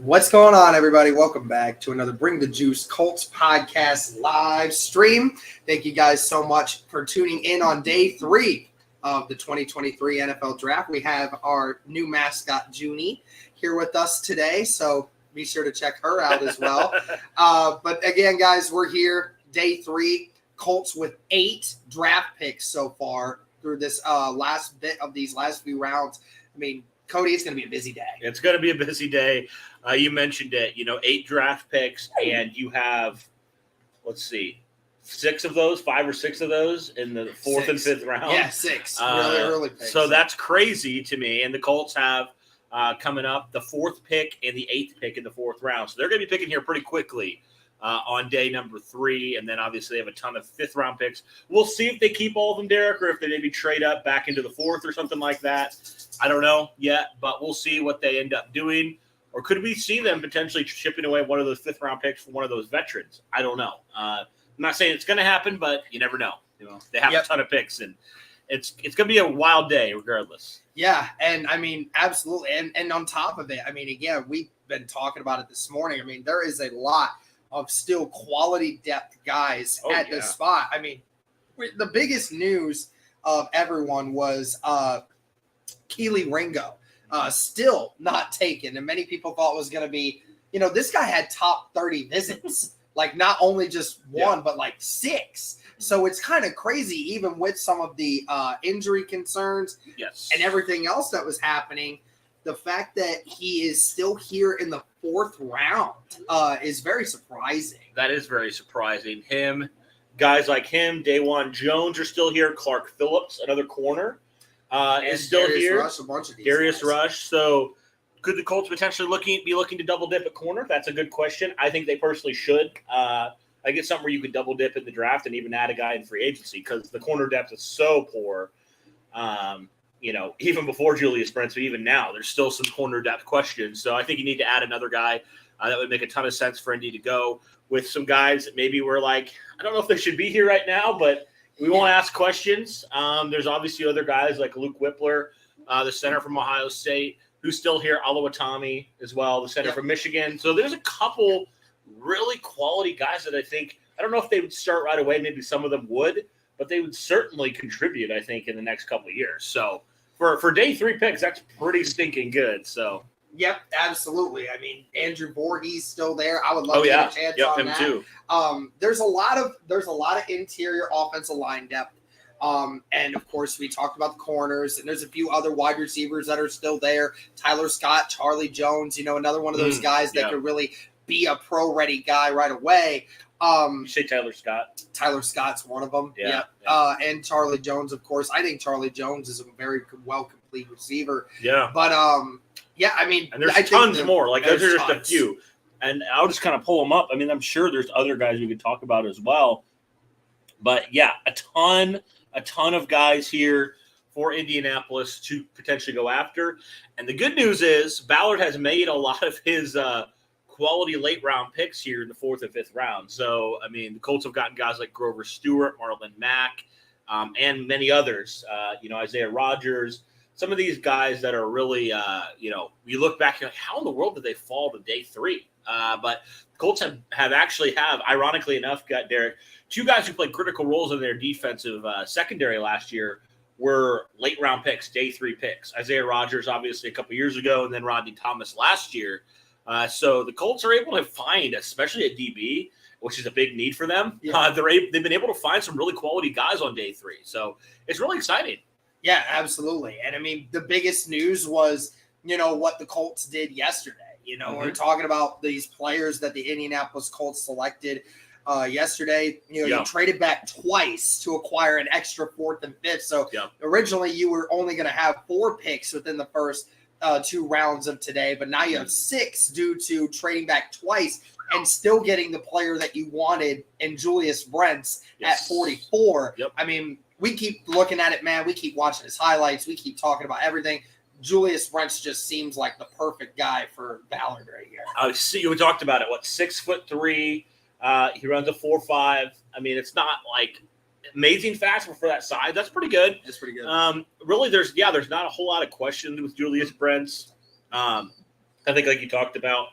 What's going on, everybody? Welcome back to another Bring the Juice Colts podcast live stream. Thank you guys so much for tuning in on day 3 of the 2023 NFL Draft. We have our new mascot, Junie, here with us today, so be sure to check her out as well. But again, guys, we're here, day 3. Colts with 8 draft picks so far through this last bit of these last few rounds. I mean, Cody, it's going to be a busy day. It's going to be a busy day. You mentioned it, 8 draft picks, and you have, 5 or 6 of those in the 4th and 5th round. Yeah, 6. Really early picks. So that's crazy to me. And the Colts have coming up the 4th pick and the 8th pick in the 4th round. So they're going to be picking here pretty quickly on day number 3. And then obviously they have a ton of 5th round picks. We'll see if they keep all of them, Derek, or if they maybe trade up back into the 4th or something like that. I don't know yet, but we'll see what they end up doing. Or could we see them potentially shipping away one of those 5th round picks for one of those veterans? I don't know. I'm not saying it's going to happen, but you never know. They have a ton of picks, and it's going to be a wild day regardless. Yeah, and I mean, absolutely. And on top of it, I mean, again, we've been talking about it this morning. I mean, there is a lot of still quality depth guys at this spot. I mean, the biggest news of everyone was Keely Ringo. Still not taken. And many people thought it was going to be, this guy had top 30 visits, like not only just one, but like 6. So it's kind of crazy, even with some of the injury concerns and everything else that was happening. The fact that he is still here in the 4th round is very surprising. That is very surprising. Guys like him, Dawan Jones are still here. Clark Phillips, another corner. Is still Darius here. Rush, a bunch of these Darius guys. Rush. So could the Colts potentially be looking to double dip at corner? That's a good question. I think they personally should. I get something where you could double dip in the draft and even add a guy in free agency because the corner depth is so poor. Even before Julius Brents, but even now, there's still some corner depth questions. So I think you need to add another guy. That would make a ton of sense for Indy to go with some guys that maybe we're like, I don't know if they should be here right now, but we won't ask questions. There's obviously other guys like Luke Whippler, the center from Ohio State, who's still here, Alawatami as well, the center from Michigan. So there's a couple really quality guys that I don't know if they would start right away. Maybe some of them would, but they would certainly contribute, I think, in the next couple of years. So for day 3 picks, that's pretty stinking good. So. Yep, absolutely. I mean, Andrew Voorhees still there. I would love to get a chance on him that. Too. There's a lot of interior offensive line depth. And of course, we talked about the corners, and there's a few other wide receivers that are still there. Tyler Scott, Charlie Jones, another one of those guys that could really be a pro-ready guy right away. You say Tyler Scott? Tyler Scott's one of them. Yeah. And Charlie Jones, of course. I think Charlie Jones is a very well-complete receiver. Yeah. But, I mean, and there's tons more. Like those are just a few, and I'll just kind of pull them up. I mean, I'm sure there's other guys we could talk about as well. But yeah, a ton of guys here for Indianapolis to potentially go after. And the good news is Ballard has made a lot of his quality late round picks here in the 4th and 5th round. So I mean, the Colts have gotten guys like Grover Stewart, Marlon Mack, and many others. Isaiah Rodgers. Some of these guys that are really, you look back, you're like, how in the world did they fall to day 3? But the Colts have actually, ironically enough, got Derek, 2 guys who played critical roles in their defensive secondary last year were late round picks, day 3 picks. Isaiah Rodgers, obviously, a couple years ago, and then Rodney Thomas last year. So the Colts are able to find, especially at DB, which is a big need for them. Yeah. They've been able to find some really quality guys on day 3. So it's really exciting. Yeah, absolutely. And I mean, the biggest news was, what the Colts did yesterday. We're talking about these players that the Indianapolis Colts selected yesterday. You traded back twice to acquire an extra 4th and 5th. So originally you were only going to have 4 picks within the first 2 rounds of today, but now you have 6 due to trading back twice and still getting the player that you wanted in Julius Brents at 44. Yep. I mean, we keep looking at it, man. We keep watching his highlights. We keep talking about everything. Julius Brents just seems like the perfect guy for Ballard right here. I see. We talked about it. 6'3"? He runs a 4.5. I mean, it's not like amazing fast, but for that size, that's pretty good. That's pretty good. Really, there's not a whole lot of questions with Julius Brents. I think, like you talked about,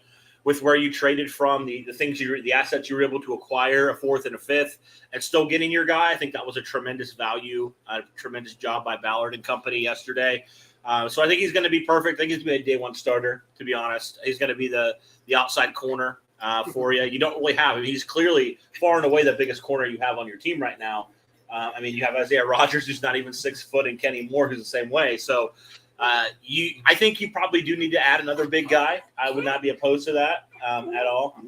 with where you traded from, the assets you were able to acquire, a fourth and a fifth, and still getting your guy. I think that was a tremendous value, a tremendous job by Ballard and company yesterday. So I think he's going to be perfect. I think he's going to be a day one starter, to be honest. He's going to be the outside corner for you. You don't really have him. He's clearly far and away the biggest corner you have on your team right now. You have Isaiah Rodgers, who's not even 6 foot, and Kenny Moore, who's the same way. So I think you probably do need to add another big guy. I would not be opposed to that at all.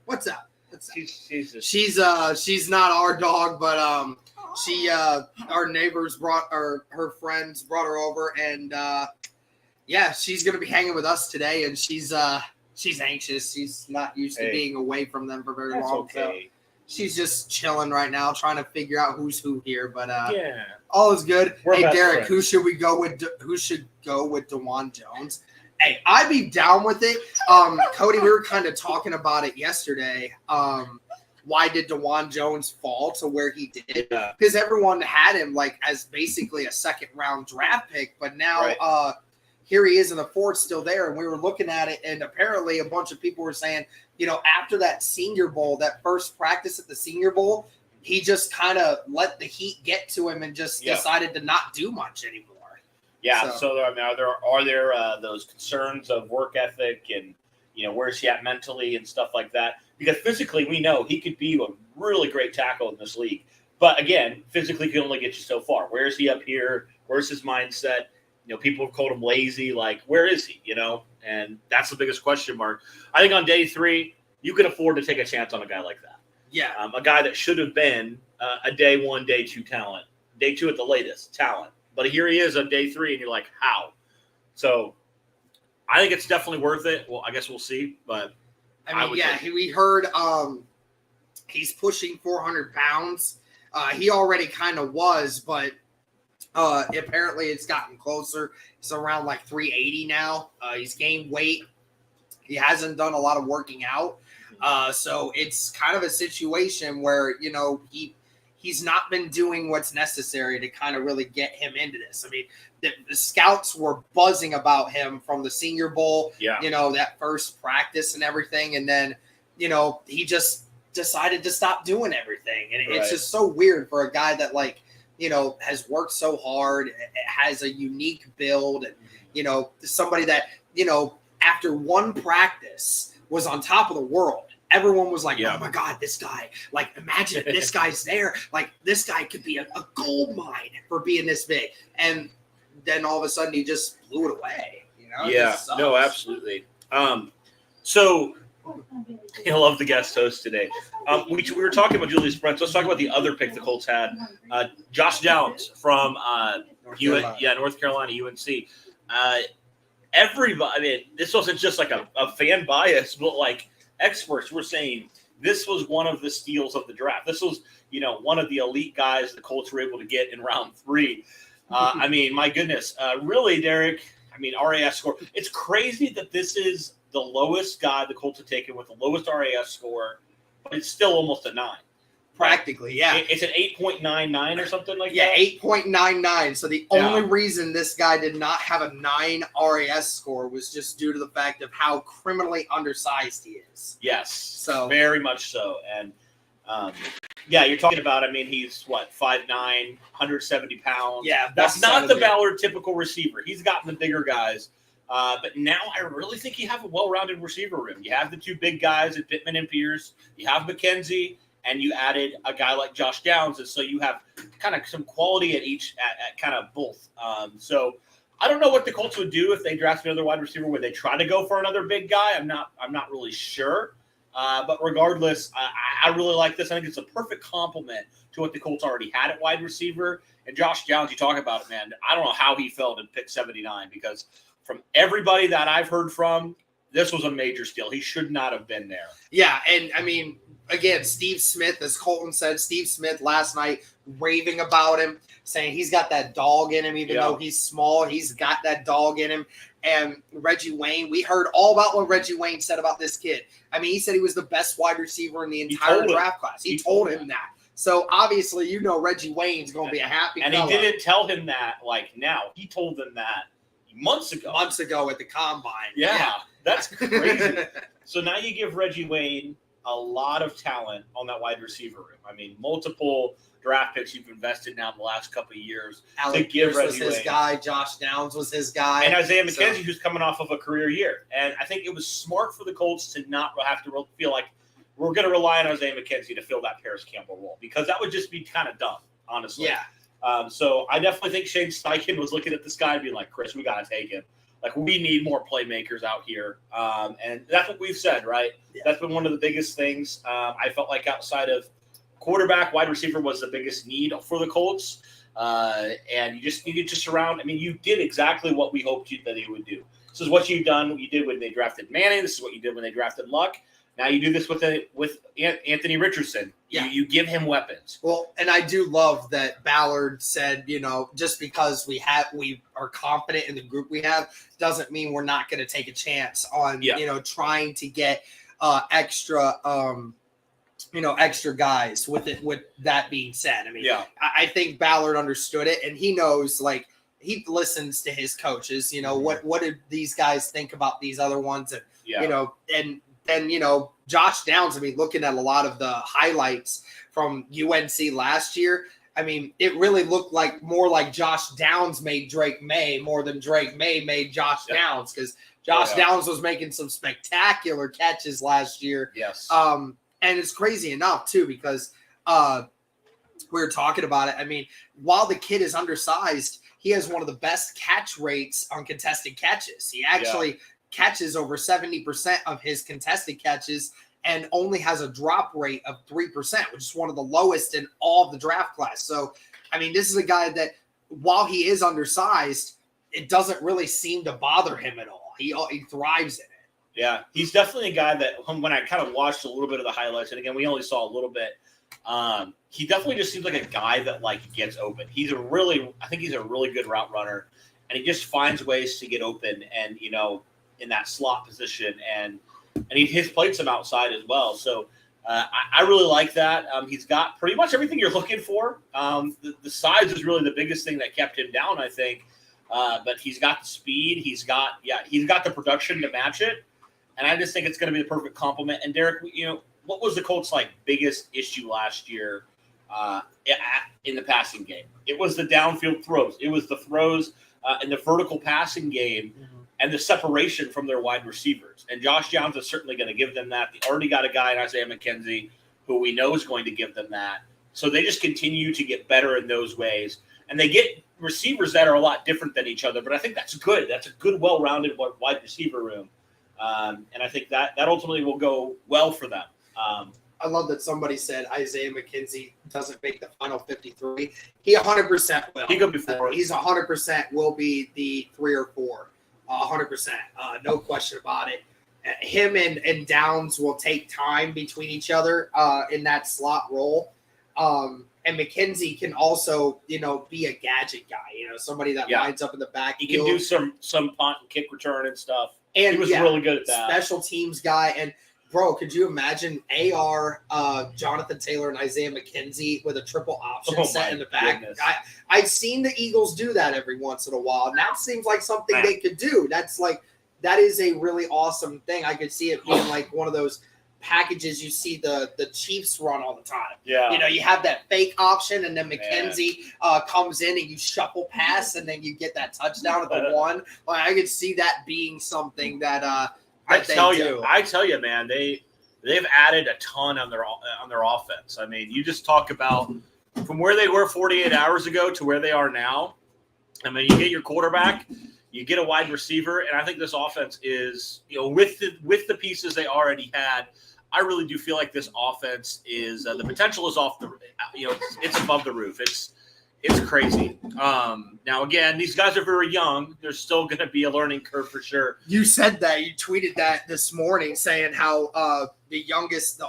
What's up? She's She's not our dog, but our neighbors her friends brought her over, and she's gonna be hanging with us today, and she's anxious. She's not used to being away from them for very long. Okay. So she's just chilling right now, trying to figure out who's who here. But all is good. Hey, Derek, who should go with DeJuan Jones? Hey, I'd be down with it. Cody, we were kind of talking about it yesterday. Why did DeJuan Jones fall to where he did? Because everyone had him like as basically a second-round draft pick, but now here he is in the fourth, still there. And we were looking at it, and apparently a bunch of people were saying, after that Senior Bowl, that first practice at the Senior Bowl, he just kind of let the heat get to him and just decided to not do much anymore. Yeah. So are there those concerns of work ethic and where's he at mentally and stuff like that? Because physically, we know he could be a really great tackle in this league. But again, physically can only get you so far. Where is he up here? Where's his mindset? People have called him lazy. Like, where is he? And that's the biggest question mark. I think on day 3, you can afford to take a chance on a guy like that. Yeah. A guy that should have been a day 1, day 2 talent, day 2 at the latest talent. But here he is on day 3, and you're like, how? So I think it's definitely worth it. Well, I guess we'll see. But we heard he's pushing 400 pounds. He already kind of was, but apparently it's gotten closer. He's around like 380 now. He's gained weight. He hasn't done a lot of working out. So it's kind of a situation where, he's not been doing what's necessary to kind of really get him into this. I mean, the scouts were buzzing about him from the Senior Bowl, that first practice and everything. And then, he just decided to stop doing everything. And it's just so weird for a guy that has worked so hard, has a unique build, and, somebody that, after one practice was on top of the world. Everyone was like, oh, my God, this guy. Like, imagine if this guy's there. Like, this guy could be a gold mine for being this big. And then all of a sudden he just blew it away. Yeah, no, absolutely. So I love the guest host today. We were talking about Julius Brents. Let's talk about the other pick the Colts had. Josh Downs from North Carolina, UNC. Everybody, this wasn't just like a fan bias, but like experts were saying this was one of the steals of the draft. This was, one of the elite guys the Colts were able to get in round 3. My goodness. Really, Derek, RAS score. It's crazy that this is the lowest guy the Colts have taken with the lowest RAS score, but it's still almost a 9. Practically, yeah. It's an 8.99 or something like that? Yeah, 8.99. So the only reason this guy did not have a 9 RAS score was just due to the fact of how criminally undersized he is. Yes, so very much so. And, you're talking about, he's, 5'9", 170 pounds. Yeah, that's not the Ballard typical receiver. He's gotten the bigger guys. But now I really think you have a well-rounded receiver room. You have the 2 big guys at Pittman and Pierce. You have McKenzie. And you added a guy like Josh Downs, and so you have kind of some quality at kind of both. So I don't know what the Colts would do if they drafted another wide receiver. Would they try to go for another big guy? I'm not really sure. But regardless, I really like this. I think it's a perfect complement to what the Colts already had at wide receiver. And Josh Downs, you talk about it, man. I don't know how he fell in pick 79 because from everybody that I've heard from, this was a major steal. He should not have been there. Yeah, and again, Steve Smith, as Colton said, Steve Smith last night raving about him, saying he's got that dog in him, even though he's small, he's got that dog in him. And Reggie Wayne, we heard all about what Reggie Wayne said about this kid. He said he was the best wide receiver in the entire draft class. He told him that. So obviously, Reggie Wayne's going to be a happy And fella. He didn't tell him that now. He told them that months ago at the combine. Yeah. That's crazy. So now you give Reggie Wayne a lot of talent on that wide receiver room. I mean, multiple draft picks you've invested now in the last couple of years. Alec Pierce was his guy. Josh Downs was his guy. And Isaiah McKenzie, who's coming off of a career year. And I think it was smart for the Colts to not have to feel like we're going to rely on Isaiah McKenzie to fill that Paris Campbell role, because that would just be kind of dumb, honestly. Yeah. So I definitely think Shane Steichen was looking at this guy and being like, Chris, we got to take him. Like, we need more playmakers out here. And that's what we've said, right? Yeah. That's been one of the biggest things. I felt like outside of quarterback, wide receiver was the biggest need for the Colts. And you just needed to surround. I mean, you did exactly what we hoped that you would do. This is what you've done. What you did when they drafted Manning. This is what you did when they drafted Luck. Now you do this with Anthony Richardson. Yeah. You give him weapons. Well, and I do love that Ballard said, just because we are confident in the group we have doesn't mean we're not going to take a chance on, trying to get extra guys with it. With that being said, I mean, I think Ballard understood it, and he knows, like, he listens to his coaches. What did these guys think about these other ones, and and Josh Downs. I mean, looking at a lot of the highlights from UNC last year, I mean, it really looked more like Josh Downs made Drake May more than Drake May made Josh Downs, because Josh Downs was making some spectacular catches last year. Yes. And it's crazy enough too, because we were talking about it. I mean, while the kid is undersized, he has one of the best catch rates on contested catches. He actually catches over 70% of his contested catches and only has a drop rate of 3%, which is one of the lowest in all of the draft class. So, I mean, this is a guy that, while he is undersized, it doesn't really seem to bother him at all. He thrives in it. Yeah, he's definitely a guy that, when I kind of watched a little bit of the highlights, and again, we only saw a little bit, he definitely just seems like a guy that, like, gets open. I think he's a really good route runner, and he just finds ways to get open and, in that slot position, and he plays some outside as well. So I really like that. He's got pretty much everything you're looking for. The size is really the biggest thing that kept him down, I think. But he's got the speed. He's got the production to match it. And I just think it's going to be the perfect complement. And Derek, what was the Colts' biggest issue last year in the passing game? It was the downfield throws. It was the throws in the vertical passing game. Mm-hmm. And the separation from their wide receivers. And Josh Downs is certainly going to give them that. They already got a guy in Isaiah McKenzie who we know is going to give them that. So they just continue to get better in those ways. And they get receivers that are a lot different than each other. But I think that's good. That's a good, well-rounded wide receiver room. And I think that ultimately will go well for them. I love that somebody said Isaiah McKenzie doesn't make the final 53. He 100% will. He go before. He's 100% will be the 3 or 4. 100%. No question about it. Him and Downs will take time between each other in that slot role. And McKenzie can also, be a gadget guy, somebody that lines up in the backfield. He can do some punt and kick return and stuff. And he was really good at that. Special teams guy. And, bro, could you imagine AR, Jonathan Taylor, and Isaiah McKenzie with a triple option set in the back? I've seen the Eagles do that every once in a while, and that seems like something they could do. That is a really awesome thing. I could see it being like one of those packages you see the Chiefs run all the time. Yeah. You have that fake option, and then McKenzie comes in and you shuffle pass, and then you get that touchdown at the one. I could see that being something that I tell you, man, they've added a ton on their offense. I mean, you just talk about from where they were 48 hours ago to where they are now. I mean, you get your quarterback, you get a wide receiver, and I think this offense is, with the pieces they already had, I really do feel like this offense is the potential is off the, it's above the roof. It's crazy. Now, again, these guys are very young. There's still going to be a learning curve for sure. You said that. You tweeted that this morning, saying how the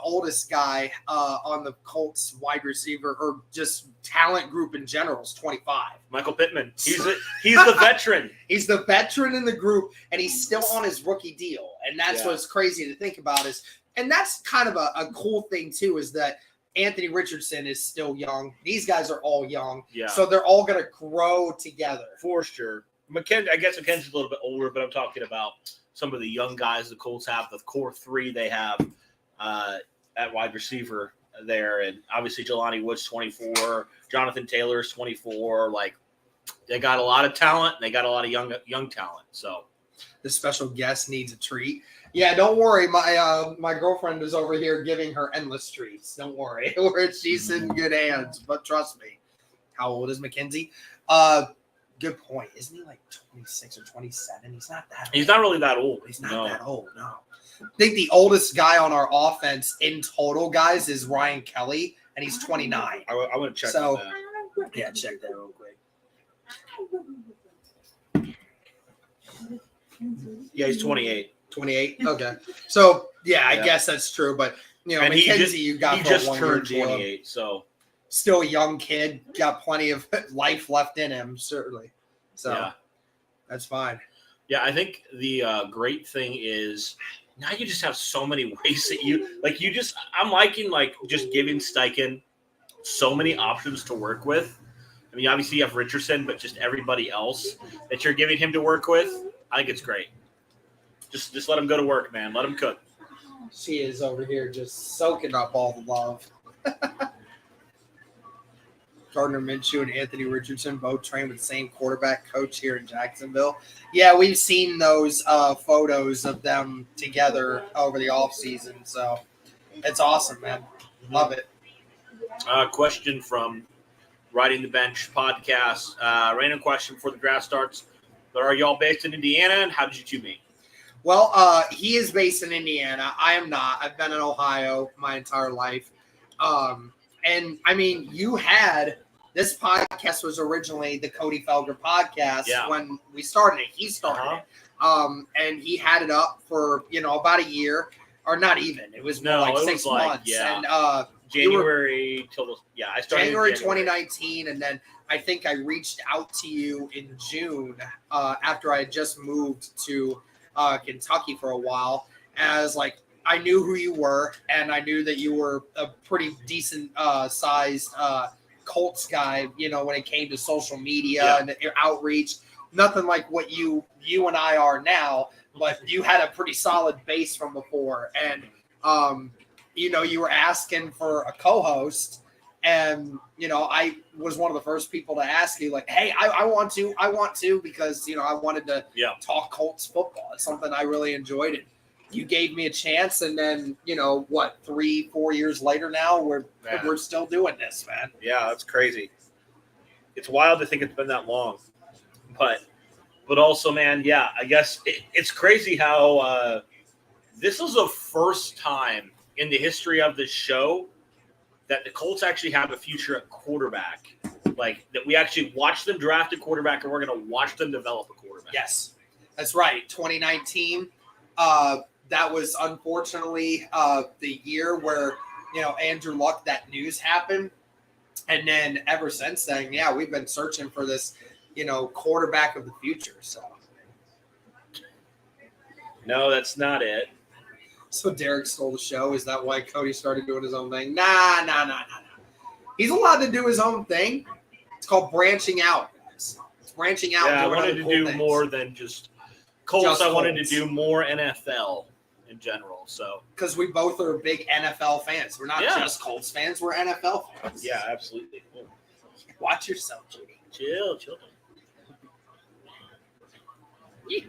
oldest guy on the Colts wide receiver or just talent group in general is 25. Michael Pittman. He's the veteran. He's the veteran in the group, and he's still on his rookie deal. And that's what's crazy to think about and that's kind of a cool thing too, is that Anthony Richardson is still young. These guys are all young. Yeah. So they're all going to grow together. For sure. I guess McKenzie's a little bit older, but I'm talking about some of the young guys the Colts have, the core three they have at wide receiver there. And obviously Jelani Woods, 24, Jonathan Taylor's 24. Like, they got a lot of talent, and they got a lot of young talent. So the special guest needs a treat. Yeah, don't worry. My girlfriend is over here giving her endless treats. Don't worry. She's in good hands. But trust me. How old is Mackenzie? Good point. Isn't he like 26 or 27? He's not that old. He's not really that old. He's not that old, no. I think the oldest guy on our offense in total, guys, is Ryan Kelly, and he's 29. I want to check on that. Yeah, check that real quick. Yeah, he's 28. 28? Okay. So, yeah, I guess that's true. But, you know, and Mackenzie, you got he just turned 28, so. Still a young kid, got plenty of life left in him, certainly. So, yeah. That's fine. Yeah, I think the great thing is now you just have so many ways that I'm liking, like, just giving Steichen so many options to work with. I mean, obviously you have Richardson, but just everybody else that you're giving him to work with, I think it's great. Just let him go to work, man. Let him cook. She is over here just soaking up all the love. Gardner Minshew and Anthony Richardson both train with the same quarterback coach here in Jacksonville. Yeah, we've seen those photos of them together over the offseason. So it's awesome, man. Love it. Question from Riding the Bench podcast. Random question before the draft starts. But are y'all based in Indiana, and how did you two meet? Well, he is based in Indiana. I am not. I've been in Ohio my entire life. And, I mean, this podcast was originally the Cody Felger podcast when we started it. He started it. And he had it up for, about a year. Or not even. It was more like 6 months. Yeah. And January I started January 2019, and then I think I reached out to you in June after I had just moved to Kentucky for a while. As like I knew who you were, and I knew that you were a pretty decent sized Colts guy. When it came to social media and your outreach, nothing like what you and I are now, but you had a pretty solid base from before, and you were asking for a co-host, and I was one of the first people to ask you, like, hey, I want to because I wanted to talk Colts football. It's something I really enjoyed, and you gave me a chance, and then 3-4 years later now we're still doing this, man. Yeah, that's crazy. It's wild to think it's been that long, but also, man, I guess it's crazy how this is the first time in the history of this show that the Colts actually have a future at quarterback. Like, that we actually watch them draft a quarterback, and we're going to watch them develop a quarterback. Yes, that's right. 2019, that was unfortunately the year where, Andrew Luck, that news happened. And then ever since then, we've been searching for this, quarterback of the future. So, no, that's not it. So Derek stole the show. Is that why Cody started doing his own thing? Nah. He's allowed to do his own thing. It's called branching out. It's branching out. Yeah, I wanted to do more than just Colts. I wanted to do more NFL in general. So because we both are big NFL fans. We're not just Colts fans. We're NFL fans. Yeah, absolutely. Cool. Watch yourself, Judy. Chill. Yeah.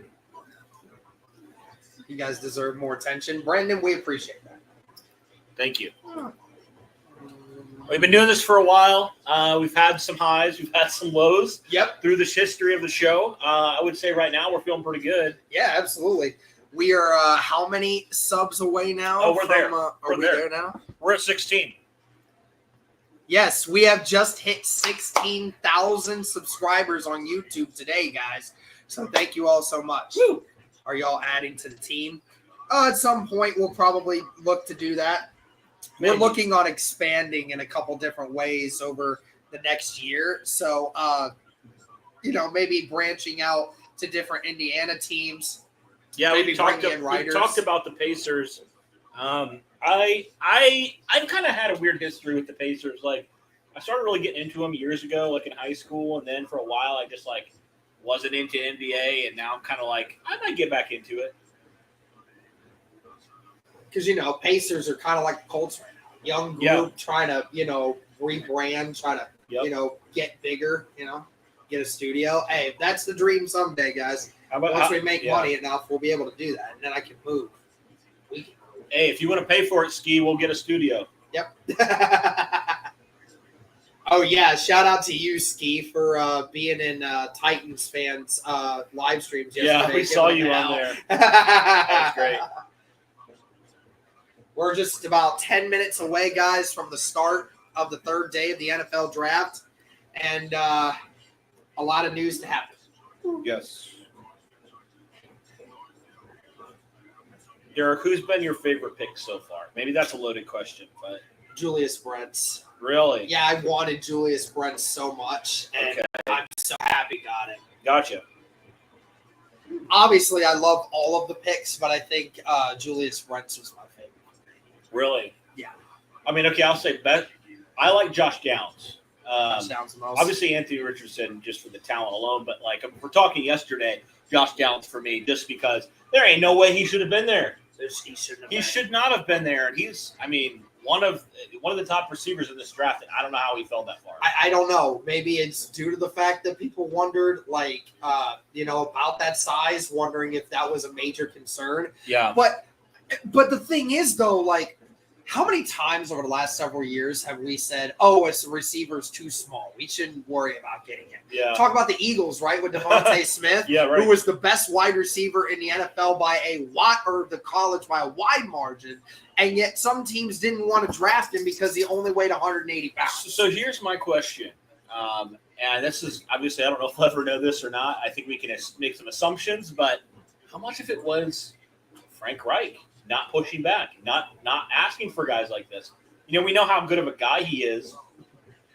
You guys deserve more attention. Brandon, we appreciate that. Thank you. We've been doing this for a while. We've had some highs. We've had some lows. Yep. Through the history of the show. I would say right now we're feeling pretty good. Yeah, absolutely. We are how many subs away now? Oh, we're there. Are we there now? We're at 16. Yes, we have just hit 16,000 subscribers on YouTube today, guys. So thank you all so much. Woo! Are y'all adding to the team? At some point, we'll probably look to do that. Maybe. We're looking on expanding in a couple different ways over the next year. So, maybe branching out to different Indiana teams. Yeah, maybe we talked about the Pacers. I've kind of had a weird history with the Pacers. Like, I started really getting into them years ago, like in high school, and then for a while I just wasn't into NBA, and now I'm kind of like, I might get back into it. because Pacers are kind of like the Colts right now, young group trying to rebrand, trying to get bigger, get a studio. Hey, that's the dream someday, guys. Once we make money enough, we'll be able to do that, and then I can move. Hey, if you want to pay for it, Ski, we'll get a studio. Yep. Oh, yeah. Shout out to you, Ski, for being in Titans fans' live streams yesterday. Yeah, we saw you on there. That was great. We're just about 10 minutes away, guys, from the start of the third day of the NFL draft. And a lot of news to happen. Yes. Derek, who's been your favorite pick so far? Maybe that's a loaded question, but Julius Brents. Really? Yeah, I wanted Julius Brents so much, and I'm so happy got him. Gotcha. Obviously, I love all of the picks, but I think Julius Brents was my favorite. Really? Yeah. I mean, okay, I'll say bet. I like Josh Downs. Josh Downs the most. Obviously, Anthony Richardson just for the talent alone, but like if we're talking yesterday, Josh Downs for me just because there ain't no way he should have been there. He should not have been there, and he's, I mean, one of the top receivers in this draft. And I don't know how he fell that far. I don't know. Maybe it's due to the fact that people wondered, about that size, wondering if that was a major concern. Yeah. But the thing is, though, like, how many times over the last several years have we said, "Oh, it's the receiver's too small. We shouldn't worry about getting him." Yeah. Talk about the Eagles, right, with Devontae Smith, right. who was the best wide receiver in the NFL by the college by a wide margin, and yet some teams didn't want to draft him because he only weighed 180 pounds. So here's my question, and this is obviously I don't know if we'll ever know this or not. I think we can make some assumptions, but how much of it was Frank Reich? Not pushing back, not asking for guys like this. We know how good of a guy he is.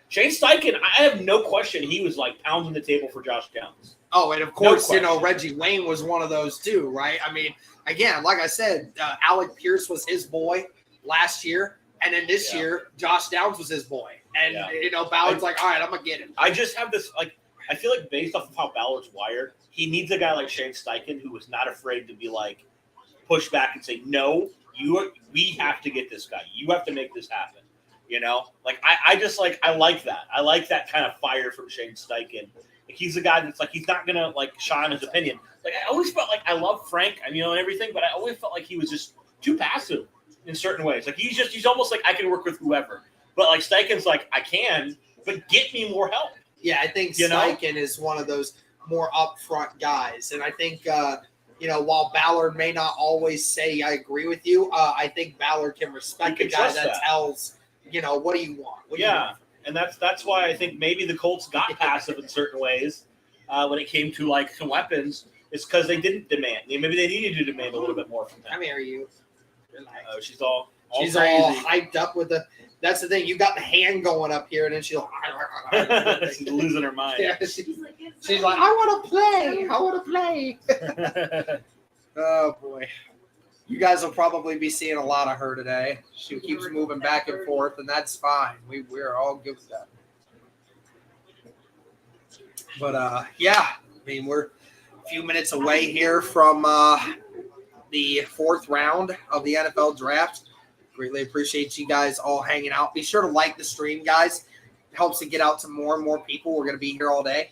Shane Steichen, I have no question he was like pounding the table for Josh Downs. Oh, and of course, Reggie Wayne was one of those too, right? I mean, again, like I said, Alec Pierce was his boy last year, and then this year, Josh Downs was his boy. And, Ballard's like, all right, I'm going to get him. I just have this, I feel like based off of how Ballard's wired, he needs a guy like Shane Steichen who was not afraid to be like, push back and say, no, we have to get this guy. You have to make this happen. I like that. I like that kind of fire from Shane Steichen. Like he's a guy that's like, he's not going to like shine his opinion. Like I always felt like I love Frank and, and everything, but I always felt like he was just too passive in certain ways. Like he's almost like, I can work with whoever, but like Steichen's like, I can, but get me more help. Yeah. I think Steichen is one of those more upfront guys. And I think, while Ballard may not always say, I agree with you, I think Ballard can respect a guy that tells, what do you want? And that's why I think maybe the Colts got passive in certain ways when it came to like some weapons. It's because they didn't demand. Maybe they needed to demand a little bit more from them. I marry you. Oh, she's all all hyped up with the. That's the thing. You got the hand going up here, and then she's losing her mind. Yeah, she's like, I want to play. I want to play. Oh boy, you guys will probably be seeing a lot of her today. She keeps moving back and forth, and that's fine. We're all good with that. But yeah, I mean we're a few minutes away here from the fourth round of the NFL draft. Greatly appreciate you guys all hanging out. Be sure to like the stream, guys. It helps to get out to more and more people. We're going to be here all day.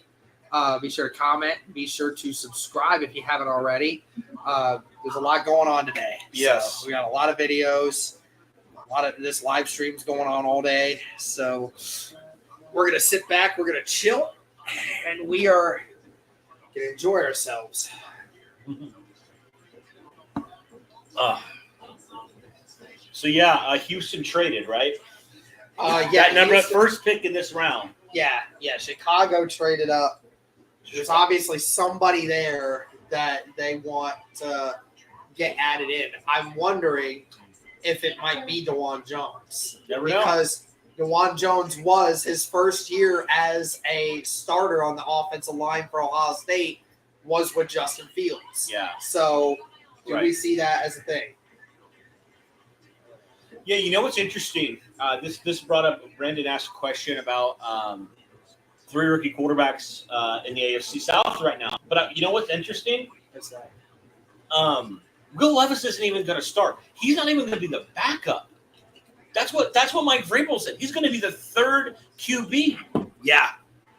Be sure to comment. Be sure to subscribe if you haven't already. There's a lot going on today. Yes. So we got a lot of videos. A lot of this live streams going on all day. So we're going to sit back. We're going to chill. And we are going to enjoy ourselves. So yeah, Houston traded, right? Yeah, that number first pick in this round. Yeah. Chicago traded up. There's obviously somebody there that they want to get added in. I'm wondering if it might be DeJuan Jones. Because DeJuan Jones was his first year as a starter on the offensive line for Ohio State was with Justin Fields. Yeah. So do we see that as a thing? Yeah, you know what's interesting? This brought up, Brandon asked a question about three rookie quarterbacks in the AFC South right now. But you know what's interesting? What's that? Will Levis isn't even going to start. He's not even going to be the backup. That's what Mike Vrabel said. He's going to be the third QB. Yeah.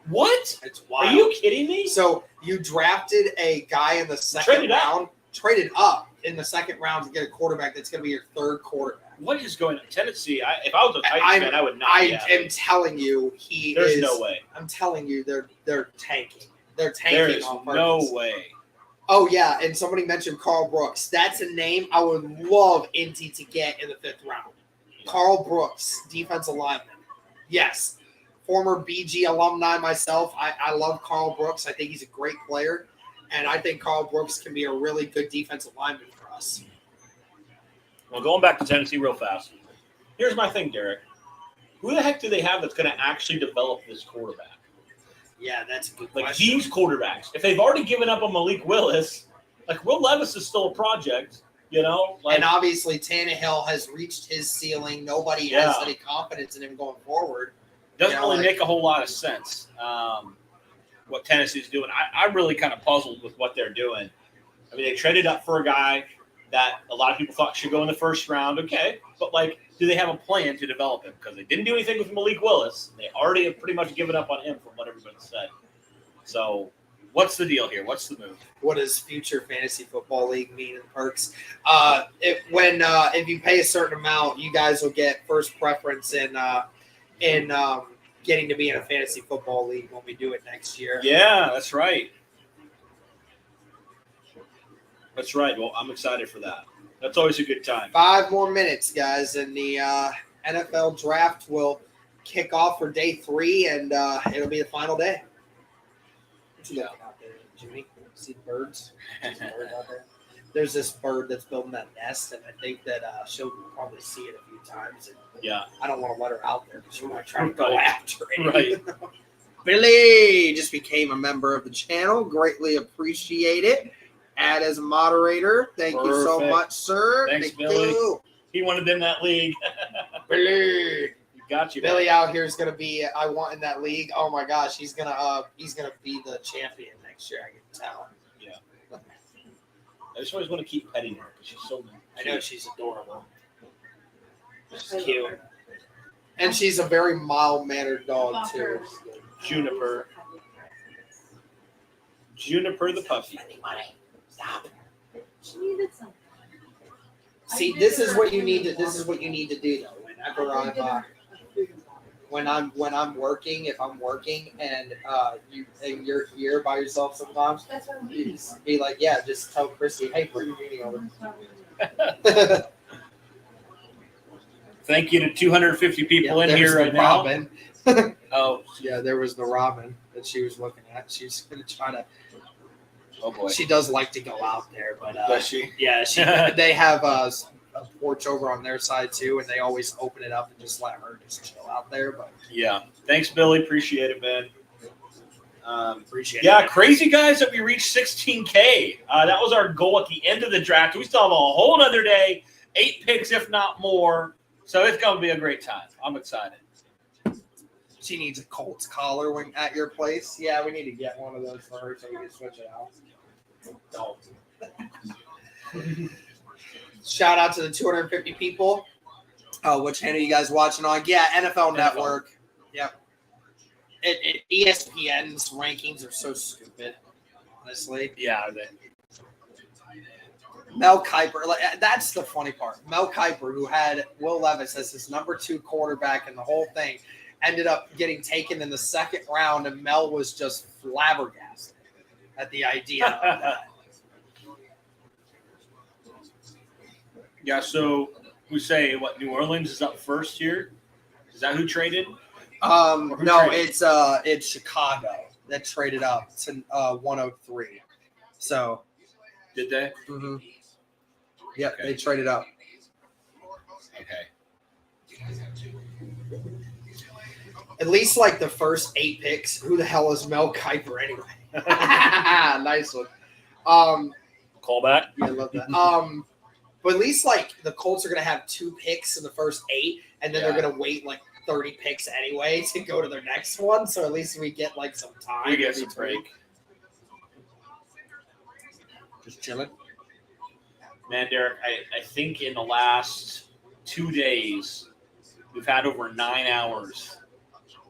What? It's wild. Are you kidding me? So you drafted a guy in the second round, traded up in the second round to get a quarterback that's going to be your third quarterback. What is going on? Tennessee, if I was a Titans fan, I would not. I am telling you, There's no way. I'm telling you, they're tanking. They're tanking. There's on purpose. no way. Oh, yeah, and somebody mentioned Carl Brooks. That's a name I would love Indy to get in the 5th round. Carl Brooks, defensive lineman. Yes. Former BG alumni myself. I love Carl Brooks. I think he's a great player, and I think Carl Brooks can be a really good defensive lineman for us. Well, going back to Tennessee real fast. Here's my thing, Derek. Who the heck do they have that's going to actually develop this quarterback? Yeah, that's a good question. question. These quarterbacks, if they've already given up on Malik Willis, Will Levis is still a project, and obviously Tannehill has reached his ceiling. Nobody has any confidence in him going forward. Doesn't really make a whole lot of sense what Tennessee's doing. I'm really kind of puzzled with what they're doing. I mean, they traded up for a guy that a lot of people thought should go in the first round. Okay, but do they have a plan to develop him? Because they didn't do anything with Malik Willis. They already have pretty much given up on him from what everybody said. So what's the deal here? What's the move? What does future fantasy football league mean in perks? If you pay a certain amount, you guys will get first preference in getting to be in a fantasy football league when we do it next year. Yeah, that's right. That's right. Well, I'm excited for that. That's always a good time. 5 more minutes, guys, and the NFL draft will kick off for day 3, and it'll be the final day. What you looking out there, Jimmy? See the birds? There's a bird out there. There's this bird that's building that nest, and I think that she'll probably see it a few times. And I don't want to let her out there because she might try to go after it. Right. Billy just became a member of the channel. Greatly appreciate it. Add as a moderator. Thank you so much, sir. Thanks, Billy. He wanted in that league. Billy. Got you. Billy out here is gonna be. I want in that league. Oh my gosh, he's gonna be the champion next year. I can tell. Yeah. I just always want to keep petting her because she's so cute. I know she's adorable. She's cute, and she's a very mild-mannered dog too. Juniper the puppy. Stop. She needed something. See, this is what you need to. This is what you need to do though. Whenever when I'm working, if I'm working and you're here by yourself sometimes, you just be like, yeah, just tell Christy, hey, bring your meeting over. Thank you to 250 people in here right now. Robin. Oh, yeah, there was the Robin that she was looking at. She's gonna try to. Oh boy, she does like to go out there, but does she? Yeah, they have a porch over on their side too, and they always open it up and just let her just chill out there. But yeah, thanks, Billy. Appreciate it, man. Appreciate it. Yeah, crazy guys that we reached 16K. That was our goal at the end of the draft. We still have a whole other day, 8 picks if not more. So it's gonna be a great time. I'm excited. She needs a Colts collar when at your place. Yeah, we need to get one of those for her so we can switch it out. Shout out to the 250 people. Which channel are you guys watching on? Yeah, NFL Network. Yep. ESPN's rankings are so stupid, honestly. Yeah, they. Mel Kiper, that's the funny part. Mel Kiper, who had Will Levis as his number 2 quarterback and the whole thing, ended up getting taken in the 2nd round, and Mel was just flabbergasted at the idea of that. Yeah, so we say what New Orleans is up first here? Is that who traded? No, traded? It's Chicago that traded up to 103. So did they? Mm-hmm. Yep, okay. They traded up. Okay. At least like the first 8 picks. Who the hell is Mel Kiper anyway? Nice one. Callback. Yeah, I love that. But at least like the Colts are gonna have 2 picks in the first 8, and then they're gonna wait like 30 picks anyway to go to their next one. So at least we get like some time. We get some break. Just chilling. Man, Derek, I think in the last 2 days, we've had over 9 hours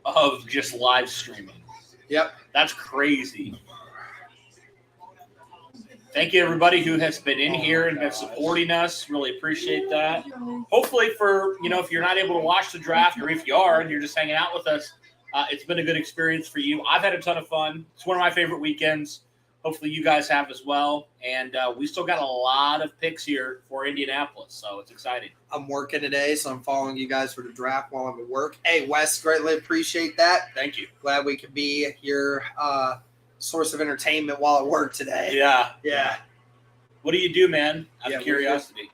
of just live streaming. Yep. That's crazy. Thank you, everybody who has been in here and been supporting us. Really appreciate that. Hopefully if you're not able to watch the draft, or if you are and you're just hanging out with us, it's been a good experience for you. I've had a ton of fun. It's one of my favorite weekends. Hopefully you guys have as well. And we still got a lot of picks here for Indianapolis, so it's exciting. I'm working today, so I'm following you guys for the draft while I'm at work. Hey, Wes, greatly appreciate that. Thank you. Glad we could be your source of entertainment while at work today. Yeah. What do you do, man? Out of curiosity.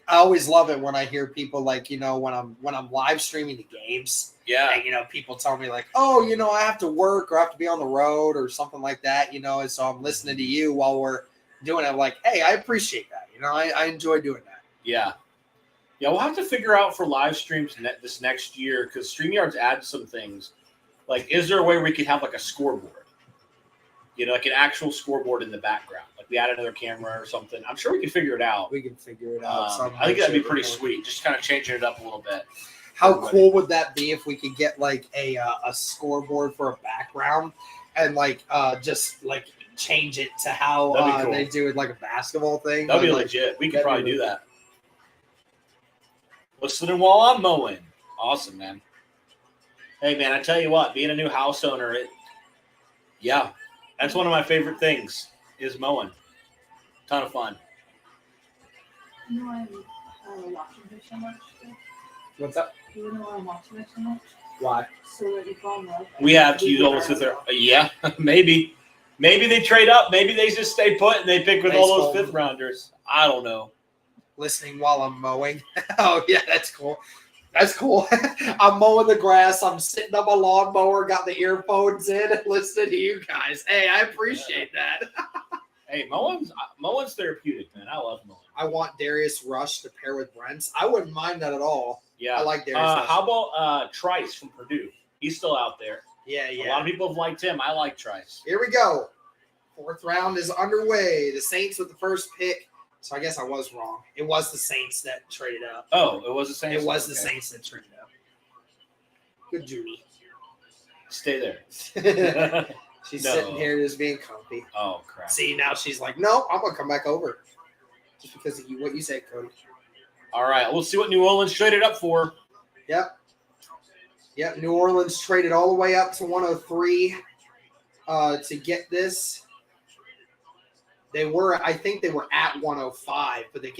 I always love it when I hear people when I'm live streaming the games. Yeah. And, people tell me oh, I have to work or I have to be on the road or something like that, and so I'm listening to you while we're doing it. I'm like, hey, I appreciate that. I enjoy doing that. Yeah. Yeah, we'll have to figure out for live streams this next year because StreamYard's added some things. Is there a way we could have a scoreboard? An actual scoreboard in the background. We add another camera or something. I'm sure we can figure it out. We can figure it out. I think that'd be pretty sweet. Just kind of changing it up a little bit. How cool would that be if we could get a scoreboard for a background and just change it to how cool. They do it a basketball thing? That'd be legit. We could probably do that. Listening while I'm mowing. Awesome, man. Hey, man, I tell you what, being a new house owner, that's one of my favorite things is mowing. Ton of fun. You know I'm watching her so much. What's up? You know why I'm watching her so much? Why? So that you fall in love. We have to use almost with their. Yeah, maybe. Maybe they trade up. Maybe they just stay put and they pick with all those 5th rounders. I don't know. Listening while I'm mowing. Oh, yeah, that's cool. That's cool. I'm mowing the grass. I'm sitting on my lawnmower, got the earphones in, and listening to you guys. Hey, I appreciate that. Hey, mowing's therapeutic, man. I love mowing. I want Darius Rush to pair with Brents. I wouldn't mind that at all. Yeah. I like Darius Rush. How about Trice from Purdue? He's still out there. Yeah. A lot of people have liked him. I like Trice. Here we go. 4th round is underway. The Saints with the first pick. So I guess I was wrong. It was the Saints that traded up. Oh, it was the Saints? It was the Saints that traded up. Good Judy. Stay there. She's sitting here just being comfy. Oh, crap. See, now she's like, no, I'm going to come back over. Just because of what you said, Cody. All right. We'll see what New Orleans traded up for. Yep. New Orleans traded all the way up to 103 to get this. I think they were at 105, but it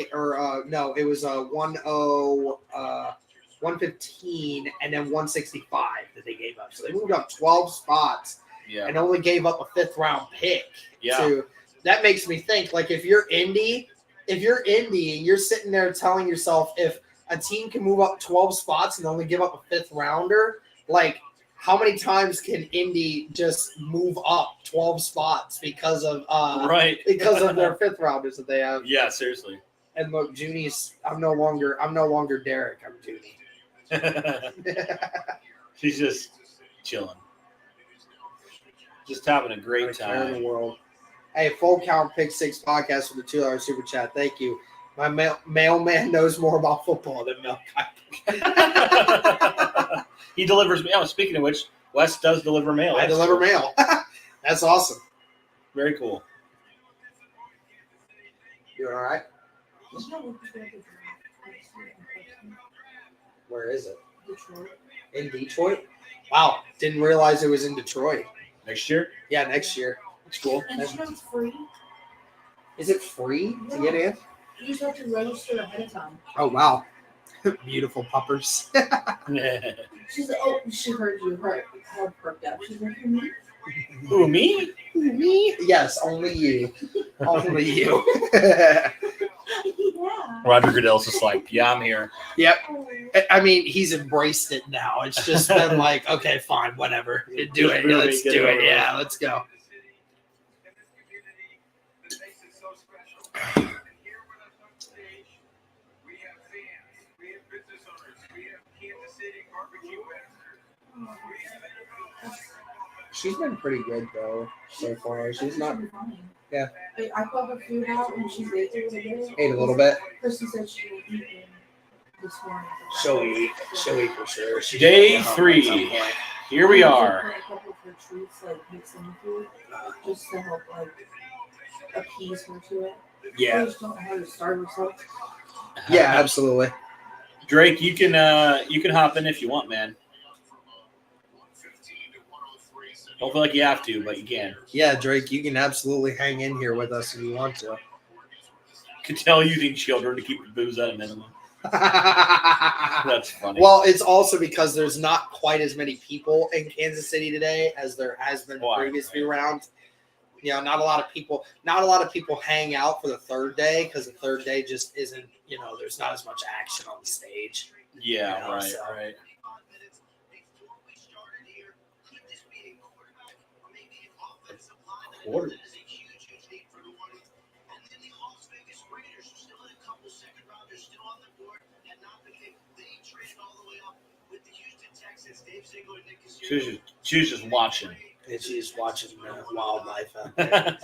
was 115 and then 165 that they gave up. So they moved up 12 spots and only gave up a 5th round pick. Yeah. That makes me think, if you're Indy and you're sitting there telling yourself if a team can move up 12 spots and only give up a 5th rounder, how many times can Indy just move up 12 spots because of because of their 5th rounders that they have? Yeah, seriously. And look, Junie's I'm no longer Derek, I'm Junie. She's just chilling. Just having a great time in the world. Hey, Full Count Pick 6 podcast for the $2 super chat. Thank you. My mailman knows more about football than Mel Kiper. He delivers mail. Speaking of which, Wes does deliver mail. I deliver mail. That's awesome. Very cool. You all right? Where is it? Detroit. In Detroit? Wow. Didn't realize it was in Detroit. Next year? Yeah, next year. It's cool. And it's free. Is it free to get in? You just have to register ahead of time. Oh, wow. Beautiful puppers. She's like, oh, she heard you. Her perked up. She's like, who, me? Who, me? Me? Yes, only you. Only you. Yeah. Roger Goodell's just like, yeah, I'm here. Yep. I mean, he's embraced it now. It's just been like, okay, fine, whatever. Do it. Let's do it. Yeah, let's go. She's been pretty good though so far. She's not. Yeah. I called her food out and she's ate a little bit. Ate a little bit. Kristen said she will eat them this morning. She'll eat. She'll eat for sure. Day 3. Here we are. A couple of her treats, like mix them with food, just to help like appease her to it. I Yeah. just don't know how to starve herself. Yeah, absolutely. Drake, you can hop in if you want, man. Don't feel like you have to, but you can. Yeah, Drake, you can absolutely hang in here with us if you want to. Could tell using children to keep the booze at a minimum. That's funny. Well, it's also because there's not quite as many people in Kansas City today as there has been the previous few rounds. You know, not a lot of people hang out for the third day because the third day just isn't, there's not as much action on the stage. Yeah, right. Quarter. She was just watching. And she's watching wildlife out there.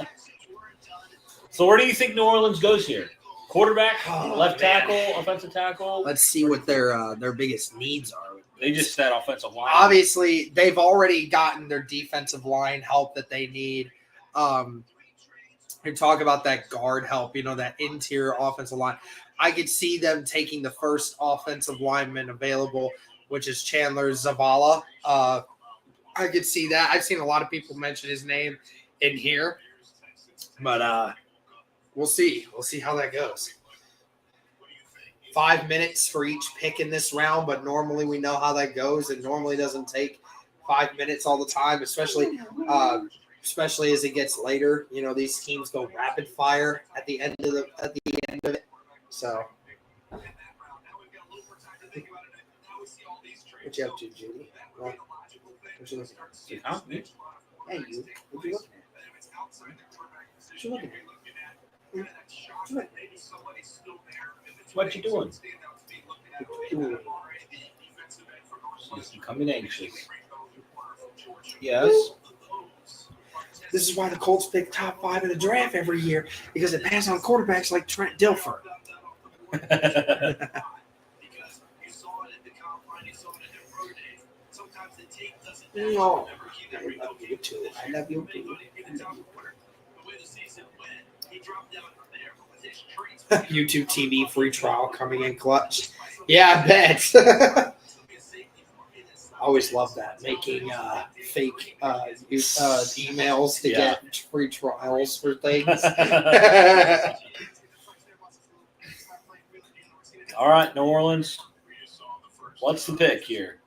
So where do you think New Orleans goes here? Quarterback, left man. tackle, offensive tackle? Let's see what their biggest needs are. They just said offensive line. Obviously, they've already gotten their defensive line help that they need. You talk about that guard help, that interior offensive line. I could see them taking the first offensive lineman available, which is Chandler Zavala. I could see that. I've seen a lot of people mention his name in here, but we'll see. We'll see how that goes. 5 minutes for each pick in this round, but normally we know how that goes. It normally doesn't take 5 minutes all the time, especially as it gets later. These teams go rapid fire at the end of it. So, what you up to, Judy? What you looking at? Hey, you. What you looking at? What you looking at? What you doing? She's becoming anxious. Yes. This is why the Colts pick top 5 in the draft every year, because it passes on quarterbacks like Trent Dilfer. No, I love you too. I love you too. YouTube TV free trial coming in clutch. Yeah, I bet. Always love that, making fake emails to get free trials for things. All right, New Orleans. What's the pick here?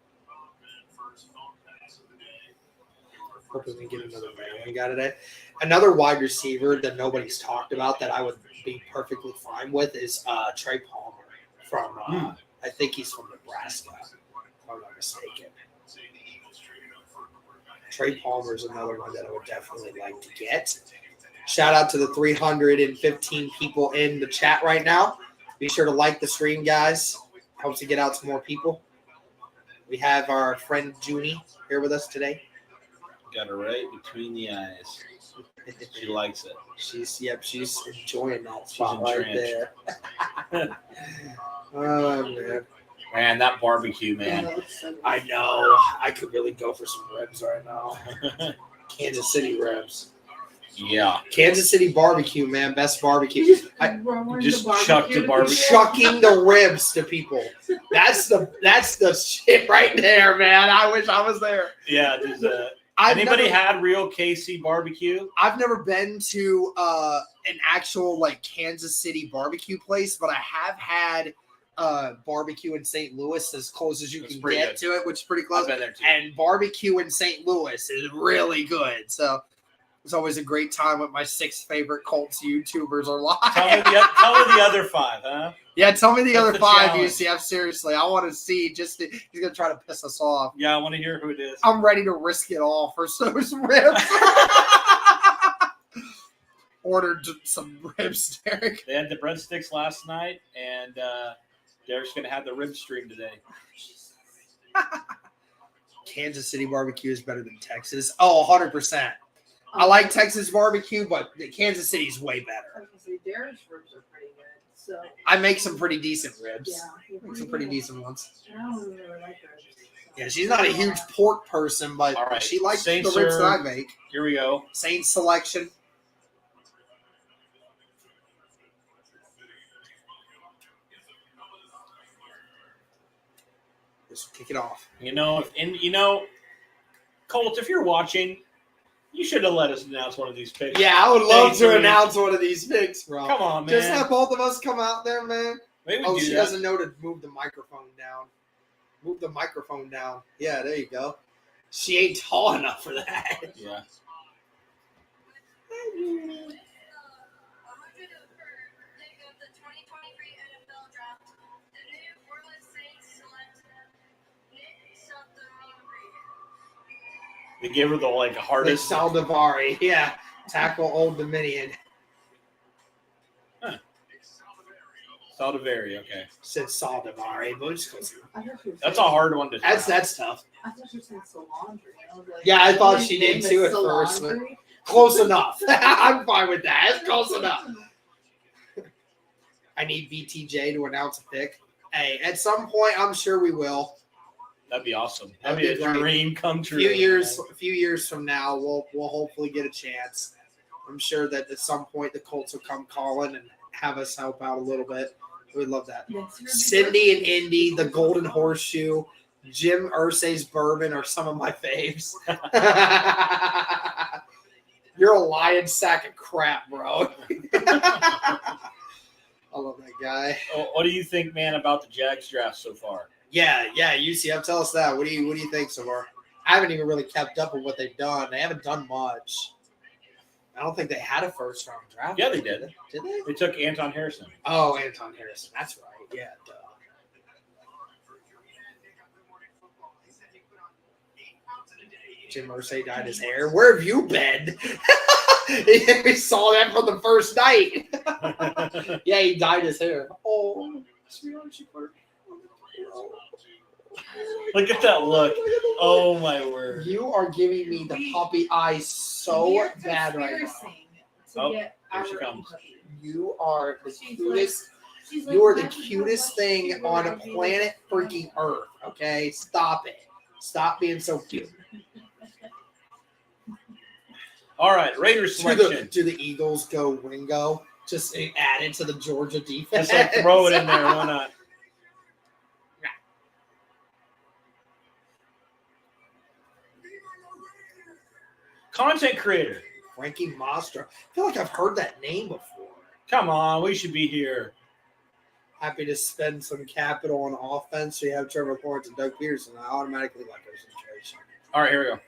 Hoping we get another man we got today. Another wide receiver that nobody's talked about that I would be perfectly fine with is Trey Palmer from I think he's from Nebraska, if I'm not mistaken. Trey Palmer is another one that I would definitely like to get. Shout out to the 315 people in the chat right now. Be sure to like the stream, guys. Helps to get out to more people. We have our friend Junie here with us today. Got her right between the eyes. She likes it. She's enjoying that spot right there. Oh man. Man, that barbecue, man. I know. I could really go for some ribs right now. Kansas City ribs. Yeah. Kansas City barbecue, man. Best barbecue. Just chucked the barbecue. Chucking the ribs to people. That's the shit right there, man. I wish I was there. Yeah. Anybody had real KC barbecue? I've never been to an actual Kansas City barbecue place, but I have had barbecue in St. Louis as close as you can get to it, which is pretty close. I've been there too. And barbecue in St. Louis is really good. So it's always a great time with my 6 favorite Colts YouTubers are live. Tell me the other 5, huh? Yeah, tell me the That's other the 5, challenge. UCF. Seriously, I want to see. He's going to try to piss us off. Yeah, I want to hear who it is. I'm ready to risk it all for those ribs. Ordered some ribs, Derek. They had the breadsticks last night, and Derek's going to have the rib stream today. Kansas City barbecue is better than Texas. Oh, 100%. I like Texas barbecue, but the Kansas City's way better. Darren's ribs are pretty good. So I make some pretty decent ribs. yeah, Make some pretty decent ones. I don't really like ribs. Yeah, she's not a huge pork person, but All right. she likes Saints the ribs are- that I make. Here we go. Saints selection. Just kick it off. Colts, if you're watching, you should have let us announce one of these picks. Yeah, I would love Day to three. announce one of these picks, bro. Come on, man. Just have both of us come out there, man. Maybe Oh, do she that. doesn't know to move the microphone down. Move the microphone down. Yeah, there you go. She ain't tall enough for that. Yeah. They gave her the hardest. Saldivari, yeah. Tackle Old Dominion. Saldivari, okay. Said Saldivari, but it's close enough. I thought she was That's a saying- hard one to That's tough. I thought she was saying Solandri. I was like, Yeah, I thought his she did name too is at first, but- Solandri? Close enough. I'm fine with that. It's close enough. I need BTJ to announce a pick. Hey, at some point, I'm sure we will. That'd be awesome. That'd That'd be be a great. dream come A true. few years from now, we'll hopefully get a chance. I'm sure that at some point the Colts will come calling and have us help out a little bit. We'd love that. Next year, Cindy and Indy, the Golden Horseshoe, Jim Irsay's Bourbon are some of my faves. You're a lying sack of crap, bro. I love that guy. What do you think, man, about the Jags draft so far? Yeah, UCF, tell us that. What do you think so far? I haven't even really kept up with what they've done. They haven't done much. I don't think they had a first round draft. Yeah, they did. Did they? They took Anton Harrison. Oh, Anton Harrison. That's right. Yeah, duh. Jim Irsay dyed his hair. Where have you been? We saw that from the first night. Yeah, he dyed his hair. Oh, sweetheart, she put her. Look at that look. Oh, my word. You are giving me the puppy eyes so we are bad right now. conspiracying to Oh, get there she our comes. puppy. You are the She's cutest. She's like, You are the "Imagine how cutest much thing she on would be planet like- freaking Earth. Okay, stop it. Stop being so cute. All right, Raiders selection. Do the Eagles go Ringo? Just add it to the Georgia defense. Just throw it in there. Why not? Content creator. Frankie Mostra. I feel like I've heard that name before. Come on, we should be here. Happy to spend some capital on offense. So you have Trevor Lawrence and Doug Peterson. I automatically like our situation. All right, here we go.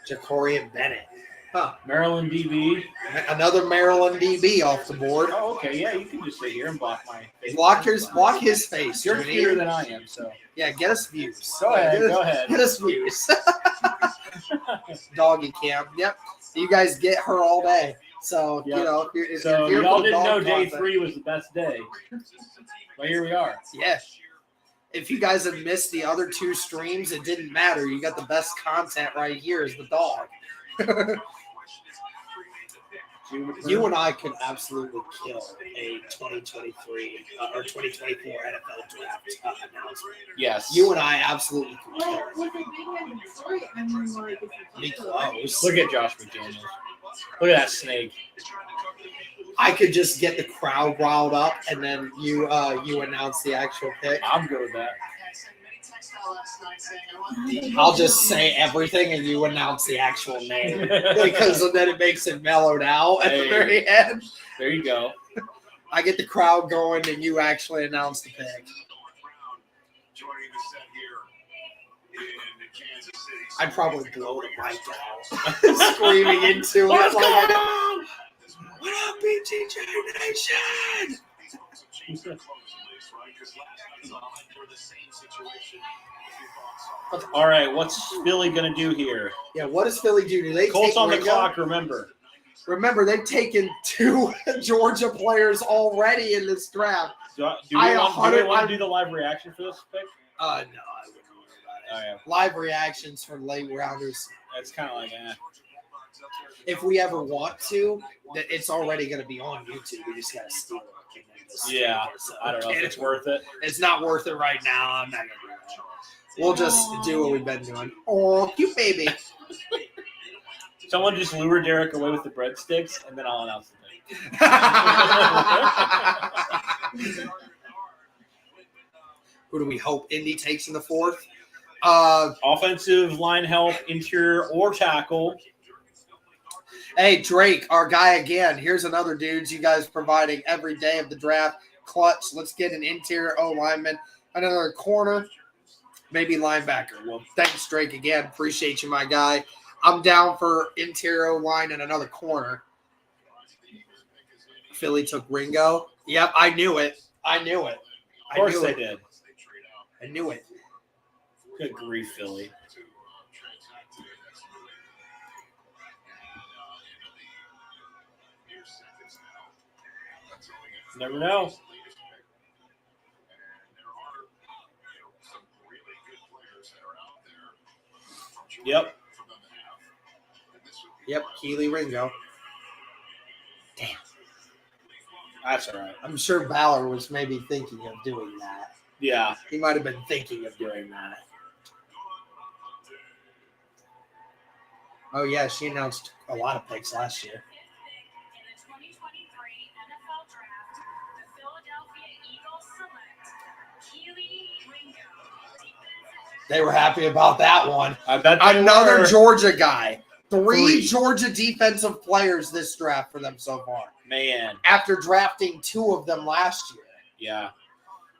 Jacorian Bennett. Huh. Maryland DB. Another Maryland DB off the board. Oh, okay. Yeah, you can just sit here and block my face. Block his face. You're Jimmy. cuter than I am, so. Yeah, get us views. Go ahead, Get us- go ahead. Get us views. Doggy camp. Yep. You guys get her all day. So, Yep. you know, if So you're y'all for the didn't know dog day content- 3 was the best day. But here we are. Yeah. If you guys have missed the other 2 streams, it didn't matter. You got the best content right here is the dog. You and I could absolutely kill a 2023 or 2024 NFL draft announcement. Yes. You and I absolutely could kill Well, it. with it being in Detroit, I mean, like, Be it's close. Look at Josh McDaniels. Look at that snake. I could just get the crowd riled up, and then you announce the actual pick. I'm good with that. I'll just say everything, and you announce the actual name because then it makes it mellowed out at the Hey. very end. There you go. I get the crowd going, and you actually announce the pick. I'd probably blow the mic out, screaming into it. What's like, going on? What up, BTJ Nation? All right, what's Philly going to do here? Yeah, what does Philly do? Do they Colts take on the Ringo? clock, remember. Remember, they've taken 2 Georgia players already in this draft. Do we want to do the live reaction for this pick? No, I wouldn't worry about it. Oh, yeah. Live reactions for late rounders. It's kind of like, If we ever want to, that it's already going to be on YouTube. We just got to steal it. Yeah, I don't know if it's worth it. It's not worth it right now. I'm not going to do that. We'll just do what we've been doing. Oh, cute baby. Someone just lure Derek away with the breadsticks, and then I'll announce the thing. Who do we hope Indy takes in the 4th? Offensive line help, interior or tackle. Hey, Drake, our guy again. Here's another dudes you guys providing every day of the draft. Clutch. Let's get an interior O lineman, another corner, maybe linebacker. Well, thanks, Drake, again. Appreciate you, my guy. I'm down for interior O line and another corner. Philly took Ringo. Yep, I knew it. Of course they did. I knew it. Good grief, Philly. Never know. Yep, Keely Ringo. Damn. That's all right. I'm sure Ballard was maybe thinking of doing that. Yeah. He might have been thinking of doing that. Oh, yeah, she announced a lot of picks last year. They were happy about that one. I bet another Georgia guy. Three Georgia defensive players this draft for them so far. Man. After drafting 2 of them last year. Yeah.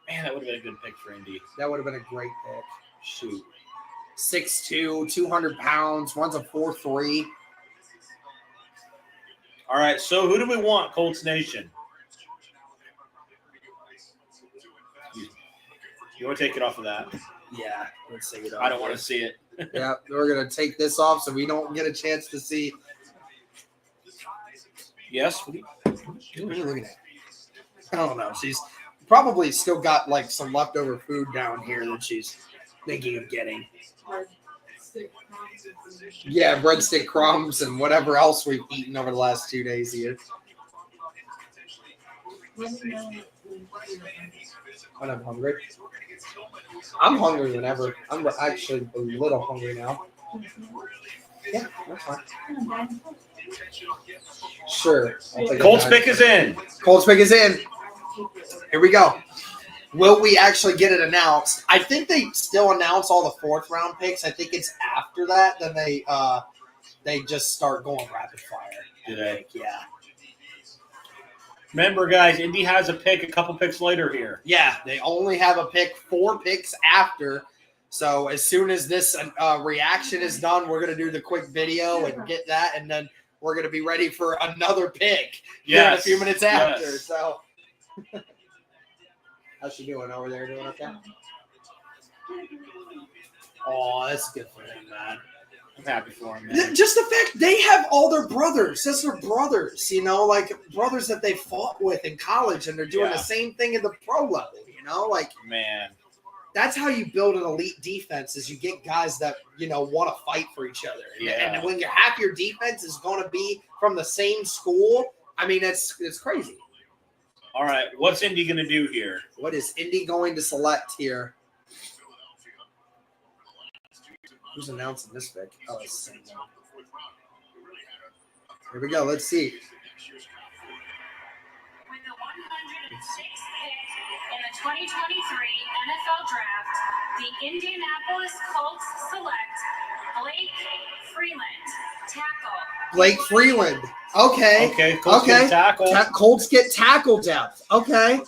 Man, that would have been a good pick for Indy. That would have been a great pick. Shoot. 6'2", 200 pounds. One's a 4'3". All right, so who do we want, Colts Nation? You want to take it off of that? Yeah, let's take it off. I don't want to see it. Yeah, we're going to take this off so we don't get a chance to see. Yes? What are you looking at? I don't know. She's probably still got like some leftover food down here that she's thinking of getting. Yeah, breadstick crumbs and whatever else we've eaten over the last 2 days here. When I'm hungry. I'm hungry whenever. I'm actually a little hungry now. Yeah, that's fine. Sure. Colts pick is in. Colts pick is in. Here we go. Will we actually get it announced? I think they still announce all the 4th round picks. I think it's after that, then they just start going rapid fire. Do they? Yeah. Remember, guys, Indy has a pick a couple picks later here. Yeah, they only have a pick 4 picks after. So as soon as this reaction is done, we're going to do the quick video and get that, and then we're going to be ready for another pick in a few minutes after. Yes. So how's she doing over there? Doing okay? Oh, that's good for him, man. I'm happy for him, man. Just the fact they have all their brothers. That's their brothers, like brothers that they fought with in college, and they're doing the same thing in the pro level, like man. That's how you build an elite defense is you get guys that, want to fight for each other. Yeah. And when half your defense is going to be from the same school, I mean, it's crazy. All right, what's Indy going to do here? What is Indy going to select here? Who's announcing this pick? Oh, it's the same one. Here we go. Let's see. With the 106th pick in the 2023 NFL Draft, the Indianapolis Colts select Blake Freeland, tackle. Blake Freeland. Okay. Okay. Colts get tackle. Colts get tackle depth. Okay.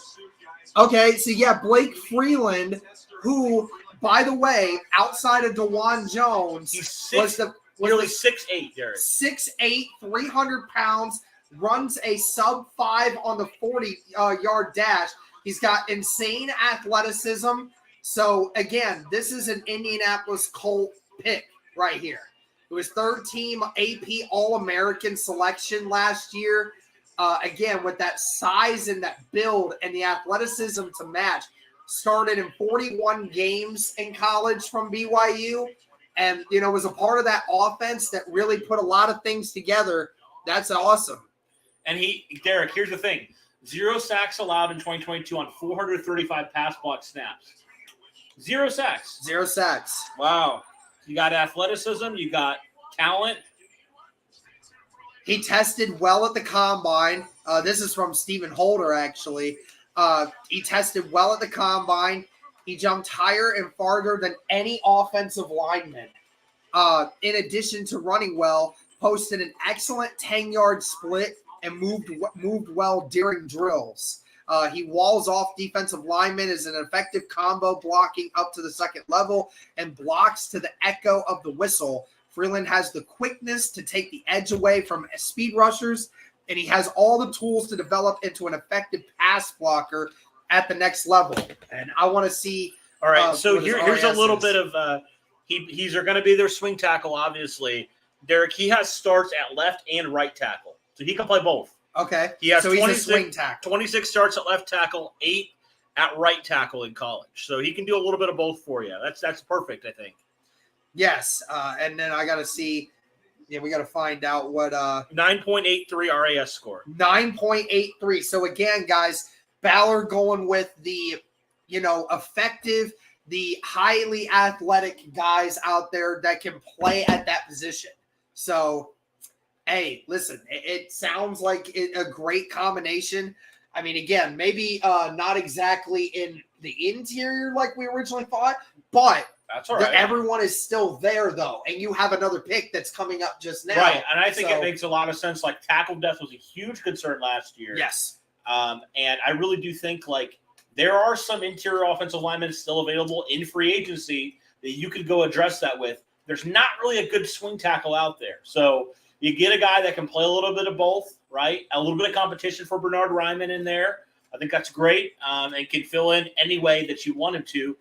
So yeah, Blake Freeland, who, by the way, outside of DeJuan Jones, was nearly 6'8", Derek. 6'8", 300 pounds, runs a sub-5 on the 40-yard dash. He's got insane athleticism. So, again, this is an Indianapolis Colt pick right here. It was third-team AP All-American selection last year. Again, with that size and that build and the athleticism to match. Started in 41 games in college from BYU. And, was a part of that offense that really put a lot of things together. That's awesome. And Derek, here's the thing. 0 sacks allowed in 2022 on 435 pass block snaps. 0 sacks. 0 sacks. Wow. You got athleticism. You got talent. He tested well at the combine. This is from Stephen Holder, actually. He tested well at the combine. He jumped higher and farther than any offensive lineman. In addition to running well, posted an excellent 10-yard split and moved well during drills. He walls off defensive linemen, is an effective combo blocking up to the second level, and blocks to the echo of the whistle. Freeland has the quickness to take the edge away from speed rushers, and he has all the tools to develop into an effective pass blocker at the next level. And I want to see. All right, so here's a little bit of he's going to be their swing tackle, obviously. Derek, he has starts at left and right tackle, so he can play both. Okay, he has so he's a swing tackle. 26 starts at left tackle, 8 at right tackle in college, so he can do a little bit of both for you. That's perfect, I think. Yes, and then I got to see. Yeah, we got to find out what 9.83 RAS score. 9.83. So again, guys, Ballard going with the effective, the highly athletic guys out there that can play at that position. So, hey, listen, it sounds like a great combination. I mean, again, maybe not exactly in the interior like we originally thought, but that's all right. Everyone is still there, though, and you have another pick that's coming up just now. Right, and I think it makes a lot of sense. Like, tackle depth was a huge concern last year. Yes. And I really do think, like, there are some interior offensive linemen still available in free agency that you could go address that with. There's not really a good swing tackle out there. So you get a guy that can play a little bit of both, right? A little bit of competition for Bernard Ryman in there. I think that's great, and can fill in any way that you want him to.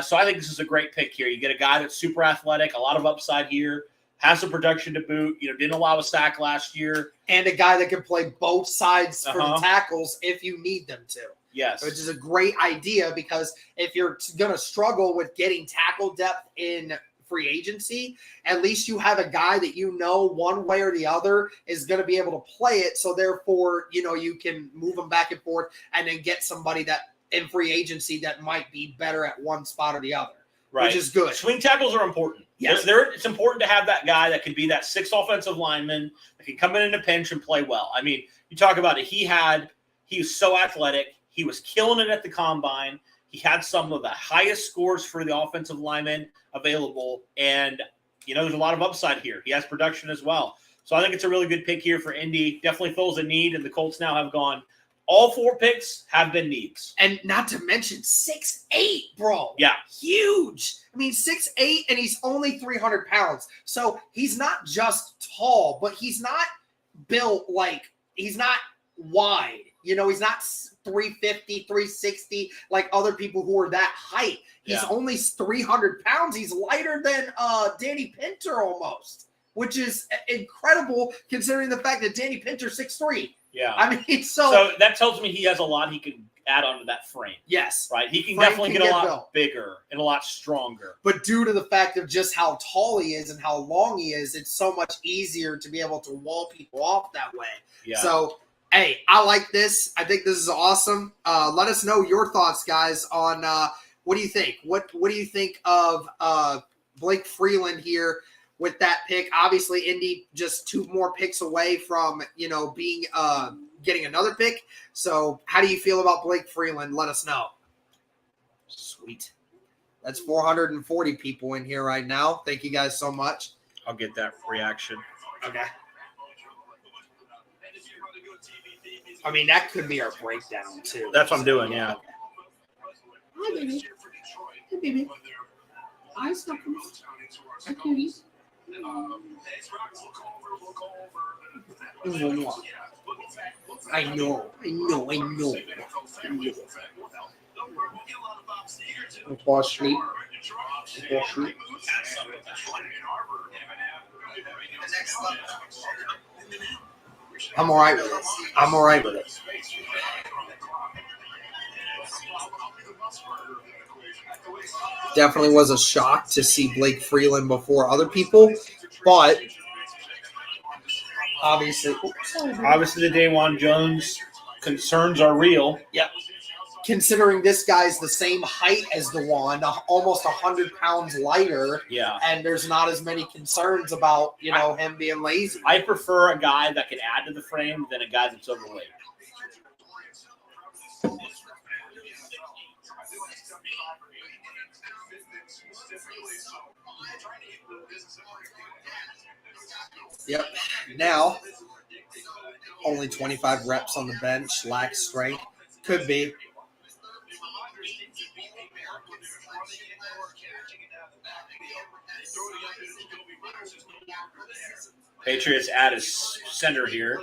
So I think this is a great pick here. You get a guy that's super athletic, a lot of upside here, has the production to boot, didn't allow a sack last year. And a guy that can play both sides for the tackles if you need them to. Yes. Which is a great idea, because if you're going to struggle with getting tackle depth in free agency, at least you have a guy that one way or the other is going to be able to play it. So therefore, you can move them back and forth and then get somebody that in free agency that might be better at one spot or the other, right? Which is good. Swing tackles are important. Yes. It's important to have that guy that can be that sixth offensive lineman that can come in a pinch and play well. I mean, you talk about it. He was so athletic. He was killing it at the combine. He had some of the highest scores for the offensive linemen available. And, there's a lot of upside here. He has production as well. So I think it's a really good pick here for Indy. Definitely fills a need, and the Colts now have gone. All 4 picks have been needs. And not to mention 6'8", bro. Yeah. Huge. I mean, 6'8", and he's only 300 pounds. So he's not just tall, but he's not built he's not wide. He's not 350, 360 like other people who are that height. He's only 300 pounds. He's lighter than Danny Pinter almost, which is incredible considering the fact that Danny Pinter's 6'3". Yeah. I mean, so that tells me he has a lot he can add onto that frame. Yes. Right? He can definitely get a lot bigger and a lot stronger. But due to the fact of just how tall he is and how long he is, it's so much easier to be able to wall people off that way. Yeah. So, hey, I like this. I think this is awesome. Let us know your thoughts, guys, on what do you think? What do you think of Blake Freeland here with that pick? Obviously, Indy just 2 more picks away from, being getting another pick. So how do you feel about Blake Freeland? Let us know. Sweet. That's 440 people in here right now. Thank you guys so much. I'll get that reaction. Okay. I mean, that could be our breakdown, too. That's what I'm doing, yeah. Hi, baby. Hey, baby. Hi, Snuffles. Hi, cuties. I know. I'm all right with it. I'm all right with it. Definitely was a shock to see Blake Freeland before other people, but obviously the Dawan Jones concerns are real. Yep. Considering this guy's the same height as the one, almost 100 pounds lighter, Yeah. and there's not as many concerns about him being lazy. I prefer a guy that can add to the frame than a guy that's overweight. Yep. Now, only 25 reps on the bench, lacks strength. Could be. Patriots add a center here.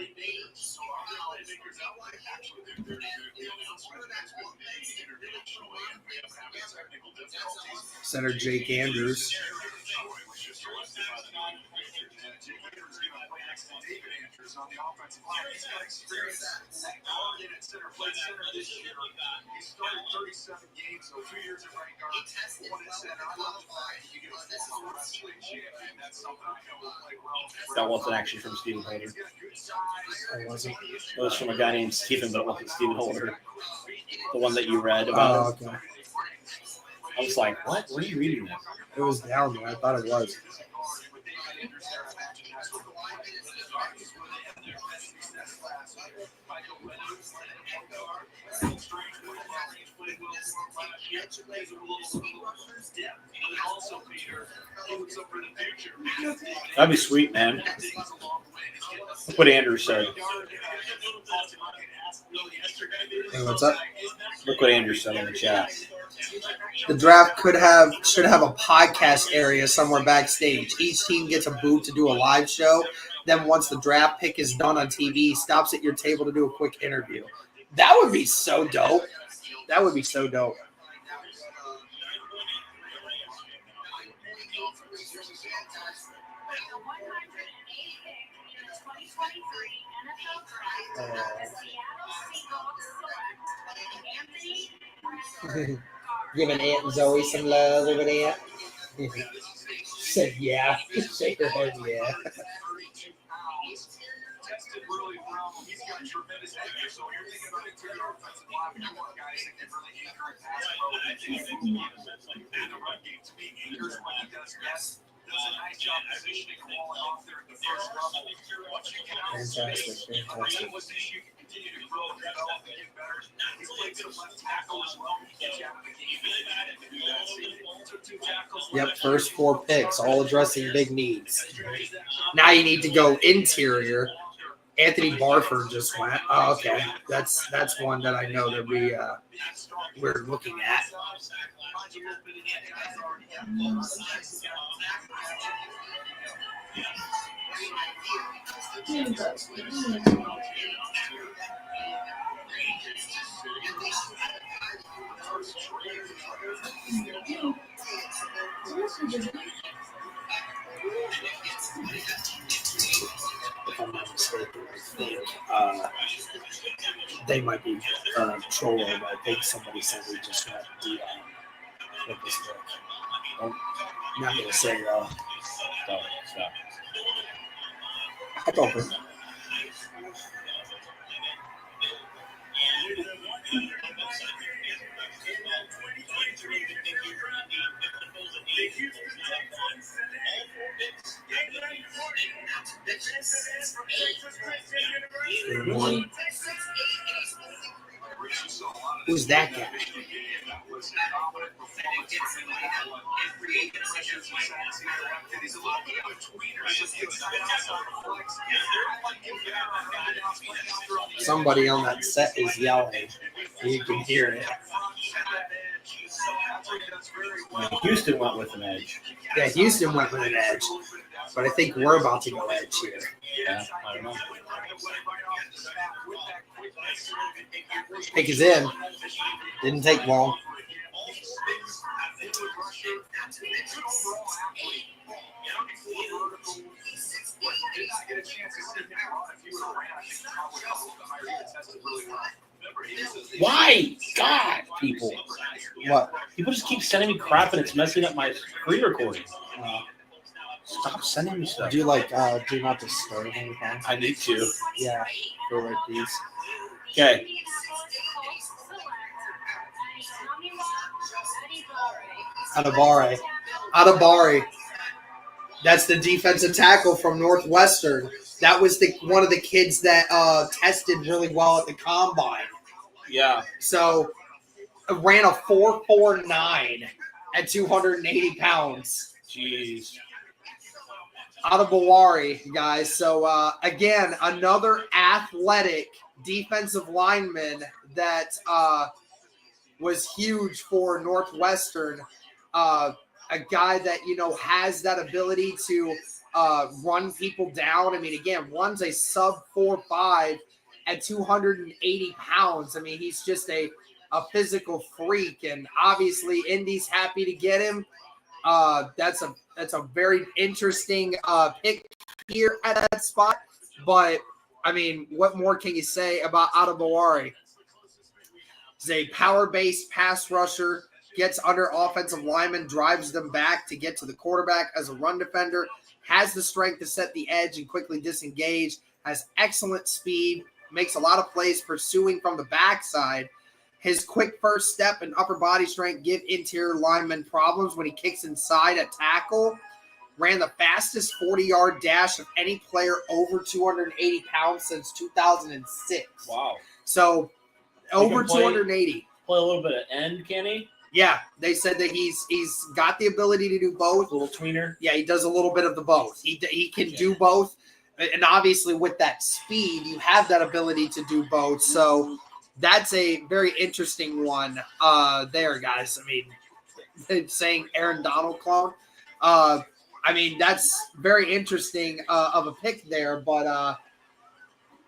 Center Jake Andrews. That wasn't actually from Stephen Holder. It wasn't. It was from a guy named Stephen, but it wasn't Stephen Holder. The one that you read about. Oh, okay. I was like, what? Where are you reading this? It was down there. I thought it was. That'd be sweet, man. Look what Andrew said. Hey, what's up? Look what Andrew said in the chat. The draft should have a podcast area somewhere backstage. Each team gets a booth to do a live show. Then once the draft pick is done on TV, stops at your table to do a quick interview. That would be so dope. That would be so dope. Giving Aunt Zoe some love over there. Said yeah. Shake her head, yeah. Fantastic. Yep, first 4 picks, all addressing big needs. Now you need to go interior. Anthony Barford just went. Oh, okay, that's one that I know that we're looking at. If I'm not mistaken, I think they might be trolling. I think somebody said we just got the what this book. I'm not gonna say Stop. I don't think. Who's that guy? Somebody on that set is yelling. You can hear it. Houston went with an edge. Yeah, Houston went with an edge. But I think we're about to go edge here. Yeah, I don't know. Pick is in. Didn't take long. Why? God, people. What? People just keep sending me crap and it's messing up my screen recording. Stop sending me stuff. Do you do not disturb on your phone? I need to. Yeah, for like these. Okay. Adabari. That's the defensive tackle from Northwestern. That was one of the kids that tested really well at the combine. Yeah. So ran a 4.49 at 280 pounds. Jeez. Adabari, guys. So again, another athletic defensive lineman that was huge for Northwestern. A guy that, has that ability to run people down. I mean, again, runs a sub 4.5 at 280 pounds. I mean, he's just a physical freak. And obviously, Indy's happy to get him. That's a very interesting pick here at that spot. But, I mean, what more can you say about Adabawari? He's a power-based pass rusher. Gets under offensive linemen, drives them back to get to the quarterback as a run defender, has the strength to set the edge and quickly disengage, has excellent speed, makes a lot of plays pursuing from the backside. His quick first step and upper body strength give interior linemen problems when he kicks inside at tackle. Ran the fastest 40-yard dash of any player over 280 pounds since 2006. Wow. So, over 280. Play a little bit of end, can he? Yeah, they said that he's got the ability to do both. A little tweener. Yeah, he does a little bit of the both. He can do both, and obviously with that speed, you have that ability to do both. So that's a very interesting one there, guys. I mean, saying Aaron Donald clone. I mean, that's very interesting of a pick there, but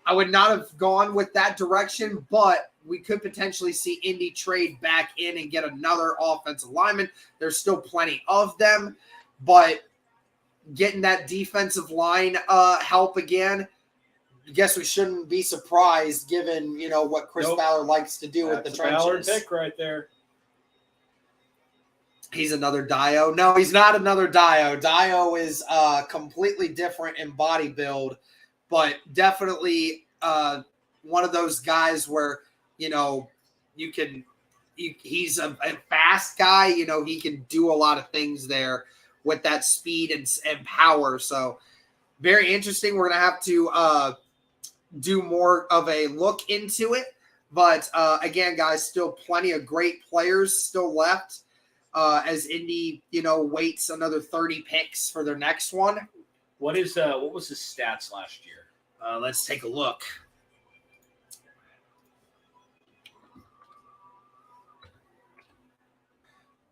I would not have gone with that direction, but we could potentially see Indy trade back in and get another offensive lineman. There's still plenty of them, but getting that defensive line help again, I guess we shouldn't be surprised given, what Chris Ballard likes to do with the trenches. Ballard pick right there. He's another Dio. No, he's not another Dio. Dio is completely different in body build, but definitely one of those guys where, he's a fast guy. He can do a lot of things there with that speed and power. So very interesting. We're going to have to do more of a look into it. But again, guys, still plenty of great players still left as Indy, waits another 30 picks for their next one. What was his stats last year? Let's take a look.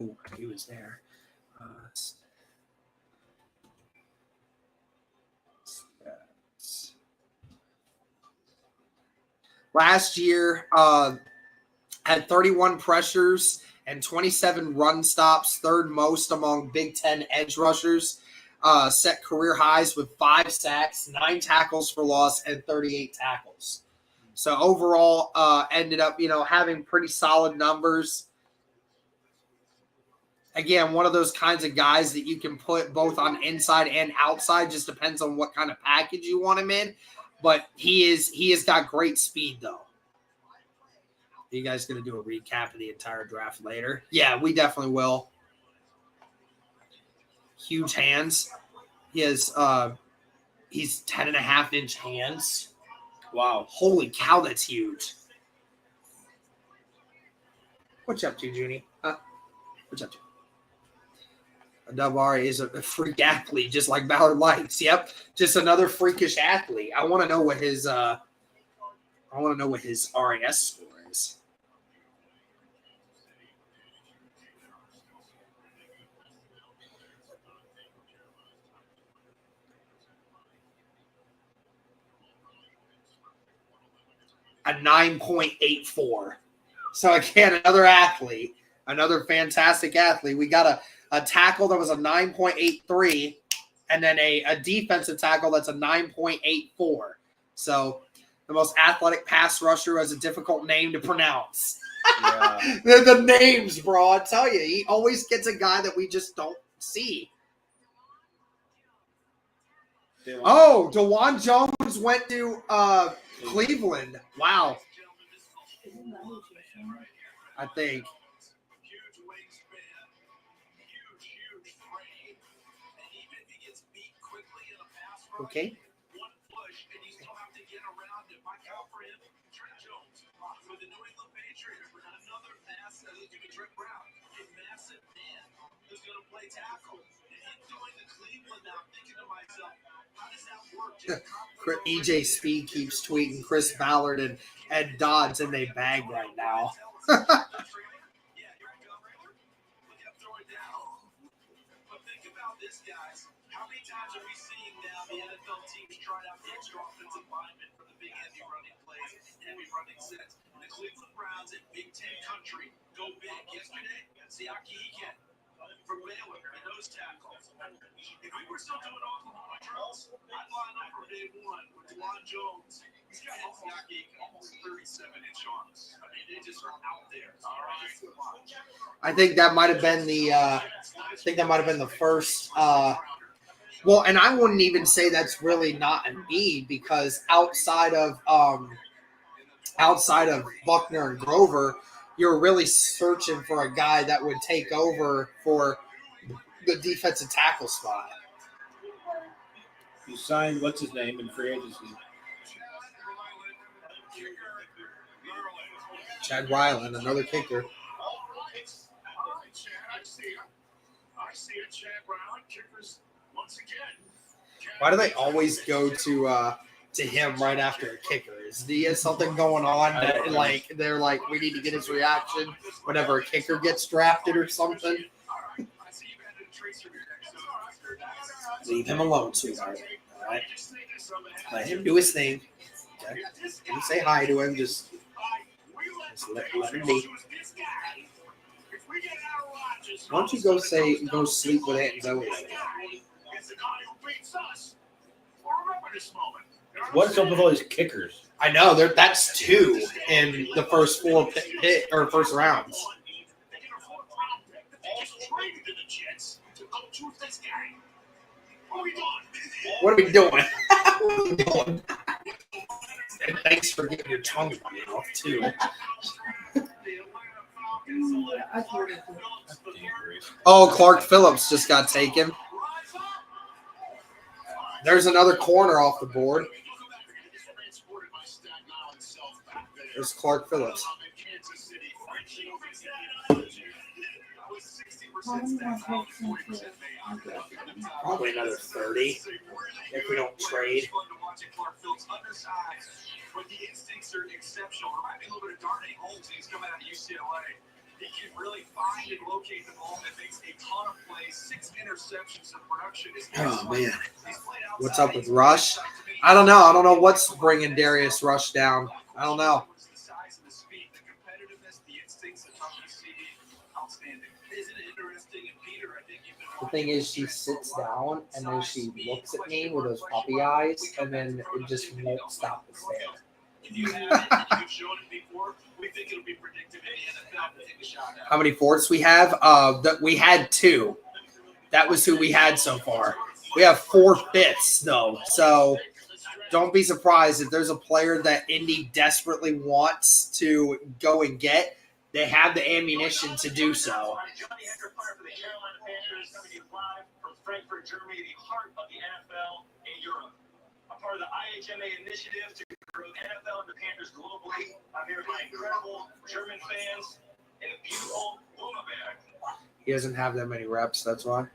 Ooh, he was there. Last year, had 31 pressures and 27 run stops, third most among Big Ten edge rushers. Set career highs with 5 sacks, 9 tackles for loss, and 38 tackles. So overall, ended up, having pretty solid numbers. Again, one of those kinds of guys that you can put both on inside and outside. Just depends on what kind of package you want him in. But he has got great speed, though. Are you guys going to do a recap of the entire draft later? Yeah, we definitely will. Huge hands. He has he's 10.5-inch hands. Wow. Holy cow, that's huge. What you up to, Junie? What you up to? Adabari is a freak athlete, just like Ballard Lights. Yep, just another freakish athlete. I want to know what his RAS score is. A 9.84. So again, another athlete, another fantastic athlete. We got a tackle that was a 9.83, and then a defensive tackle that's a 9.84. So the most athletic pass rusher has a difficult name to pronounce. Yeah. the names, bro. I tell you, he always gets a guy that we just don't see. Oh, DeJuan Jones went to Cleveland. Wow. I think. Okay. EJ Speed keeps tweeting Chris Ballard and Ed Dodds in they bag right now. How many times are we seeing now the NFL teams try out the extra offensive linemen for the big heavy running plays, heavy running sets? The Cleveland Browns in Big Ten country go big. Yesterday, Siaki Ike from Baylor and those tackles. If we were still doing Oklahoma drills, I'd line up from day one with DeJuan Jones. He's got Siaki Ike almost 37-inch arms. I mean, they just are out there. All right. I think that might have been the first. Well, and I wouldn't even say that's really not a need because outside of Buckner and Grover, you're really searching for a guy that would take over for the defensive tackle spot. You signed what's his name in free agency? Chad Ryland, another kicker. Why do they always go to him right after a kicker? Is he has something going on that like they're like we need to get his reaction whenever a kicker gets drafted or something? Leave him alone, sweetheart. All right, let him do his thing. Okay? You say hi to him. Just let him be. Why don't you go sleep with Aunt Zoe? What's up with all these kickers? I know that's two in the first first rounds. What are we doing? What are we doing? And thanks for getting your tongue off too. Oh, Clark Phillips just got taken. There's another corner off the board. There's Clark Phillips. Probably another 30 if we don't trade. But the instincts are exceptional. Remind me a little bit of Darnay Holmes. He's coming out of UCLA. He can really find and locate the ball and makes a ton of plays. 6 interceptions in production. Oh, man. What's up with Rush? I don't know. I don't know what's bringing Darius Rush down. I don't know. The size and the speed, the competitiveness, the instincts, the toughness, outstanding. Isn't it interesting? And Peter, I think you've been. The thing is, she sits down and then she looks at me with those puppy eyes, and then it just won't stop the stare. You've shown it before. We think it'll be predictive in the NFL to take a shot at. How many fourths we have? That we had 2. That was who we had so far. We have 4 fifths though, so don't be surprised if there's a player that Indy desperately wants to go and get. They have the ammunition to do so. Frankfurt, Germany, the heart of the NFL in Europe. A part of the IHMA initiative to grow NFL and the Panthers globally. I'm here with my incredible German fans in a beautiful Blumenberg. He doesn't have that many reps, that's why.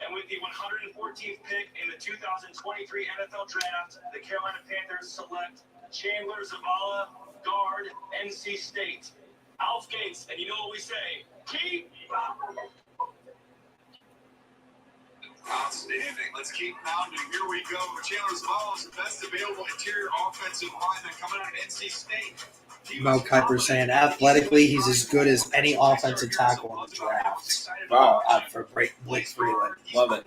And with the 114th pick in the 2023 NFL Draft, the Carolina Panthers select Chandler Zavala, guard, NC State. Alf Gates, and you know what we say, keep outstanding. Let's keep pounding. Here we go. Chandler Zavala is the best available interior offensive lineman coming out of NC State. Mo Kuiper saying athletically he's as good as any offensive tackle in the draft. Wow. For Blake Freeland. Love it.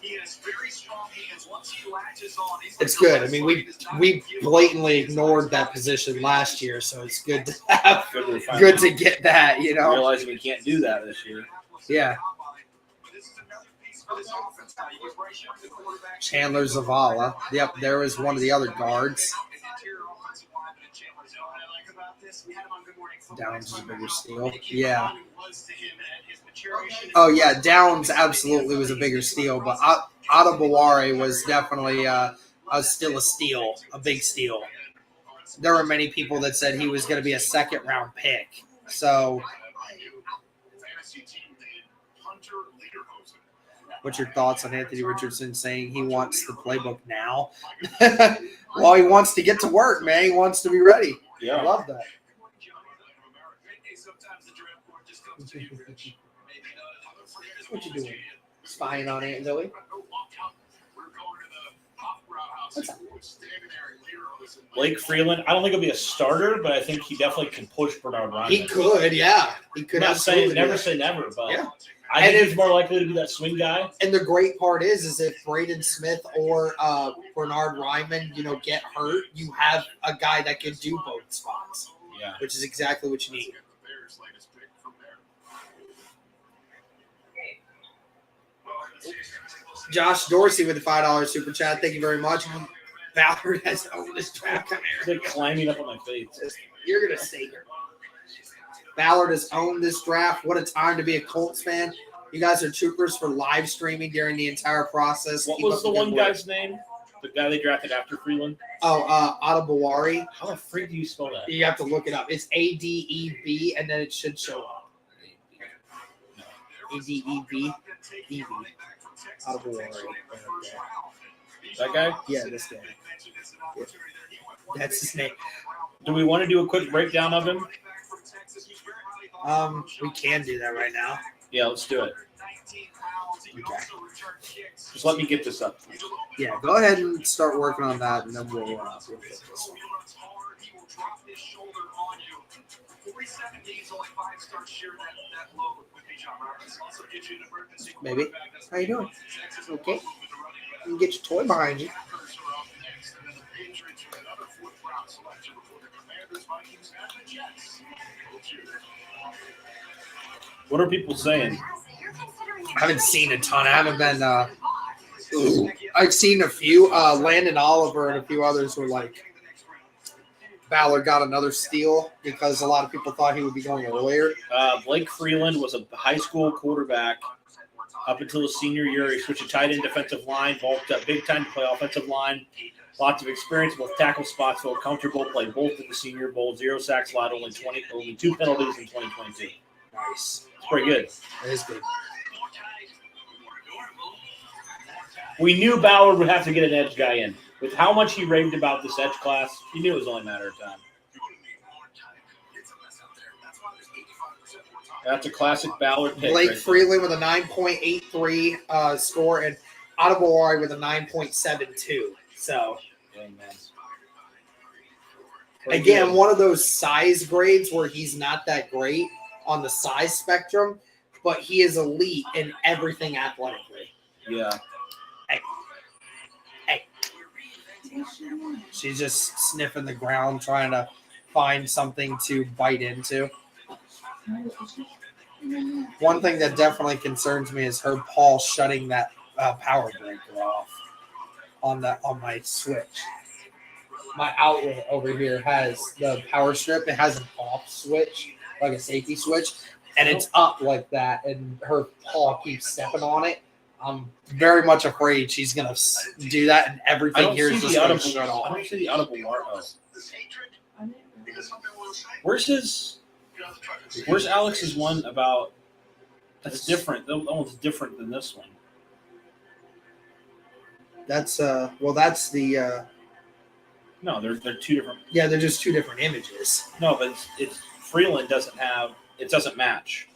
He has very strong hands. Once he latches on, he's It's good. I mean, we blatantly ignored that position last year, so it's good to have. Good to get that, you know. Realizing we can't do that this year. Yeah. Chandler Zavala. Yep, there was one of the other guards. Downs is a bigger steal. Yeah. Oh, yeah, Downs absolutely was a bigger steal, but Adebaware was definitely still a steal, a big steal. There were many people that said he was going to be a second-round pick. So, what's your thoughts on Anthony Richardson saying he wants the playbook now? Well, he wants to get to work, man. He wants to be ready. Yeah. I love that. What you doing? Spying on Aunt Zoe? What's up? Blake Freeland, I don't think he'll be a starter, but I think he definitely can push Bernard Ryan. He could, yeah. He could. I'm not saying never say never, but yeah. I think he's more likely to be that swing guy. And the great part is if Braden Smith or Bernard Ryman, get hurt, you have a guy that can do both spots. Yeah. Which is exactly what you need. Josh Dorsey with the $5 super chat. Thank you very much. Ballard has owned this draft. Come here. They're climbing up on my face. You're going to stay here. Ballard has owned this draft. What a time to be a Colts fan. You guys are troopers for live streaming during the entire process. What was the one guy's name? The guy they drafted after Freeland? Oh, Adebaware. How the freak do you spell that? You have to look it up. It's Adeb, and then it should show up. Adeb. EV. Adebaware. That guy? Yeah, this guy. Yeah. That's his name. Do we want to do a quick breakdown of him? We can do that right now. Yeah, let's do it. Okay. Just let me get this up. Yeah, go ahead and start working on that, and then we'll get this one. Maybe. How you doing? Okay. You can get your toy behind you. What are people saying? I haven't seen a ton. I haven't been. I've seen a few. Landon Oliver and a few others were like, Ballard got another steal because a lot of people thought he would be going earlier. Blake Freeland was a high school quarterback up until his senior year. He switched to tight end defensive line, bulked up big time to play offensive line. Lots of experience, both tackle spots, felt comfortable, played both in the Senior Bowl, 0 sacks allowed, only 2 penalties in 2022. Nice. It's pretty good. That is good. We knew Ballard would have to get an edge guy in. With how much he raved about this edge class, he knew it was only a matter of time. That's a classic Ballard pick. Blake Freeland with a 9.83 score and Adebaware with a 9.72. So, again, one of those size grades where he's not that great on the size spectrum, but he is elite in everything athletically. Yeah. Hey. She's just sniffing the ground, trying to find something to bite into. One thing that definitely concerns me is her Paul shutting that power breaker off on my switch. My outlet over here has the power strip. It has an off switch, like a safety switch, and it's up like that, and her paw keeps stepping on it. I'm very much afraid she's going to do that, and everything here is just going to shut off. I don't see the audible mark. Where's Alex's one about that's different? That one's different than this one. That's that's the no, they're two different. Yeah, they're just two different images. No, but it's Freeland doesn't match.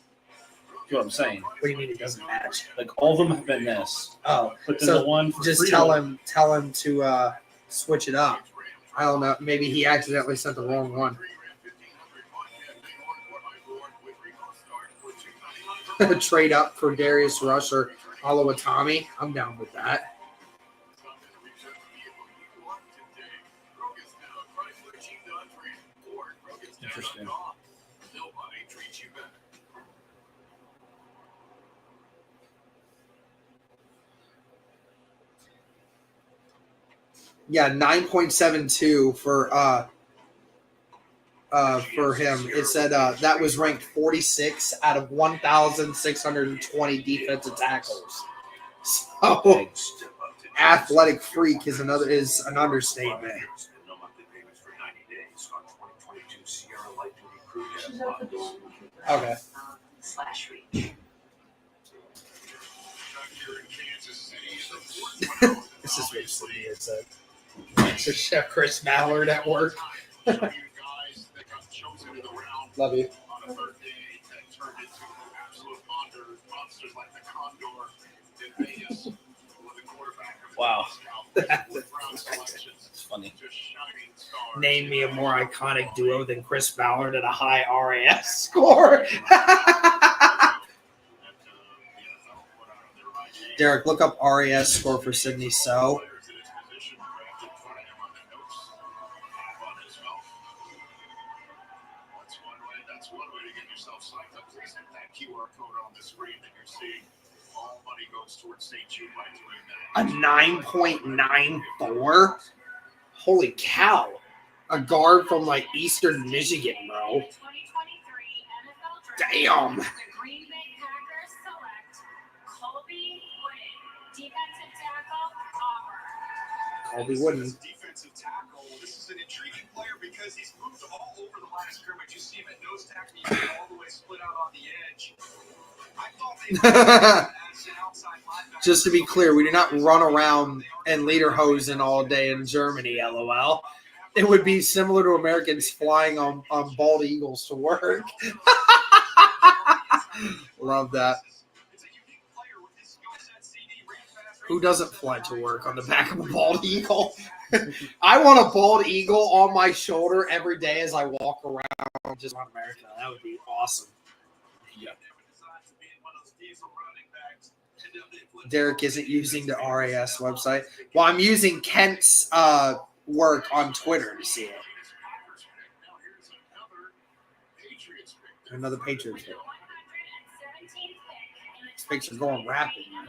You know what I'm saying? What do you mean it doesn't match? Like all of them have been this. Oh, but then so the one for just Freeland, tell him to switch it up. I don't know. Maybe he accidentally sent the wrong one. Trade up for Darius Rush or Olawatami. I'm down with that. Interesting. Yeah, 9.72 for him. It said that was ranked 46 out of 1,620 defensive tackles. So athletic freak is an understatement. She's out the door. Okay. This is basically it said. So Chef Chris Mallard at work. Love you. Wow. It's funny. Name me a more iconic duo than Chris Ballard at a high RAS score. Derek, look up RAS score for Sydney So. That's one way to get yourself psyched up. Please hit that QR code on the screen that you're seeing. All money goes towards St. Jude by doing that. A 9.94? Holy cow. A guard from like Eastern Michigan, bro. Damn. The Green Bay Packers select Colby Wooden, defensive tackle, Auburn. Colby Wooden. Defensive tackle. This is an intriguing player because he's moved all over the line of scrimmage. You see him at nose tackle, you see him all the way split out on the edge. I thought they as an outside linebacker. Just to be clear, we do not run around and lederhosen all day in Germany, LOL. It would be similar to Americans flying on bald eagles to work. Love that. Who doesn't fly to work on the back of a bald eagle? I want a bald eagle on my shoulder every day as I walk around just on America. That would be awesome. Yeah. Derek isn't using the RAS website. Well, I'm using Kent's work on Twitter to see it. Another Patriots pick. These picks are going rapid, man.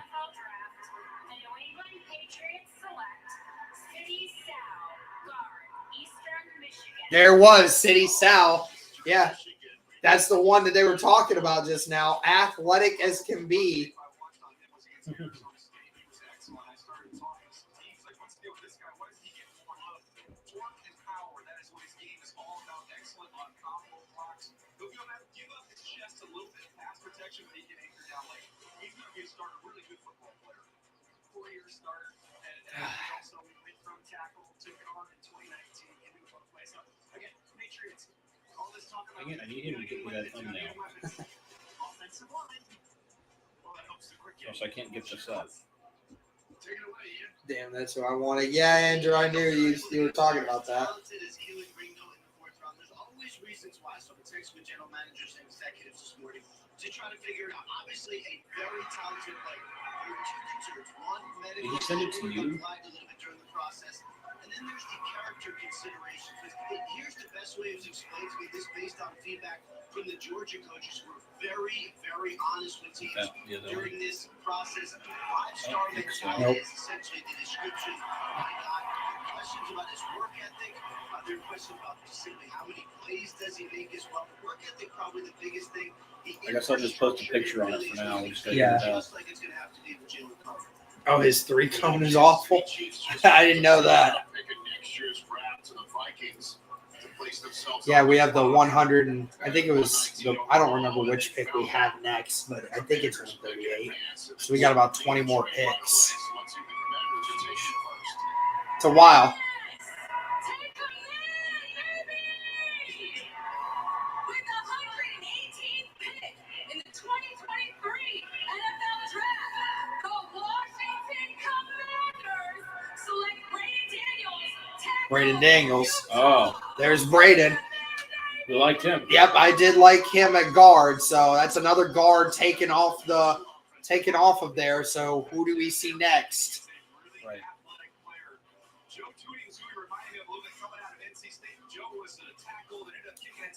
There was City Sal. Yeah. That's the one that they were talking about just now. Athletic as can be. I need him to get me that thumbnail. Else I can't get this up. Damn, that's what I wanted. Yeah, Andrew, I knew you were talking about that. There's always reasons why. So I'm texting with general managers and executives this morning to try to figure it out. Obviously, a very talented player. There are two concerns. One, medical. Did he send it to you? Applied a little bit during the process. And then there's the character considerations. Here's the best way it was explained to me. This based on feedback from the Georgia coaches who were very, very honest with teams during this process. 5-star mentality is essentially the description. Questions about his work ethic. There are questions about simply how many plays does he make as well. Work ethic probably the biggest thing. I guess I'll just post a picture on it for now. Just like it's going to have to do with Jalen Carter. Oh, his 3-cone is awful. I didn't know that. Yeah, we have the 100, and I think it was, I don't remember which pick we have next, but I think it's 138. So we got about 20 more picks. It's a while. Braden Daniels. Oh, There's Braden. you liked him. Yep, I did like him at guard. So that's another guard taking off the taken off of there. So who do we see next? Right.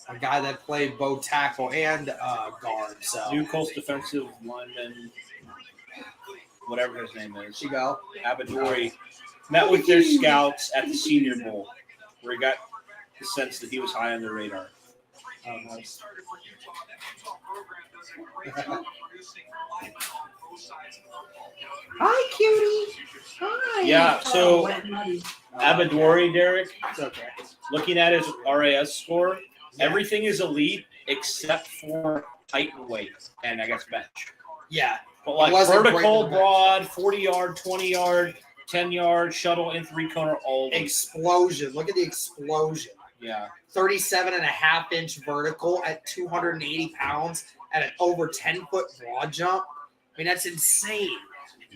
A guy that played both tackle and guard. So New Colts defensive lineman, whatever his name is, you go. Abadori, met with their scouts at the Senior Bowl, where he got the sense that he was high on their radar. Oh, nice. Hi, cutie. Hi. Yeah, so wet and muddy. Abadori, Derek, It's okay. looking at his RAS score, everything is elite except for height and weight, and I guess bench. Yeah. But like Wasn't great vertical, with the bench. broad, 40-yard, 20-yard, 10-yard, shuttle, and three-corner, all of them. Explosion. Look at the explosion. Yeah. 37.5-inch vertical at 280 pounds at an over 10-foot broad jump. I mean, that's insane.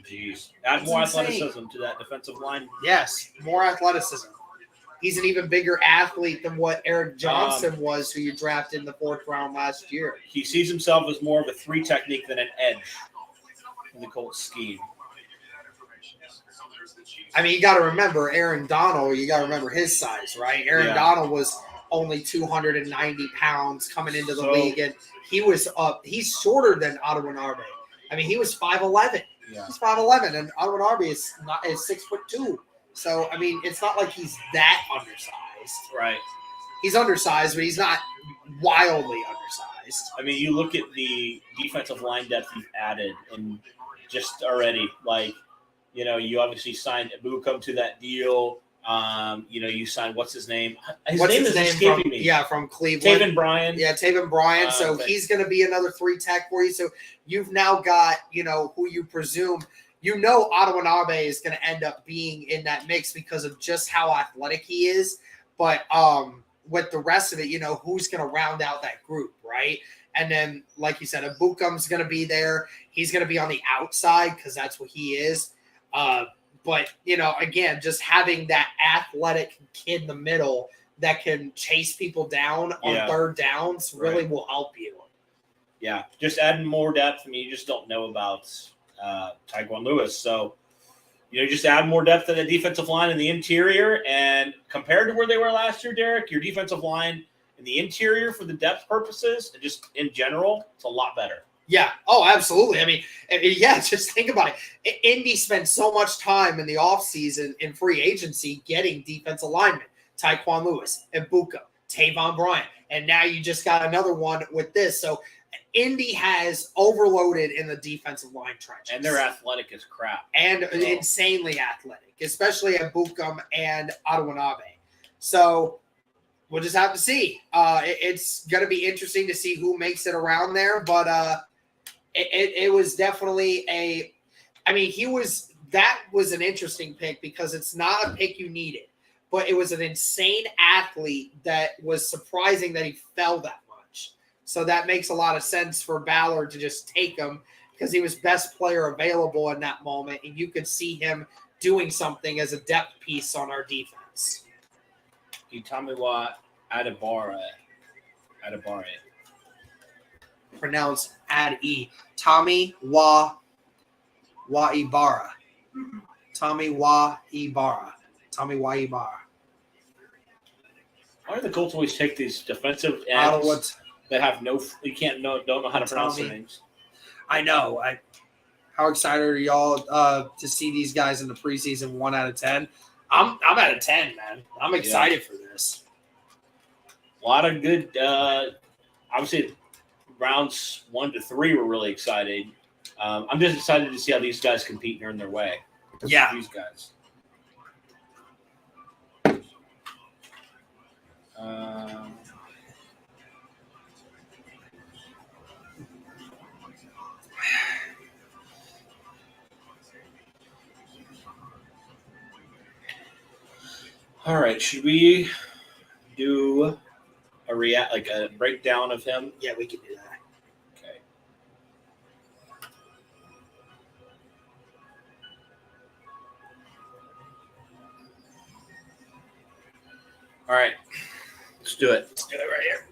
Jeez. Add more That's insane. athleticism to that defensive line. Yes, more athleticism. He's an even bigger athlete than what Eric Johnson was, who you drafted in the 4th round last year. He sees himself as more of a 3 technique than an edge in the Colts scheme. I mean, you got to remember Aaron Donald. You got to remember his size, right? Aaron Donald was only 290 pounds coming into the league, and he was up. He's shorter than Ottawa Narbe. I mean, he was 5'11". Yeah. He's 5'11", and Ottawa Narbe is 6'2". So I mean, it's not like he's that undersized. Right. He's undersized, but he's not wildly undersized. I mean, you look at the defensive line depth you've added, and just already, like, you know, you obviously signed Ibukum to that deal. You know, you signed, what's his name? His name is escaping from, me. Yeah, from Cleveland. Taven Bryan. Yeah, Taven Bryan. So but- he's going to be another 3 tech for you. So you've now got, you know, who you presume, you know, Ottawa Nabe is going to end up being in that mix because of just how athletic he is. But with the rest of it, you know, who's going to round out that group, right? And then, like you said, Ibukum's going to be there. He's going to be on the outside because that's what he is. But, you know, again, just having that athletic kid in the middle that can chase people down on 3rd downs really will help you. Yeah, just adding more depth. I mean, you just don't know about Tyquan Lewis. So, you know, just add more depth to the defensive line in the interior. And compared to where they were last year, Derek, your defensive line in the interior for the depth purposes and just in general, it's a lot better. Yeah. Oh, absolutely. I mean, yeah, just think about it. Indy spent so much time in the offseason in free agency getting defensive linemen. Tyquan Lewis, Ibuka, Taven Bryan. And now you just got another one with this. So Indy has overloaded in the defensive line trenches. And they're athletic as crap. And insanely athletic, especially Ibukum and Adewanabe. So we'll just have to see. It's going to be interesting to see who makes it around there. But it was definitely that was an interesting pick because it's not a pick you needed. But it was an insane athlete that was surprising that he fell that much. So that makes a lot of sense for Ballard to just take him because he was best player available in that moment. And you could see him doing something as a depth piece on our defense. Itamiwa Adebare. Pronounced Ad-E. Tommy Wa Ibarra. Tommy Wa Ibarra. Why do the Colts always take these defensive ends that have don't know how to pronounce their names? I know. How excited are y'all to see these guys in the preseason? 1 out of 10. I'm at a 10, man. I'm excited for this. A lot of good. Obviously, rounds 1 to 3 were really exciting. I'm just excited to see how these guys compete and earn their way. Yeah. These guys. All right, should we do a breakdown of him? Yeah, we can do that. Okay. All right, let's do it. Let's do it right here.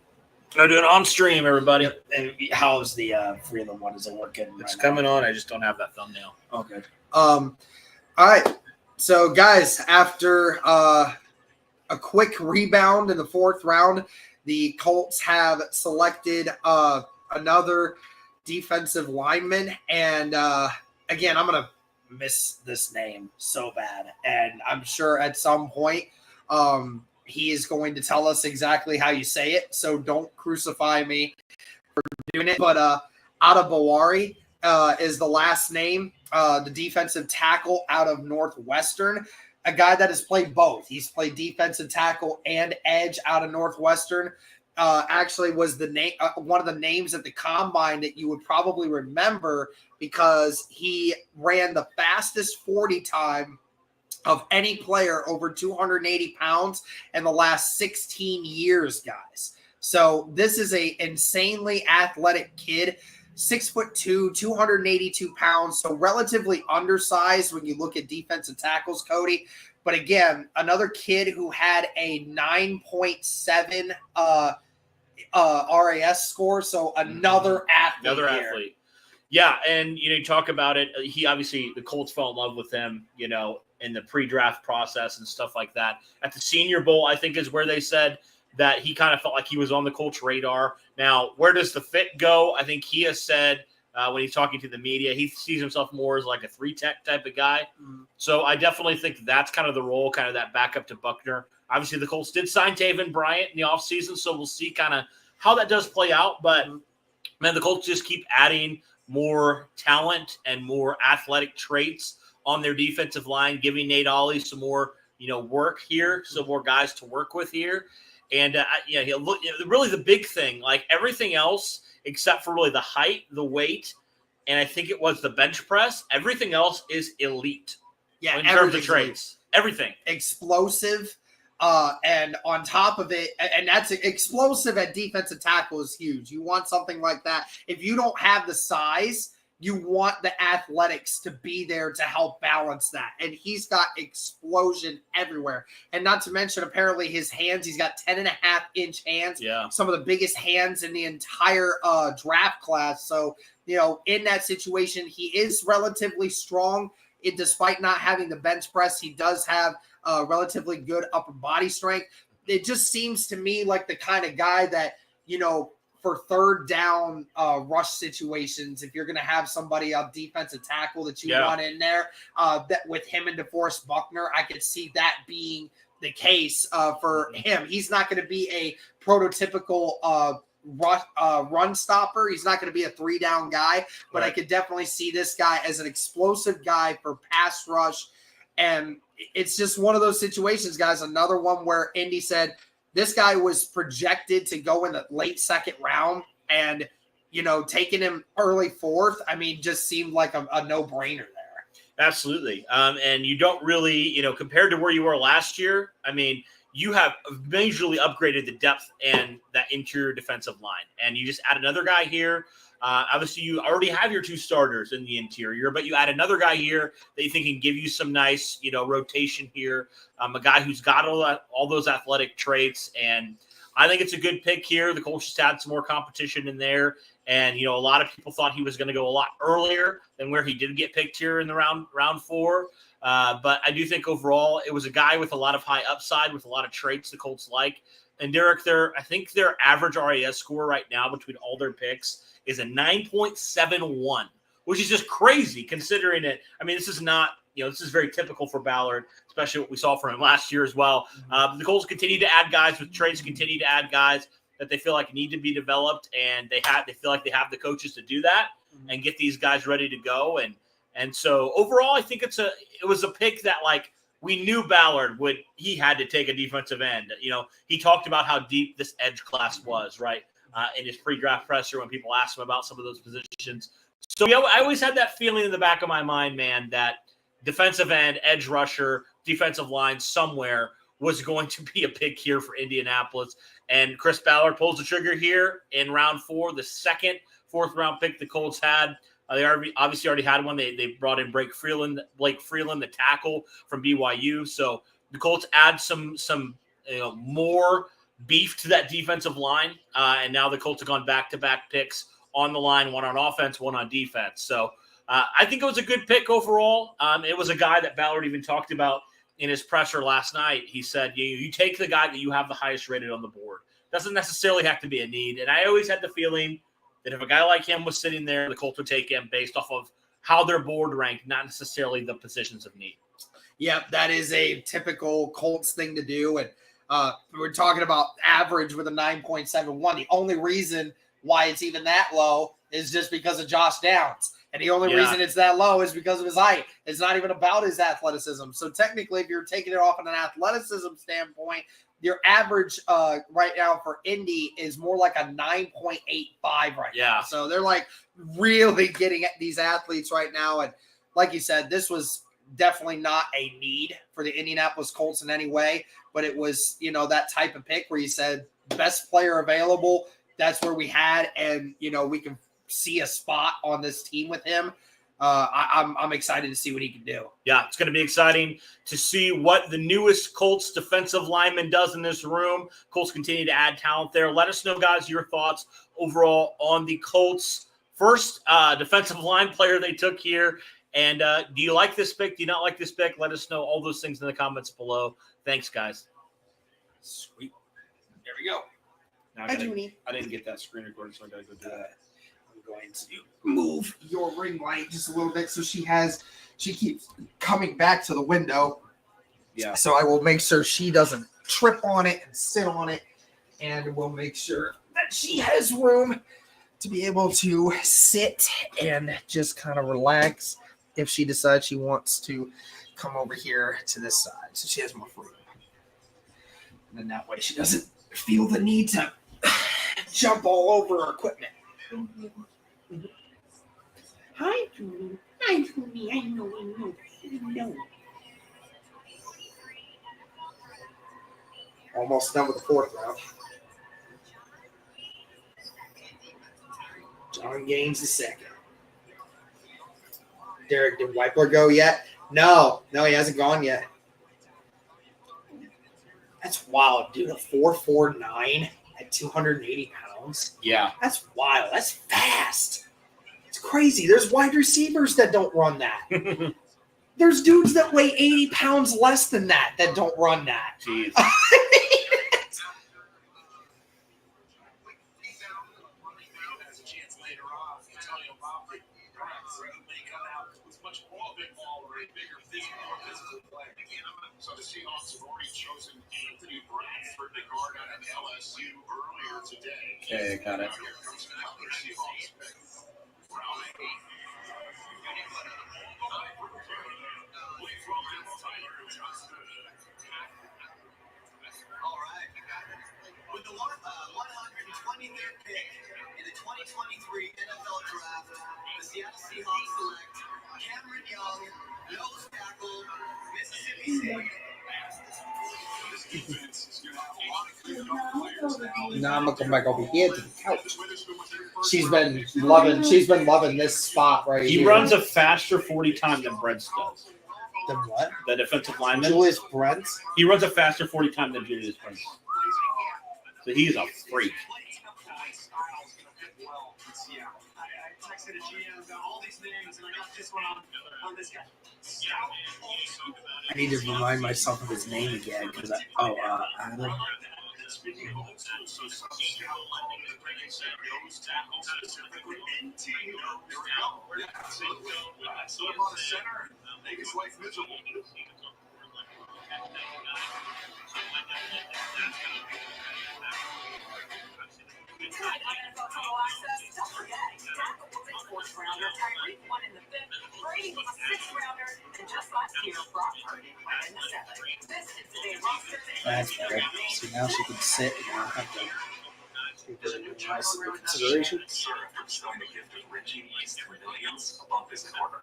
We're doing on stream, everybody. And how's the Freeland one? Is it working? It's coming on. I just don't have that thumbnail. Okay. All right. So, guys, after a quick rebound in the 4th round, the Colts have selected another defensive lineman. And again, I'm going to miss this name so bad. And I'm sure at some point he is going to tell us exactly how you say it. So don't crucify me for doing it. But Adebawari is the last name, the defensive tackle out of Northwestern, a guy that has played both. He's played defensive tackle and edge out of Northwestern. Actually was the name, one of the names at the combine that you would probably remember because he ran the fastest 40 time of any player over 280 pounds in the last 16 years, guys. So this is a insanely athletic kid, 6'2", 282 pounds, so relatively undersized when you look at defensive tackles, Cody. But again, another kid who had a 9.7 RAS score, so another athlete. Yeah, and you talk about it. He obviously, the Colts fell in love with him, in the pre-draft process and stuff like that. At the Senior Bowl, I think is where they said that he kind of felt like he was on the Colts radar. Now, where does the fit go? I think he has said when he's talking to the media, he sees himself more as like a 3-tech type of guy. So I definitely think that's kind of the role, kind of that backup to Buckner. Obviously, the Colts did sign Taven Bryant in the offseason, so we'll see kind of how that does play out. But, man, the Colts just keep adding more talent and more athletic traits on their defensive line, giving Nate Ollie some more, work here, some more guys to work with here. And, really the big thing, like everything else except for really the height, the weight, and I think it was the bench press, everything else is elite. Yeah, in terms of traits. Everything. Explosive. And on top of it, and that's explosive at defensive tackle is huge. You want something like that. If you don't have the size, you want the athletics to be there to help balance that. And he's got explosion everywhere. And not to mention, apparently, his hands, he's got 10.5-inch hands. Yeah. Some of the biggest hands in the entire draft class. So, in that situation, he is relatively strong. Despite not having the bench press, he does have relatively good upper body strength. It just seems to me like the kind of guy that, for third down rush situations, if you're going to have somebody on defensive tackle that you want in there, that with him and DeForest Buckner, I could see that being the case for him. He's not going to be a prototypical run stopper. He's not going to be a 3-down guy, but I could definitely see this guy as an explosive guy for pass rush. And it's just one of those situations, guys. Another one where Indy said this guy was projected to go in the late 2nd round, and taking him early 4th, I mean, just seemed like a no-brainer there. Absolutely. And you don't really, compared to where you were last year, I mean, you have majorly upgraded the depth and that interior defensive line. And you just add another guy here. Obviously, you already have your 2 starters in the interior, but you add another guy here that you think can give you some nice, rotation here. A guy who's got all those athletic traits. And I think it's a good pick here. The Colts just had some more competition in there. And, a lot of people thought he was going to go a lot earlier than where he did get picked here in the round 4. But I do think overall it was a guy with a lot of high upside, with a lot of traits the Colts like. And Derek, I think their average RAS score right now between all their picks is a 9.71, which is just crazy considering it. I mean, this is not, this is very typical for Ballard, especially what we saw from him last year as well. The Colts continue to add guys with traits, continue to add guys that they feel like need to be developed, and they feel like they have the coaches to do that and get these guys ready to go. And so overall, I think it was a pick that, like, we knew Ballard he had to take a defensive end. He talked about how deep this edge class was, right? In his pre-draft presser when people asked him about some of those positions. So I always had that feeling in the back of my mind, man, that defensive end, edge rusher, defensive line somewhere was going to be a pick here for Indianapolis. And Chris Ballard pulls the trigger here in round 4, the second 4th-round pick the Colts had. They obviously already had one. They brought in Blake Freeland, the tackle from BYU. So the Colts add some more beef to that defensive line, and now the Colts have gone back-to-back picks on the line, one on offense, one on defense. So I think it was a good pick overall. It was a guy that Ballard even talked about in his presser last night. He said, you take the guy that you have the highest rated on the board. Doesn't necessarily have to be a need. And I always had the feeling that if a guy like him was sitting there, the Colts would take him based off of how their board ranked, not necessarily the positions of need. Yep, that is a typical Colts thing to do. And we're talking about average with a 9.71. The only reason why it's even that low is just because of Josh Downs. And the only reason it's that low is because of his height. It's not even about his athleticism. So technically, if you're taking it off on an athleticism standpoint, your average right now for Indy is more like a 9.85 right now. So they're like really getting at these athletes right now. And like you said, this was definitely not a need for the Indianapolis Colts in any way, but it was, that type of pick where you said best player available. That's where we had, and we can see a spot on this team with him. I'm excited to see what he can do. Yeah, it's going to be exciting to see what the newest Colts defensive lineman does in this room. Colts continue to add talent there. Let us know, guys, your thoughts overall on the Colts' first defensive line player they took here. And do you like this pick? Do you not like this pick? Let us know all those things in the comments below. Thanks, guys. Sweet. There we go. Now I didn't get that screen recorded, so I got to go do that. I'm going to move your ring light just a little bit so she keeps coming back to the window. Yeah. So I will make sure she doesn't trip on it and sit on it, and we'll make sure that she has room to be able to sit and just kind of relax if she decides she wants to come over here to this side. So she has more room. And then that way she doesn't feel the need to jump all over her equipment. Hi, Julie. Hi, Julie. I know. Almost done with the fourth round. John Gaines the second. Derek, did Weipler go yet? No, he hasn't gone yet. That's wild, dude. A 4.49 at 280 pounds. Yeah. That's wild. That's fast. It's crazy. There's wide receivers that don't run that. There's dudes that weigh 80 pounds less than that don't run that. Jeez. So the Seahawks have already chosen Anthony Bradford to guard out of LSU earlier today. Okay, got it. Here comes another Seahawks pick. Round 8. All right. With the 123rd pick in the 2023 NFL Draft, the Seattle Seahawks select Cameron Young, nose tackle, Mississippi State. Now I'm gonna come back over here to the couch. She's been loving this spot right here. He runs a faster 40 time than Brents does. The what? The defensive lineman. Julius Brent. He runs a faster 40 time than Julius Brents. So he's a freak. I need to remind myself of his name again because Adam. That's better. See, now she can sit and not have to take it into consideration.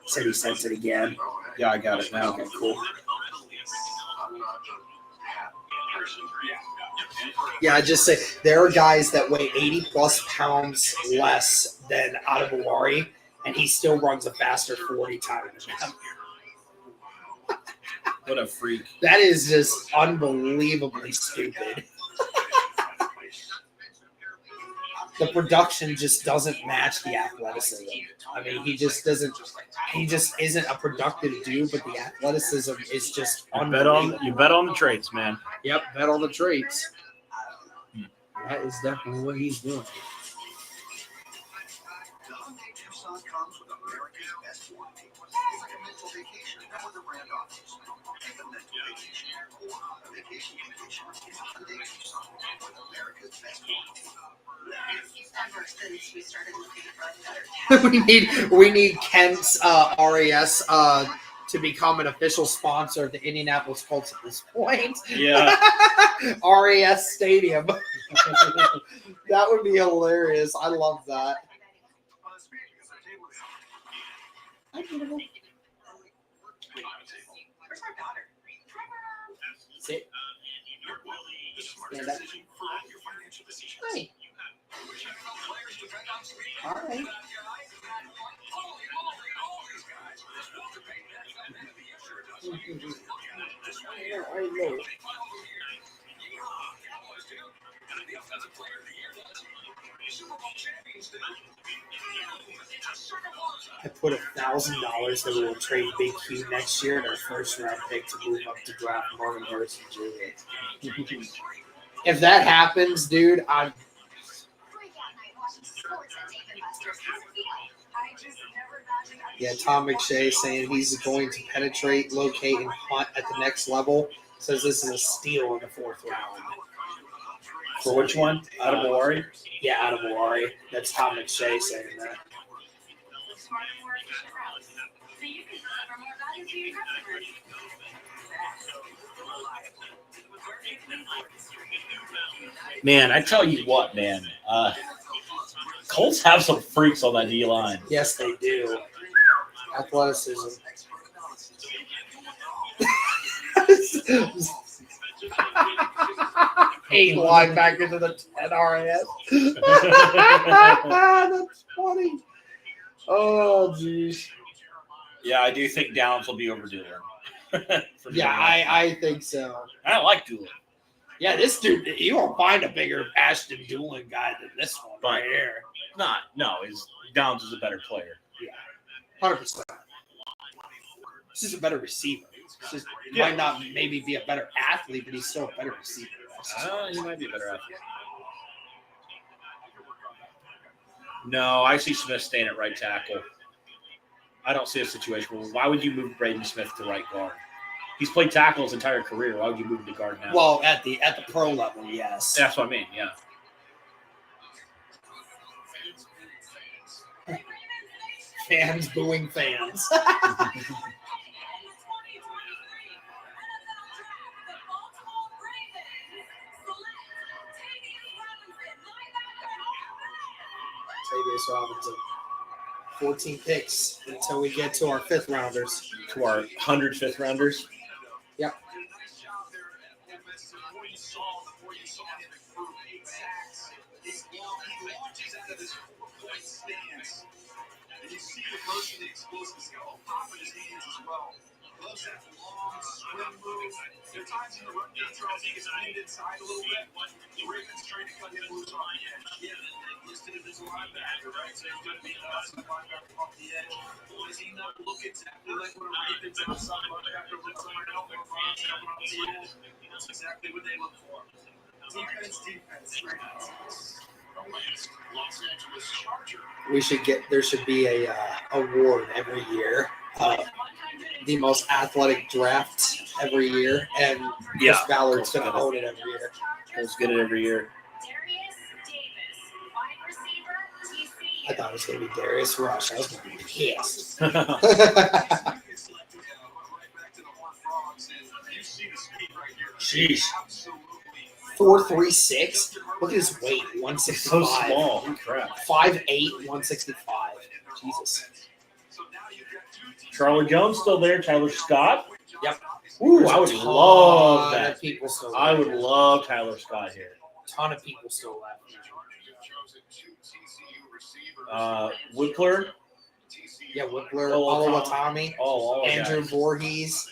Said he sent it again. Yeah, I got it now. Okay, cool. Yeah, I just say there are guys that weigh 80 plus pounds less than Adebawari, and he still runs a faster 40 time than them. What a freak. That is just unbelievably stupid. the production just doesn't match the athleticism. I mean, he just doesn't. He just isn't a productive dude, but the athleticism is just unbelievable. You bet on the traits, man. Yep, bet on the traits. That is definitely what he's doing. The Hyundai Tucson comes with America's best warranty. It's like a mental vacation, not with a brand offers. Take a mental vacation or a vacation is a Hyundai Tucson with America's best warranty. Ever since we started looking at we need Kent's RAS to become an official sponsor of the Indianapolis Colts at this point. Yeah. RAS Stadium. That would be hilarious. I love that. Sit. Stand up. Hi. All right. I put $1,000 that we will trade Big Q next year in our first round pick to move up to draft Marvin Harrison Jr. If that happens, dude, I'm. Yeah, Tom McShay saying he's going to penetrate, locate, and hunt at the next level. Says this is a steal in the 4th round. For which one? Adamawari? Yeah, Adamawari. That's Tom McShay saying that. Man, I tell you what, man. Colts have some freaks on that D line. Yes, they do. Athleticism. Eight linebacker to the 10 RAS. That's funny. Oh, jeez. Yeah, I do think Downs will be over Doolin. Yeah, I think so. I like Doolin. Yeah, this dude, you won't find a bigger Ashton Doolin guy than this one right here. Downs is a better player. Yeah, 100%. This is a better receiver. Might not maybe be a better athlete, but he's still a better receiver. He might be a better athlete. No, I see Smith staying at right tackle. I don't see a situation where why would you move Braden Smith to right guard? He's played tackle his entire career. Why would you move him to guard now? Well, at the pro level, yes. That's what I mean, yeah. Fans booing fans. Tavius Robinson. 14 picks until we get to our 5th rounders. To our 105th rounders. Yep. You see the motion, the explosiveness, pop in his hands as well. Loves that long swim move. There are times in the run game, Charles, he gets leaned inside a little bit. The Ravens trying to cut him loose on the edge. Yeah, listed him as a linebacker, right? So he's going to be an awesome linebacker off the edge. Does he not look exactly like what a Ravens outside linebacker looks like? Coming off the edge. That's exactly what they look for. Defense. There should be a award every year. The most athletic draft every year, and Chris Ballard's going to own it every year. Let's get it every year. I thought it was going to be Darius Rush. I was going to be pissed. 4.36. Look at his weight. 165. So small. Crap. 5'8", 165. Jesus. Charlie Jones still there. Tyler Scott. Yep. Ooh, I would love that. People still I would love Tyler Scott here. Ton of people still left. Whippler. Yeah, Whippler. Olawatami. Andrew Voorhees.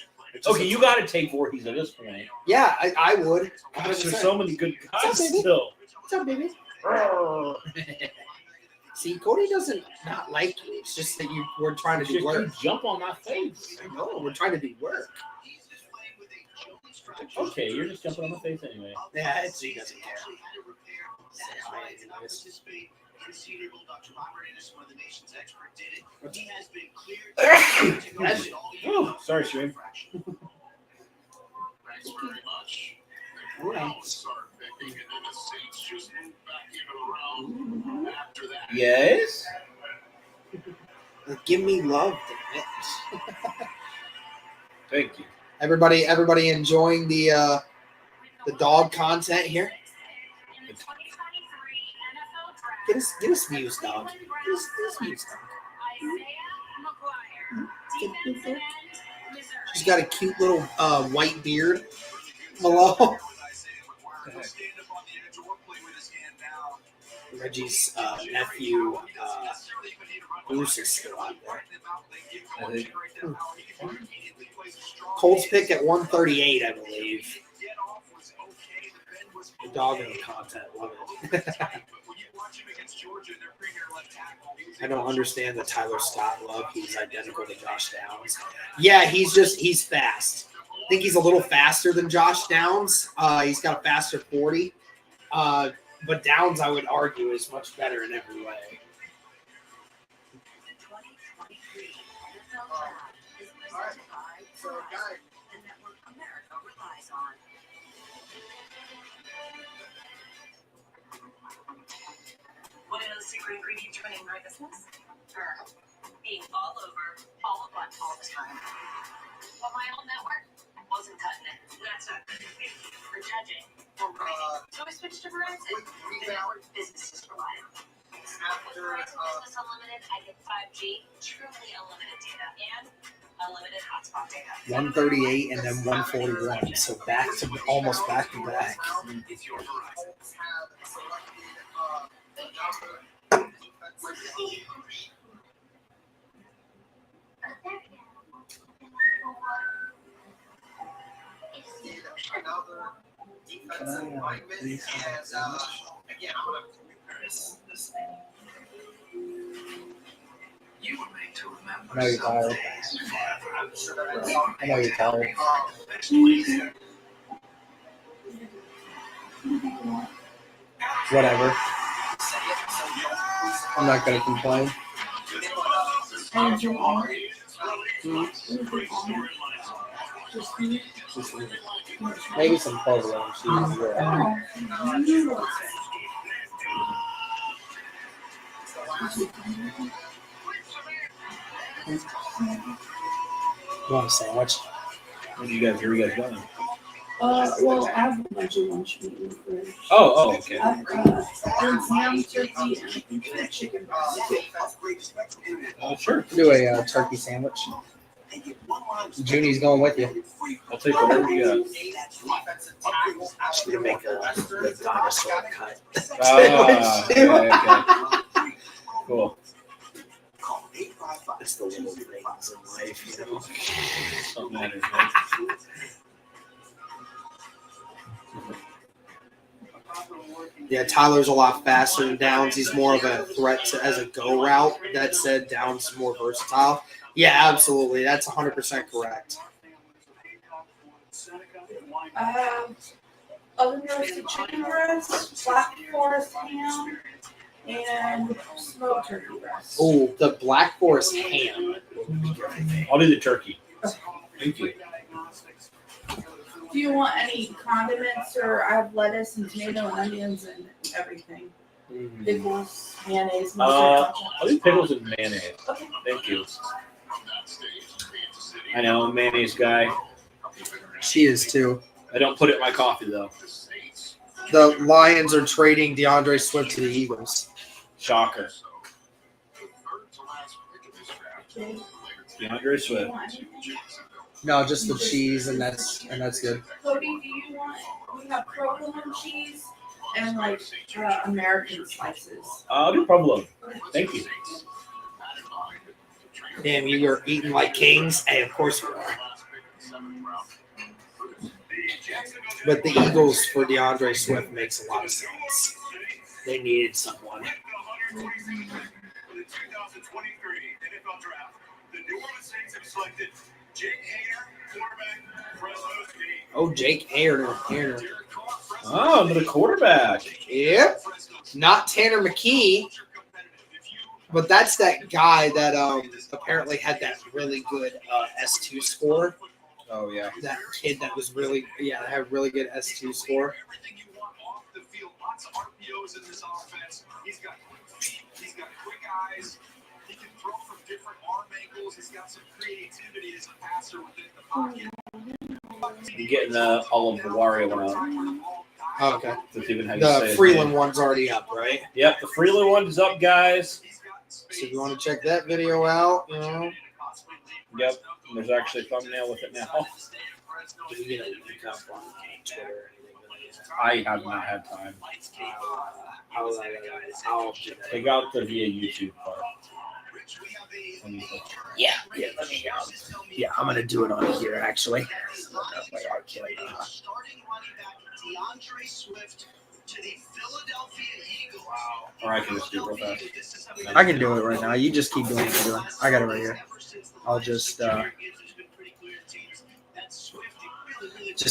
Okay, you got to take Voorhees at this point. Yeah, I would. Gosh, there's so many good guys still. What's up, baby? See, Cody doesn't not like you. It's just that we're trying to do work. You jump on my face. I know, we're trying to do work. Okay, you're just jumping on my face anyway. Yeah, he doesn't care. Oh, sorry, Shreem. Yes. Give me love, damn it. Thank you. Everybody enjoying the dog content here. Get us views, dog. Get us views, dog. She's got a cute little white beard. Malone. Reggie's nephew, Bruce, is still out there. I think. Colts pick at 138, I believe. The dog in the content, love it. I don't understand the Tyler Scott love. He's identical to Josh Downs. Yeah, he's fast. I think he's a little faster than Josh Downs. He's got a faster 40. But Downs, I would argue, is much better in every way. What are those secret ingredients for running my business? Being all over, all of one, all the time. Well, my own network wasn't cutting it. That's not good for judging or rating. So we switched to Verizon. The network business is reliable. With Verizon Business Unlimited, I get 5G, truly unlimited data, and unlimited hotspot data. 138 and then 141. So almost back to back. It's your Verizon. Another defensive lineman, and again, I'm going to compare this thing. You were made to remember. I know you're tired. I know you're tired. Whatever. I'm not going to complain. Maybe some provolone cheese. You want a sandwich? Where do you guys going? Well, I have a bunch of lunch meat in the fridge. Oh, okay. I've got ham, turkey, and I think chicken breast. Oh, sure. Do a turkey sandwich. Junie's going with you. I'll take whatever you got. She's gonna make a dinosaur cut. Okay. Cool. It's the little things in life, you know. Something matters, right? Yeah, Tyler's a lot faster than Downs. He's more of a threat as a go route. That said, Downs is more versatile. Yeah, absolutely. That's 100% correct. Oven roasted chicken breast, Black Forest ham, and smoked turkey breast. Oh, the Black Forest ham. I'll do the turkey. Thank you. Do you want any condiments, or I have lettuce and tomato and onions and everything? Pickles, mayonnaise, mustard. I'll do pickles and mayonnaise. Okay. Thank you. I know, I'm a mayonnaise guy. She is too. I don't put it in my coffee though. The Lions are trading DeAndre Swift to the Eagles. Shocker. Okay. DeAndre Swift. No, just the cheese, and that's good. Cody, do you want? We have provolone cheese and like American slices. I'll do provolone. Thank you. Damn, you are eating like kings. Hey, of course you are. But the Eagles for DeAndre Swift makes a lot of sense. They needed someone. For the 2023 NFL Draft, the New Orleans Saints have selected Jake Hader, quarterback, Fresno State. Oh, Jake Hader. Oh, the quarterback. Yep. Not Tanner McKee, but that's that guy that apparently had that really good S2 score. Oh, yeah. That kid that was really, had a really good S2 score. Everything you want off the field. Lots of RPOs in this offense. He's got quick feet. He's got quick eyes. He can throw from different arm angles. He's got some creativity as a passer within the pocket. I'm getting the Olive Bavaria one out. Oh, okay. That's even how you say The his Freeland name. one's already up, right? Yep, the Freeland one's up, guys. So if you want to check that video out, you know. Yep, there's actually a thumbnail with it now. Do you get a link up on Twitter or anything? I have not had time. I'll do that. Take out the via YouTube part. Yeah, let me. I'm gonna do it on here actually. Starting running back DeAndre Swift to the Philadelphia Eagles. Or I can just do it real fast. I can do it right now. You just keep doing what you're doing. I got it right here. I'll just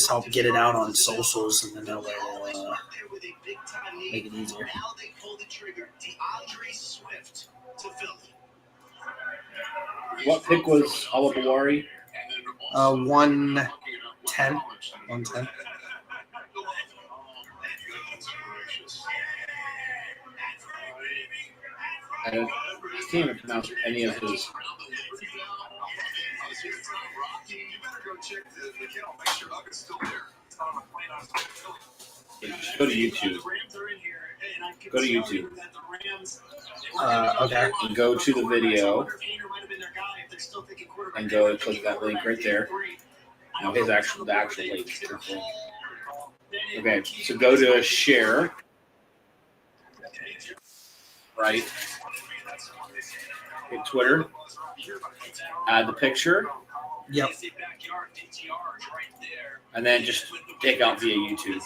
help get it out on socials, and then that way we'll make it easier. Now they pull the trigger. DeAndre Swift to Philly. What pick was Alabawari? 110. 110. I can't even pronounce any of his. Just go to YouTube. Go to YouTube. Okay. And go to the video. And go and click that link right there. Now the actual link. Okay, so go to share. Right. Hit Twitter. Add the picture. Yep. And then just take out via YouTube.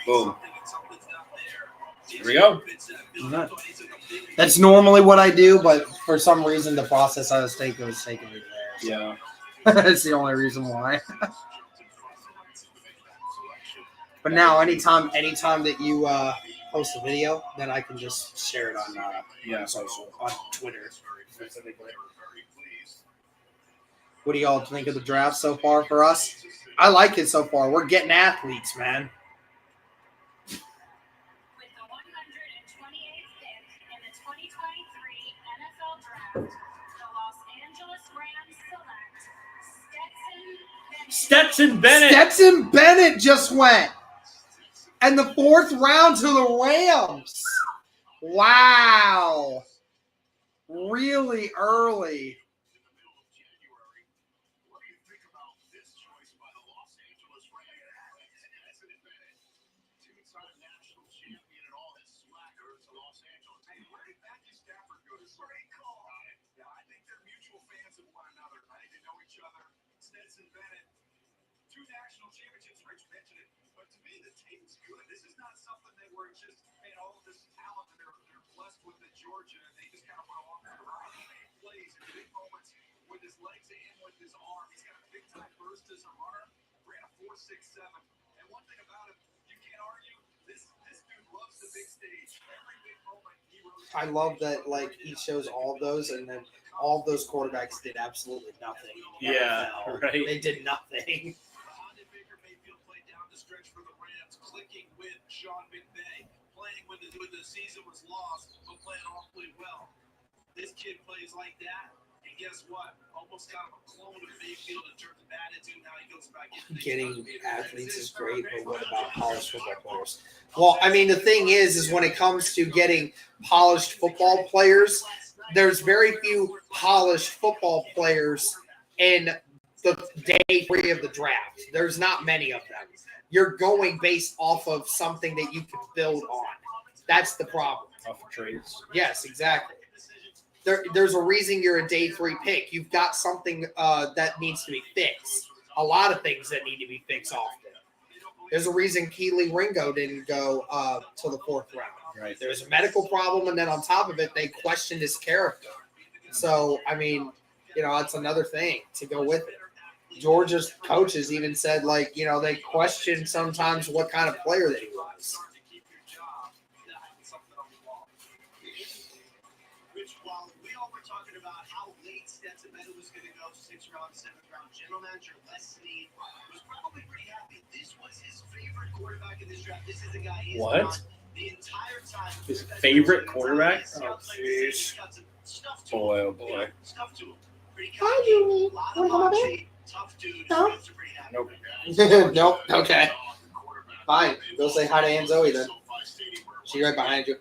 Boom. Here we go. That's normally what I do, but for some reason the process I was taking was taking me there. Yeah. That's the only reason why. But now, anytime that you post a video, then I can just share it on social, on Twitter specifically. What do y'all think of the draft so far for us? I like it so far. We're getting athletes, man. With the 128th pick in the 2023 NFL Draft, the Los Angeles Rams select Stetson Bennett. Stetson Bennett just went. And the 4th round to the Rams. Wow. Really early. Stetson Bennett, 2 national championships. Rich mentioned it, but to me, the team's good. This is not something that we're just, man, all of this talent that they're blessed with at Georgia, and they just kind of went off the right. He plays in big moments with his legs and with his arm. He's got a big time burst as a runner. Ran a 4.67. And one thing about him, you can't argue. This dude loves the big stage. Every big moment he really. I love that, like, he shows all of those, and then all of those quarterbacks did absolutely nothing. Yeah, right. They did nothing. Baker Mayfield played down the stretch for the Rams, clicking with Sean McVay, playing when the season was lost, but playing awfully well. This kid plays like that, and guess what? Almost kind of a clone of Mayfield in terms of attitude. Now he goes back in. Getting athletes is great, but what about college football players? Well, I mean, the thing is when it comes to getting polished football players, there's very few polished football players in the day 3 of the draft. There's not many of them. You're going based off of something that you can build on. That's the problem. Off of trades. Yes, exactly. There's a reason you're a day 3 pick. You've got something that needs to be fixed. A lot of things that need to be fixed often. There's a reason Keely Ringo didn't go to the 4th round. Right. There's a medical problem, and then on top of it, they questioned his character. So, I mean, that's another thing to go with it. Georgia's coaches even said, like, they question sometimes what kind of player that he was. Which, while we all were talking about how late Stetson Bennett was going to go, 6th round, 7th round, general manager Les Snead was probably pretty happy. This was his favorite quarterback in this draft. This is the guy he's What? the entire time. His favorite quarterback? Oh, jeez. Boy, oh boy. Stuff to him. Hi, Julie. Wanna come up in? Tough dude. No. Nope. Nope. Okay. Fine. Go say hi to Aunt Zoe then. She's right behind you.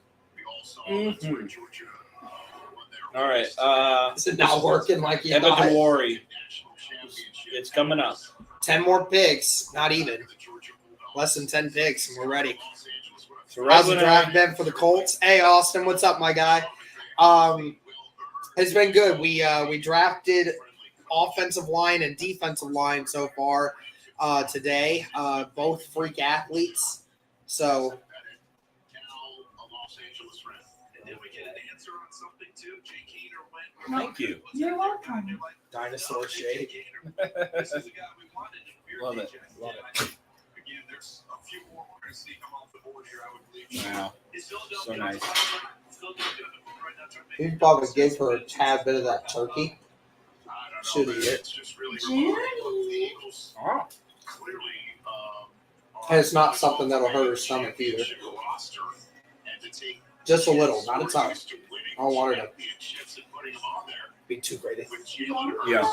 Mm-hmm. All right. Is it not working like you Never thought? to worry. It's coming up. 10 more picks. Not even. Less than 10 picks, and we're ready. So How's the draft been for the Colts? Hey, Austin, what's up, my guy? It's been good. We drafted offensive line and defensive line so far today. Both freak athletes. So Thank you. You're welcome. dinosaur shape. Love it. Love it. Wow. So nice. He'd probably give her a tad bit of that turkey. Should eat it. Oh. And it's not something that'll hurt her stomach either. Just a little, not a ton. I don't want her to be too great. Yeah.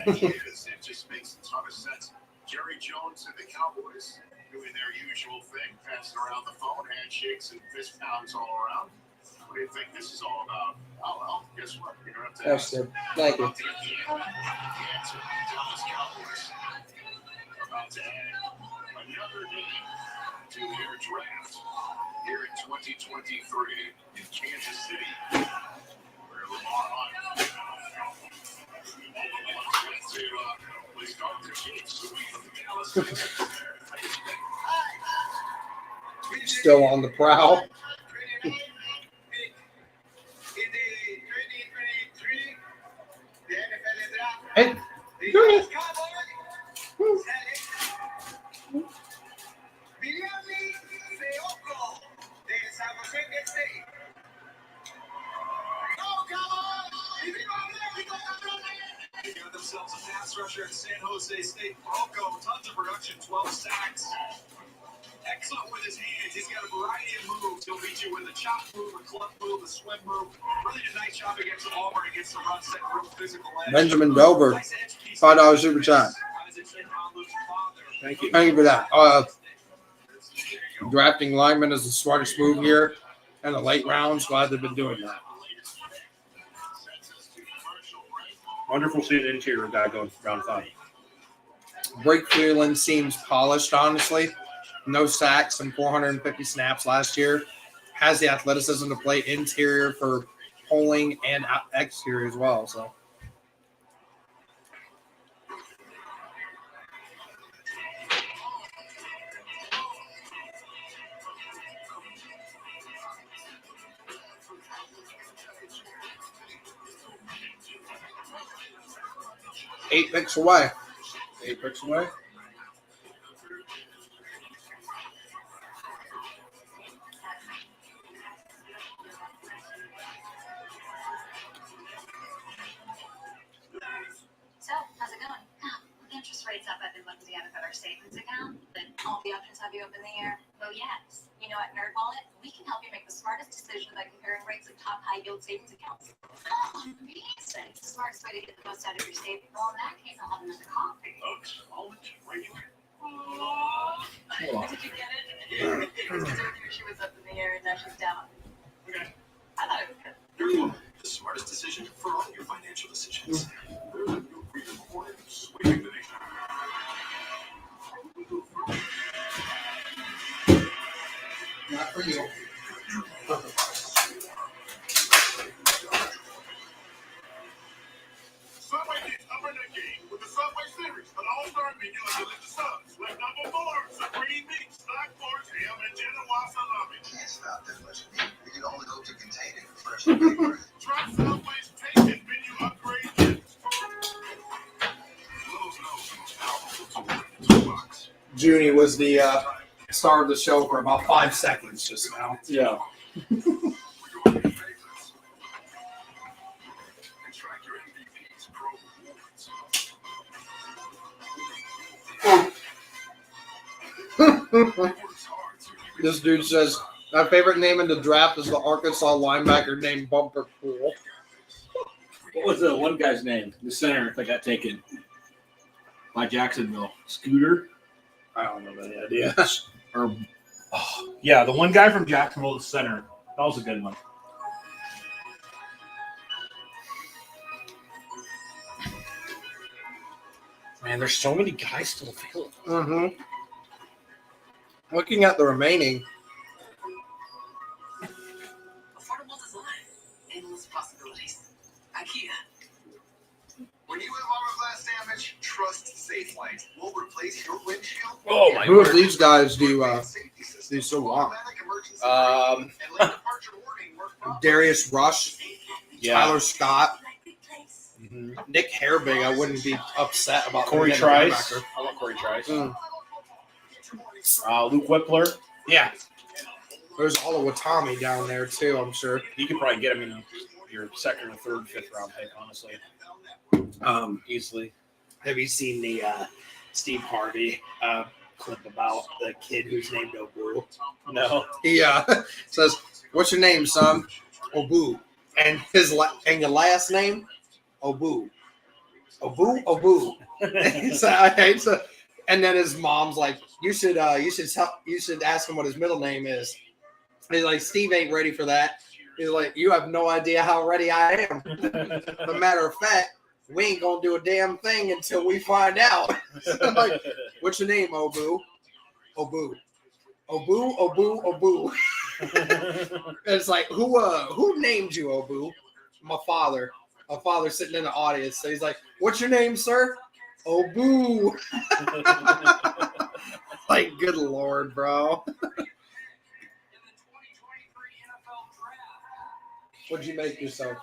It just makes a ton of sense. Jerry Jones and the Cowboys doing their usual thing, passing around the phone, handshakes and fist pounds all around. What do you think this is all about? Oh, well, guess what? You're going to have to That's good. Thank you. about to get the answer. Dallas Cowboys about to add another name to their draft here in 2023 in Kansas City, where Lamar Hunt to start the Chiefs. Still on the prowl. Hey, Julie. They got themselves a pass rusher at San Jose State. Bronco, tons of production, 12 sacks. Excellent with his hands. He's got a variety of moves. He'll beat you with a chop move, a club move, a swim move. Really did a nice job against Auburn against the run set, real physical edge. Benjamin Dover, $5 super chat. Thank you. Thank you for that. Drafting linemen is the smartest move here in the late rounds. Glad they've been doing that. Wonderful seeing an interior guy going round 5. Blake Freeland seems polished, honestly. No sacks and 450 snaps last year. Has the athleticism to play interior for pulling and exterior as well. So. Eight picks away. 8 picks away. So, how's it going? Interest rates up. I've been looking to get a better savings account, but all the options have you up in the air. Oh, yes. You know, at NerdWallet, we can help you make the smartest decision by comparing rates of top high-yield savings accounts. Oh, amazing. It's the smartest way to get the most out of your savings. Well, in that case, I'll have another coffee. Did you get it? Because earlier she was up in the air and now she's down. Okay. I thought it was good. The smartest decision for all your financial decisions. Sweeping the nation. Not for you. Subway keeps upping their game with the Subway series, an all-star menu of delicious subs like number 4. was the star of the show for about 5 seconds just now. Yeah. This dude says, my favorite name in the draft is the Arkansas linebacker named Bumper Pool. What was the one guy's name? The center that got taken by Jacksonville. Scooter? I don't have any idea. Or yeah, the one guy from Jacksonville, the center. That was a good one. Man, there's so many guys still available. Mm-hmm. Looking at the remaining, Affordable design, endless possibilities. IKEA. When you have armor glass damage, trust SafeLight. We'll replace your windshield. Oh my who of word. these guys do so well? Darius Rush, Yeah. Tyler Scott, Mm-hmm. Nick Herbig. I wouldn't be upset about Corey him. Trice. I want Corey Trice. Mm. Luke Whippler. Yeah. There's all of Watami down there too, I'm sure. You could probably get him in your second or third, fifth round pick, honestly. Easily. Have you seen the Steve Harvey clip about the kid who's named Obu? No. He says, "What's your name, son?" Obu, and and your last name, Obu. Obu. so, and then his mom's like, "You should ask him what his middle name is." He's like, "Steve ain't ready for that." He's like, "You have no idea how ready I am." As a matter of fact, we ain't gonna do a damn thing until we find out. I'm like, "What's your name, Obu?" Obu. It's like, who named you, Obu? My father. My father sitting in the audience. So he's like, "What's your name, sir?" Obu. Like, good Lord, bro. What'd you make yourself?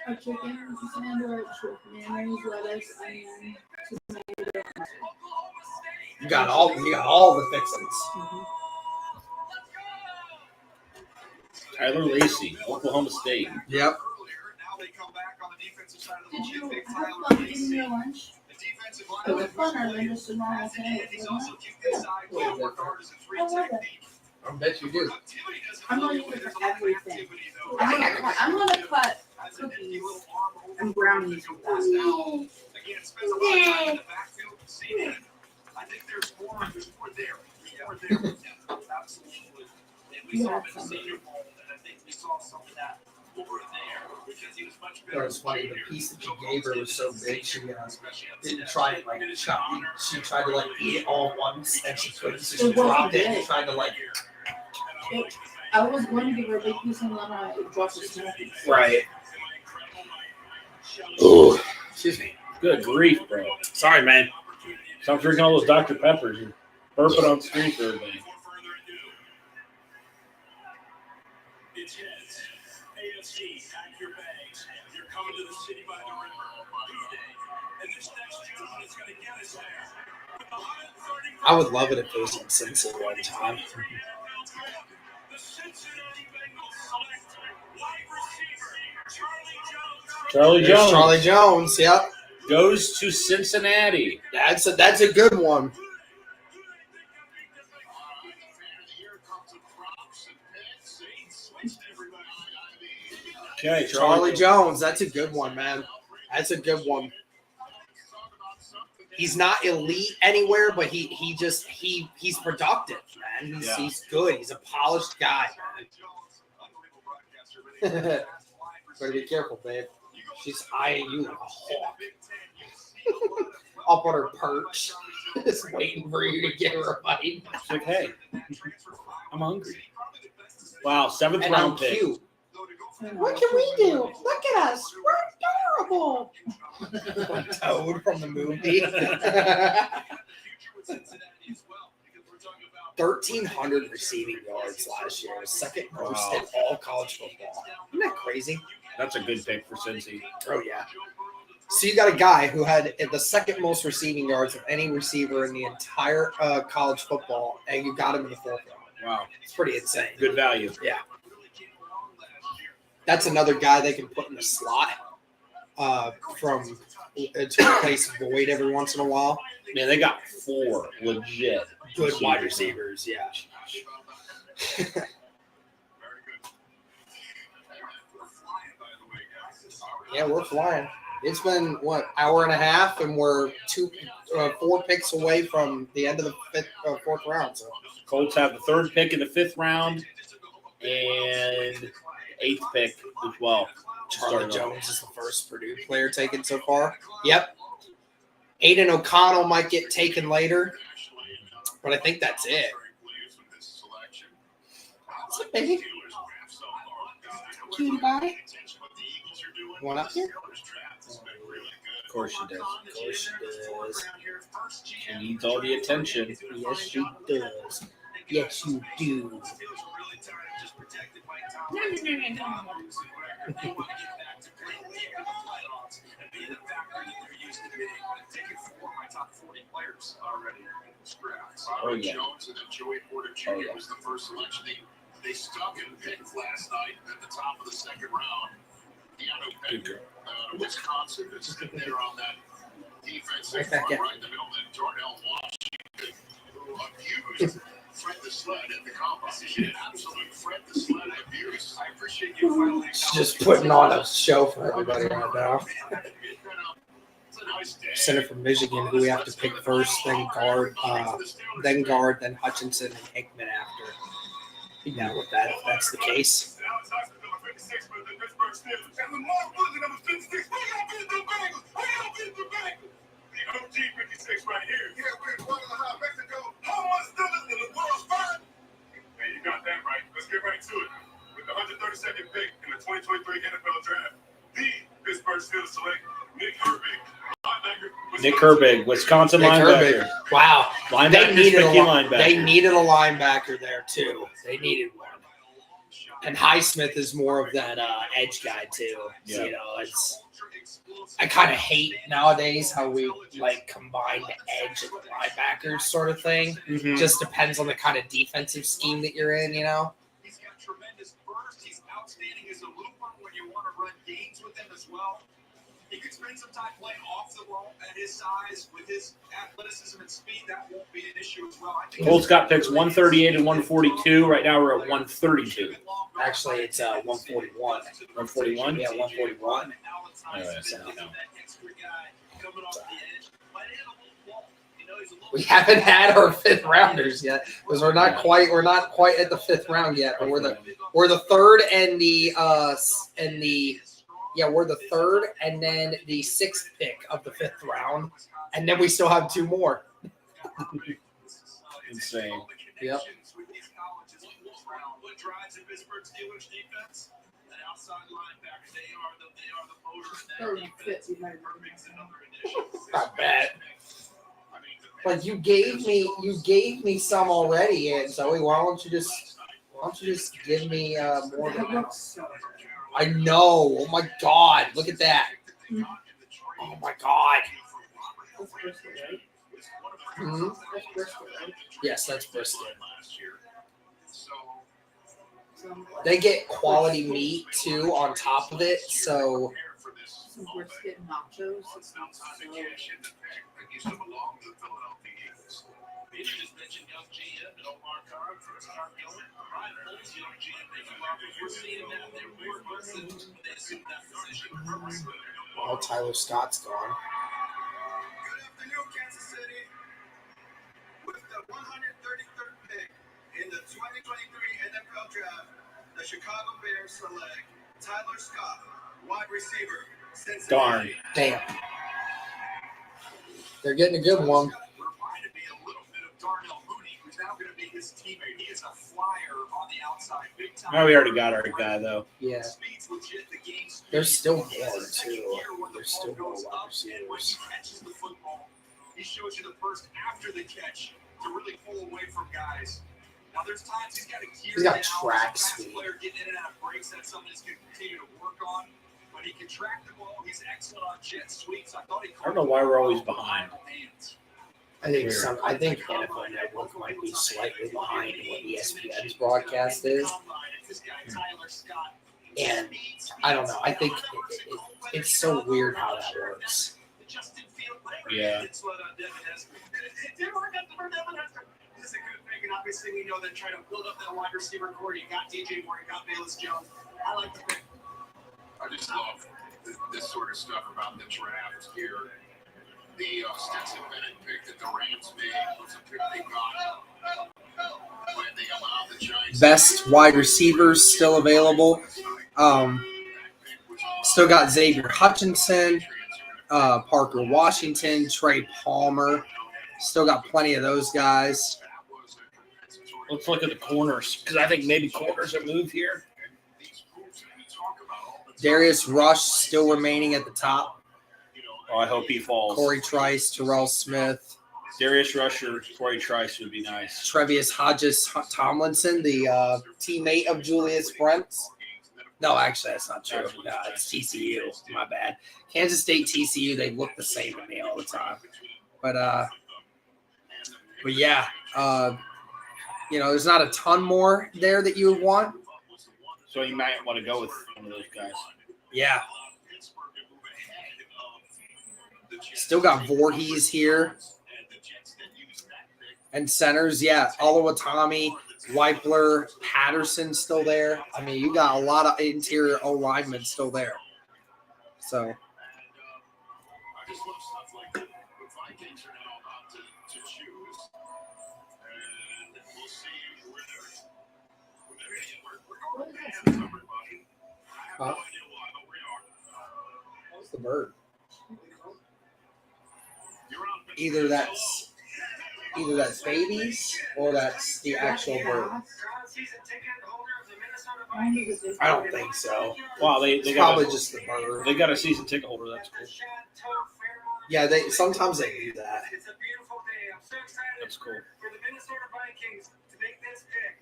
A chicken sandwich with mayonnaise, lettuce, onion, tomato. You got all the fixings. Tyler Lacey, Oklahoma State. Yep. Did you have fun eating your lunch? It was funner than just a normal sandwich, wasn't it? I love it. I bet you do. I'm gonna use it for everything. I'm gonna cut cookies and brownies with that. I think there's more there. You have some. We saw some of that over there because he was much better. That was funny. The piece that you gave her was so big, she didn't try it like chop. She tried to like eat it all once, and she couldn't. So she dropped it and tried to like. I was going to give her a big piece and then I dropped the small piece. Right. Oh, Excuse me. good grief, bro. Sorry, man. Stop drinking all those Dr. Peppers. You're burping on screen for everybody. It's heads. AFC, pack your bags. You're coming to the city by the river. Tuesday. And this next gentleman is going to get us there. With 130 I would love it if it was in Cincinnati one time. The Cincinnati Bengals select wide receiver Charlie There's Jones Charlie Jones. Yep. goes to Cincinnati. That's a good one. Okay, Charlie Jones. That's a good one, man. That's a good one. He's not elite anywhere, but he's productive, man. He's good. He's a polished guy, man. Better be careful, babe. She's eyeing you like a hawk. Up on her perch, just waiting for you to get her a bite. It's like, hey, I'm hungry. Wow, 7th And I'm round pick. cute. What can we do? Look at us. We're adorable. Toad from the movie. 1,300 receiving yards last year. Second most in all college football. Isn't that crazy? That's a good pick for Cincy. Oh, yeah. So you got a guy who had the second most receiving yards of any receiver in the entire college football, and you got him in the 4th round. Wow. It's pretty insane. Good value. Yeah. That's another guy they can put in the slot from to replace Boyd every once in a while. Man, they got 4 legit Good wide receivers, yeah. Yeah, we're flying. It's been hour and a half, and we're 4 picks away from the end of the 4th round. So Colts have the 3rd pick in the 5th round and 8th pick as well. Charlie Jones is the first Purdue player taken so far. Yep. Aiden O'Connell might get taken later, but I think that's it. What's up, baby? Cutie pie? One up here? Of course she does. Of course she does. She needs all the attention. Yes, she does. Yes, you do. Oh, yeah. Jones and Joey Porter Jr. was the first selection. They stuck him picked last night at the top of the 2nd round. Deano Baker, Wisconsin, is there on that defense Right back in. right in the middle. Then Darnell Washington, who abused Fred the Sled at the combine. Absolute Fred the Sled abuse. I appreciate you finally. Just putting on a show for everybody right now. Center from Michigan, who we have to pick first, then guard, then Hutchinson and Hickman after. Be down with that if that's the case. Hey, you got that right. Let's get right to it. With the 132nd pick in the 2023 NFL Draft, the Pittsburgh Steelers select Nick Herbig, linebacker. Nick Herbig, Wisconsin linebacker. Wow. Linebacker, linebacker. They needed a linebacker there, too. They needed one. And Highsmith is more of that edge guy, too. Yeah. You know, I kind of hate nowadays how we combine the edge and the linebackers sort of thing. Mhm. Just depends on the kind of defensive scheme that you're in, you know? He's got tremendous burst. He's outstanding as a looper when you want to run games with him as well. He could spend some time playing off the ball at his size with his athleticism and speed. That won't be an issue as well. Colts got picks 138 and 142. Right now we're at 132. Actually, it's 141. 141? Yeah, 141. We haven't had our 5th rounders yet because we're not quite at the 5th round yet. But we're the 3rd and we're the 3rd and then the 6th pick of the 5th round, and then we still have 2 more. Insane. Yep. Not bad. Like you gave me some already, and Zoe. Why don't you just give me more than that? I know. Oh my God! Look at that. Oh my God. Mm-hmm. Yes, that's brisket. They get quality meat too on top of it, so. Some brisket nachos. Oh, Tyler Scott's gone. Good afternoon, Kansas City. With the 133rd pick in the 2023 NFL Draft, the Chicago Bears select Tyler Scott, wide receiver. Darn. Damn. They're getting a good one. Reminded me a little bit of Darnell Mooney, who's now going to be his teammate. He is a flyer on the outside, big time. Oh, we already got our guy though. Yeah. Speed's legit. The game's There's still more too. There's still more wide when receivers. he catches the football, he shows you the burst after the catch to really pull away from guys. Now there's times he's got to gear He's got down. track Fast speed. player getting in and out of breaks. That's something he's going to continue to work on. But he can track the ball. He's excellent on jet sweeps. I don't know why we're always behind. I think NFL Network might be slightly behind what ESPN's broadcast is. And I don't know. I think it's so weird how that works. Yeah. It's a good thing, and obviously we know they're trying to build up that wide receiver core. You got DJ Moore, you got Bayless Jones. I like the pick. I just love this sort of stuff about the draft here. The Stetson Bennett pick that the Rams made was a pick they got when they allowed the Giants. Best wide receivers still available. Still got Xavier Hutchinson, Parker Washington, Trey Palmer. Still got plenty of those guys. Let's look at the corners because I think maybe corners are moved here. Darius Rush still remaining at the top. Oh, I hope he falls. Corey Trice, Terrell Smith. Darius Rush or Corey Trice would be nice. Trevius Hodges Tomlinson, the teammate of Julius Brents. No, actually, that's not true. No, it's TCU. My bad. Kansas State, TCU, they look the same to me all the time. But yeah, there's not a ton more there that you would want. So you might want to go with one of those guys. Yeah. Still got Voorhees here. And centers, yeah. Oluwatimi, Weipler, Patterson still there. I mean, you got a lot of interior O linemen still there. So. I just love stuff like that. The Vikings are now about to choose. And we'll see where they're everybody. I have no idea why, but we are. What's the bird? You're on. Either that's babies or that's the actual bird. I don't think so. Wow, they It's got probably just the bird. they got a season ticket holder. That's cool. Yeah, sometimes they do that. It's a beautiful day. I'm so excited That's cool. for the Minnesota Vikings to make this pick.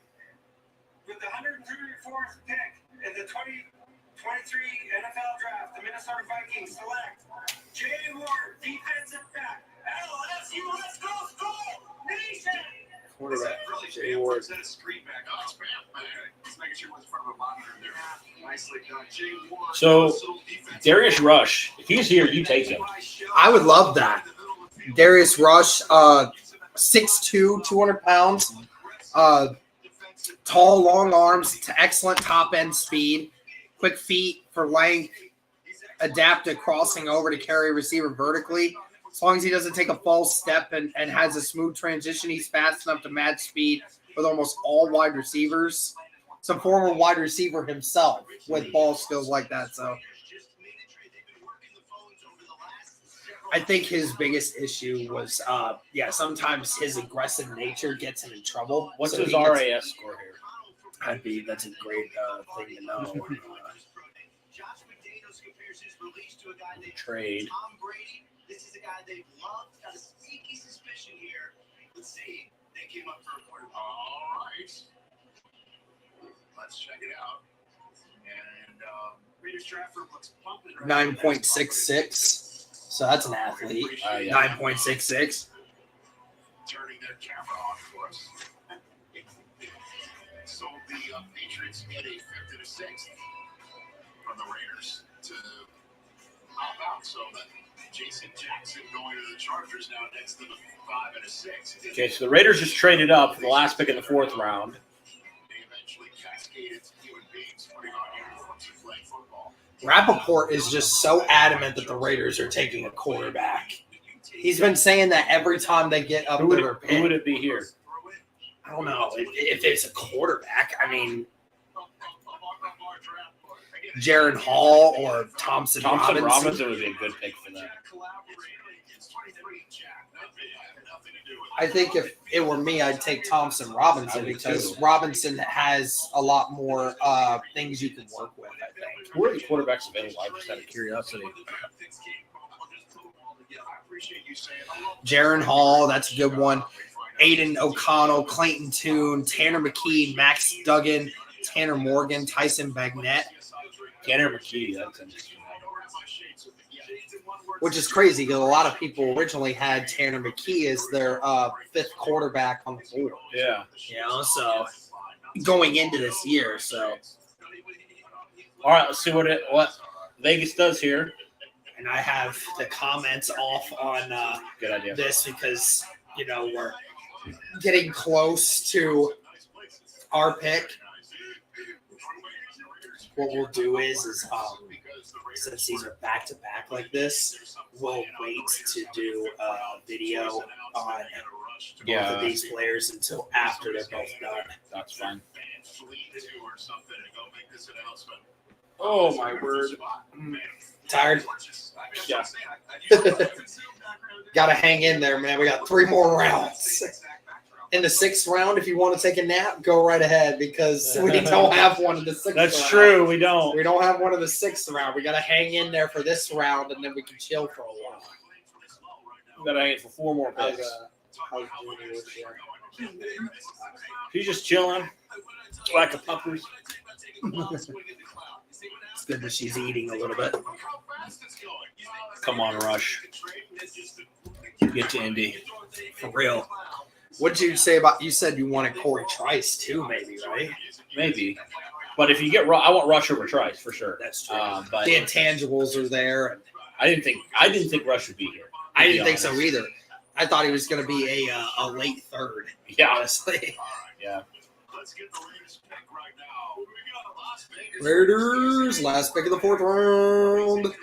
With the 134th pick in the 2023 NFL Draft, the Minnesota Vikings select Jay Ward, defensive back. LSU, let's go, school nation! Quarterback, Really, Jay Ward. Is that a screen back? Oh, it's bad. Just making sure it was in front of a monitor there. Nicely done. Jay Ward. So, Darius Rush, if he's here, you take him. I would love that. Darius Rush, 6'2", 200 pounds. Tall, long arms, to excellent top-end speed. Quick feet for length. Adapted crossing over to carry a receiver vertically. As long as he doesn't take a false step and has a smooth transition, he's fast enough to match speed with almost all wide receivers. He's a former wide receiver himself with ball skills like that. So I think his biggest issue was, sometimes his aggressive nature gets him in trouble. What's So his he gets- RAS score here? That's a great thing to know. Trade. Tom Brady, this is a guy they've loved. Got a sneaky suspicion here. Let's see. They came up for a quarterback. All right. Let's check it out. And Raiders draft room looks pumping. 9.66. So that's an athlete. 9.66. turning their camera on for us. So the Patriots get a 5th and a 6th from the Raiders to hop out. So that Jason Jackson going to the Chargers now next to the 5 and a 6. Okay, so the Raiders just traded up for the last pick in the 4th round. They eventually cascaded to human beings putting on uniforms and playing football. Rappaport is just so adamant that the Raiders are taking a quarterback. He's been saying that every time they get up to their Who pick. would it be here? I don't know. If it's a quarterback, I mean, Jaron Hall or Thompson Robinson would be a good pick for that. I think if it were me, I'd take Thompson Robinson because Robinson has a lot more things you can work with, I think. Who are the quarterbacks available? I just out of curiosity. Jaron Hall, that's a good one. Aiden O'Connell, Clayton Tune, Tanner McKee, Max Duggan, Tanner Morgan, Tyson Bagnett. Tanner McKee, that's interesting. which is crazy because a lot of people originally had Tanner McKee as their fifth quarterback on the board. Yeah. You know, so going into this year, so. All right, let's see what Vegas does here. And I have the comments off on Good idea. this because, you know, we're getting close to our pick. What we'll do is since these are back to back like this, we'll wait to do a video on both of these players until after they're both done. That's fine. Oh my word! Tired? Yeah. Got to hang in there, man. We got 3 more rounds. In the 6th round, if you want to take a nap, go right ahead because we don't have one in the 6th round. That's true. We don't. We don't have one in the 6th round. We got to hang in there for this round, and then we can chill for a while. We got to hang it for 4 more picks. How's Junior this year? He's just chilling like a puppers. It's good that she's eating a little bit. Come on, Rush. Get to Indy. For real. What did you say about? You said you wanted Corey Trice too, maybe, right? Maybe. But if you get I want Rush over Trice for sure. That's true. But The intangibles are there. I didn't think Rush would be here. I didn't think so either. I thought he was going to be a late 3rd. Yeah. Honestly. Yeah. Raiders, last pick of the 4th round.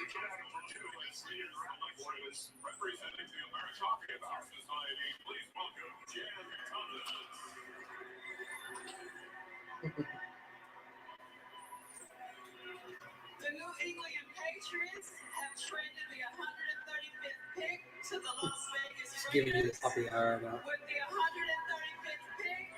The New England Patriots have traded the 135th pick to the Las Vegas Giving you Raiders. the puppy hour now. With the 135th pick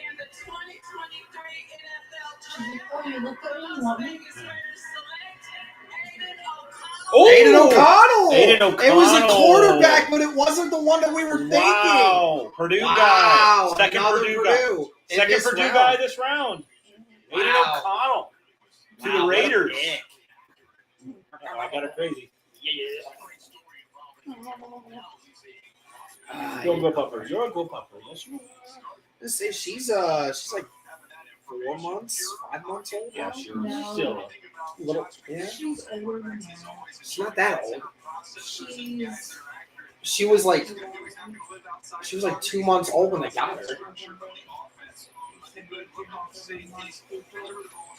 in the 2023 NFL Draft, Oh, you look at me, Las want me? Vegas Raiders select Aiden O'Connell. Oh! Aiden O'Connell. Aiden O'Connell. It was a quarterback, but it wasn't the one that we were thinking. Wow. Purdue Wow. guy. Second Another Purdue guy. in Second this Purdue round. guy this round. Aiden Wow. O'Connell. To Wow, the what a Raiders. pick. Oh, I got it crazy. Go Puppers. You're a go Pupper. Yes, you are. Let's say she's like 4 months, 5 months old. Yeah, now? she's No. still A little. Yeah, She's older than that. she's not that old. She's She was like 2 months old when they got her.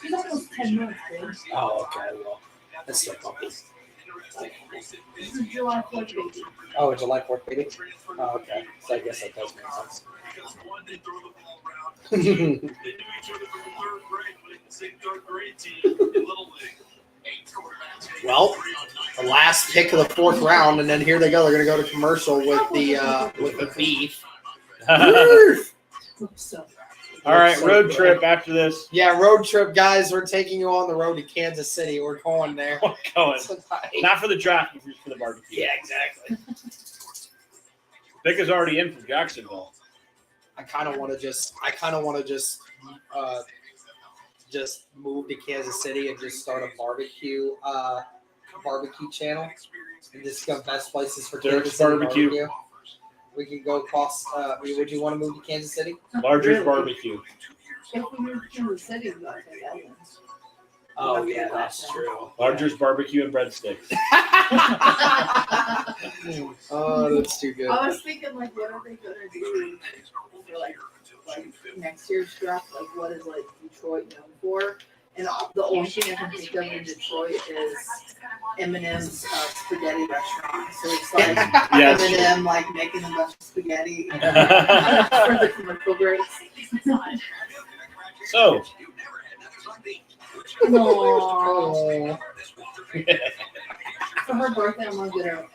she's almost 10 months, babe. Oh, okay. Well, that's still puppy. This is July 4th, baby. Oh, July 4th, baby. Oh, okay. So I guess that does make sense. Well, the last pick of the 4th round, and then here they go. They're gonna go to commercial with the beef. So, All right, road trip after this. Yeah, road trip, guys. We're taking you on the road to Kansas City. We're going there. We're going. tonight. Not for the draft, but for the barbecue. Yeah, exactly. Vic is already in from Jacksonville. I kind of want to just move to Kansas City and just start a barbecue channel and just go best places for Derek's Kansas City barbecue. We can go across. Would you want to move to Kansas City? Larger's Really? barbecue. if we move to the city, we gotta take Evans. Oh yeah, that's true. Larger's barbecue and breadsticks. Oh, that's too good. I was thinking, like, what are they gonna do for like next year's draft? Like, what is like Detroit known for? And the only thing I can think of in Detroit is Eminem's spaghetti restaurant. So it's like Yes. Eminem like making a bunch of spaghetti for the commercial breaks. So, No. For her birthday, I'm gonna get her.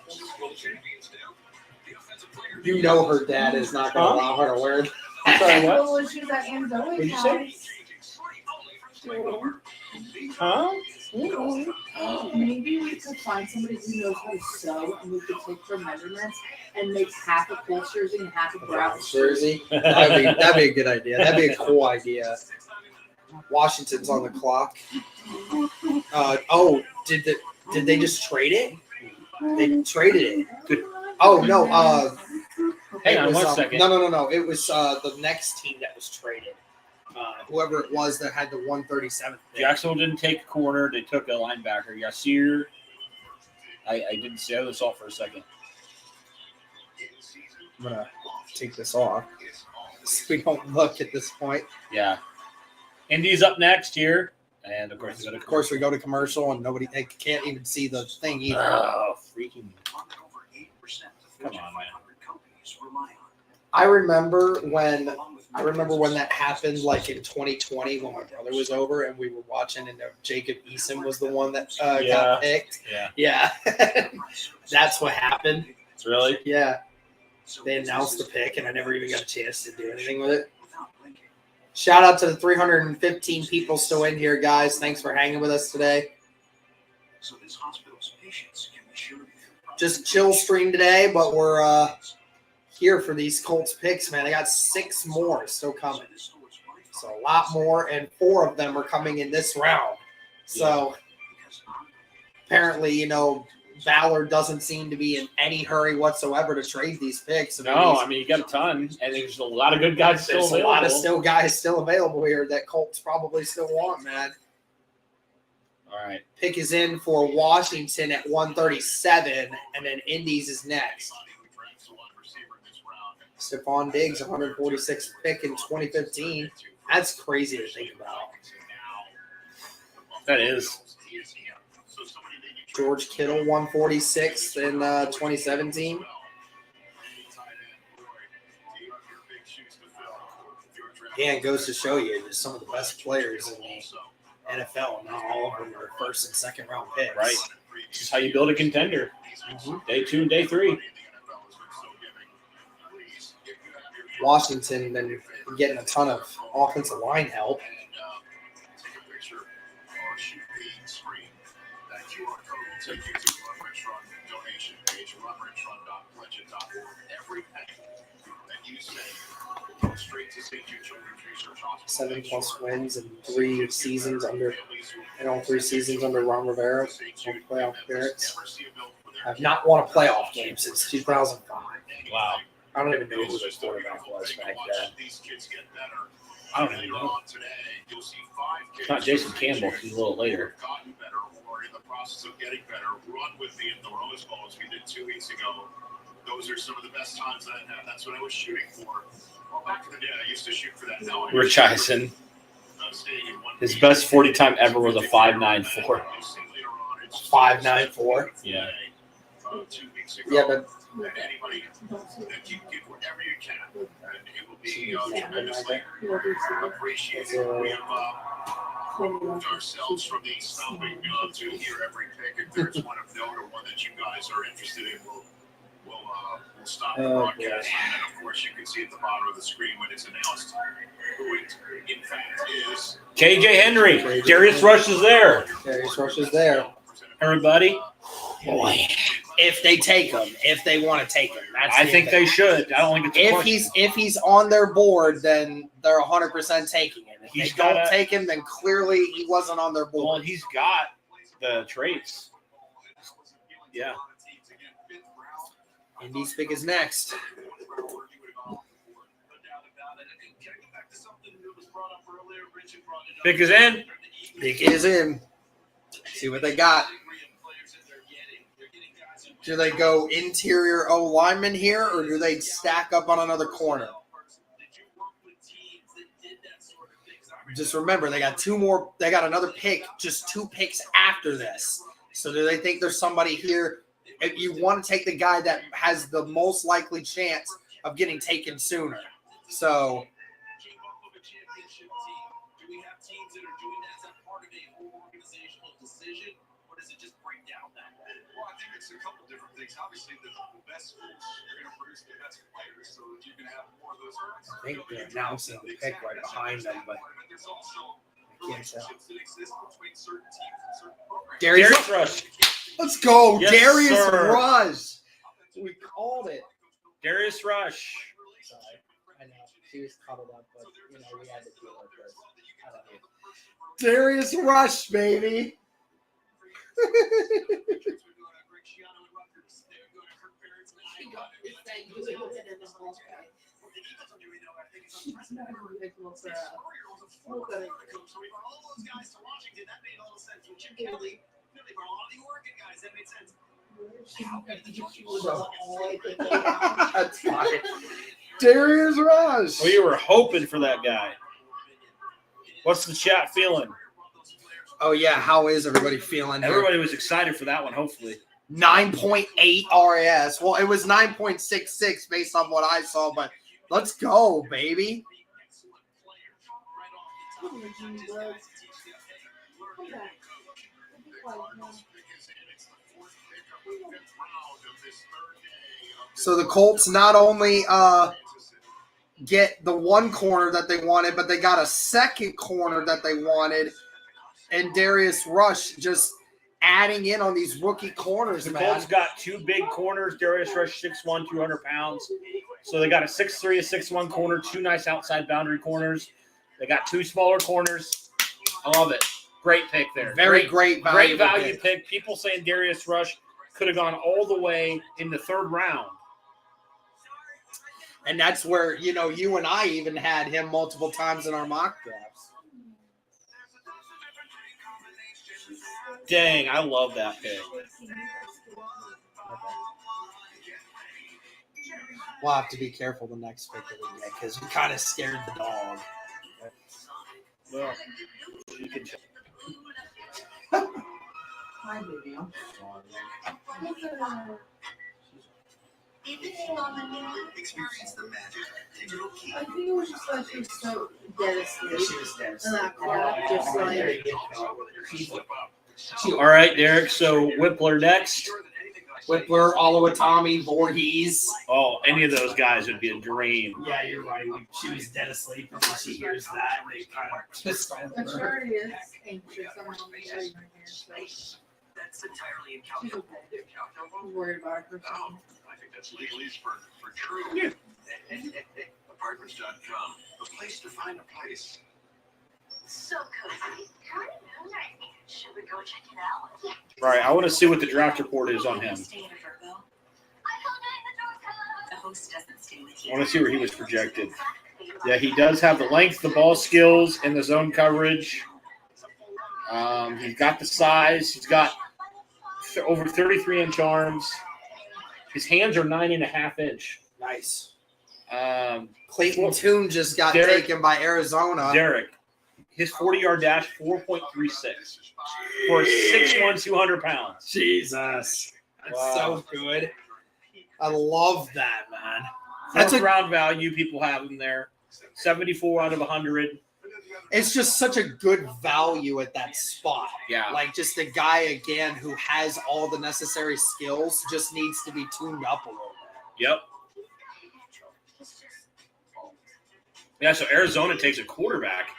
You know her dad is not going to allow her to wear it. sorry, what? Well, when she was at Aunt Zoe's What'd you house. say? Huh? Maybe we could find somebody who knows how to sew and we could take their measurements and make half a Colts jersey and half a Browns Jersey. That'd be a good idea. That'd be a cool idea. Washington's on the clock. Did they just trade it? They traded it. Oh no. Hang it on was, one second. No. It was the next team that was traded. Whoever it was that had the 137th pick. Jacksonville didn't take a corner. They took a linebacker. Yasir. I didn't see. I was off for a second. I'm gonna take this off so we don't look at this point. Yeah. Indy's up next here. And of course, we go to commercial and they can't even see the thing either. Oh, freaking. Come on, man. I remember when that happened, like in 2020, when my brother was over and we were watching, and Jacob Eason was the one that got picked. Yeah. That's what happened. Really? Yeah. They announced the pick, and I never even got a chance to do anything with it. Shout out to the 315 people still in here, guys. Thanks for hanging with us today. Just chill stream today, but we're here for these Colts picks, man. I got 6 more still coming. So a lot more, and 4 of them are coming in this round. So apparently, Ballard doesn't seem to be in any hurry whatsoever to trade these picks. I mean, you got a ton, and there's a lot of good guys still available. There's a lot of guys still available here that Colts probably still want, man. All right. Pick is in for Washington at 137, and then Indy's is next. Stephon Diggs, 146th pick in 2015. That's crazy to think about. That is. George Kittle, 146th in 2017. Yeah, it goes to show you there's some of the best players in the NFL. Not all of them are first and second round picks. Right. This is how you build a contender. Mm-hmm. Day 2 and day 3. Washington been getting a ton of offensive line help. Seven plus wins in 3 seasons under, and all 3 seasons under Ron Rivera. Playoff appearance. I've not won a playoff game since 2005. Wow. I don't even know who the quarterback was back then. I don't even know. It's not Jason Campbell. He's a little later. In the process of getting better, run with me in the Rose Bowl as we did 2 weeks ago. Those are some of the best times that I had. That's what I was shooting for. Well, back in the day, I used to shoot for that. Now Rich Eisen. His best 40 time ever was a 5.94. 5.94. Yeah. 2 weeks ago. Yeah, but anybody that you give whatever you can, and it will be tremendously appreciated. We have moved ourselves from the stopping to hear every pick. If there's one of note or one that you guys are interested in, we'll stop the broadcast. And then, of course, you can see at the bottom of the screen when it's announced who it, in fact, is. KJ Henry. Darius Rush is there. Darius Rush is there. Everybody. Boy. If they take him, if they want to take him. I think they should. I don't think it's if he's on their board, then they're 100% taking him. If they don't take him, then clearly he wasn't on their board. Well, he's got the traits. Yeah. Indy's pick is next. Pick is in. Pick is in. See what they got. Do they go interior O lineman here, or do they stack up on another corner? Just remember, they got 2 more. They got another pick, just 2 picks after this. So do they think there's somebody here? If you want to take the guy that has the most likely chance of getting taken sooner. So it's a couple different things. Obviously, the best schools are going to produce the best players, so that you can have more of those guys. I think they're announcing the pick right behind them, but there's also I can't tell. relationships that exist between certain teams and certain programs. Darius Rush. Let's go, Yes, Darius sir. Rush. We called it. Darius Rush. Sorry, I know she was cuddled up, but we had to do it first. I love you. Darius Rush, baby. It's that you would put it in the whole guy. Ridiculous. All those guys to Washington, that made a little sense. With Chip Kelly, really, for a lot of the Oregon guys, that made sense. That's fine. Darius Rush. We were hoping for that guy. What's the chat feeling? Oh yeah, how is everybody feeling? Everybody was excited for that one, hopefully. 9.8 RAS. Well, it was 9.66 based on what I saw, but let's go, baby. So the Colts not only get the one corner that they wanted, but they got a second corner that they wanted, and Darius Rush just adding in on these rookie corners, The man. Colts got two big corners. Darius Rush, 6'1", 200 pounds. So they got a 6'3", a 6'1" corner, two nice outside boundary corners. They got two smaller corners. I love it. Great pick there. Very great value pick. People saying Darius Rush could have gone all the way in the third round. And that's where, you and I even had him multiple times in our mock drafts. Dang, I love that pick. We'll have to be careful the next pick that we get because we kind of scared the dog. Well, you can check. Hi, baby. Experience the magic of digital key. I think it was just like she was so dead asleep. She was dead. And that clock just like. All right, Derek. So Whippler next. Whippler, Oluwatimi, Voorhees. Oh, any of those guys would be a dream. Yeah, you're right. She was dead asleep, and then she hears that, and they kind of just I'm sure it is anxious. I'm on the edge right here. So That's entirely she's incalculable. okay. I'm worried about her. Oh, I think that's legalese for true. Apartments.com, the place to find a place. So cozy. Should we go check it out? Yeah. All right, I want to see what the draft report is on him. Stay in a Virgo. The host doesn't stay with I you. want to see where he was projected. Yeah, he does have the length, the ball skills, and the zone coverage. He's got the size. He's got over 33-inch arms. His hands are 9.5 inch. nice. Clayton Tune just got taken by Arizona. Derek, his 40-yard dash, 4.36 for 6'1", 200 pounds. Jesus. That's Wow. so good. I love that, man. That's That's a round value. People have him there. 74 out of 100. It's just such a good value at that spot. Yeah. Like just a guy, again, who has all the necessary skills, just needs to be tuned up a little bit. Yep. Yeah, so Arizona takes a quarterback.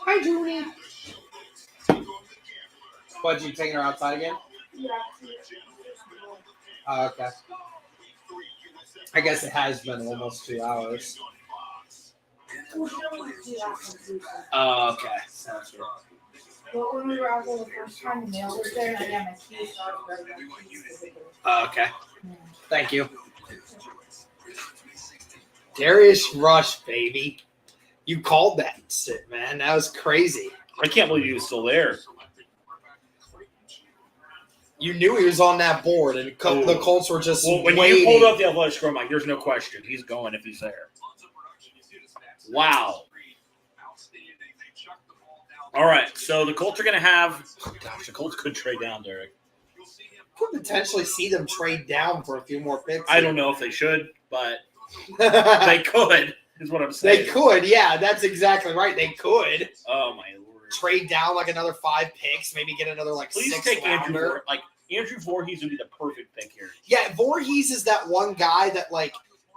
Hi, Julie. What, you taking her outside again? Yeah. Oh, okay. I guess it has been almost 2 hours. Oh, okay. Sounds good. But when we were out there the first time, the mail was there, and I got my keys. So I was ready to keys. Oh, okay. Thank you. Darius Rush, baby. You called that shit, man. That was crazy. I can't believe he was still there. You knew he was on that board, and the Colts were just When waiting. you pulled up the athletic score, Mike, there's no question. He's going if he's there. Wow. All right, so the Colts are going to have – gosh, the Colts could trade down, Derek. Could potentially see them trade down for a few more picks. I don't know if they should, but they could is what I'm saying. They could, yeah. That's exactly right. They could Oh, my Lord. trade down like another 5 picks, maybe get another Please six take Andrew rounder. Voorhees. Andrew Voorhees would be the perfect pick here. Yeah, Voorhees is that one guy that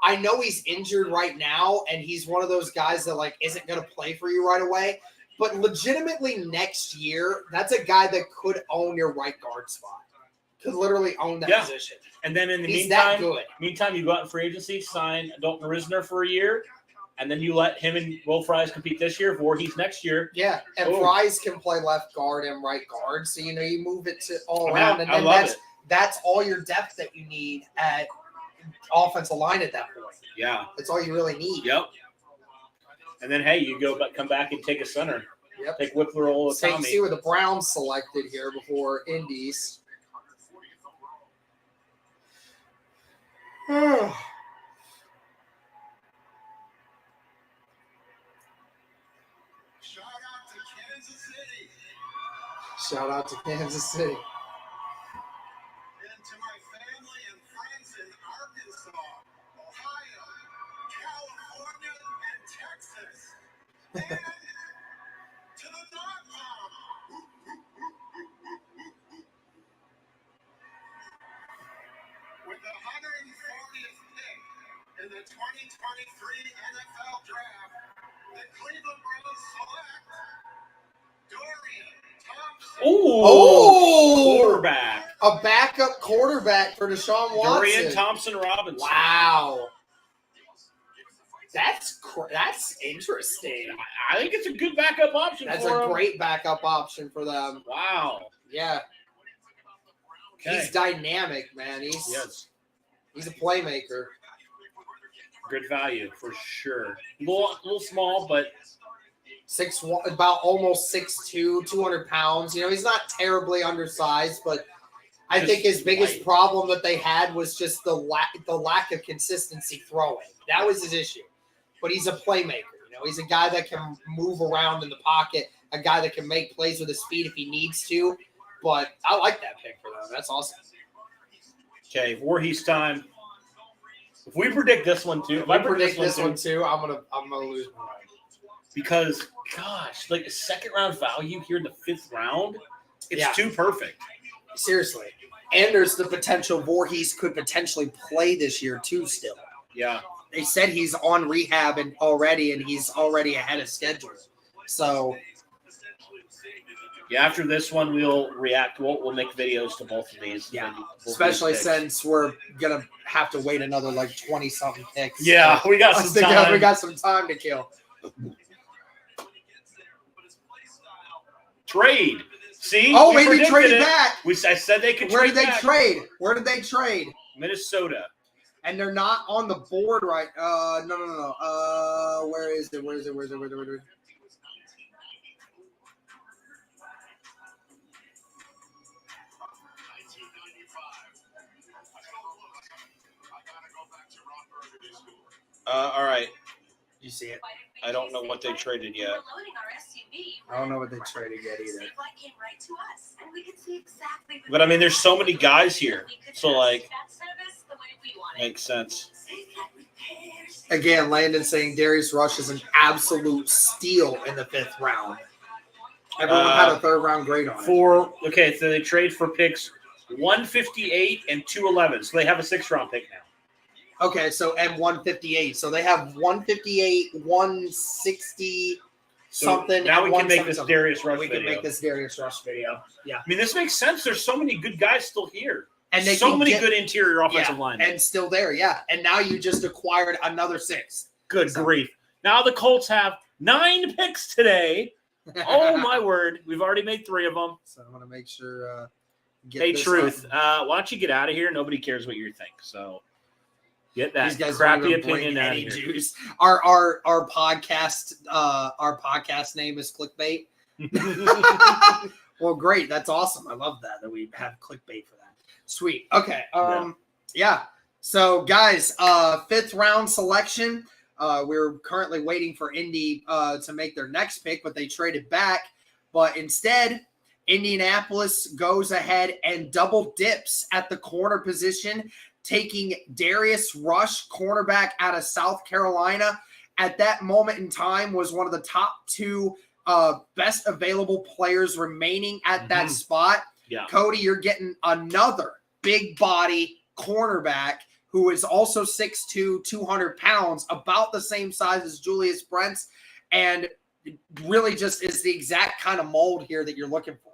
I know he's injured right now, and he's one of those guys that isn't going to play for you right away. But legitimately next year, that's a guy that could own your right guard spot. Could literally own that position. And then in the He's that meantime, good. you go out in free agency, sign Dalton Risner for a year, and then you let him and Will Fries compete this year, Voorhees next year. Yeah, and Ooh. Fries can play left guard and right guard, so you move it to all I mean, around, and I then love it. that's all your depth that you need at offensive line at that point. Yeah. That's all you really need. Yep. And then, hey, you come back and take a center. Yep. Take Whippler or Tommy. See where the Browns selected here before Indies. Shout out to Kansas City. And to my family and friends in Arkansas, Ohio, California, and Texas. And to the Dog Pound. With the 140th pick in the 2023 NFL Draft, the Cleveland Browns select Dorian Thompson. Oh, quarterback. A backup quarterback for Deshaun Watson. Dorian Thompson-Robinson. Wow. That's interesting. I think it's a good backup option That's for a him. great backup option for them. Wow. Yeah. Okay. He's dynamic, man. He's a playmaker. Good value for sure. A little small, but 6'1", about almost 6'2", 200 pounds. You know, he's not terribly undersized, but I think his biggest problem that they had was just the lack of consistency throwing. That was his issue. But he's a playmaker. You know, he's a guy that can move around in the pocket, a guy that can make plays with his feet if he needs to. But I like that pick for them. That's awesome. okay, Voorhees time. If we predict this one too, If I predict this one too, I'm gonna lose my mind. Because gosh, like a second round value here in the 5th round, it's Yeah. too perfect. Seriously. And there's the potential Voorhees could potentially play this year too still. Yeah. They said he's on rehab and he's already ahead of schedule. So Yeah, after this one, we'll react. We'll make videos to both of these. yeah, We'll especially picks. since we're gonna have to wait another like 20-something picks. Yeah, we got some time. We got some time to kill. Trade. See? Oh, We wait, they predicted traded it. back. I said they could Where trade did they back. trade? Where did they trade? Minnesota. And they're not on the board right. No. Where is it? Where is it? All right. You see it? I don't know what they traded yet. I don't know what they traded yet either. But I mean, there's so many guys here. So, like, makes sense. Again, Landon saying Darius Rush is an absolute steal in the 5th round. Everyone had a 3rd round grade on it. Okay, so they trade for picks 158 and 211. So they have a 6th round pick now. Okay, so and 158. So they have 158, 160 something. Now and we can make 170 this something. Darius Rush We video. can make this Darius Rush video. Yeah. I mean, this makes sense. There's so many good guys still here. And they so can many get- good interior offensive linemen. And still there, yeah. And now you just acquired another 6. Good grief. Now the Colts have 9 picks today. Oh, my word. We've already made 3 of them. So I'm going to make sure. Hey, this Truth. up. Why don't you get out of here? Nobody cares what you think. So get that These guys crappy don't even bring opinion out of any here. juice. Our podcast name is Clickbait. Well, great. That's awesome. I love that we have clickbait for that. Sweet. Okay. Yeah. So, guys, 5th round selection. We're currently waiting for Indy to make their next pick, but they traded back. But instead, Indianapolis goes ahead and double dips at the corner position, taking Darius Rush, cornerback out of South Carolina. At that moment in time, was one of the top 2 best available players remaining at that spot. Yeah. Cody, you're getting another big body cornerback who is also 6'2", 200 pounds, about the same size as Julius Brents, and really just is the exact kind of mold here that you're looking for.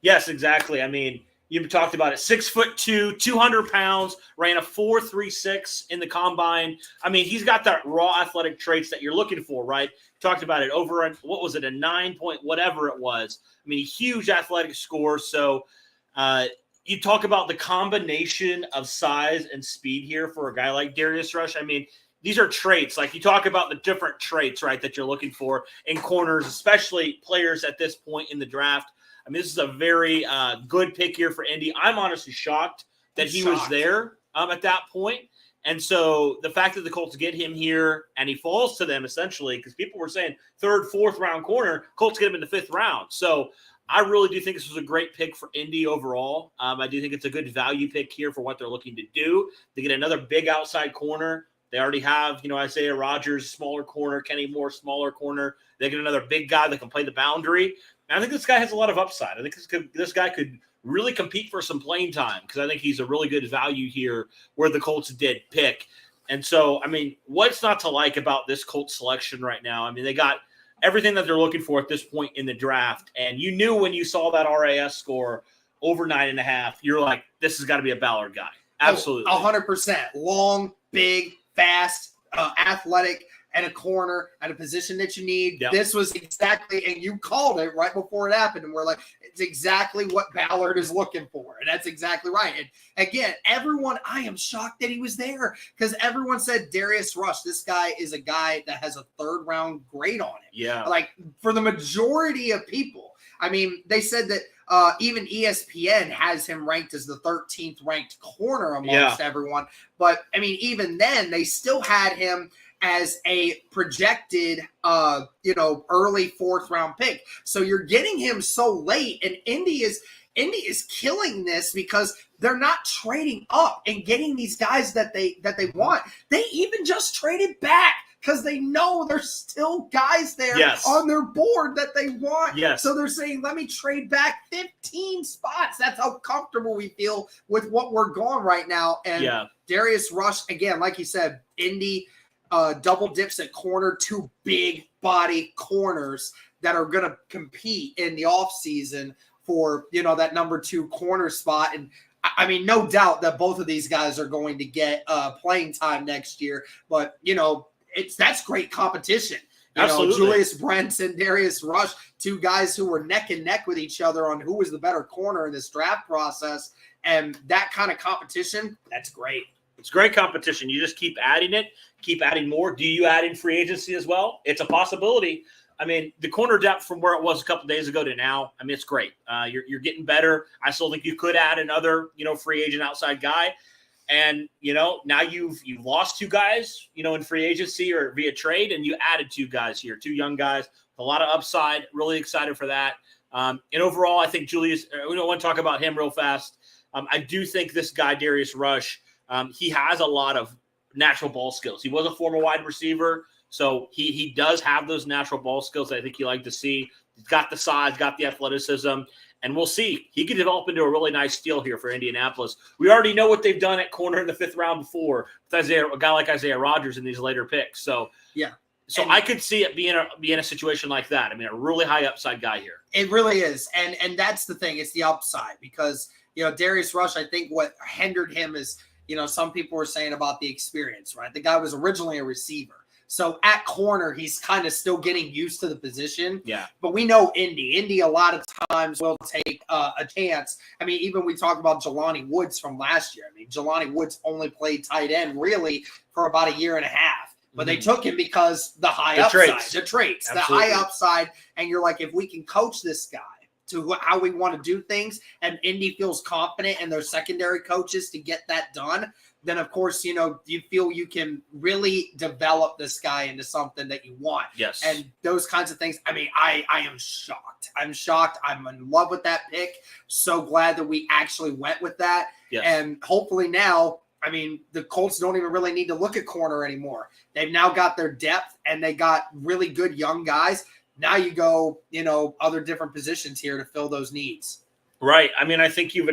Yes, exactly. I mean, you talked about it. 6'2", 200 pounds, ran a 4.36 in the combine. I mean, he's got that raw athletic traits that you're looking for, right? Talked about it over at, what was it, a 9 point, whatever it was. I mean, huge athletic score. So you talk about the combination of size and speed here for a guy like Darius Rush. I mean, these are traits. Like you talk about the different traits, right, that you're looking for in corners, especially players at this point in the draft. I mean, this is a very good pick here for Indy. I'm honestly shocked that he was there at that point. And so the fact that the Colts get him here and he falls to them essentially, because people were saying third, fourth round corner, Colts get him in the fifth round. So I really do think this was a great pick for Indy overall. I do think it's a good value pick here for what they're looking to do. They get another big outside corner. They already have, Isaiah Rodgers, smaller corner, Kenny Moore, smaller corner. They get another big guy that can play the boundary. And I think this guy has a lot of upside. I think this guy could really compete for some playing time because I think he's a really good value here where the Colts did pick. And so, I mean, what's not to like about this Colts selection right now? I mean, they got everything that they're looking for at this point in the draft. And you knew when you saw that RAS score over 9.5, you're like, this has got to be a Ballard guy. Absolutely. 100%. Long, big, fast, athletic, and a corner at a position that you need. Yep. This was exactly, and you called it right before it happened. And we're like, it's exactly what Ballard is looking for. And that's exactly right. And again, I am shocked that he was there because everyone said Darius Rush, this guy is a guy that has a third round grade on him. Yeah. Like for the majority of people, I mean, they said that even ESPN has him ranked as the 13th ranked corner amongst everyone. But I mean, even then they still had him as a projected, early fourth round pick. So you're getting him so late, and Indy is killing this because they're not trading up and getting these guys that they want. They even just traded back because they know there's still guys there on their board that they want. Yes. So they're saying, let me trade back 15 spots. That's how comfortable we feel with what we're going right now. And Darius Rush, again, like you said, Indy double dips at corner, two big body corners that are going to compete in the offseason for, that number 2 corner spot. And I mean, no doubt that both of these guys are going to get playing time next year, but that's great competition. Absolutely. Julius Brents and Darius Rush, two guys who were neck and neck with each other on who was the better corner in this draft process. And that kind of competition, that's great. It's great competition. You just keep adding it, keep adding more. Do you add in free agency as well? It's a possibility. I mean, the corner depth from where it was a couple days ago to now, I mean, it's great. You're getting better. I still think you could add another, free agent outside guy. And, now you've lost 2 guys, in free agency or via trade, and you added 2 guys here, 2 young guys, a lot of upside. Really excited for that. And overall, I think Julius, we don't want to talk about him real fast. I do think this guy, Darius Rush, he has a lot of natural ball skills. He was a former wide receiver, so he does have those natural ball skills that I think you like to see. He's got the size, got the athleticism, and we'll see. He could develop into a really nice steal here for Indianapolis. We already know what they've done at corner in the 5th round before with a guy like Isaiah Rodgers in these later picks. So I could see it being a situation like that. I mean, a really high upside guy here. It really is, and that's the thing. It's the upside because Darius Rush. I think what hindered him is. Some people were saying about the experience, right? The guy was originally a receiver. So at corner, he's kind of still getting used to the position. Yeah. But we know Indy a lot of times will take a chance. I mean, even we talk about Jelani Woods from last year. I mean, Jelani Woods only played tight end really for about 1.5 years. But they took him because the traits, Absolutely. the high upside. And you're like, if we can coach this guy to how we want to do things, and Indy feels confident in their secondary coaches to get that done, then of course, you feel you can really develop this guy into something that you want. Yes. And those kinds of things. I mean, I am shocked. I'm shocked. I'm in love with that pick. So glad that we actually went with that. Yes. And hopefully now, I mean, the Colts don't even really need to look at corner anymore. They've now got their depth and they got really good young guys. Now you go, other different positions here to fill those needs. Right. I mean, I think you've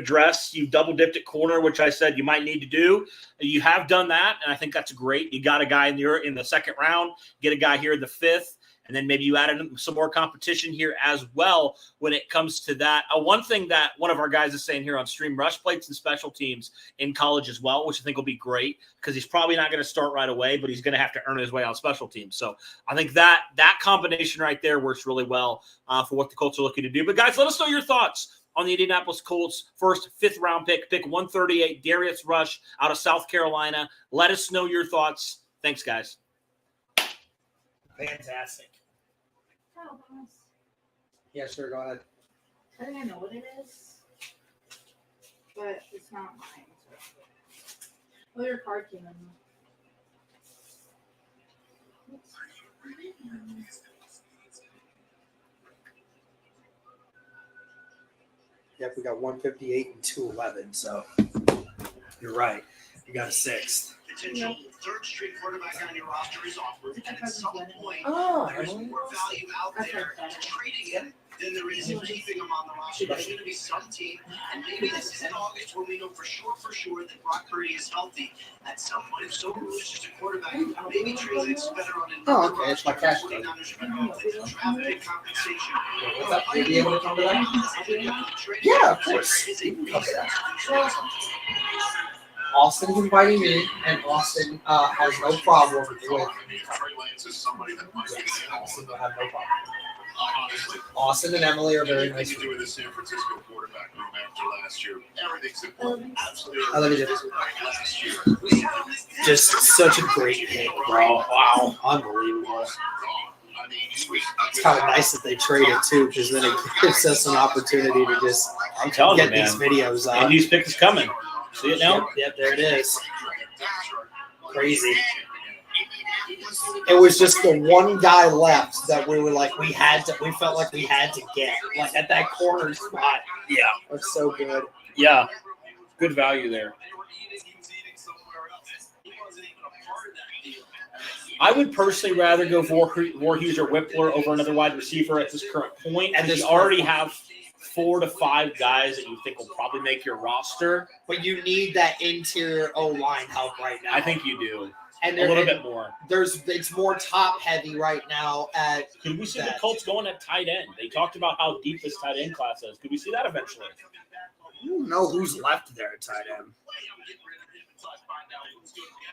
double dipped at corner, which I said you might need to do. You have done that, and I think that's great. You got a guy in the 2nd round, get a guy here in the 5th, and then maybe you added some more competition here as well when it comes to that. One thing that one of our guys is saying here on stream, Rush played some special teams in college as well, which I think will be great because he's probably not going to start right away, but he's going to have to earn his way on special teams. So I think that combination right there works really well for what the Colts are looking to do. But guys, let us know your thoughts on the Indianapolis Colts, first 5th round pick 138, Darius Rush out of South Carolina. Let us know your thoughts. Thanks, guys. Fantastic. Oh, nice. Yeah, sure. Go ahead. I think I know what it is, but it's not mine. Well, your card came in. Yep, we got 158 and 211. So you're right. You got a 6th. Potential third string quarterback on your roster is offered, and at some point, Oh, there's more value out there in trading him than there is in keeping him on the roster. There's going to be some team, and maybe this is in August when we know for sure that Brock Purdy is healthy. At some point, if so delicious a quarterback, maybe translates better on another okay, it's my cash card. Draft pick compensation. What's up? Will you be able to come to that? Yeah, of course. Austin's inviting me, and Austin has no problem with Austin will have no problem. Austin and Emily are very nice. Doing the San Francisco quarterback room after last year. Everything's absolutely. I love you. Last year. Just such a great pick, bro. Wow, unbelievable. It's kind of nice that they traded too, because then it gives us an opportunity to just I'm telling get you, man. these videos out. Andy's pick is coming. See it now? Yep, there it is. Crazy. It was just the one guy left that we were like, we felt like we had to get. Like at that corner spot. Yeah. That's so good. Yeah. Good value there. I would personally rather go Voorhees or Whippler over another wide receiver at this current point. And you already have 4 to 5 guys that you think will probably make your roster. But you need that interior O-line help right now. I think you do. And a little bit more. It's more top heavy right now. Could we see the Colts going at tight end? They talked about how deep this tight end class is. Could we see that eventually? I don't know who's left there at tight end.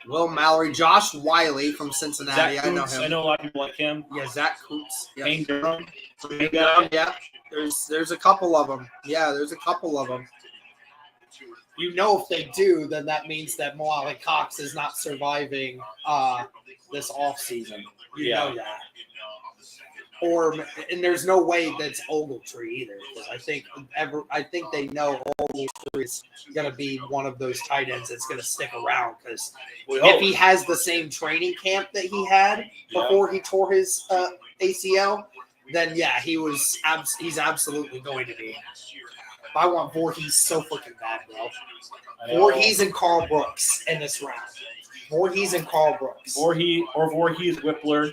Will Mallory, Josh Wiley from Cincinnati. Zach I know Coots, him. I know a lot of people like him. Yeah, Zach Coots. Yeah. Payne Durham. Yeah. There's a couple of them. Yeah, there's a couple of them. You know, if they do, then that means that Moali Cox is not surviving this offseason. You know that. And there's no way that's Ogletree either. I think they know Ogletree is going to be one of those tight ends that's going to stick around, because if he has the same training camp that he had before he tore his ACL, then yeah, he's absolutely going to be. I want Voorhees so fucking bad, bro. Voorhees and Carl Brooks in this round. Voorhees and Carl Brooks. Voorhees, Whippler,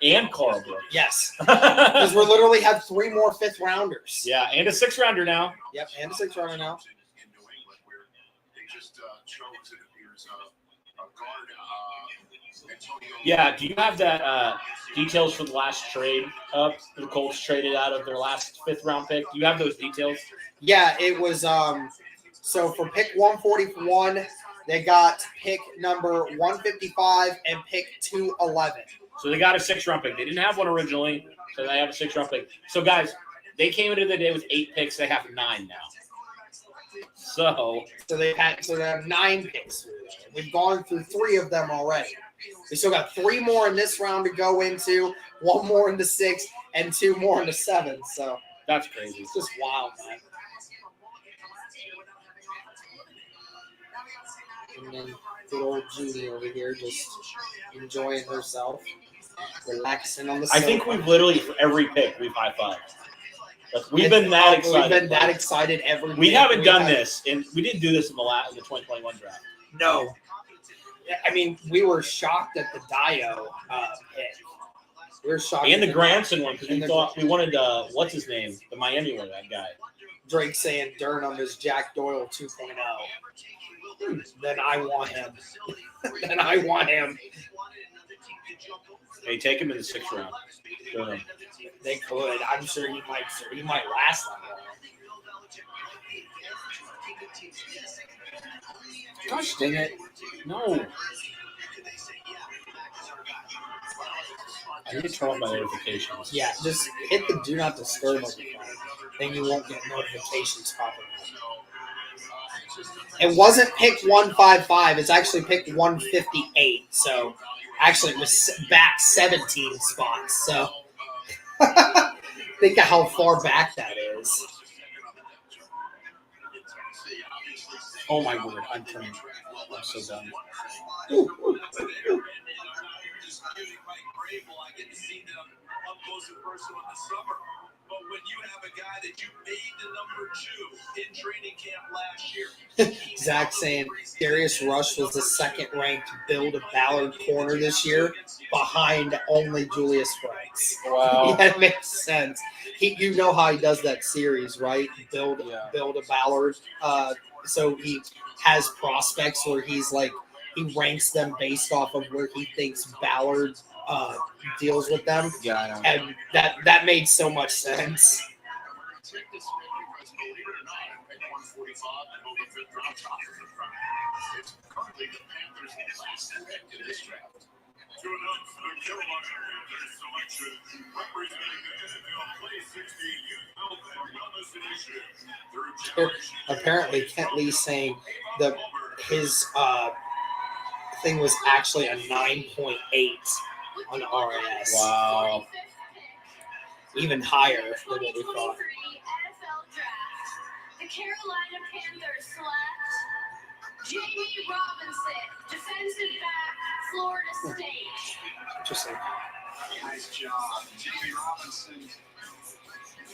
and Carl Brooks. Yes. Because we literally have 3 more 5th rounders. Yeah, and a 6th rounder now. Yep, and a 6th rounder now. Yeah, do you have that details for the last trade up? The Colts traded out of their last 5th round pick. Do you have those details? Yeah, it was so for pick 141, they got pick number 155 and pick 211. So they got a 6th round pick. They didn't have one originally, so they have a 6th round pick. So guys, they came into the day with 8 picks. They have 9 now. So they have 9 picks. We've gone through 3 of them already. We still got 3 more in this round to go into, 1 more in the 6th, and 2 more in the 7th. So that's crazy. It's just wild, man. And then good old Judy over here just enjoying herself, relaxing on the sofa. I think we've literally, for every pick, we've high-fived. We've been that excited. We've been that excited every We haven't done this, and we didn't do this in the 2021 draft. No. I mean, we were shocked at the Dio pick. We were shocked. And the Granson one, because we thought we wanted, what's his name? The Miami one, that guy. Drake saying Durham is Jack Doyle 2.0. Then I want him. Hey, take him in the 6th round. Durham. They could. I'm sure he might last that long. Gosh dang it. No. I need to turn on my notifications. Yeah, just hit the do not disturb on the phone. then you won't get notifications popping up. It wasn't pick 155. It's actually pick 158. So actually, it was back 17 spots. So think of how far back that is. Oh my word! I'm so done. But when you have a guy that you made the number 2 in training camp last year, Zach saying Darius Rush was the second ranked build a Ballard corner this year, behind only Julius Franks. Wow. Yeah, it makes sense. You know how he does that series, right? Build a Ballard. So he has prospects where he's like he ranks them based off of where he thinks Ballard deals with them. Yeah, I know. And that made so much sense. It's currently the Panthers' last pick in this draft. To announce the Carolina Panthers selection, representing the NFL Play 16 Youth Health and Wellness Initiative. Apparently, Kent Lee saying that his thing was actually a 9.8 on RNS. Wow. Even higher than what we thought. NFL Draft. The Carolina Panthers select Jamie Robinson, defensive back, Florida State. Interesting. Nice job. Jamie Robinson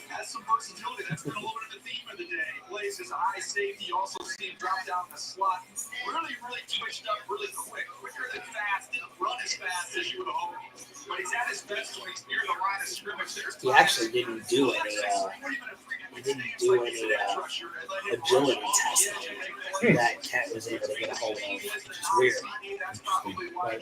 has some versatility. That's been a little bit of the theme of the day. Plays as a high safety. You also see him drop down the slot. Really twitched up really quick. Quicker than fast. Didn't run as fast as you would hope. But he's at his best when he's near the line of scrimmage. He actually didn't do any agility testing that Kent was able to get a hold of, which is weird. But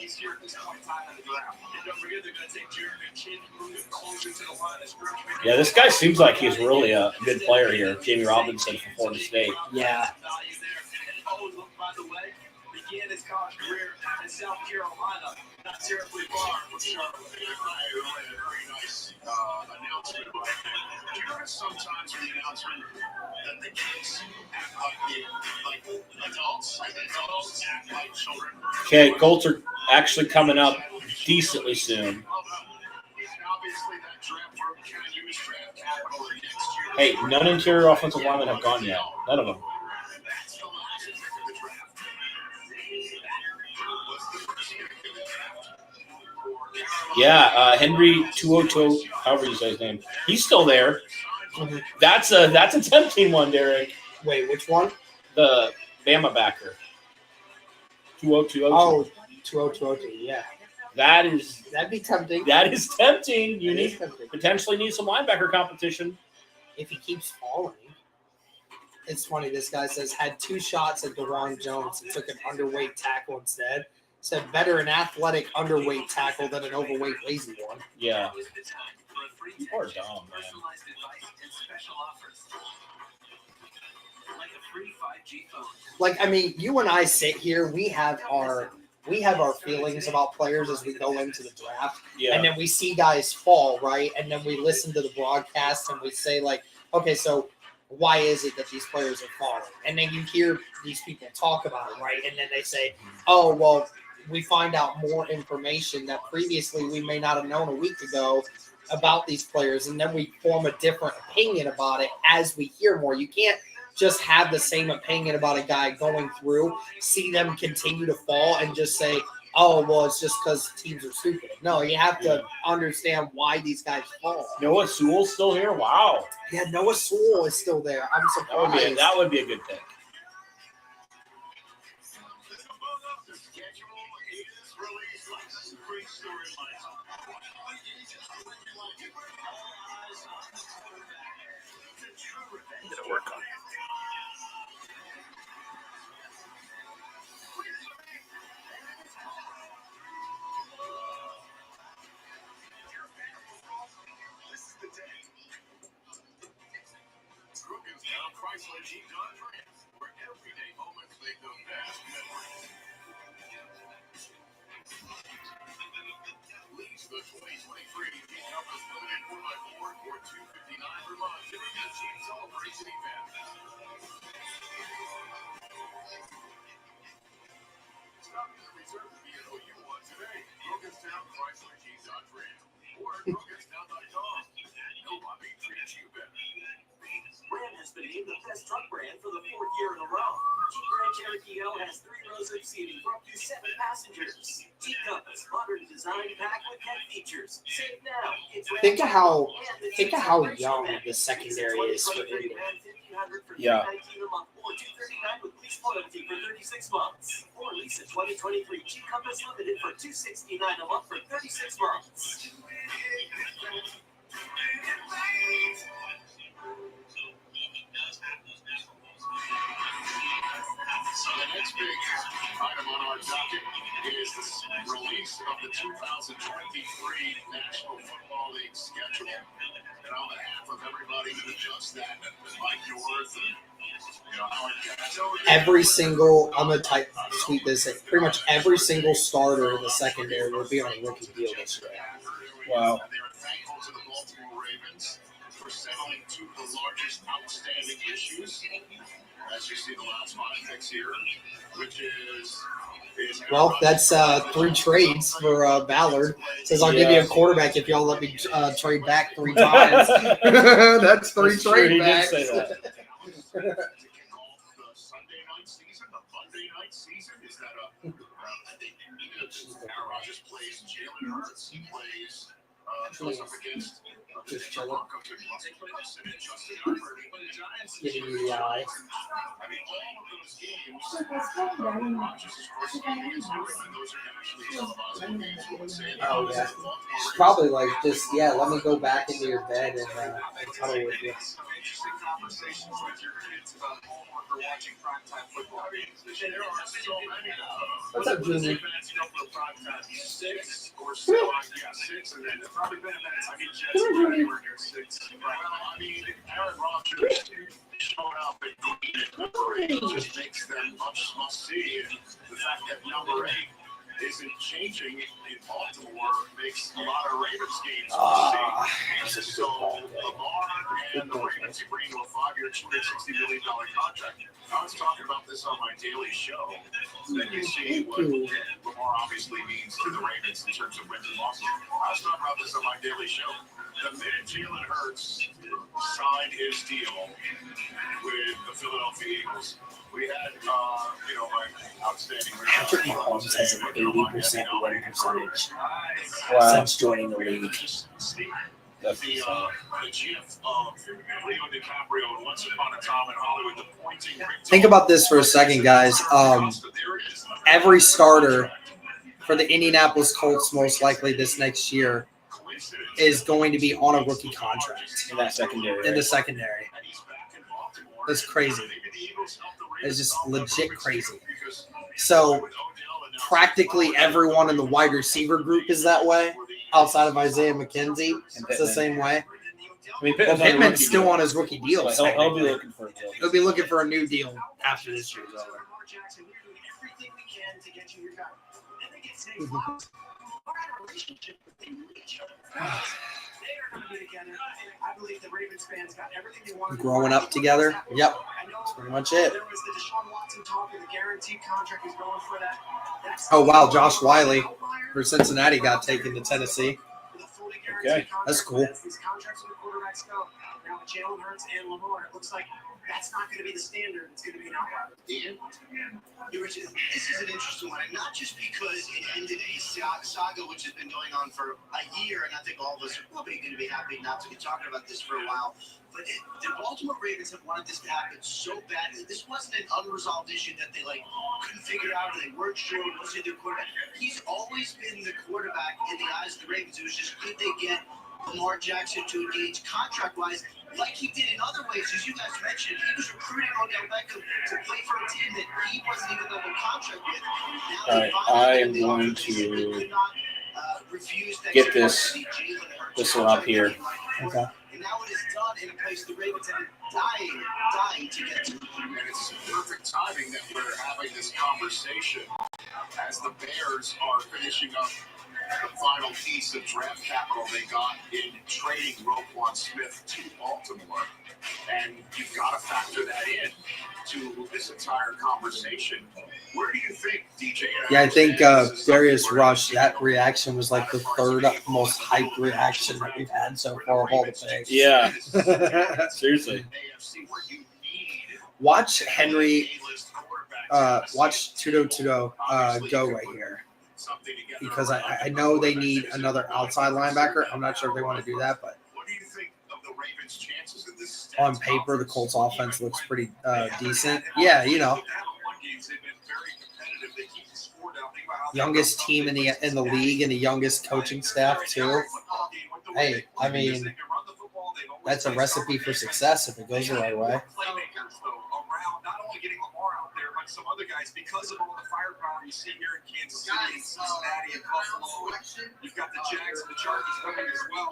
Yeah, this guy seems like he's really a good player here, Jamie Robinson from Florida State. Yeah. Began his college career in South Carolina, not terribly far from Charlotte. Very nice announcement right there. Do you notice sometimes in the announcement that the kids act like adults act like children? Okay, Colts are actually coming up decently soon. Hey, none interior offensive linemen have gone yet. None of them. Yeah, Henry 202, however you say his name. He's still there. Mm-hmm. That's a tempting one, Derek. Wait, which one? The Bama backer. 20202. Oh, 20202, yeah. That'd be tempting. That is tempting. You potentially need some linebacker competition. If he keeps falling. It's funny, this guy says, had 2 shots at DeRon Jones and took an underweight tackle instead. Said better an athletic underweight tackle than an overweight lazy one. Yeah. Poor dumb, man. Like, I mean, you and I sit here, we have our feelings about players as we go into the draft. Yeah. And then we see guys fall, right? And then we listen to the broadcast and we say, like, okay, so why is it that these players are falling? And then you hear these people talk about it, right? And then they say, oh, well, we find out more information that previously we may not have known a week ago about these players. And then we form a different opinion about it as we hear more. You can't just have the same opinion about a guy going through, see them continue to fall and just say, oh, well, it's just because teams are stupid. No, you have to understand why these guys fall. Noah Sewell's still here? Wow. Yeah, Noah Sewell is still there. I'm surprised. That would be a good pick. It'll work on it. Where everyday moments make the best memories. Leads the 2023 Indianapolis Limited 4x4 Court 259 Vermont, giving you a Jeep celebration event. Stop in and reserve the vehicle you want today. Loganstown Chrysler Jeep Dodge Ram or Loganstown.com. Nobody treats you better. Ram has been named the best truck brand for the 4th year in a row. Jeep Grand Cherokee L has 3 rows of seating for up to 7 passengers. Jeep Compass, modern design packed with tech features. Save now. Think of how young the secondary is for Indy. Yeah. Or $239 with lease loyalty for 36 months. Or lease a 2023 Jeep Compass Limited for $269 a month for 36 months. So the next big item on our docket is the release of the 2023 National Football League schedule. And on behalf of everybody who does that, Mike Yorth and Howard Every single, I'm gonna tweet this. Pretty much every single starter in the secondary will be on a rookie deal this year. Wow. They are thankful to the Baltimore Ravens for settling two of the largest outstanding issues. As you see the last 5 picks here, which is Well, that's 3 trades for Ballard. Says I'll give you a quarterback if y'all let me trade back 3 times. That's 3 That's true, trade he did backs. say that. to kick off the Sunday night season, the Monday night season. Is that I think Aaron Rodgers plays Jalen Hurts. He plays goes up against Just the chilling. Broncos with Russell Wilson and Justin Herbert. But the Giants, Giving you the eye. I mean, all of those games, Rodgers is first game against New England. Those are actually televised games. We would say that. Oh, yeah. Probably like just, let me go back into your bed and cuddle with you. Some interesting conversations with your kids about homework or watching primetime football. There are so many of them. What's up, Junior? 6 or so, yeah, 6, and then probably been a minute. I mean, just anywhere near 6. Well, I mean, Aaron Rodgers showing up and number 8 just makes them much must see. And the fact that number 8 isn't changing in Baltimore makes a lot of Ravens games must see. So Lamar and the Ravens agreeing to a 5-year, $260 million contract. I was talking about this on my daily show. Then you see what Lamar obviously means to the Ravens in terms of wins and losses. I was talking about this on my daily show. The minute Jalen Hurts signed his deal with the Philadelphia Eagles, we had, my outstanding. Patrick Mahomes has an 80% winning percentage Wow. since joining the league. The GIF of Leo DiCaprio and Once Upon a Time in Hollywood, the pointing. Think about this for a second, guys. Every starter for the Indianapolis Colts, most likely this next year, is going to be on a rookie contract In that secondary. in the secondary. That's crazy. It's just legit crazy. So practically everyone in the wide receiver group is that way, outside of Isaiah McKenzie. It's the same way. I mean, Well, Pittman's still on his rookie deal. So he'll be looking for a deal. He'll be looking for a new deal after this year's over. Jackson, we're doing everything we can to get you your guy. And they get saying, we're in a relationship with each other. They are going to be together. And I believe the Ravens fans got everything they wanted. Growing up together. Yep. I know That's pretty much it. there was the Deshaun Watson talk and the guaranteed contract is going for that. That's Oh, wow. Josh Wiley for Cincinnati got taken to Tennessee. with a fully Okay. guaranteed contract. That's cool. As these contracts with the quarterbacks go. Now with Jalen Hurts and Lamar, it looks like that's not going to be the standard. It's going to be an outlier. This is an interesting one, and not just because it ended a saga which has been going on for a year, and I think all of us are probably going to be happy not to be talking about this for a while. But the Baltimore Ravens have wanted this to happen so badly. This wasn't an unresolved issue that they couldn't figure out, or they weren't sure was it their quarterback. He's always been the quarterback in the eyes of the Ravens. It was just could they get Lamar Jackson to engage contract-wise, like he did in other ways, as you guys mentioned. He was recruiting Odell Beckham to play for a team that he wasn't even under contract with. Now All right, I am going to get this one up here. Okay. And now it is done in a place the Ravens have been dying to get to. And it's perfect timing that we're having this conversation as the Bears are finishing up the final piece of draft capital they got in trading Roquan Smith to Baltimore. And you've got to factor that in to this entire conversation. Where do you think DJ? Yeah, I think Darius Rush, that reaction was like the third most hyped reaction that we've had so far of all the picks. Yeah. Seriously. Watch Henry, watch Tudo go right here. Because I know they need another outside linebacker. I'm not sure if they want to do that, but What do you think of the Ravens' chances in this? on paper, the Colts offense looks pretty decent. Yeah, you know, youngest team in the league and the youngest coaching staff too. Hey, I mean, that's a recipe for success if it goes the right way. Not only getting Lamar out there, but some other guys, because of all the firepower you see here in Kansas City, Cincinnati, and Buffalo. You've got the Jags and the Chargers coming as well.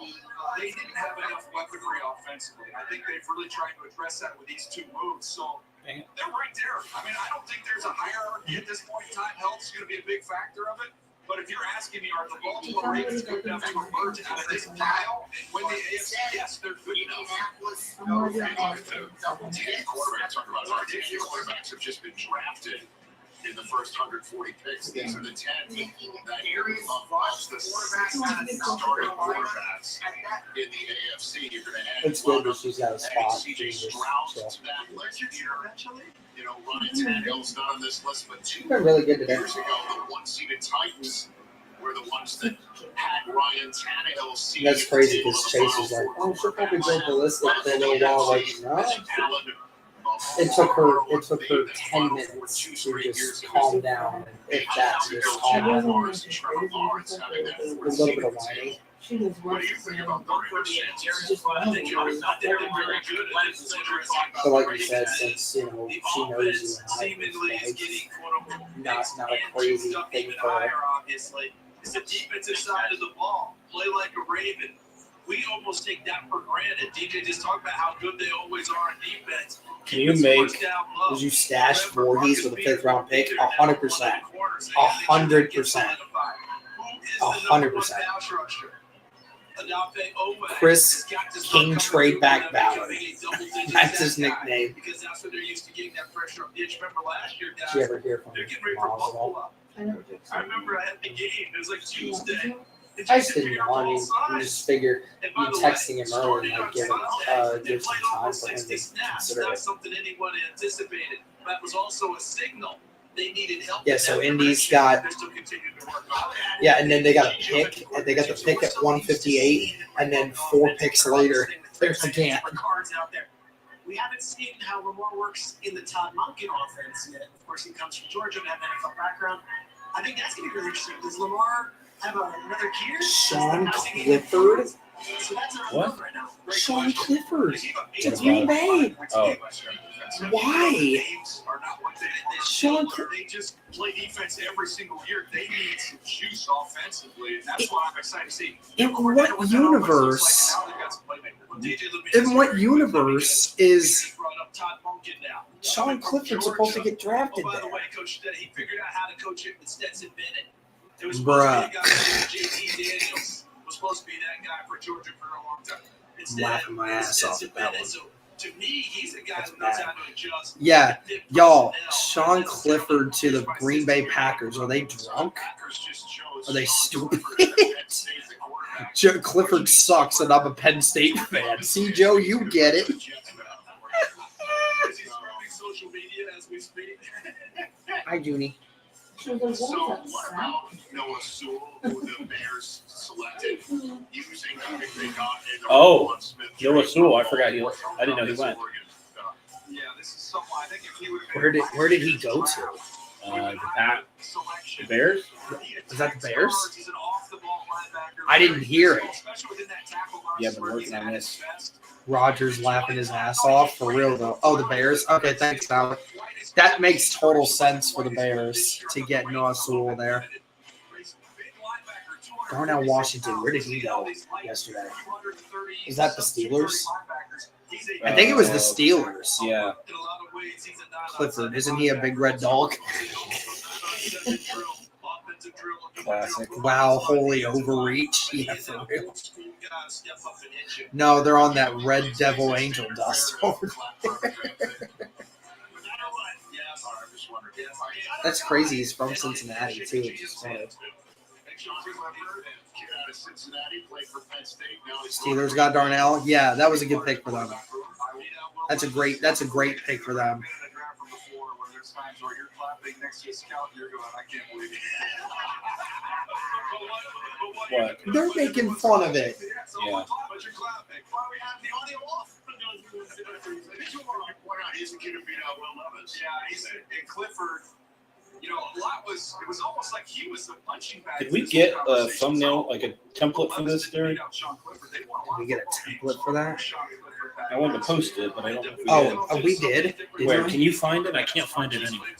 They didn't have enough weaponry offensively. I think they've really tried to address that with these two moves. So they're right there. I mean, I don't think there's a hierarchy at this point in time. Health's going to be a big factor of it. But if you're asking me, are the Baltimore Ravens good enough to emerge out of this pile and win the AFC? Yes, they're good enough. Quarterbacks have just been drafted in the first 140 picks. These are the 10 that year amongst the starting quarterbacks in the AFC. You're going to add It's good that she's got a spot. CJ Stroud to that list here. You know, Ryan Tannehill's not on this list, but 2 Been really good today. years ago, the one-seeded Titans were the ones that had Ryan Tannehill seeded. That's crazy because Chase is like, oh, she'll probably go ballistic for a little while. Like, no. It took her 10 minutes to just calm down, and if that, just calm down. A little bit of whining. She was What do you think about the Ravens' chances? So like you said, since she knows you and not a crazy thing for her. Obviously, it's the defensive side of the ball. Play like a Raven. We almost take that for granted. DJ just talked about how good they always are on defense. Can you make? Would you stash Voorhees with a 5th round pick? 100%. 100%. 100%. Chris King Trade Back Ballard. That's his nickname. Because that's what they're used to getting that pressure up. Did you remember last year, guys? Did you ever hear from They're getting ready for Miles at all? Buffalo. I remember I had the game. It was like Tuesday. I just didn't know. I mean, you just figure you texting him early and like give some time for him to consider Not it. something anyone anticipated. That was also a signal. They needed help. Yeah, so Indy's got They're still continuing to work on it. yeah, and then they got a pick, and they got the pick at 158, and then 4 picks later, there's again. Cards out there. We haven't seen how Lamar works in the Todd Monken offense yet. Of course, he comes from Georgia and have an NFL background. I think that's going to be really interesting. Does Lamar have another gear? Sean Clifford? So that's our What? right now. Great Sean question. Clifford They gave up to 18 Green Bay. Oh. Why? Games are not what they Sean they just play defense every single year. They need some juice offensively, and that's why I'm excited to see. In what universe? In what universe is Sean Clifford supposed to get drafted Oh, by the there? way, Coach Stetson, he figured out how to coach it with Stetson Bennett. It was Bruh. supposed to be a guy named J.T. Daniels was supposed to be that guy for Georgia for a long time. Instead, Laughing my ass off Stetson at that Bennett. one. So to me, he's a guy That's who knows bad. how to adjust. Yeah, Fit y'all, personnel. Sean Clifford to the Green Bay Packers. Are they drunk? Are they stupid? Joe Clifford sucks, and I'm a Penn State fan. See, Joe, you get it. He's scrubbing social media as we speak. Hi, Junie. So what about Noah Sewell, who the Bears selected using who they got in the Oh, Roquan Smith Noah trade? Sewell, I forgot I didn't know he went. Yeah, this is something I think if he would have Where did he go to? The Bears? Is that the Bears? I didn't hear it. Yeah, been working on this. Rogers laughing his ass off for real though. Oh, the Bears. Okay, thanks, Tyler. That makes total sense for the Bears to get Noah Sewell there. Darnell Washington, where did he go yesterday? Is that the Steelers? I think it was the Steelers. Yeah. Clifford, isn't he a big red dog? Classic. Wow, holy overreach. Yeah, for real. No, they're on that Red Devil Angel dust over there. That's crazy. He's from Cincinnati, too. Which is funny. Steelers got Darnell. Yeah, that was a good pick for them. That's a great pick for them. What? They're making fun of it. Yeah. Clifford, you know, a lot was, it was almost like he was the punching bag. Did we get a thumbnail, like a template for this, Derek? Did we get a template for that? I wanted to post it, but I don't know if we did. We did. Where? Can you find it? I can't find it anywhere.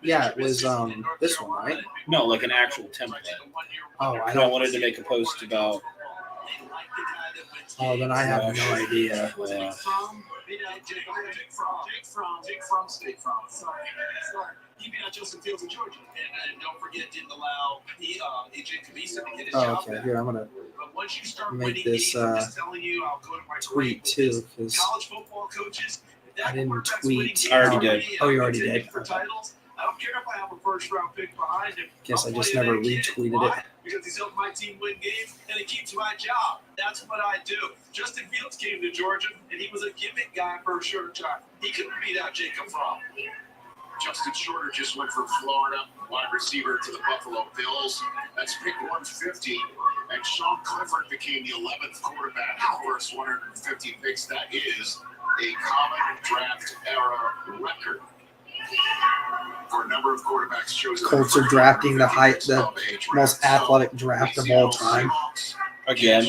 Yeah, it was this one, right? No, like an actual template. Oh, I wanted to make a post about. Oh, then I have no idea. Yeah. Dick from State Farm. Sorry. He beat out Justin Fields in Georgia. And don't forget, didn't allow AJ Kabisa to get his job Okay, back. here, I'm going to But once you start make winning this, games, I'm just telling you, I'll go to my tweet, too, because college football coaches. if that I didn't quarterback's tweet. winning games I already for did. me, Oh, you I'm already contending did? For titles, I don't care if I have a first-round pick behind him. Guess I I'll just play never that kid. retweeted Why? it. Because he's helped my team win games, and it keeps my job. That's what I do. Justin Fields came to Georgia, and he was a gimmick guy for a short time. He couldn't beat out Jacob Fromm. Justin Shorter just went from Florida, wide receiver to the Buffalo Bills. That's pick 150. And Sean Clifford became the 11th quarterback in the first 150 picks. That is a common draft era record. For a number of quarterbacks chosen. Colts are drafting the most athletic draft of all time. Again.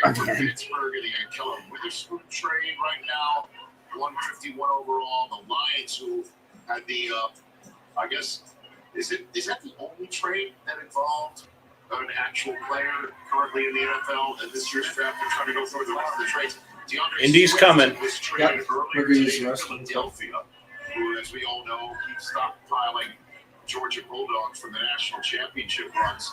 Again. Pittsburgh and the Keller Witherspoon trade right now. 151 overall. The Lions, who had the, I guess, is that the only trade that involved an actual player currently in the NFL and this year's draft? They're trying to go through the rest of the trades. Indy's coming. Was traded earlier Indy's today to wrestling. Philadelphia, who, as we all know, keeps stockpiling Georgia Bulldogs from the national championship runs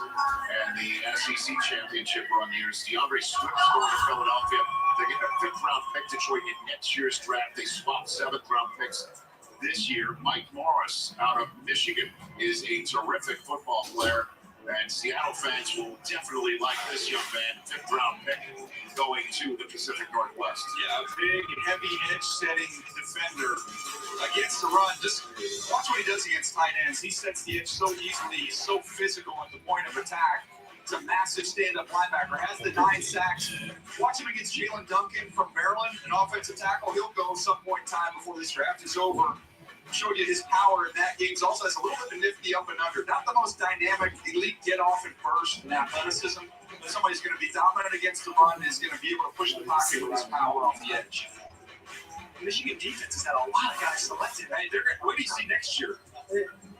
and the SEC championship run years. DeAndre Swift going to Philadelphia. They get a 5th-round pick. Detroit in next year's draft. They swap 7th-round picks this year. Mike Morris out of Michigan is a terrific football player, and Seattle fans will definitely like this young man. 5th-round pick going to the Pacific Northwest. Yeah, a big, heavy edge-setting defender against the run. Just watch what he does against tight ends. He sets the edge so easily. He's so physical at the point of attack. He's a massive stand-up linebacker. Has the 9 sacks. Watch him against Jalen Duncan from Maryland, an offensive tackle. He'll go some point in time before this draft is over. Showed you his power in that game. He also has a little bit of nifty up and under. Not the most dynamic, elite get-off and burst and athleticism. But somebody's going to be dominant against the run, is going to be able to push the pocket with his power off the edge. Michigan defense has had a lot of guys selected. Right? What do you see next year?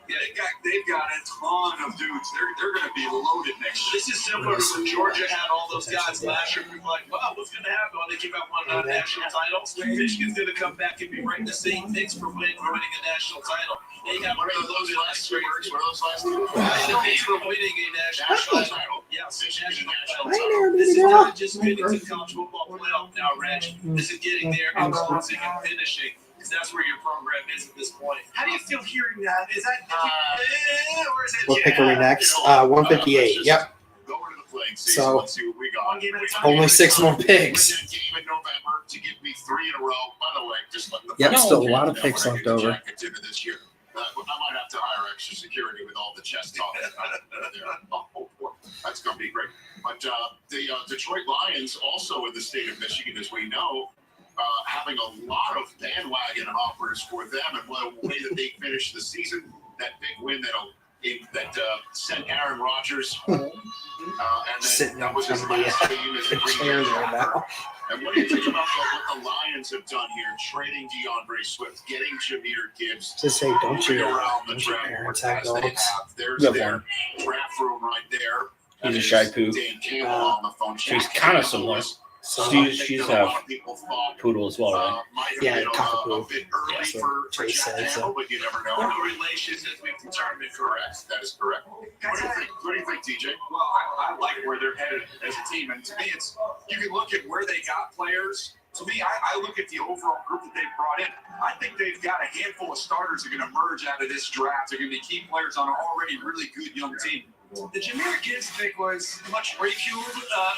Yeah, they've got a ton of dudes. They're going to be loaded next year. This is similar to when Georgia had all those guys last year. We were like, wow, what's going to happen? Well, they came out one national title. Michigan's going to come back and be right in the same mix for winning a national title. They got one of those last 3 years. What are those last 2 words? The mix for winning a national title. Yes, national title. This is not just getting to the college football playoff now, Reg. This is getting there and closing and finishing. That's where your program is at this point. How do you feel hearing that? Is that or is it? What pick are we next? 158. Yep. Go into the playing season. So, Let's see what we got. One game at a time. Only 6 more picks. Win that game in November to give me 3 in a row. By the way, just let the Yep, fans still a know lot of when picks I left get the over. Jackets into this year. I might have to hire extra security with all the chest talk there. Oh, boy. That's going to be great. But the Detroit Lions, also in the state of Michigan, as we know, having a lot of bandwagon offers for them, and what a way that they finished the season. That big win that sent Aaron Rodgers home, and then Sitting that was his on the last game as a Green chair Bay there Packer. now. And what do you think about what the Lions have done here, trading DeAndre Swift, getting Jahmyr Gibbs? Just say, don't moving you around the don't your draft parents board have as they dogs? have. There's Good their one. draft room right there. He's a And shy it's poo. Dan Campbell on the phone. He's kind of similar. So She's have poodle as well, right? yeah, cockapoo. Yeah, That's what Chase said. So. but you never know. No relations as we've determined. Correct. That is correct. What do you think, TJ? Well, I like where they're headed as a team, and to me, it's you can look at where they got players. To me, I look at the overall group that they've brought in. I think they've got a handful of starters that are going to merge out of this draft. They're going to be key players on an already really good young team. The Jahmyr Gibbs pick was much ridiculed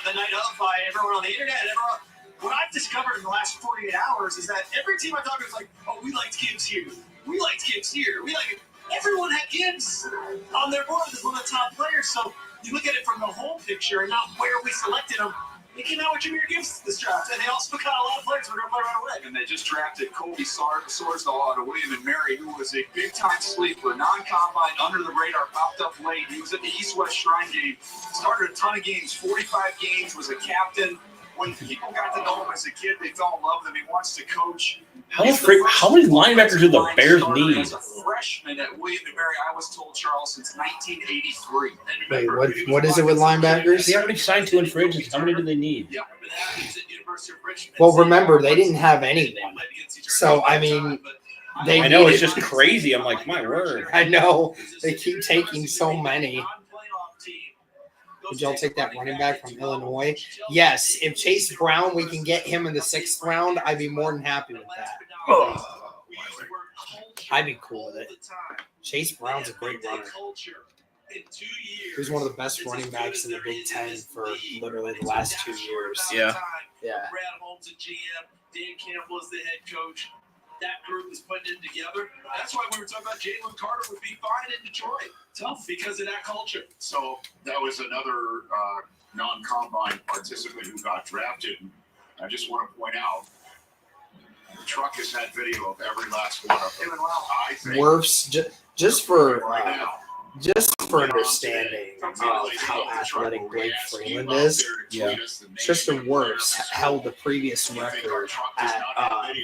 the night of by everyone on the internet. And everyone, what I've discovered in the last 48 hours is that every team I talk to is like, oh, we liked Gibbs here. We liked Gibbs here. Everyone had Gibbs on their board as one of the top players. So you look at it from the whole picture and not where we selected him. They came out with Jahmyr Gibbs this draft, and they also got a lot of players who are going to play right away. And they just drafted Colby Sorsdahl out of William and Mary, who was a big-time sleeper, non-combine, under-the-radar, popped up late. He was at the East-West Shrine game, started a ton of games, 45 games, was a captain. When people got to know him as a kid, they fell in love with him. He wants to coach. How many linebackers do the Bears need? As a freshman at William and Mary, I was told, Charles, since 1983. Wait, what is it with linebackers? They already signed 2 in free agents. How many do they need? Yeah, remember that? He was at University of Richmond. Well, remember, they didn't have anyone. So, I mean, they I know, it's needed- just crazy. I'm like, my word. I know. They keep taking so many. Would y'all take that running back from Illinois? Yes. If Chase Brown, we can get him in the 6th round, I'd be more than happy with that. I'd be cool with it. Chase Brown's a great runner. He was one of the best running backs in the Big Ten for literally the last 2 years. Yeah. Yeah. Brad Holmes and GM, Dan Campbell is the head coach. That group is putting it together. That's why we were talking about Jalen Carter would be fine in Detroit. Tough because of that culture. So that was another non-combine participant who got drafted. I just want to point out, the truck has had video of every last one of them. I think Wirfs, just for right now. understanding of how athletic Blake Freeland is, Yeah. Tristan Wirfs held the previous record at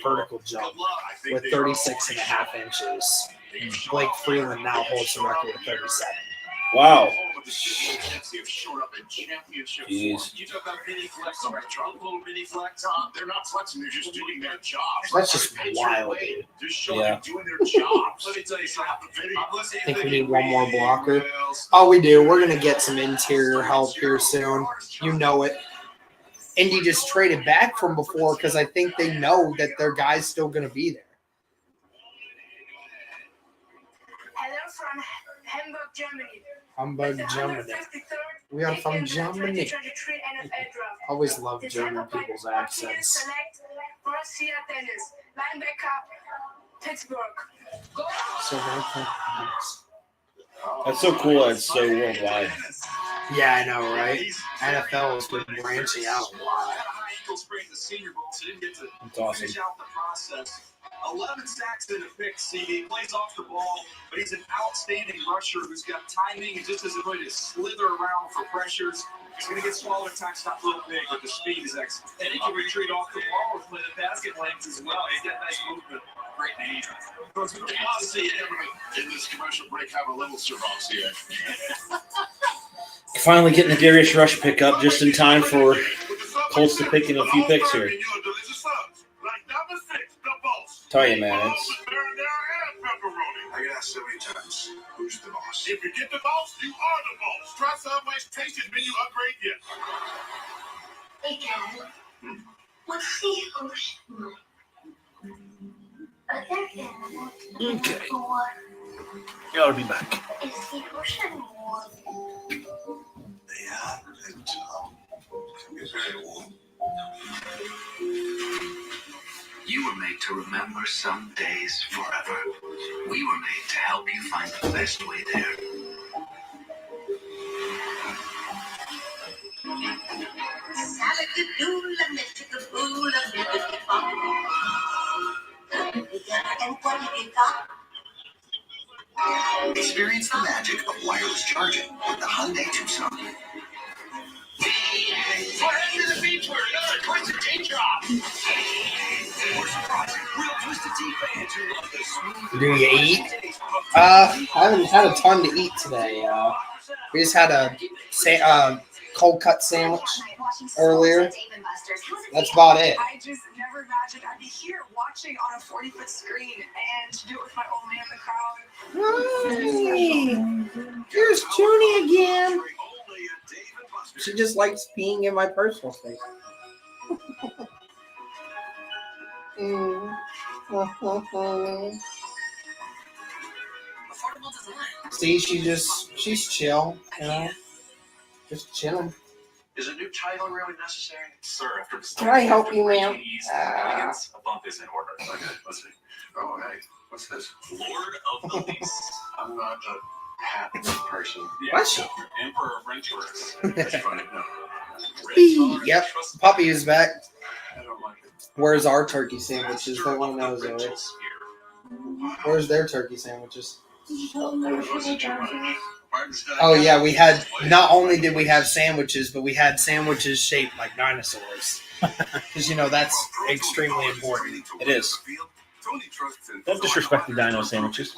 vertical jump with 36.5 inches. Blake Freeland now holds the record with 37. Wow. Jeez. You talk about mini flex, little mini flex. They're not flexing, they're just doing their job. That's just wild, dude. Just showing Yeah. them doing their jobs. Let me tell you something. I think we need one more blocker. Oh, we do. We're going to get some interior help here soon. You know it. Indy just traded back from before because I think they know that their guy's still going to be there. Hello from Hamburg, Germany. Hamburg, Germany. We are from Germany. Always love German people's accents. Borussia Dennis, linebacker, Pittsburgh. Go! So very thanks. That's so cool. It's so worldwide. Yeah, I know, right? NFL has been branching out a lot. That's awesome. Finish out the process. 11 sacks in a pick. He plays off the ball, but he's an outstanding rusher who's got timing and just has a way to slither around for pressures. He's going to get swallowed at times, not real big, but the speed is excellent. And he can retreat off the ball or play the basket lanes as well. He's got nice movement. Great name. I'll see it In this commercial break, have a little Cervos here. Finally getting the Darius Rush pickup just in time for Colts to pick in a few picks here. Tell you, man, it's I get asked so many times, who's the boss? If you get the boss, you are the boss. Try Subway's tasted menu upgrade yet. Hey, Ken. What's the ocean like? okay. Yeah, I'll be back. Is the ocean warm? Yeah, and it's very warm. You were made to remember some days forever. We were made to help you find the best way there. Experience the magic of wireless charging with the Hyundai Tucson. We're heading to the beach for another Twisted Tea drop. More surprising, real Twisted Tea fans who love the smooth. Do you eat? I haven't had a ton to eat today. We just had cold cut sandwich earlier. That's about it. I just never imagined I'd be here watching on a 40-foot screen and to do it with my old man in the crowd. Hi. Here's Junie again. She just likes peeing in my personal space. See, she's chill, you know, just chilling. Is a new title really necessary? Sir, after Can I help you, ma'am? a bump is in order. Okay, let's see. Oh, hey, what's this? Lord of the Lease. I'm not a hat person. What? Emperor of French tourists. That's funny. No. Yep, Puppy is back. I don't like it. Where's our turkey sandwiches? They want to know, Zoe. Where's their turkey sandwiches? Oh yeah, we had. Not only did we have sandwiches, but we had sandwiches shaped like dinosaurs. Because you know that's extremely important. It is. Don't disrespect the dino sandwiches.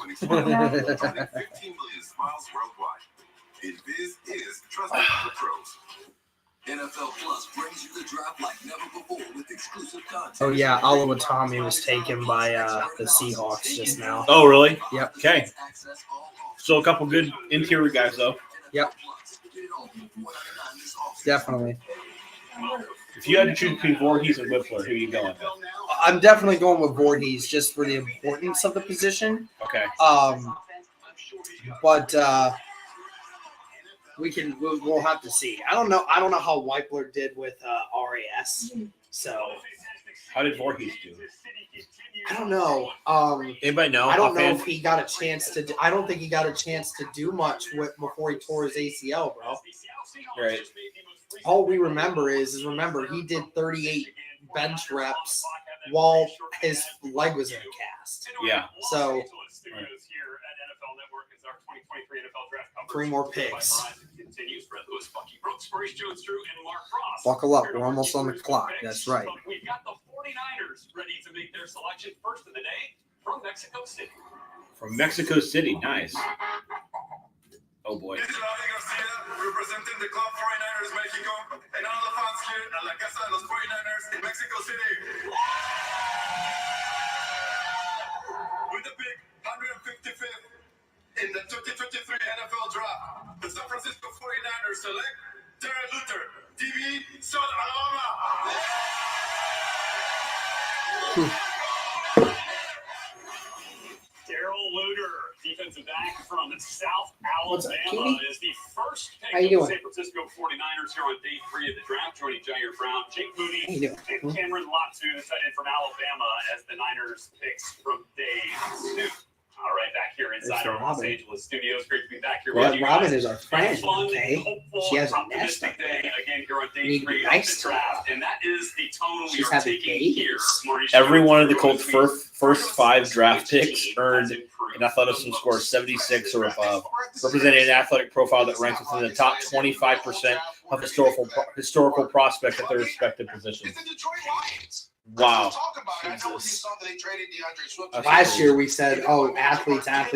NFL Plus brings you the draft like never before with exclusive content. Oh yeah, Oluwatimi was taken by the Seahawks just now. Oh, really? Yep. Okay. So a couple good interior guys, though. Yep. Definitely. If you had to choose between Voorhees and Whippler, who are you going with? I'm definitely going with Voorhees just for the importance of the position. Okay. But we'll have to see. I don't know how Whippler did with RAS. So how did Voorhees do? I don't know. Anybody know? I don't know if he got a chance to. I don't think he got a chance to do much before he tore his ACL, bro. Right. All we remember is he did 38 bench reps while his leg was in a cast. Yeah. So 3 more picks. Buckle up. We're almost on the clock. That's right. We've got the 49ers ready to make their selection first of the day from Mexico City. From Mexico City. Nice. Oh, boy. This is Javi Garcia, representing the club 49ers Mexico, and all the fans here at La Casa de los 49ers in Mexico City. With the pick 155th in the 2023 NFL Draft, the San Francisco 49ers select Darren Luther, DB, South Alabama. Darrell Luter, defensive back from South Alabama, is the first pick of the San Francisco 49ers here on day 3 of the draft, joining Jair Brown, Jake Moody, and Cameron Latu, in from Alabama, as the Niners picks from day 2. All right, back here inside our Los Angeles studios. Great to be back here with you. Robin guys. is our friend, okay? She has a nest up there. Again here on day 3 of the draft, and that is the tone we are taking here. Every one of the Colts' first 5 draft picks earned an athleticism score of 76 or above, representing an athletic profile that ranks within the top 25% of historical prospects at their respective positions. Wow. Last year we said, "Oh, athletes," but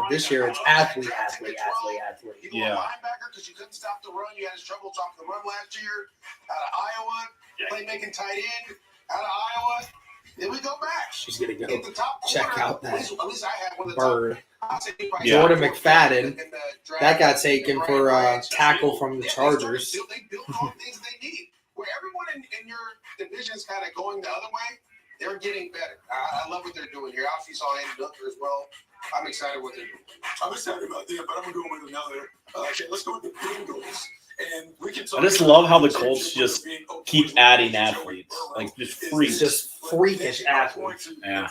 this year it's athlete. Yeah. Because you couldn't stop the run. You had trouble stopping the run last year out of Iowa. Playmaking tight end out of Iowa. Then we go back. She's gonna go the top check corner, out that at least I had one of the bird. Yeah. Jordan McFadden. That got taken for a tackle from the Chargers. They built all the things they need. Where everyone in your division is kind of going the other way, they're getting better. I love what they're doing here. Obviously, saw Andy Dunker as well. I'm excited what they're doing. I'm excited about that, but I'm going with another. Okay, let's go with the Bengals. And we can talk. I just love how the Colts just keep adding athletes, like just freaks. Just freakish athletes. Yeah.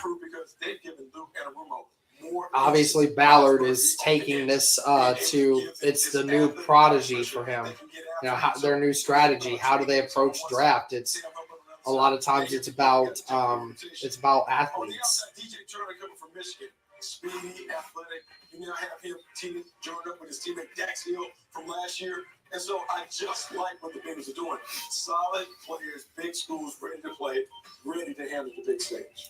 Obviously, Ballard is taking this to it's the new prodigy for him. You know, their new strategy. How do they approach draft? It's a lot of times it's about athletes. Speedy, athletic. You now have him joined up with his teammate Dax Hill from last year. And so I just like what the Bengals are doing. Solid players, big schools, ready to play, ready to handle the big stage.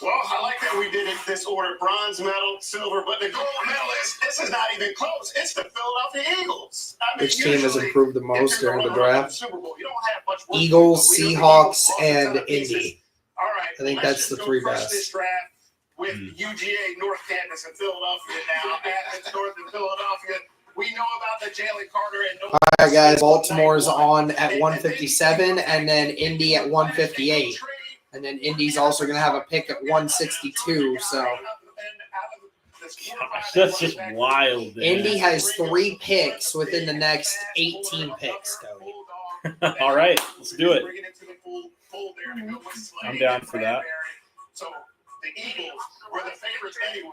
Well, I like that we did it this order: bronze medal, silver, but the gold medalist. This is not even close. It's the Philadelphia Eagles. Which team has improved the most during the draft? Super Bowl, you don't have much work Eagles, to do, but we Seahawks, lost a ton and of pieces. Indy. All right, I think let's that's just the go three first best. This draft with UGA North Campus in Philadelphia now. Athens North in Philadelphia. We know about the Jalen Carter and All right, guys. Baltimore's on at 157, and then Indy at 158. And then Indy's also going to have a pick at 162. So Gosh, that's just wild. Man. Indy has 3 picks within the next 18 picks, Cody. All right, let's do it. I'm down for that. So the Eagles were the favorites anyway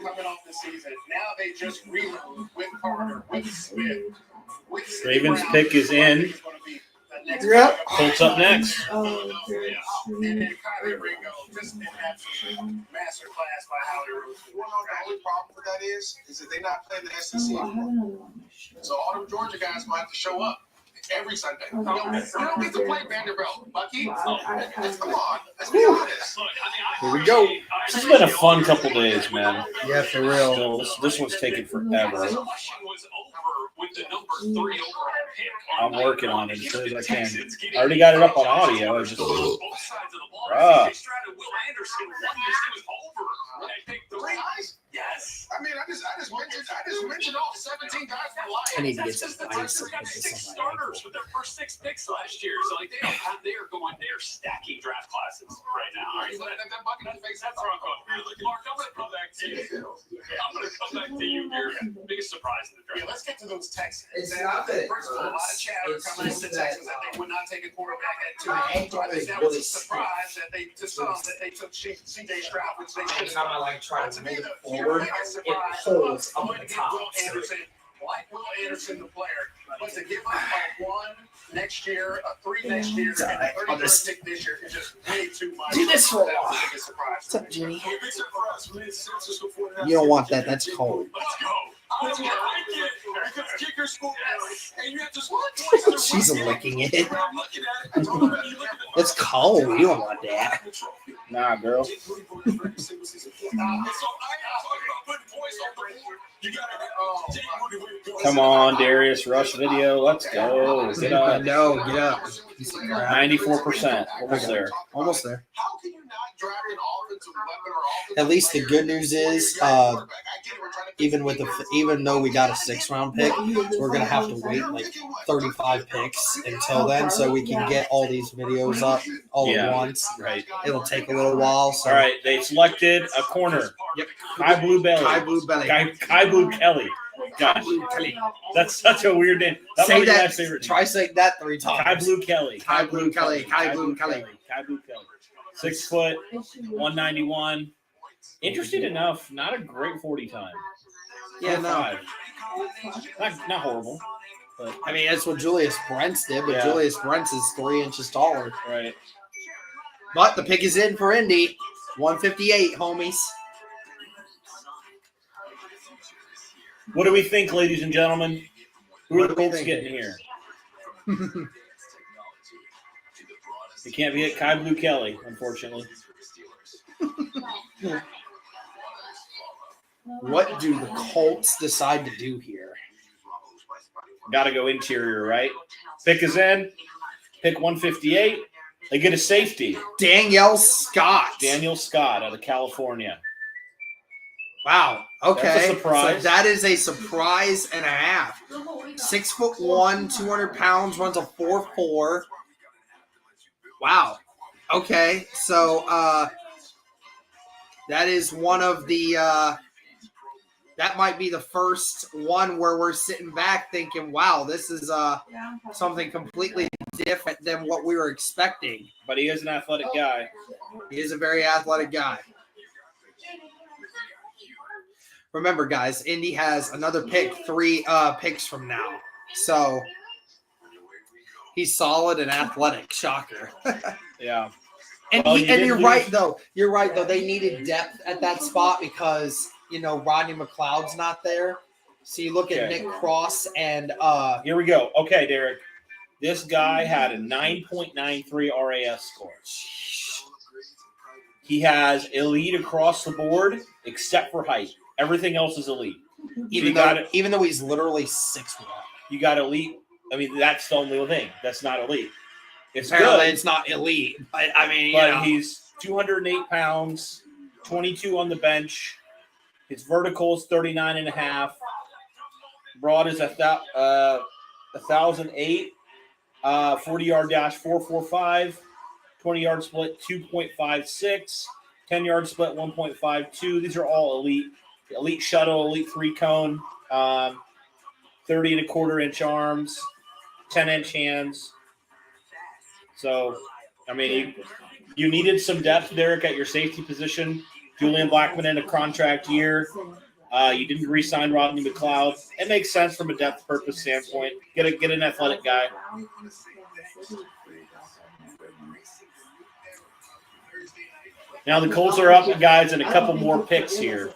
coming off the season. Now they just reload with Carter, with Smith, with Ravens pick is in. Yep. Colts up next. And then Kyrie Ringo just an absolute masterclass by Howie Roseman. You want to know the only problem with that is that they're not playing the SEC anymore. So all them Georgia guys might have to show up every Sunday. You don't get to play Vanderbilt, Bucky. Come on, let's be honest. Here we go. This has been a fun couple days, man. Yeah, for real. Still, this one's taking forever. I'm working on it as soon as I can. I already got it up on audio. I just Yes. I mean, I just mentioned all 17 guys for life. I need to get some ice. Got 6 starters with their first 6 picks last year, so like they're stacking draft classes right now. All right, He's letting that bucket in the face. that's wrong. Mark, I'm gonna come back to you. I'm gonna come back to you. Your biggest surprise in the Yeah, draft. let's get to those Texans. It's not that it First of all, a lot of hurts. chatter It's coming just into that, Texans that they would not take a quarterback at 2. my ankle I think is that was really a surprise that they took C.J. Stroud, which they should Anytime I like try To to me, move the forward, biggest it surprise pulls I'm up going the to give top. Will Anderson, like Will Anderson, the player, but to give up a 1 next year, a 3 next year, and a I'll 31st just pick this year is just way too much. do this for a That was while. the biggest surprise. What's up, Jimmy? A big surprise for me is San Francisco 49ers. You don't want that. That's cold. Let's go. I like it. Because kickers score. And you have to score twice. She's licking it. I'm looking at it. You look at the It's cold. You don't want that. nah, girl. So I am talking about putting points on the board. You gotta Come on, Darius. Rush video. Let's go. Get up. No, get up. 94%. Almost there. Almost there. How can you not draft an offensive weapon or offensive At least the player? good news is, I get it, we're trying to even though we got a 6th-round pick, we're gonna have to wait like 35 picks until then, so we can get all these videos up all Yeah. at once. Right. It'll take a little while. So. All right. They selected a corner. Yep. Kai Blue Belly. Kai Blue Belly. Kai Blue Kelly. Gosh, that's such a weird name. That Say might be my that. favorite name. Try saying that 3 times. Kai Blue Kelly. Kai Blue Kelly. Kai Blue Kelly. Kai Blue Kelly. 6 foot, 191. Interesting enough, not a great 40 time. Yeah, no. 5. Not horrible, but I mean, that's what Julius Brents did, but Yeah. Julius Brents is 3 inches taller. right. But the pick is in for Indy. 158, homies. What do we think, ladies and gentlemen? Who are What the do we Colts think? getting here? It can't be at Kai Blue Kelly, unfortunately. What do the Colts decide to do here? Got to go interior, right? Pick is in. Pick 158. They get a safety. Danielle Scott. Daniel Scott out of California. Wow. Okay. That's a surprise. So that is a surprise and a half. 6'1", 200 pounds, runs a 4.4. Wow. Okay. So that is one of the that might be the first one where we're sitting back thinking, wow, this is something completely different than what we were expecting. But he is an athletic guy. He is a very athletic guy. Remember, guys, Indy has another pick, 3 picks from now. So he's solid and athletic. Shocker. Yeah. And, Well, and you're lose. right, though. You're right, though. They needed depth at that spot because, Rodney McLeod's not there. So you look at Okay. Nick Cross and Here we go. Okay, Derek. This guy had a 9.93 RAS score. He has elite across the board, except for height. Everything else is elite. Even though he's literally 6'1". You got elite. I mean, that's the only thing. That's not elite. It's Apparently, good. it's not elite. But I mean, But he's 208 pounds, 22 on the bench. His vertical is 39.5. Broad is 1,008. 40-yard dash 4.45. 20-yard split 2.56. 10-yard split 1.52. These are all elite. Elite shuttle, elite 3-cone. 30.25-inch arms. 10-inch hands. So, I mean, you needed some depth, Derek, at your safety position. Julian Blackmon in a contract year. You didn't re-sign Rodney McLeod. It makes sense from a depth purpose standpoint. Get an athletic guy. Now the Colts are up, guys, and a couple more picks here.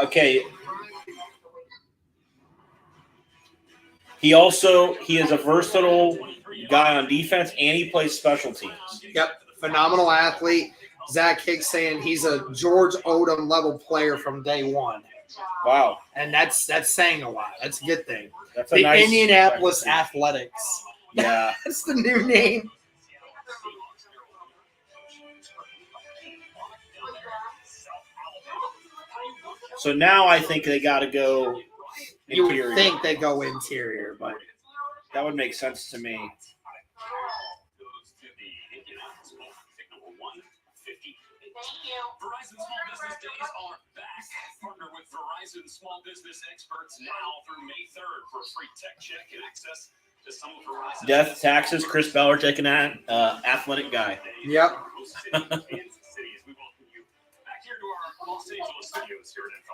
Okay. He is a versatile guy on defense, and he plays special teams. Yep, phenomenal athlete. Zach Hicks saying he's a George Odom level player from day one. Wow, and that's saying a lot. That's a good thing. That's a the nice Indianapolis Athletics. Yeah, that's the new name. So now I think they got to go interior. You would think they go interior, but that would make sense to me. Verizon Small Business Days are back. Partner with Verizon Small Business Experts now through May 3rd for a free tech check and access to some of Verizon's Death, taxes, Chris Ballard taking that athletic guy. Yep.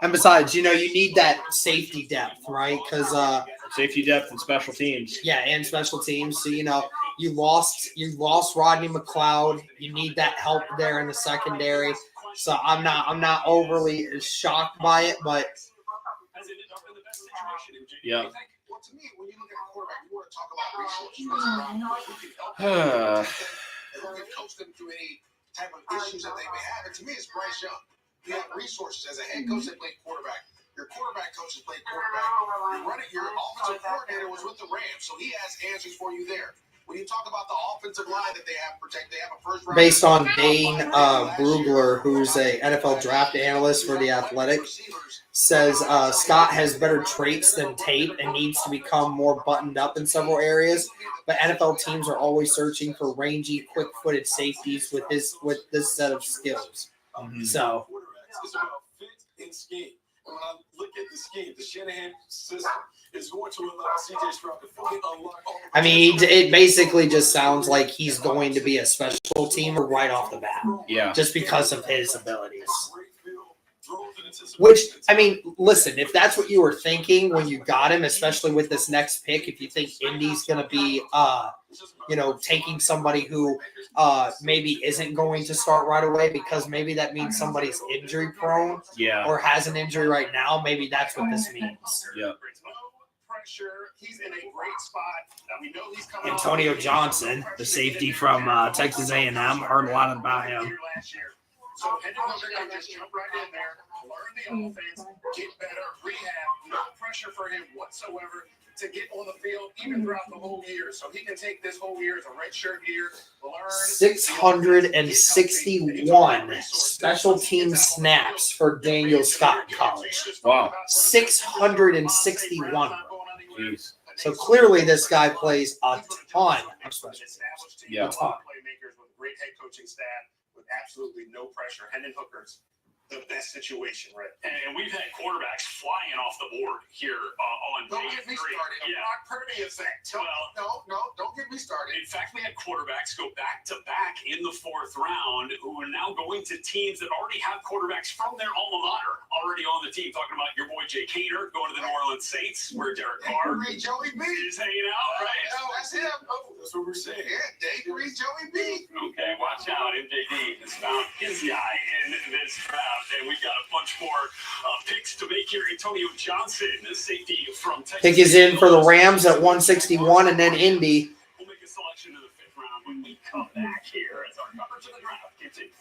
And besides, you need that safety depth, right? Because safety depth and special teams. Yeah, and special teams. So you lost Rodney McLeod. You need that help there in the secondary. So I'm not overly shocked by it, but yeah. Well, to me, when you look at a quarterback, you want to talk about resources. Who can coach them through any type of issues that they may have. And to me, it's Bryce Young. You have resources as a head coach that played quarterback. Your quarterback coach has played quarterback. Your offensive coordinator was with the Rams, so he has answers for you there. When you talk about the offensive line that they have protect, they have a first round. Based on Dane Brugler, who's a NFL draft analyst for the Athletic, says Scott has better traits than tape and needs to become more buttoned up in several areas. But NFL teams are always searching for rangy, quick-footed safeties with this set of skills. Mm-hmm. So. It's about fit and scheme. And when I look at the scheme, the Shanahan system is going to allow CJ Stroud to fully unlock all the it basically just sounds like he's going to be a special teamer right off the bat. Yeah. Just because of his abilities. Which, listen, if that's what you were thinking when you got him, especially with this next pick, if you think Indy's going to be, taking somebody who maybe isn't going to start right away because maybe that means somebody's injury prone or has an injury right now, maybe that's what this means. Yeah. He's in a great spot. We know he's coming. Antonio Johnson, the safety from Texas A&M, heard a lot about him. So Hendon Hooker can just jump right in there, learn the offense, get better, rehab, no pressure for him whatsoever to get on the field even throughout the whole year. So he can take this whole year as a redshirt year, learn. 661 special team snaps for Daniel Scott in college. Wow. 661. Jeez. So clearly this guy plays a ton of special teams. Yeah. A ton. Playmakers with great head coaching staff. Absolutely no pressure. Hendon Hooker's the best situation, right? And we've had quarterbacks flying off the board here on Don't get me started. Yeah. Brock Purdy effect. No, don't get me started. In fact, we had quarterbacks go back-to-back in the fourth round who are now going to teams that already have quarterbacks from their alma mater already on the team, talking about your boy Jake Hader going to the New Orleans Saints, where Derek Carr Joey B. is hanging out, right? That's him. Oh, that's what we're saying. Yeah, Dave Joey B. Okay, watch out. MJD has found his guy in this draft, and we've got a bunch more picks to make here. Antonio Johnson, the safety from Texas. Pick is in for the Rams at 161, and then Indy. We'll make a selection in the 5th round when we come back here as our coverage of the draft continues.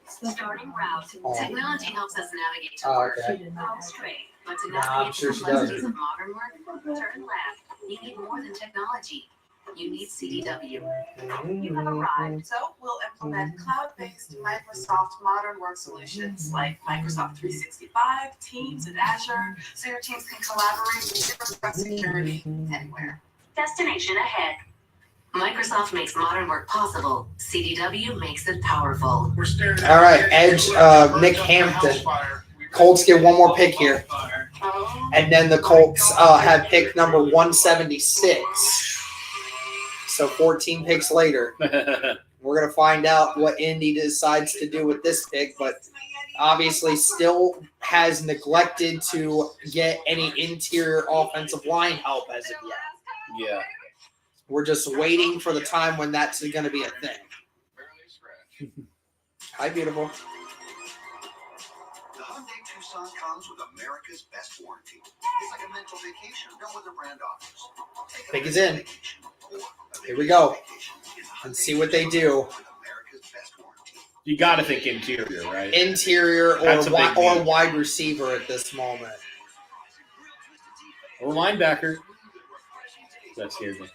Starting route. Technology helps us navigate to Oh, work. okay. Go straight. But to Nah, I'm navigate sure the she complexities does. of modern work, turn left. You need more than technology. You need CDW. You have arrived, so we'll implement cloud-based Microsoft modern work solutions like Microsoft 365, Teams, and Azure, so your teams can collaborate with zero security anywhere. Destination ahead. Microsoft makes modern work possible. CDW makes it powerful. We're staring All right, Edge, Nick Hampton. Colts get one more pick here. And then the Colts have pick number 176. So 14 picks later. We're going to find out what Indy decides to do with this pick, but obviously still has neglected to get any interior offensive line help as of yet. Yeah. We're just waiting for the time when that's going to be a thing. Hi, beautiful. The Hyundai Tucson comes with America's best warranty. It's like a mental vacation, no other brand offers. Take a Pick is in. vacation or a Here we go. vacation in And Hyundai see what they do. with America's best warranty. You got to think interior, right? Interior That's a big or need. wide receiver at this moment. Or linebacker. That scares me.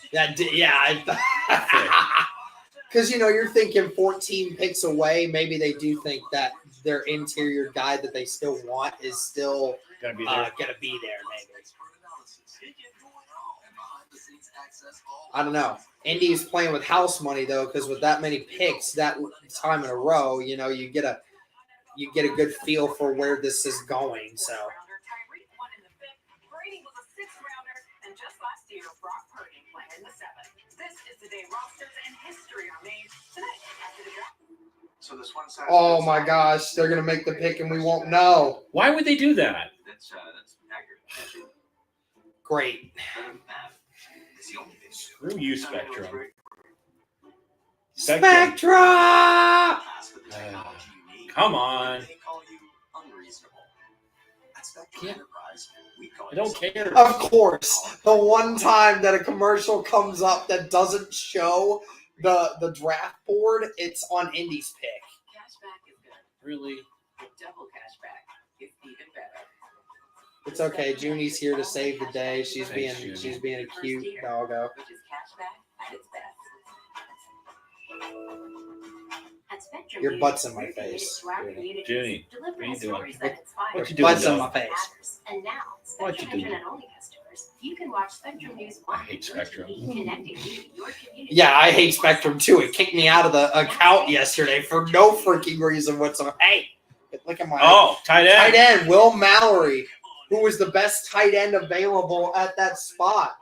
Because, you're thinking 14 picks away. Maybe they do think that their interior guy that they still want is still Gonna be there. going to be there, maybe. I don't know. Indy's playing with house money, though, because with that many picks that time in a row, you get a good feel for where this is going. So. Just last year, Brock Purdy played in the 7th. This is the day rosters and history are made tonight after the draft. So this one size Oh fits my all. gosh, they're gonna make the pick and we won't know. Why would they do that? That's accurate. Great. It's the only thing. Screw you, Spectrum. Spectra! Come on. They call you unreasonable. At Spectrum Yeah. Enterprise, we call I don't care. Of course, the one time that a commercial comes up that doesn't show the draft board, it's on Indy's pick. Cashback is good. Really? Double cashback is even better. It's okay. Junie's here to save the day. She's Thanks, being a cute doggo. Which is cashback at its best. At Spectrum, Your you butt's get in my free community face. to our communities, Junie, delivering what are you doing? stories that inspire What you people doing, Butts in Doug? my that face. matters. And now, What you Spectrum doing? Internet-only customers, you can watch Spectrum News I on hate your Spectrum. TV, connecting you to your community. Yeah, I hate Spectrum too. It kicked me out of the account yesterday for no freaking reason whatsoever. Hey, look at my Tight end. tight end, Will Mallory, who was the best tight end available at that spot.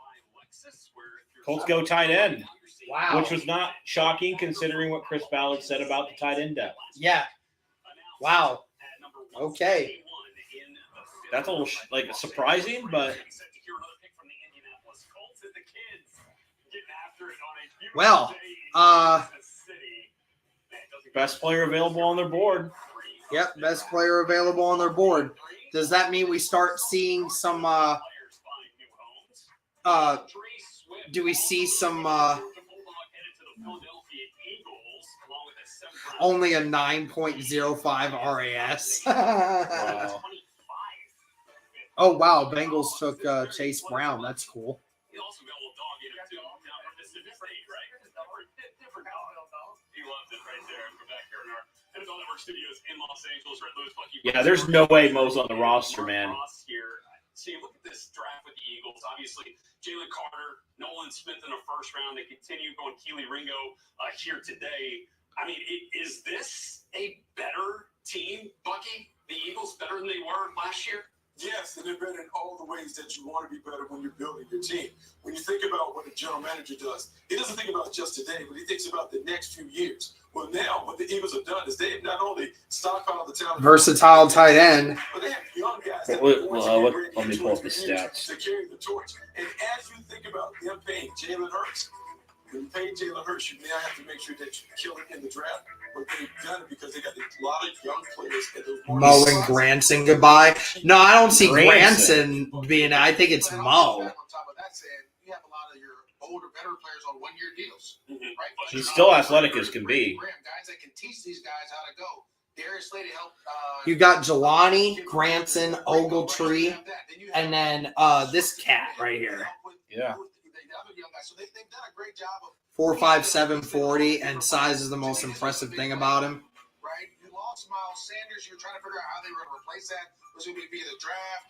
Colts go tight end, Wow. which was not shocking considering what Chris Ballard said about the tight end depth. Yeah. Wow. Okay. That's a little surprising, but Well, best player available on their board. Yep, best player available on their board. Does that mean we start seeing some do we see some only a 9.05 RAS? Wow. Oh wow, Bengals took Chase Brown. That's cool. Yeah, there's no way Mo's on the roster, man. See, look at this draft with the Eagles. Obviously, Jalen Carter, Nolan Smith in the first round. They continue going Keely Ringo here today. I mean, is this a better team, Bucky? The Eagles better than they were last year? Yes, and they're better in all the ways that you want to be better when you're building your team. When you think about what a general manager does, he doesn't think about just today, but he thinks about the next few years. Well, now what the Eagles have done is they have not only stockpiled the talent, Versatile tight end. but they have young guys that Let me pull up the stats. to carry the torch. And as you think about them paying Jalen Hurts, when you pay Jalen Hurts, you now have to make sure that you kill it in the draft. But they've done it because they got a lot of young players. Mo and Granson goodbye. No, I don't see Granson being. I think it's Mo. On top of that, saying you have a lot of your older, better players on one-year deals, right? He's still athletic as can be. Guys that can teach these guys how to go. Darius Slade to help. You got Jelani, Granson, Ogletree, and then this cat right here. Yeah. So they've done a great job of 4.57 40, and size is the most impressive thing about him. right. You lost Miles Sanders. You're trying to figure out how they were going to replace that. Was it going to be the draft?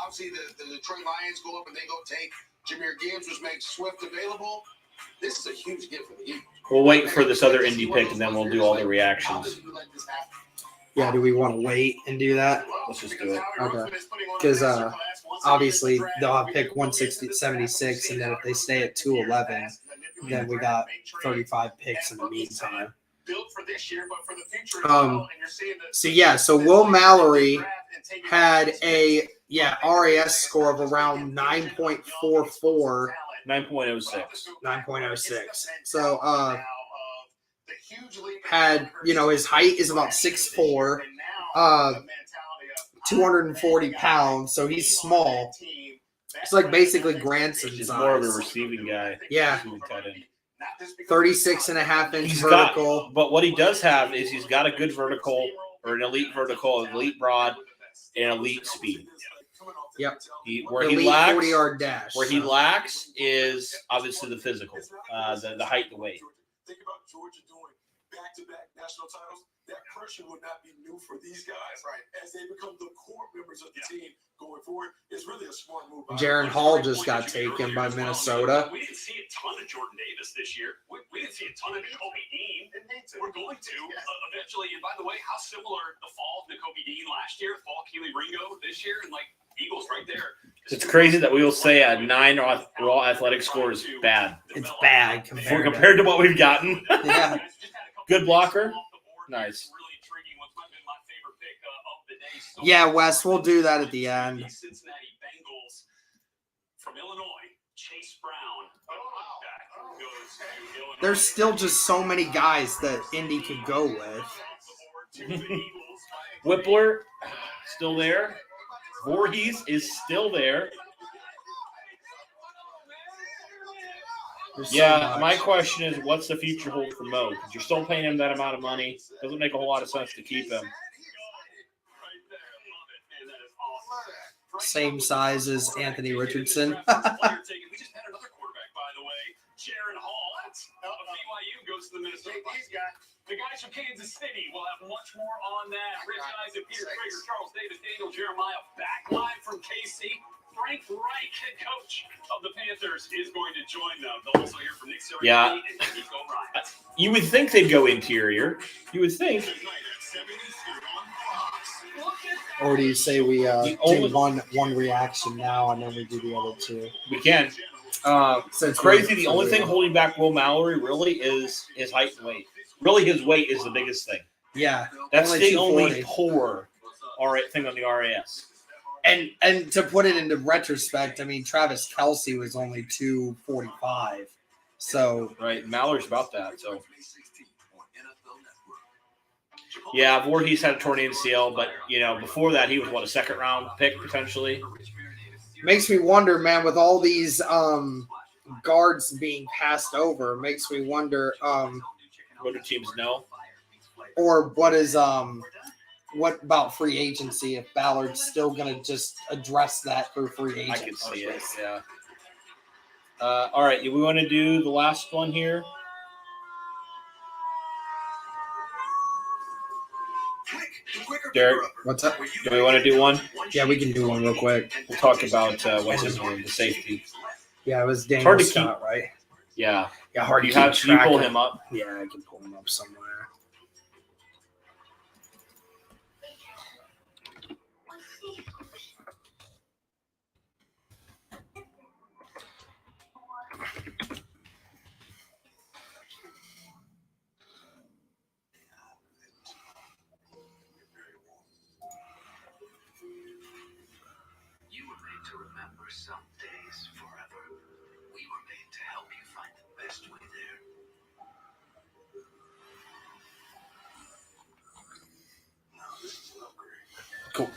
Obviously, the Detroit Lions go up and they go take Jahmyr Gibbs, which makes Swift available. This is a huge gift for the Eagles. We'll wait for this other indie pick, and then we'll do all the reactions. Yeah, do we want to wait and do that? Let's just do it. Okay. Because obviously they'll have pick 160, 76, and then if they stay at 211, then we got 35 picks in the meantime. So Will Mallory had a RAS score of around 9.44. 9.06. 9.06. So had his height is about 6'4", 240 pounds, so he's small. It's like basically Granson's He's size. more of a receiving guy. Yeah. 36.5-inch vertical. But what he does have is he's got a good vertical, or an elite vertical, elite broad, and elite speed. Yep. Where elite he lacks 40-yard dash. Where he lacks is obviously the physical, the height, the weight. Think about Georgia doing back-to-back national titles. That pressure would not be new for these guys, right? As they become the core members of the team going forward, it's really a smart move. Jaron Hall just got taken by Minnesota. We didn't see a ton of Jordan Davis this year. We didn't see a ton of Kobe Dean. We're going to eventually. And by the way, how similar the fall to Kobe Dean last year, fall Keely Ringo this year, and like Eagles right there. It's crazy that we will say a 9 raw athletic score is bad. It's bad compared to what we've gotten. Yeah. Good blocker. Nice. Yeah, Wes, we'll do that at the end. Cincinnati Bengals from Illinois, Chase Brown. There's still just so many guys that Indy could go with. Whippler, still there. Voorhees is still there. My question is, what's the future hold for Mo? Because you're still paying him that amount of money. Doesn't make a whole lot of sense to keep him. Same size as Anthony Richardson. We just had another quarterback, by the way, Jaron Hall. BYU goes to the Minnesota. The guys from Kansas City will have much more on that. Rich Eisen, Peter Traeger, Charles Davis, Daniel Jeremiah, back live from KC. Frank Reich, head coach of the Panthers, is going to join them. They'll also hear from Nick Sirianni and Nico Ryan. You would think they'd go interior. You would think. Or do you say we do one reaction now and then we do the other two? We can. Since crazy. The only thing holding back Will Mallory really is his height and weight. Really, his weight is the biggest thing. Yeah, that's the only poor thing on the RAS. And to put it into retrospect, I mean, Travis Kelce was only 245. So right, Mallory's about that. So yeah, Voorhees had a torn ACL, but before that he was a second round pick potentially. Makes me wonder, man, with all these guards being passed over, makes me wonder what do teams know? Or what about free agency? If Ballard's still going to just address that through free agency. I can see it, yeah. All right, we want to do the last one here. Derek, what's up? Do we want to do one? Yeah, we can do one real quick. We'll talk about what's his name, the safety. Yeah, it was Daniel Scott, right? Yeah. Yeah, hard to keep track. You pull him up? Yeah, I can pull him up somewhere. remember some days forever. We were made to help you find the best way there. No, this is an upgrade. Cool.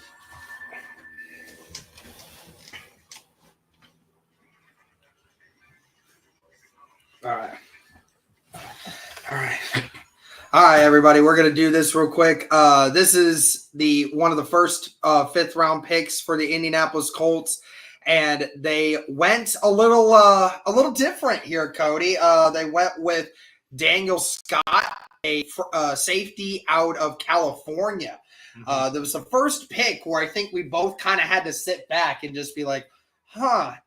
All right, everybody. We're gonna do this real quick. This is one of the first 5th round picks for the Indianapolis Colts, and they went a little different here, Cody. They went with Daniel Scott, a safety out of California. There was the first pick where I think we both kind of had to sit back and just be like,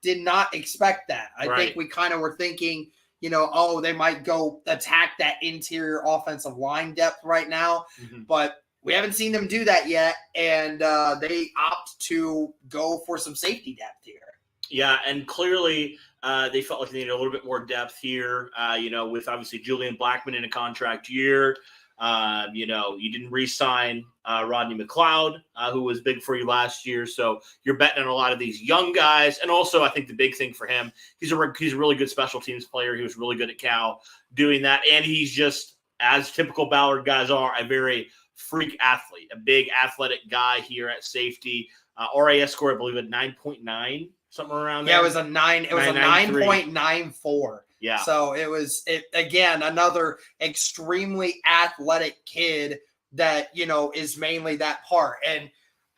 did not expect that. I think we kind of were thinking, they might go attack that interior offensive line depth right now, but we haven't seen them do that yet, and they opt to go for some safety depth here. Yeah, and clearly they felt like they needed a little bit more depth here, with obviously Julian Blackmon in a contract year. You didn't re-sign Rodney McLeod, who was big for you last year. So you're betting on a lot of these young guys. And also, I think the big thing for him, he's a really good special teams player. He was really good at Cal doing that. And he's just, as typical Ballard guys are, a very freak athlete, a big athletic guy here at safety. RAS score, I believe, at 9.9, something around there. Yeah, it was a 9.94. Yeah. So it was again another extremely athletic kid that is mainly that part. And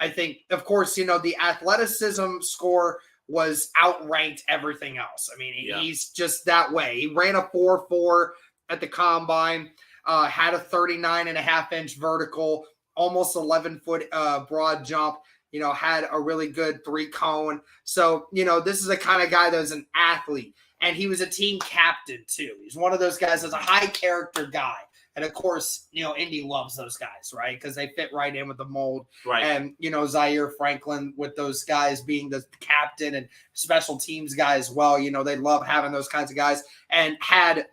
I think, of course, the athleticism score was outranked everything else. I mean, he's just that way. He ran a 4.4 at the combine, had a 39.5-inch vertical, almost 11-foot broad jump. Had a really good 3-cone. So, this is the kind of guy that was an athlete. And he was a team captain, too. He's one of those guys that's a high-character guy. And, of course, Indy loves those guys, right? Because they fit right in with the mold. Right. And, Zaire Franklin with those guys being the captain and special teams guy as well. They love having those kinds of guys. And had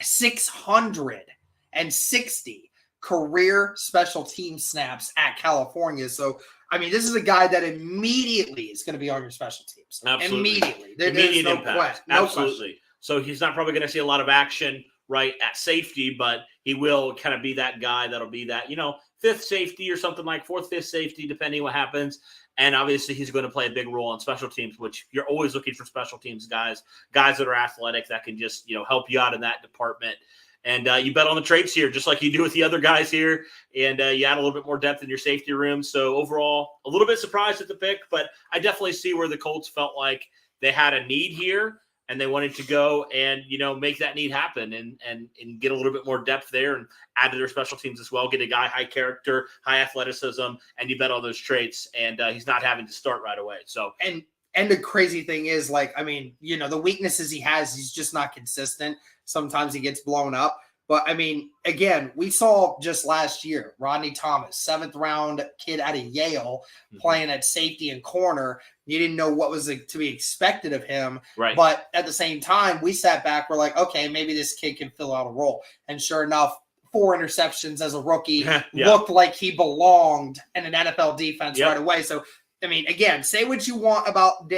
660 career special team snaps at California. So, I mean, this is a guy that immediately is going to be on your special teams. Absolutely. Immediately. Immediate no impact. No Absolutely. question. So he's not probably going to see a lot of action right at safety, but he will kind of be that guy that'll be that, 5th safety or something like 4th, 5th safety, depending what happens. And obviously he's going to play a big role on special teams, which you're always looking for special teams guys that are athletic that can just, help you out in that department. And you bet on the traits here, just like you do with the other guys here. And you add a little bit more depth in your safety room. So overall, a little bit surprised at the pick, but I definitely see where the Colts felt like they had a need here and they wanted to go and, make that need happen and get a little bit more depth there and add to their special teams as well. Get a guy, high character, high athleticism, and you bet on those traits. And he's not having to start right away. So, And the crazy thing is, the weaknesses he has, he's just not consistent. Sometimes he gets blown up. But, I mean, again, we saw just last year, Rodney Thomas, 7th round kid out of Yale, playing at safety and corner. You didn't know what was to be expected of him. Right. But at the same time, we sat back. We're like, okay, maybe this kid can fill out a role. And sure enough, 4 interceptions as a rookie, looked like he belonged in an NFL defense right away. So, I mean, again, say what you want about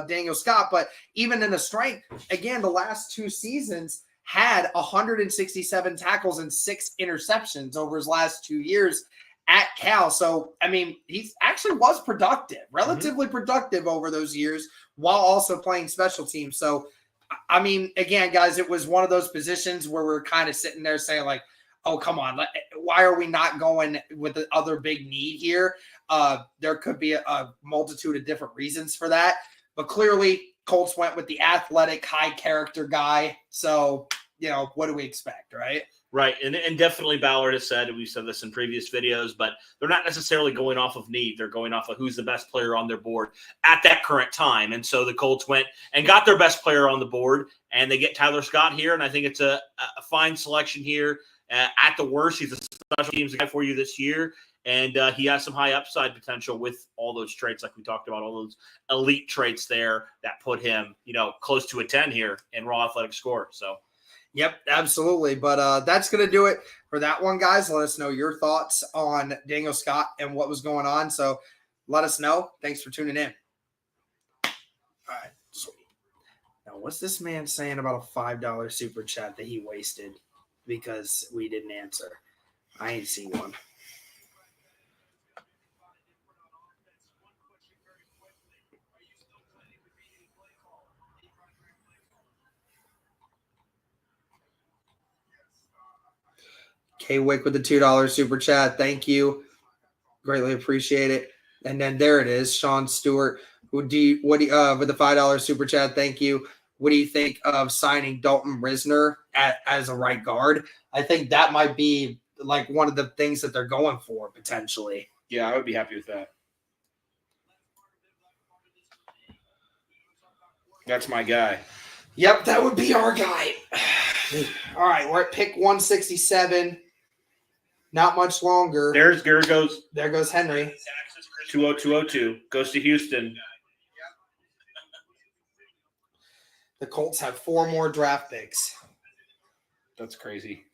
Daniel Scott, but even in the strength, again, the last 2 seasons had 167 tackles and 6 interceptions over his last 2 years at Cal. So, I mean, he actually was productive, relatively productive over those years while also playing special teams. So, I mean, again, guys, it was one of those positions where we're kind of sitting there saying like, oh, come on, why are we not going with the other big need here? There could be a multitude of different reasons for that. But clearly, Colts went with the athletic, high-character guy. So, what do we expect, right? Right, and definitely Ballard has said, and we've said this in previous videos, but they're not necessarily going off of need. They're going off of who's the best player on their board at that current time. And so the Colts went and got their best player on the board, and they get Tyler Scott here, and I think it's a fine selection here. At the worst, he's a special teams guy for you this year, and he has some high upside potential with all those traits like we talked about, all those elite traits there that put him, close to a 10 here in raw athletic score. So, yep, absolutely. But that's going to do it for that one, guys. Let us know your thoughts on Daniel Scott and what was going on. So let us know. Thanks for tuning in. All right, sweet. Now, what's this man saying about a $5 super chat that he wasted because we didn't answer? I ain't seen one. K-Wick with the $2 super chat. Thank you. Greatly appreciate it. And then there it is. Sean Stewart. With the $5 super chat. Thank you. What do you think of signing Dalton Risner as a right guard? I think that might be like one of the things that they're going for potentially. Yeah, I would be happy with that. That's my guy. Yep, that would be our guy. All right, we're at pick 167. Not much longer. There goes. There goes Henry. 20202 goes to Houston. The Colts have 4 more draft picks. That's crazy.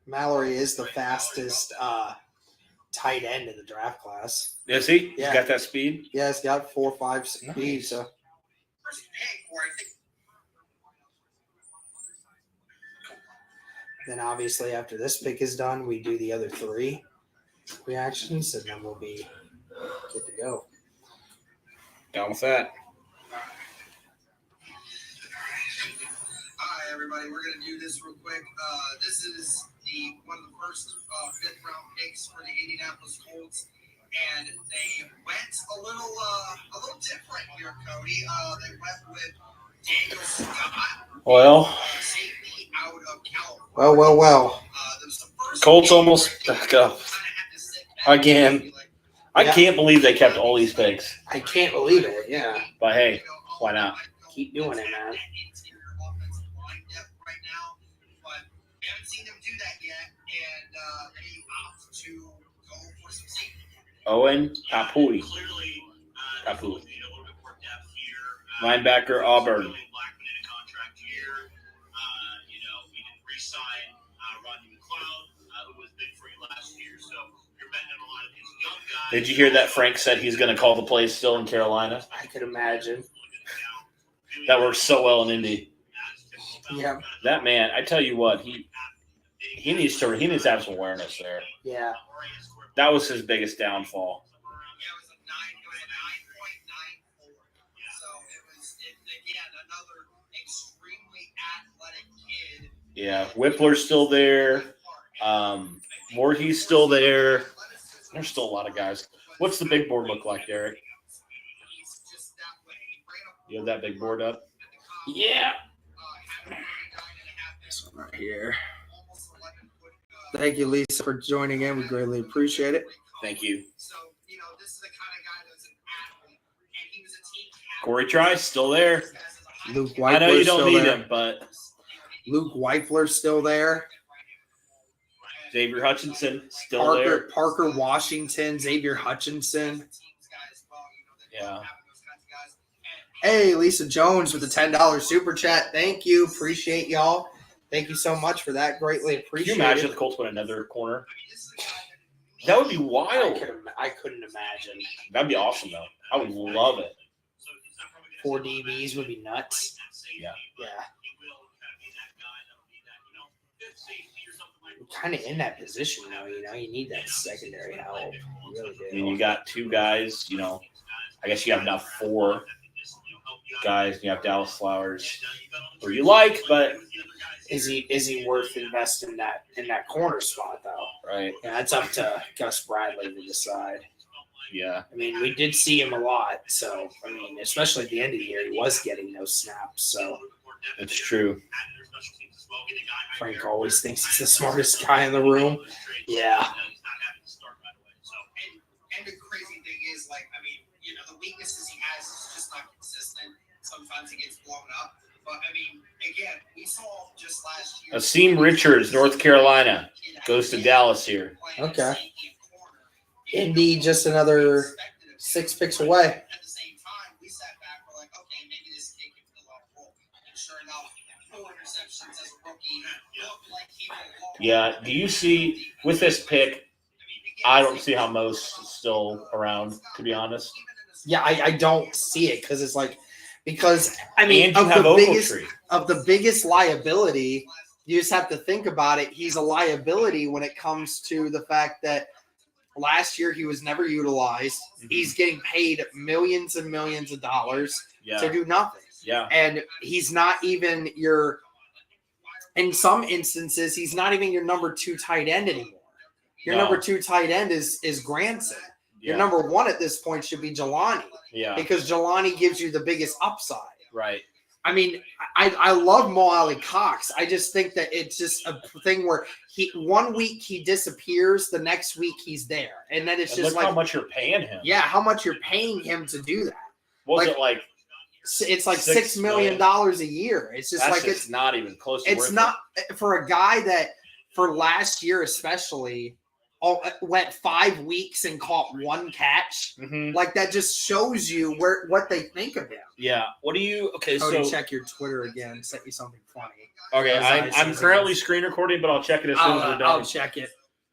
Mallory is the fastest tight end in the draft class. Is he? Yeah. He's got that speed? Yeah, he's got 4.5 speed. Nice. So. Then obviously after this pick is done, we do the other 3 reactions, and then we'll be good to go. Down with that. Hi, everybody. We're going to do this real quick. This is one of the first 5th round picks for the Indianapolis Colts, and they went a little different here, Cody. They went with Daniel Scott. Well. Safety out of California. Well. Colts almost back up again. I can't believe they kept all these picks. I can't believe it. Yeah. But hey, why not? Keep doing it, man. Owen Papui. Linebacker Auburn. Did you hear that Frank said he's going to call the plays still in Carolina? I could imagine. That works so well in Indy. Yeah. That man, I tell you what, he needs to have some awareness there. Yeah. That was his biggest downfall. Yeah, Whippler's still there. Morty's still there. There's still a lot of guys. What's the big board look like, Derek? You have that big board up? Yeah. This one right here. Thank you, Lisa, for joining in. We greatly appreciate it. Thank you. Corey Trice still there. Luke Weipler's I know you don't need there. him, but Luke Weipler's still there. Xavier Hutchinson still there. Parker Washington, Xavier Hutchinson. Yeah. Hey, Lisa Jones with the $10 super chat. Thank you. Appreciate y'all. Thank you so much for that. Greatly appreciate Can you imagine if the Colts went another corner? That would be wild. I couldn't imagine. That'd be awesome, though. I would love it. 4 DBs would be nuts. Yeah. Yeah. Kind of in that position, though. You need that secondary help. You really do. And you got 2 guys. I guess you have now 4 guys. You have Dallas Flowers, or you like, but is he worth investing in that corner spot though? Right. Yeah, it's up to Gus Bradley to decide. Yeah. I mean, we did see him a lot, so especially at the end of the year, he was getting no snaps. So it's true. Frank always thinks he's the smartest guy in the room. Yeah. And the crazy thing is, sometimes it gets blown up. But I mean, again, we saw just last year. Asim Richards, North Carolina, goes to Dallas here. Okay. Indy just another 6 picks away. At the same time, we sat back. We're like, okay, maybe this kid can fill out a role. And sure enough, 4 interceptions as a rookie. Looked like he would. Yeah. Do you see with this pick? I don't see how Mo's still around, to be honest. Yeah, I don't see it because it's like I mean And you of the biggest liability, you just have to think about it. He's a liability when it comes to the fact that last year he was never utilized. Mm-hmm. He's getting paid millions and millions of dollars to do nothing. Yeah. And he's not even in some instances, he's not even your number 2 tight end anymore. Your number 2 tight end is Granson. Yeah. Your number 1 at this point should be Jelani. Yeah. Because Jelani gives you the biggest upside. Right. I mean, I love Mo Alley Cox. I just think that it's just a thing where one week he disappears, the next week he's there. And then it's just look how much you're paying him. Yeah, how much you're paying him to do that. Was it like it's like $6 million a year. It's just That's it's not even close to it's not for a guy that for last year especially went 5 weeks and caught 1 catch. Mm-hmm. Like that just shows you what they think of him. Yeah. What do you? Okay, so check your Twitter again. Sent you something funny. Okay, I'm currently screen recording, but I'll check it as soon as we're done. I'll check it.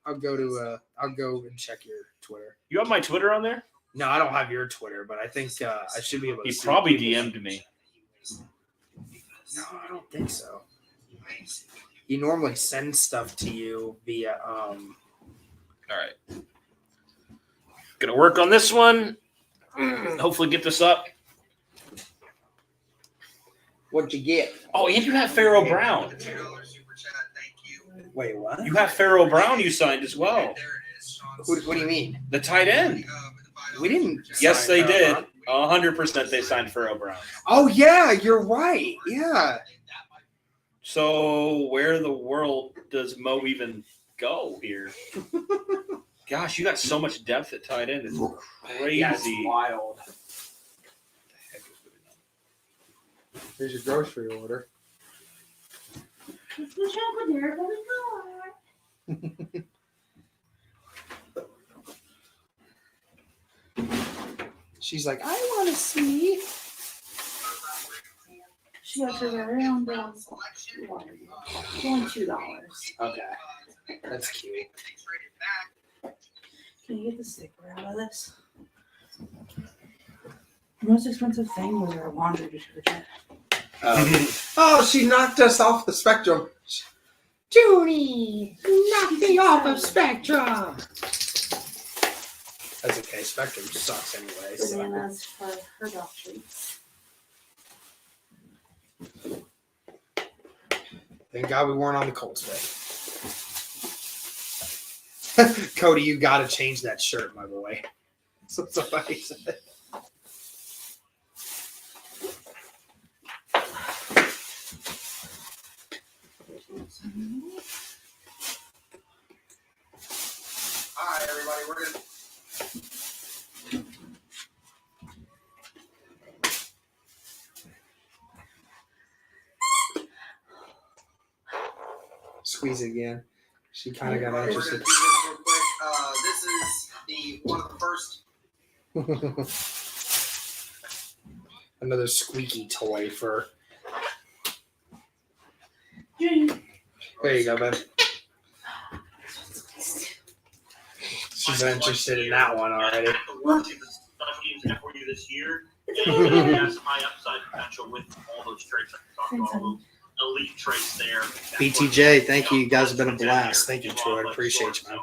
I'll go and check your Twitter. You have my Twitter on there? No, I don't have your Twitter, but I think I should be able to. He probably DM'd me. No, I don't think so. He normally sends stuff to you via. All right. Gonna work on this one. Hopefully get this up. What'd you get? Oh, and you have Pharaoh Brown. Wait, what? You have Pharaoh Brown you signed as well. What do you mean? The tight end. We didn't. Yes, they did. 100% they signed Pharaoh Brown. Oh, yeah, you're right. Yeah. So where in the world does Mo even go here? Gosh, you got so much depth at tight end. It's crazy. Yeah, it's wild. Here's your grocery order. She's like, I want to see. She has her very own brown water. It's only $2. Okay. That's cute. Can you get the sticker out of this? The most expensive thing was our laundry detergent. Oh, she knocked us off the spectrum. Junie, knocked me off of spectrum. That's okay. Spectrum sucks anyway. Bananas for her dog treats. Thank God we weren't on the Colts day. Cody, you got to change that shirt, my boy. So somebody said. All right, everybody, we're good. Squeeze it again. She kind of got interested. We're gonna do this real quick. This is one of the first. Another squeaky toy for. There you go, babe. She's interested in that one already. For you this year, it has high upside potential with all those traits I talked about. All those elite traits there. BTJ, thank you. You guys have been a blast. Thank you, Troy. I appreciate you, man.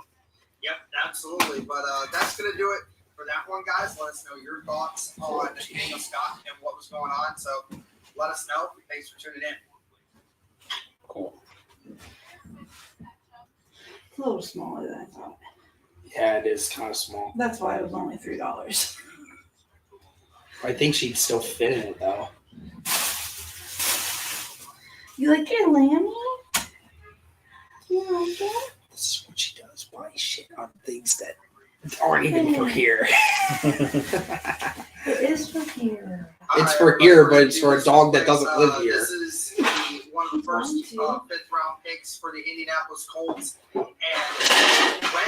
Yep, absolutely. But that's going to do it for that one, guys. Let us know your thoughts on Daniel Scott and what was going on. So let us know. Thanks for tuning in. Cool. It's a little smaller than I thought. Yeah, it is kind of small. That's why it was only $3. I think she'd still fit in it, though. You like your lammy? You like it? This is what she does. Buy shit on things that aren't even for here. It is for here. All for right, here, we're but gonna it's do for a this dog real that quick. doesn't live here. This is one of the first 5th round picks for the Indianapolis Colts. And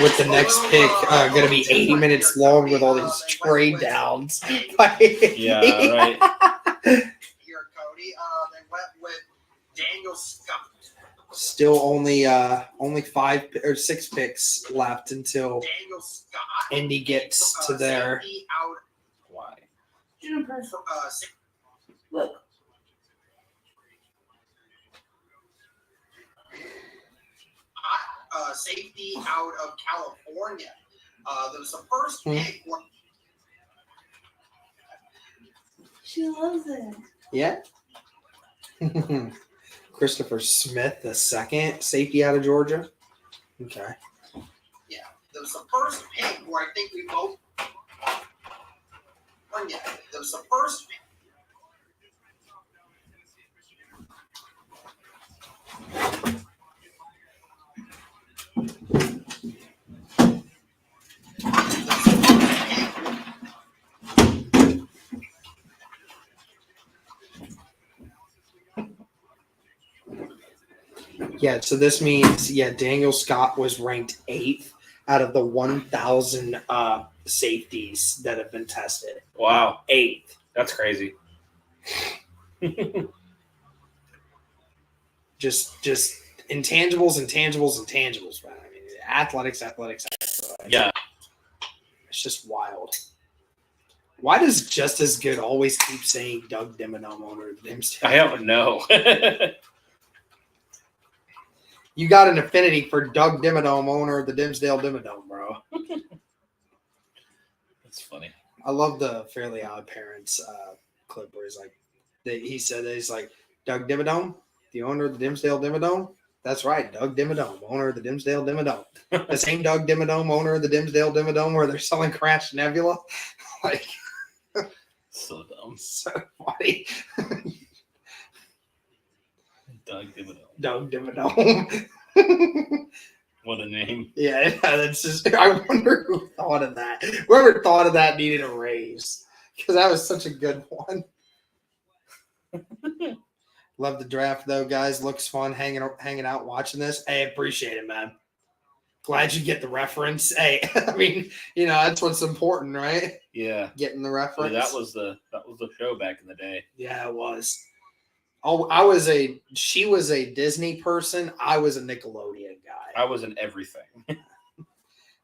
With the next pick going to be 80 minutes long with all these trade downs. Yeah, right. Here, Cody. They went with Daniel Scott. Still only 5 or 6 picks left until Daniel Scott. Indy gets to their. Safety out. Why? Juniper. Look. Safety out of California. There was the first pick. She loves it. Yeah. Christopher Smith, the second safety out of Georgia. Okay. Yeah, there was the first pick where I think we both. Yeah, there was the first pick. Yeah, so this means, Daniel Scott was ranked 8th out of the 1,000 safeties that have been tested. Wow. 8th. That's crazy. Just intangibles, man. I mean, athletics. Yeah. It's just wild. Why does Just As Good always keep saying Doug Dimmadome owner of the Dimsdale? I don't know. You got an affinity for Doug Dimmadome, owner of the Dimsdale Dimmadome, bro. That's funny. I love the Fairly Odd Parents clip where he's like, he said that he's like, Doug Dimmadome, the owner of the Dimsdale Dimmadome? That's right, Doug Dimmadome, owner of the Dimsdale Dimmadome. The same Doug Dimmadome, owner of the Dimsdale Dimmadome where they're selling Crash Nebula. Like, so dumb. So funny. Doug Dimmadome. What a name. Yeah, that's just, I wonder who thought of that. Whoever thought of that needed a raise because that was such a good one. Love the draft, though, guys. Looks fun hanging out, watching this. Hey, appreciate it, man. Glad you get the reference. Hey, I mean, that's what's important, right? Yeah. Getting the reference. That was the show back in the day. Yeah, it was. Oh, she was a Disney person. I was a Nickelodeon guy. I was in everything.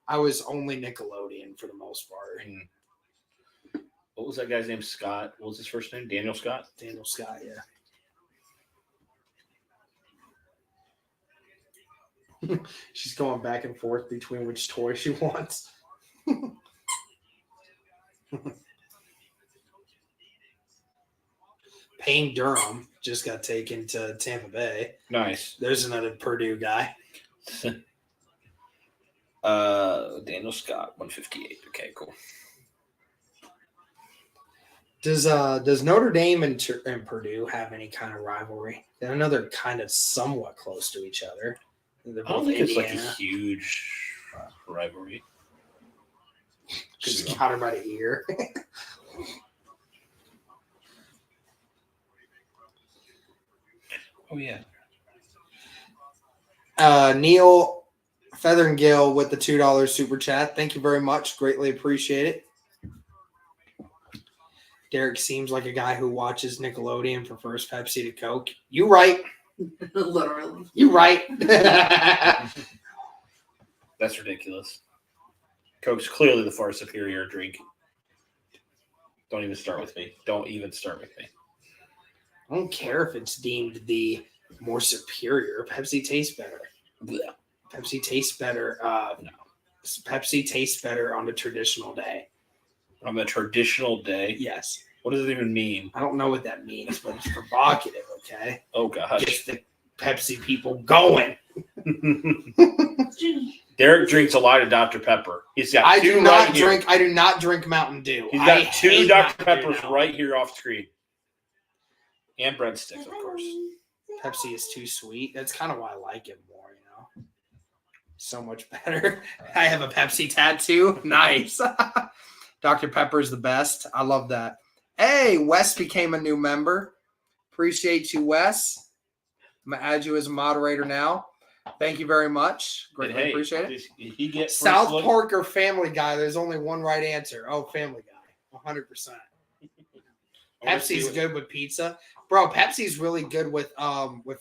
I was only Nickelodeon for the most part. What was that guy's name? Scott. What was his first name? Daniel Scott? Daniel Scott, yeah. She's going back and forth between which toy she wants. Payne Durham just got taken to Tampa Bay. Nice. There's another Purdue guy. Daniel Scott, 158. Okay, cool. Does Notre Dame and Purdue have any kind of rivalry? I know they're kind of somewhat close to each other. They're I don't both think Indiana. it's like a huge rivalry. Just got her by the ear. Oh, yeah. Neil Feathergill with the $2 super chat. Thank you very much. Greatly appreciate it. Derek seems like a guy who watches Nickelodeon, prefers Pepsi to Coke. You right. Literally. You right. That's ridiculous. Coke's clearly the far superior drink. Don't even start with me. Don't even start with me. I don't care if it's deemed the more superior. Pepsi tastes better. Blech. Pepsi tastes better. No. Pepsi tastes better on a traditional day. On the traditional day? Yes. What does it even mean? I don't know what that means, but it's provocative, okay? Oh, gosh. Gets the Pepsi people going. Derek drinks a lot of Dr. Pepper. He's got I two do not right drink. here. I do not drink Mountain Dew. He's got I two hate Dr. Mountain Dew Peppers now. right here off screen. And breadsticks, of course. Pepsi is too sweet. That's kind of why I like it more, So much better. I have a Pepsi tattoo. Nice. Dr. Pepper is the best. I love that. Hey, Wes became a new member. Appreciate you, Wes. I'm going to add you as a moderator now. Thank you very much. Greatly appreciate it. He get South Park or Family Guy? There's only one right answer. Oh, Family Guy. 100%. Pepsi's good with pizza. Bro, Pepsi's really good with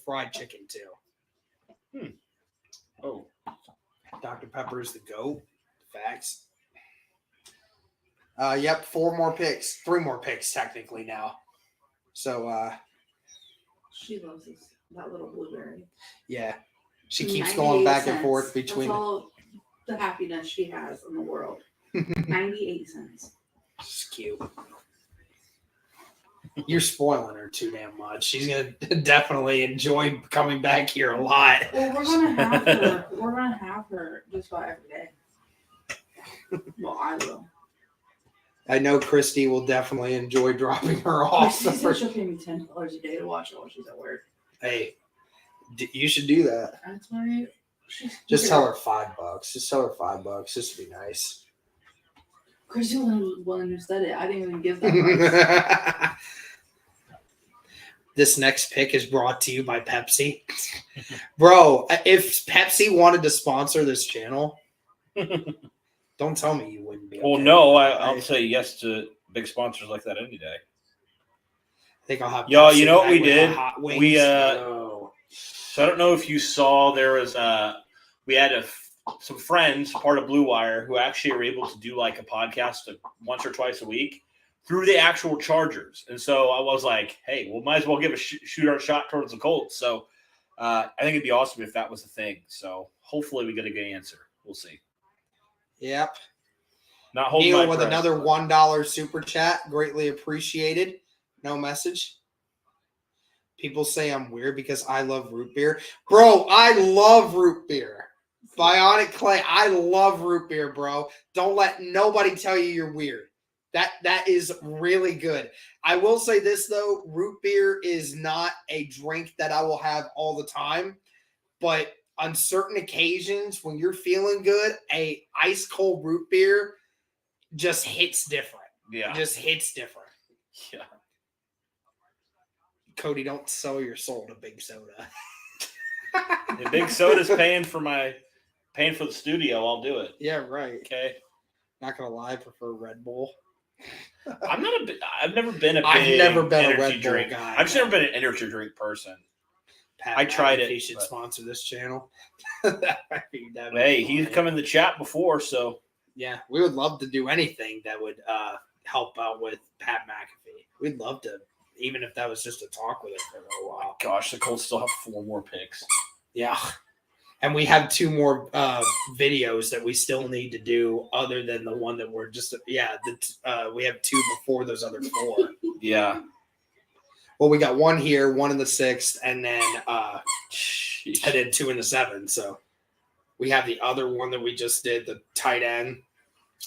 fried chicken, too. Oh. Dr. Pepper is the GOAT. Facts. Yep, 4 more picks. 3 more picks, technically, now. So, she loves that little blueberry. Yeah. She keeps going back and forth between. That's all the happiness she has in the world. 98 cents. She's cute. You're spoiling her too damn much. She's gonna definitely enjoy coming back here a lot. Well, we're gonna have her. We're gonna have her just about every day. Well, I will. I know Christy will definitely enjoy dropping her off. She said she'll pay me $10 a day to watch her while she's at work. Hey, you should do that. That's right. Just tell her $5. Just tell her $5. Just to be nice. Christy was willing to said it. I didn't even give that price. This next pick is brought to you by Pepsi. Bro, if Pepsi wanted to sponsor this channel, don't tell me you wouldn't be. Well, okay. No, I'll say yes to big sponsors like that any day. I think I'll have. Y'all, you know what we did? We so I don't know if you saw, there was we had some friends, part of Blue Wire, who actually are able to do like a podcast once or twice a week through the actual Chargers. And so I was like, hey, well, might as well give a shoot our shot towards the Colts. So I think it'd be awesome if that was a thing. So hopefully we get a good answer. We'll see. Yep. Not holding Neil my with breath, another $1 super chat. Greatly appreciated. No message. People say I'm weird because I love root beer. Bro, I love root beer. Bionic Clay, I love root beer, bro. Don't let nobody tell you you're weird. That is really good. I will say this, though. Root beer is not a drink that I will have all the time. But on certain occasions, when you're feeling good, a ice cold root beer just hits different. Yeah. It just hits different. Yeah. Cody, don't sell your soul to Big Soda. If Big Soda's paying for the studio, I'll do it. Yeah, right. Okay. Not gonna lie, I prefer Red Bull. I've never been a Red Bull drink guy. I've just never been an energy drink person. Pat, I tried it. He should sponsor this channel. Hey, he's come in the chat before, so yeah, we would love to do anything that would help out with Pat McAfee. We'd love to, even if that was just to talk with him for a little while. Gosh, the Colts still have 4 more picks. Yeah. And we have 2 more videos that we still need to do other than the one that we're just, we have 2 before those other 4. Yeah. Well, we got 1 here, 1 in the 6th, and then 2 in the 7th. So we have the other one that we just did, the tight end,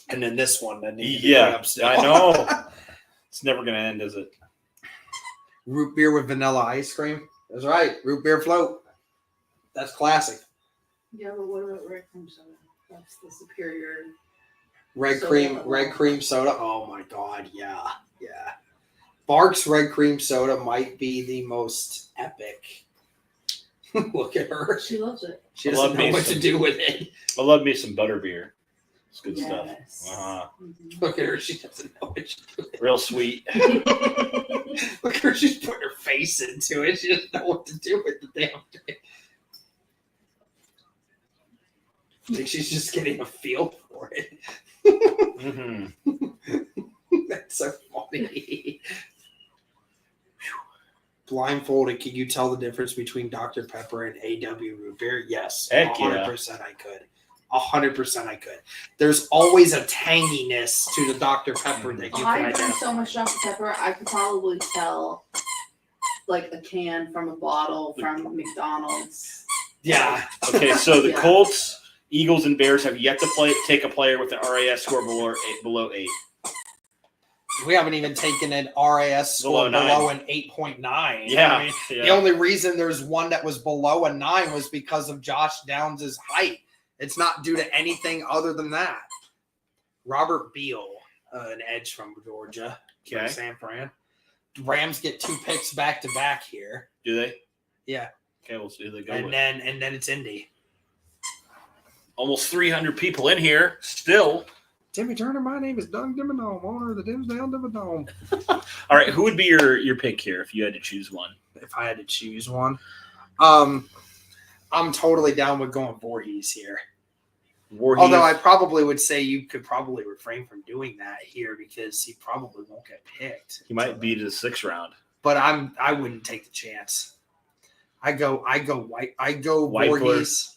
and then this one that needs to be put up still. I know. It's never going to end, is it? Root beer with vanilla ice cream. That's right. Root beer float. That's classic. Yeah, but what about red cream soda? That's the superior. Red cream soda. Oh my God, yeah. Bark's red cream soda might be the most epic. Look at her. She loves it. She doesn't know what to do with it. I love me some butterbeer. It's good stuff. Mm-hmm. Look at her. She doesn't know what to do with it. Real sweet. Look at her. She's putting her face into it. She doesn't know what to do with the damn thing. I think she's just getting a feel for it. That's so funny. Blindfolded, can you tell the difference between Dr. Pepper and AW root beer? Yes. Heck 100% I could. 100% I could. There's always a tanginess to the Dr. Pepper that you can I identify. drink so much Dr. Pepper, I could probably tell like a can from a bottle from McDonald's. Yeah. Okay, so the Colts, Eagles, and Bears have yet to take a player with an RAS score below 8. We haven't even taken an RAS score below an 8.9. Yeah, I mean, the only reason there's one that was below a 9 was because of Josh Downs' height. It's not due to anything other than that. Robert Beal. an edge from Georgia. Okay. San Fran. Rams get 2 picks back to back here. Do they? Yeah. Okay, we'll see who they go And with. then it's Indy. Almost 300 people in here still. Timmy Turner, my name is Doug Dimmadome, owner of the Dimsdale Dimmadome. All right, who would be your pick here if you had to choose one? If I had to choose one, I'm totally down with going Voorhees here. Voorhees. Although I probably would say you could probably refrain from doing that here because he probably won't get picked. He might be to the 6th round. But I wouldn't take the chance. I go Weipler.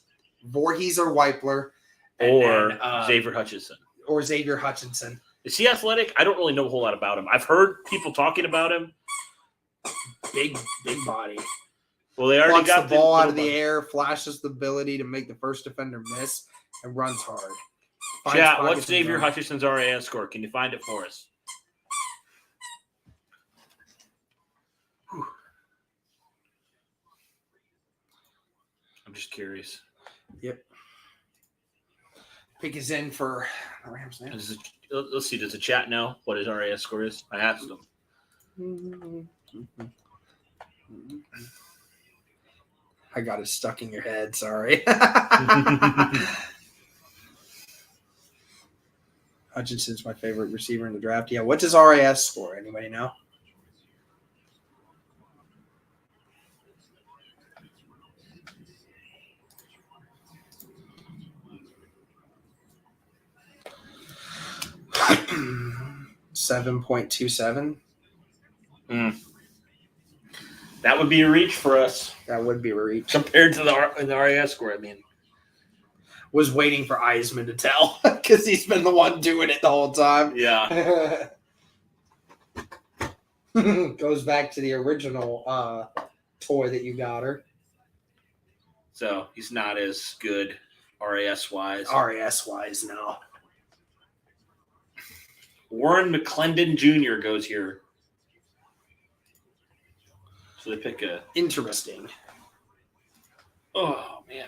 Voorhees or Weipler. Or Xavier Hutchinson. Or Xavier Hutchinson. Is he athletic? I don't really know a whole lot about him. I've heard people talking about him. Big body. Well, they already Plucks got the ball out of the air, flashes the ability to make the first defender miss, and runs hard. Chat, what's Xavier Hutchinson's RAS score? Can you find it for us? Whew. I'm just curious. Yep. Pick is in for the Rams now. Let's see. Does the chat know what his RAS score is? I asked them. I got it stuck in your head. Sorry. Hutchinson's my favorite receiver in the draft. Yeah. What's his RAS score? Anybody know? $7.27. That would be a reach for us. That would be a reach compared to the RAS score. I mean, was waiting for Eisman to tell because he's been the one doing it the whole time. Yeah. Goes back to the original toy that you got her. So he's not as good RAS wise. RAS wise, no. Warren McClendon Jr. goes here. So they pick a interesting. Oh man,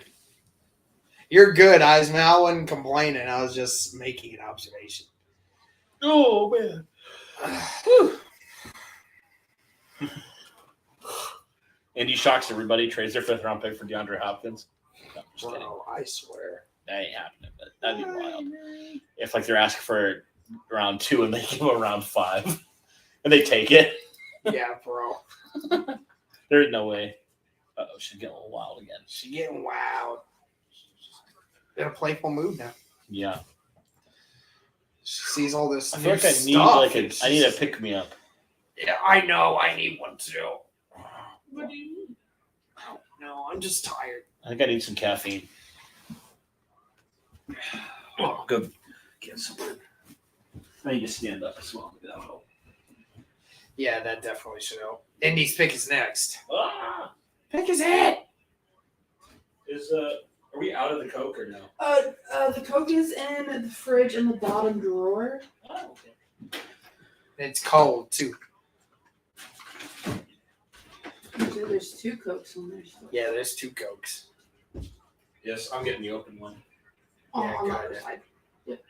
you're good, Eisman. I wasn't complaining. I was just making an observation. Oh man. Indy shocks everybody. Trades their 5th round pick for DeAndre Hopkins. No, just kidding. I swear That ain't happening. But that'd be wild. If like they're asking for round 2 and they give them round 5 and they take it. Yeah, bro. There's no way. Uh-oh, she's getting a little wild again. She's getting wild. In a playful mood now. Yeah. She sees all this. I feel like I need a pick me up. Yeah, I know. I need one too. What do you need? No, I'm just tired. I think I need some caffeine. Oh, go get something. I need to stand up as well. That'll help. Yeah, that definitely should help. Indy's pick is next. Ah! Pick his head. Are we out of the Coke or no? The Coke is in the fridge in the bottom drawer. Oh, okay. It's cold too. There's 2 Cokes on there. So. Yeah, there's 2 Cokes. Yes, I'm getting the open one. Oh, Yeah, on the got other it. side. Yep.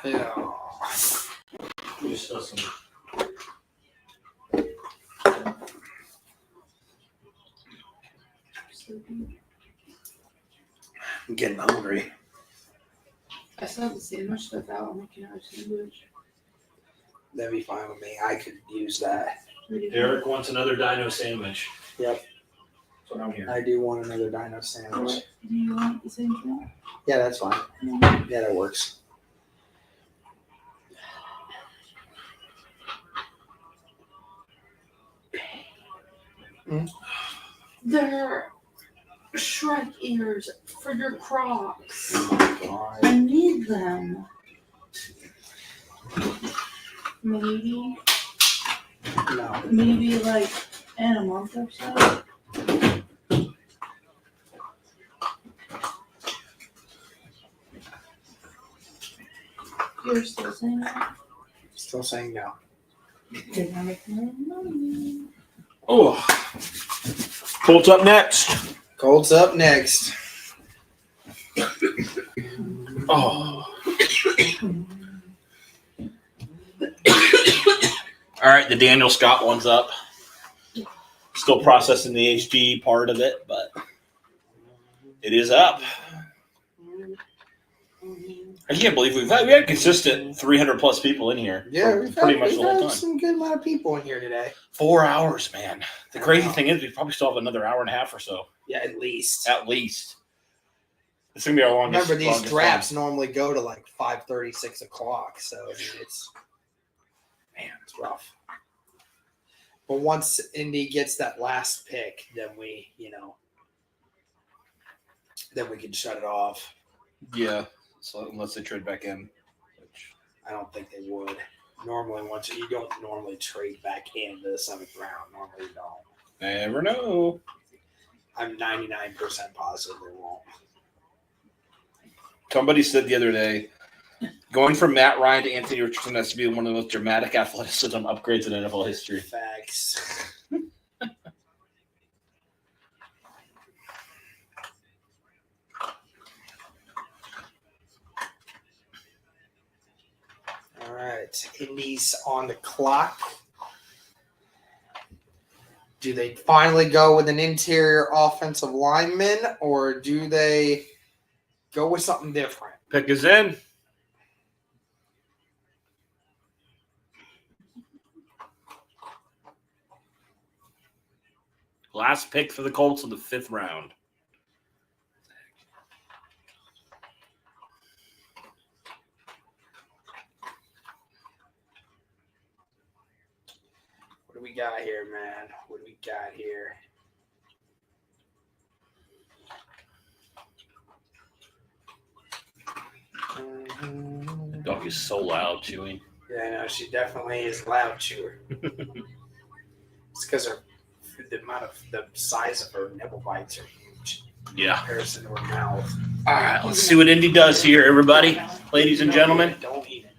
Yeah. Just some. I'm getting hungry. I still have the sandwich stuff out. I'm making out a sandwich. That'd be fine with me. I could use that. Eric wants another dino sandwich. Yep. That's what I'm hearing. I do want another dino sandwich. Do you want the same thing? Yeah, that's fine. Yeah, that works. They're Shrek ears for your Crocs. Oh my God. I need them. Maybe. No. Maybe like in a month or so. You're still saying that? Still saying no. Did I make no money? Oh. Colts up next. Colts up next. Oh. All right, the Daniel Scott one's up. Still processing the HG part of it, but it is up. I can't believe we had consistent 300 plus people in here. Yeah, we've had some good amount of people in here today. 4 hours, man. The crazy thing is we probably still have another hour and a half or so. Yeah, at least. At least. It's going to be our longest. Remember, these drafts normally go to like 5:30, 6 o'clock. So I mean, it's rough. But once Indy gets that last pick, then we can shut it off. Yeah. So unless they trade back in, which I don't think they would. Normally, once you don't normally trade back into the 7th round. Normally, you don't. Never know. I'm 99% positive they won't. Somebody said the other day, going from Matt Ryan to Anthony Richardson has to be one of the most dramatic athleticism upgrades in NFL history. Facts. All right, Indy's on the clock. Do they finally go with an interior offensive lineman, or do they go with something different? Pick is in. Last pick for the Colts in the 5th round. What do we got here, man? What do we got here? Dog is so loud chewing. Yeah, I know. She definitely is a loud chewer. It's because the size of her nipple bites are huge. Yeah. In comparison to her mouth. All right, let's see what Indy does here, everybody. Ladies and gentlemen. Don't eat it.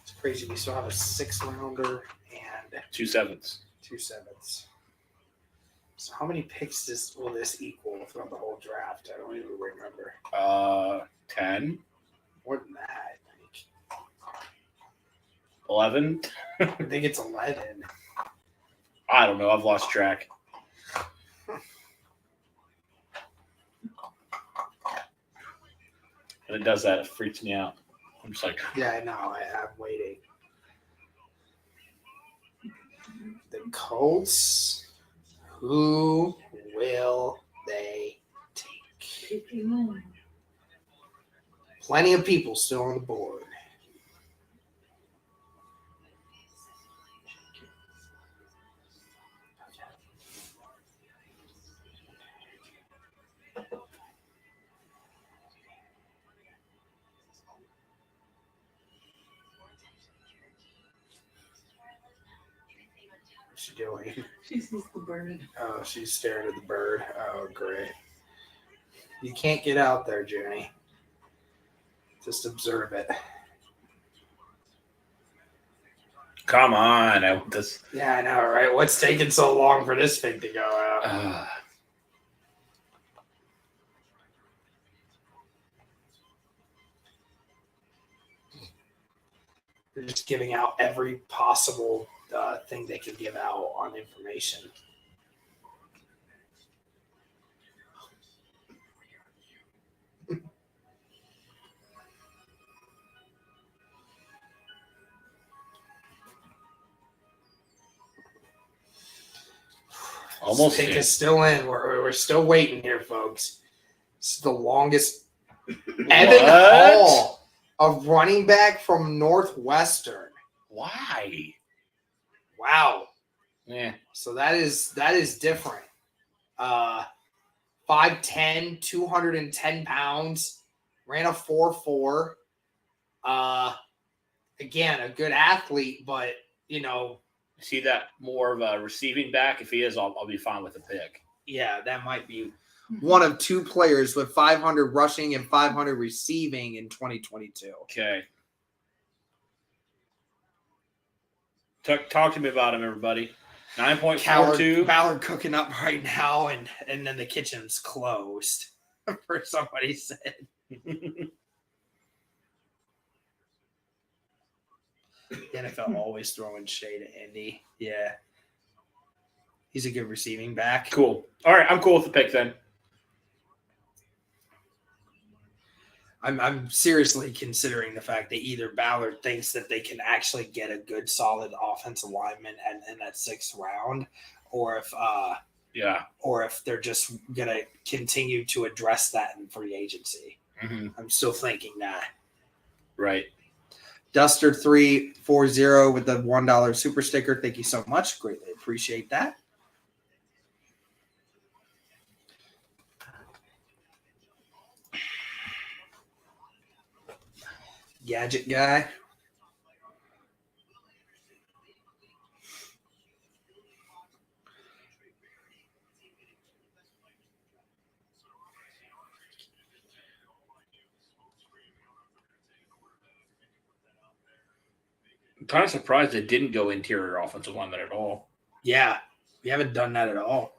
It's crazy. We still have a 6th rounder and 2 7s. 2 7s. So how many picks will this equal throughout the whole draft? I don't even remember. 10. More than that, I think. 11. I think it's 11. I don't know. I've lost track. When it does that, it freaks me out. I'm just like, Yeah, I know. I'm waiting. The Colts. Who will they take? Plenty of people still on the board. What's she doing? She sees the bird. Oh, she's staring at the bird. Oh, great. You can't get out there, Jenny. Just observe it. come on. Yeah, I know, right? What's taking so long for this thing to go out? They're just giving out every possible thing they can give out on information. Almost Pick in. is still in. We're still waiting here, folks. This is the longest. Evan Hall, a running back from Northwestern. Why? Wow. Yeah. So that is different. 5'10", 210 pounds, ran a 4.4. Again, a good athlete, but See that more of a receiving back? If he is, I'll be fine with the pick. yeah, that might be one of two players with 500 rushing and 500 receiving in 2022. Okay. Talk to me about him, everybody. 9.42. Ballard cooking up right now, and then the kitchen's closed. For somebody said. The NFL always throwing shade at Indy. Yeah. He's a good receiving back. Cool. All right, I'm cool with the pick then. I'm seriously considering the fact that either Ballard thinks that they can actually get a good, solid offensive lineman in that 6th round, or if they're just gonna continue to address that in free agency. Mm-hmm. I'm still thinking that. Right. Duster 340 with the $1 super sticker. Thank you so much. Greatly appreciate that. Gadget guy. I'm kind of surprised they didn't go interior offensive lineman at all. Yeah, we haven't done that at all.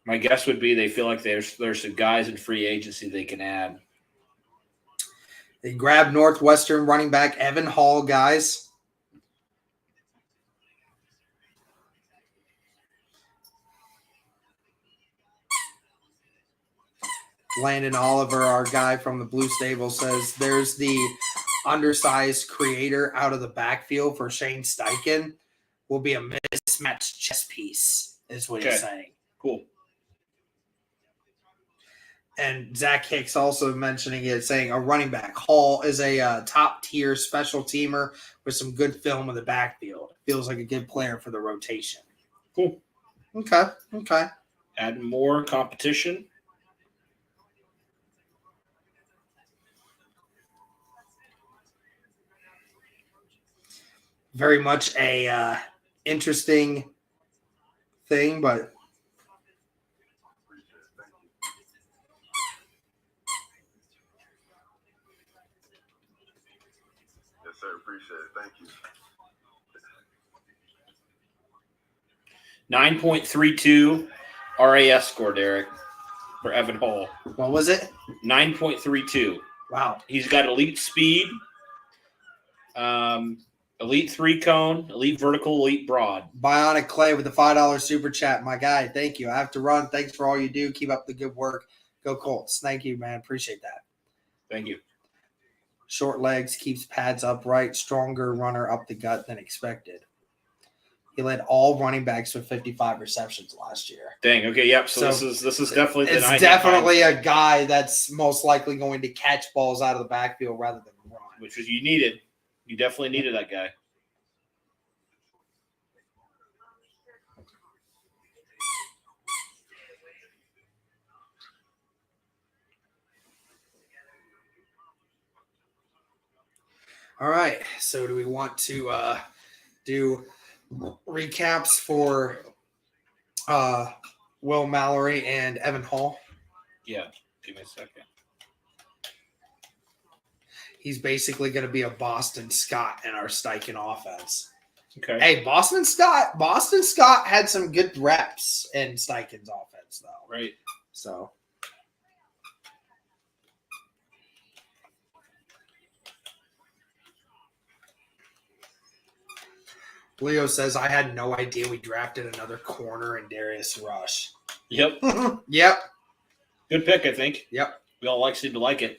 My guess would be they feel like there's some guys in free agency they can add. They grabbed Northwestern running back Evan Hall, guys. Landon Oliver, our guy from the Blue Stable, says there's the undersized creator out of the backfield for Shane Steichen. Will be a mismatched chess piece, is what he's saying. Cool. And Zach Hicks also mentioning it, saying a running back. Hall is a top-tier special teamer with some good film in the backfield. Feels like a good player for the rotation. Cool. Okay. Add more competition. Very much a interesting thing, but Yes, sir. Appreciate it. Thank you. 9.32 RAS score, Derek, for Evan Hall. What was it? 9.32. Wow. He's got elite speed, elite 3-cone, elite vertical, elite broad. Bionic Clay with the $5 super chat. My guy, thank you. I have to run. Thanks for all you do. Keep up the good work. Go Colts. Thank you, man. Appreciate that. Thank you. Short legs, keeps pads upright, stronger runner up the gut than expected. He led all running backs with 55 receptions last year. Dang. Okay. Yep. So this is definitely the it's definitely a guy that's most likely going to catch balls out of the backfield rather than run. Which was you needed. You definitely needed that guy. All right. So do we want to do recaps for Will Mallory and Evan Hall? Yeah. Give me a second. He's basically going to be a Boston Scott in our Steichen offense. Okay. Hey, Boston Scott had some good reps in Steichen's offense, though. Right. So. Leo says, I had no idea we drafted another corner in Darius Rush. Yep. Yep. Good pick, I think. Yep. We all seem to like it.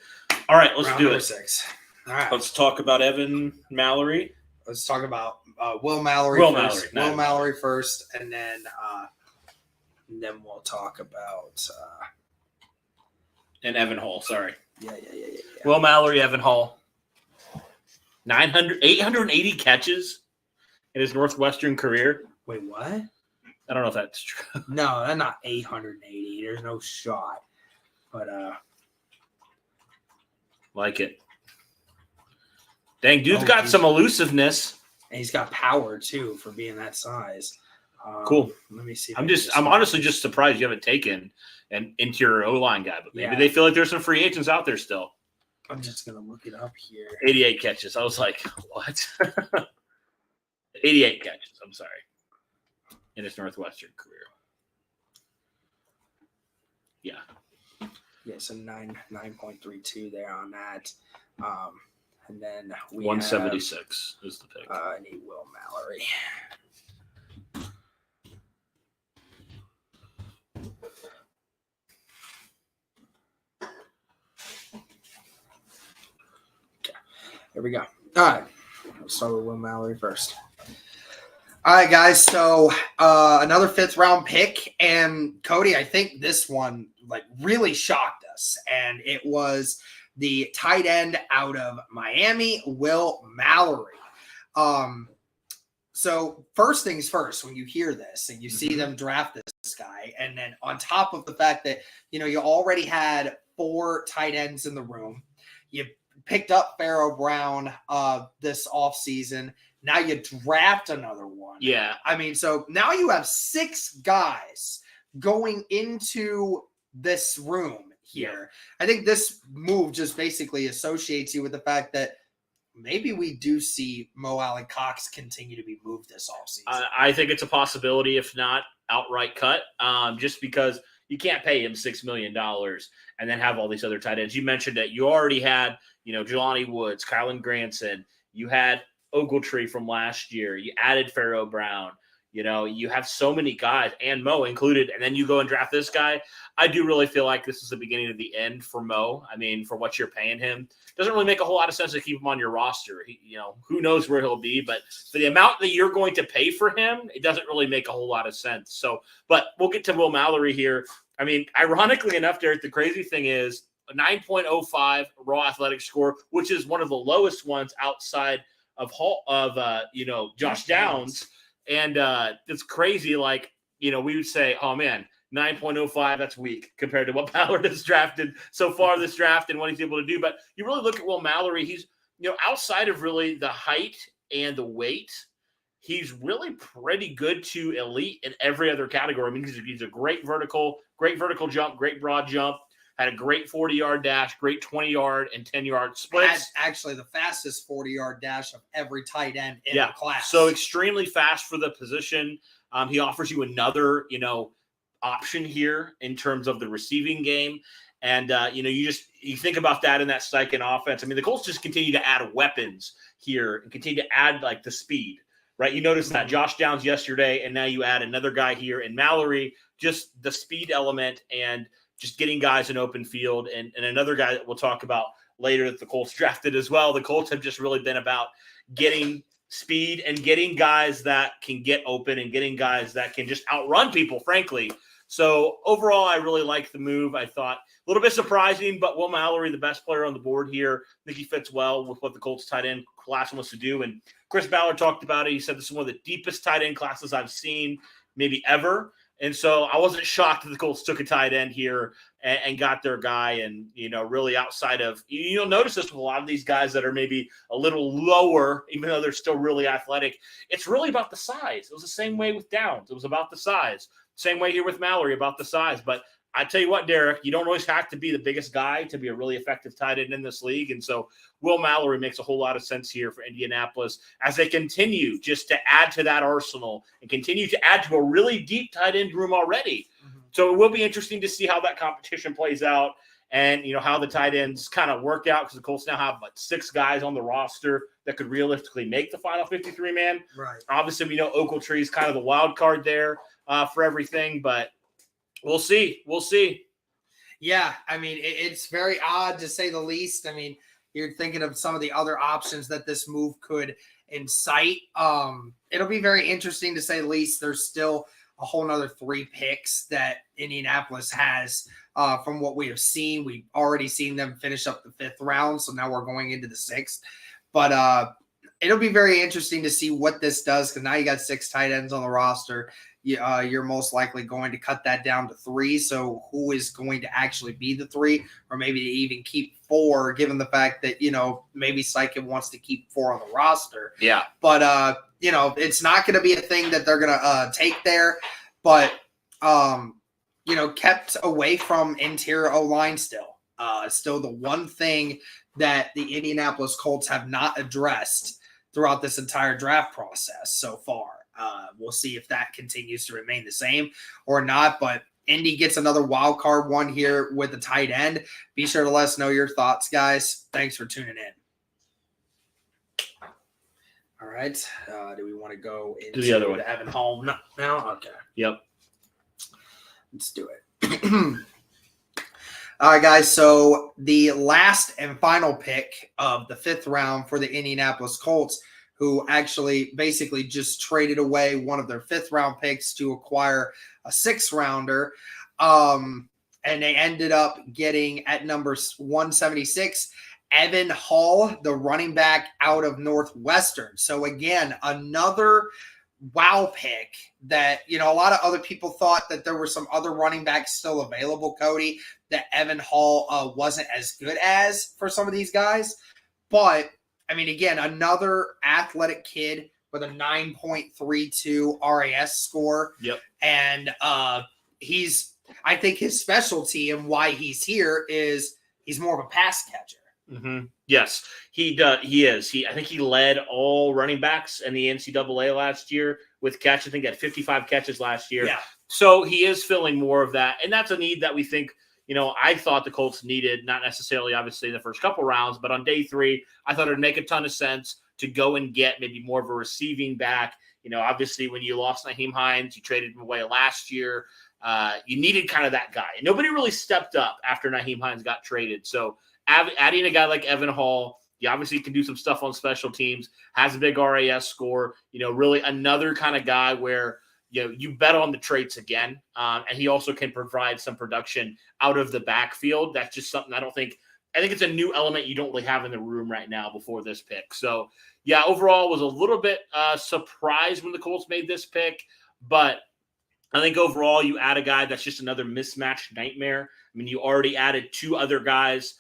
All right, let's Round do number it. 6. All right. Let's talk about Evan Mallory. Let's talk about Will Mallory first. Will Mallory first, and then we'll talk about and Evan Hall. Sorry. Yeah. Will Mallory, Evan Hall. 880 catches in his Northwestern career. Wait, what? I don't know if that's true. No, that's not 880. There's no shot. But like it. Dang, dude's got some elusiveness. And he's got power too for being that size. Cool. Let me see. I'm honestly just surprised you haven't taken an interior O-line guy, but maybe they feel like there's some free agents out there still. I'm just gonna look it up here. 88 catches. I was like, what? 88 catches, I'm sorry, in his Northwestern career. Yeah. Yeah, so 9.32 there on that. And then we 176 is the pick. I need Will Mallory. Okay, here we go. All right, let's start with Will Mallory first. All right, guys. So another 5th round pick, and Cody, I think this one like really shocked us, and it was the tight end out of Miami, Will Mallory. So first things first, when you hear this and you see them draft this guy, and then on top of the fact that you already had 4 tight ends in the room, you picked up Pharaoh Brown this offseason. Now you draft another one. Yeah. I mean, so now you have 6 guys going into this room here. I think this move just basically associates you with the fact that maybe we do see Mo Alley Cox continue to be moved this offseason. I think it's a possibility, if not outright cut, just because you can't pay him $6 million and then have all these other tight ends. You mentioned that you already had, Jelani Woods, Kylan Granson. You had Ogletree from last year. You added Pharaoh Brown. You have so many guys, and Mo included, and then you go and draft this guy. I do really feel like this is the beginning of the end for Mo. I mean, for what you're paying him, doesn't really make a whole lot of sense to keep him on your roster. Who knows where he'll be, but for the amount that you're going to pay for him, it doesn't really make a whole lot of sense. So, but we'll get to Will Mallory here. I mean, ironically enough, Derek, the crazy thing is a 9.05 raw athletic score, which is one of the lowest ones outside of Josh Downs. And it's crazy. Like, we would say, oh man, 9.05, that's weak compared to what Ballard has drafted so far this draft and what he's able to do. But you really look at Will Mallory, he's, outside of really the height and the weight, he's really pretty good to elite in every other category. I mean, he's a great vertical jump, great broad jump, had a great 40-yard dash, great 20-yard and 10-yard splits. Had actually the fastest 40-yard dash of every tight end in the class. So extremely fast for the position. He offers you another, option here in terms of the receiving game. And, you think about that in that second offense. I mean, the Colts just continue to add weapons here and continue to add, like, the speed, right? You notice that Josh Downs yesterday, and now you add another guy here in Mallory, just the speed element and just getting guys in open field. And another guy that we'll talk about later that the Colts drafted as well. The Colts have just really been about getting speed and getting guys that can get open and getting guys that can just outrun people, frankly. So overall, I really like the move. I thought a little bit surprising, but Will Mallory, the best player on the board here, I think he fits well with what the Colts tight end class wants to do. And Chris Ballard talked about it. He said this is one of the deepest tight end classes I've seen maybe ever. And so I wasn't shocked that the Colts took a tight end here and got their guy. And, really outside of – you'll notice this with a lot of these guys that are maybe a little lower, even though they're still really athletic. It's really about the size. It was the same way with Downs. It was about the size. Same way here with Mallory, about the size. But I tell you what, Derek, you don't always have to be the biggest guy to be a really effective tight end in this league. And so Will Mallory makes a whole lot of sense here for Indianapolis as they continue just to add to that arsenal and continue to add to a really deep tight end room already. Mm-hmm. So it will be interesting to see how that competition plays out and, how the tight ends kind of work out because the Colts now have 6 guys on the roster that could realistically make the final 53-man. Right. Obviously, we know Ogletree is kind of the wild card there for everything, but we'll see. We'll see. Yeah, I mean, it's very odd to say the least. I mean, you're thinking of some of the other options that this move could incite. It'll be very interesting to say the least. There's still a whole nother 3 picks that Indianapolis has from what we have seen. We've already seen them finish up the 5th round, so now we're going into the 6th. But it'll be very interesting to see what this does because now you got 6 tight ends on the roster. You're most likely going to cut that down to 3. So who is going to actually be the 3 or maybe even keep 4, given the fact that, maybe Sykin wants to keep 4 on the roster. Yeah. But, it's not going to be a thing that they're going to take there. But, kept away from interior O-line still. Still the one thing that the Indianapolis Colts have not addressed throughout this entire draft process so far. We'll see if that continues to remain the same or not, but Indy gets another wild card one here with the tight end. Be sure to let us know your thoughts, guys. Thanks for tuning in. All right. Do we want to go into the other one? the Evan Hall now? Okay. Yep. Let's do it. All right, guys. So the last and final pick of the 5th round for the Indianapolis Colts, who actually basically just traded away one of their 5th round picks to acquire a 6th rounder. And they ended up getting at number 176, Evan Hall, the running back out of Northwestern. So again, another wow pick that, a lot of other people thought that there were some other running backs still available, Cody, that Evan Hall wasn't as good as for some of these guys. But I mean, again, another athletic kid with a 9.32 RAS score. Yep. And I think his specialty and why he's here is he's more of a pass catcher. Mm-hmm. Yes, he does. He is. I think he led all running backs in the NCAA last year with catch. I think he had 55 catches last year. Yeah. So he is filling more of that. And that's a need that we think, I thought the Colts needed, not necessarily obviously in the first couple rounds, but on day 3, I thought it'd make a ton of sense to go and get maybe more of a receiving back. Obviously when you lost Nyheim Hines, you traded him away last year. You needed kind of that guy. Nobody really stepped up after Nyheim Hines got traded. So adding a guy like Evan Hall, you obviously can do some stuff on special teams, has a big RAS score, really another kind of guy where, you bet on the traits again. And he also can provide some production out of the backfield. That's just something I think it's a new element you don't really have in the room right now before this pick. So yeah, overall was a little bit surprised when the Colts made this pick, but I think overall you add a guy that's just another mismatched nightmare. I mean, you already added 2 other guys.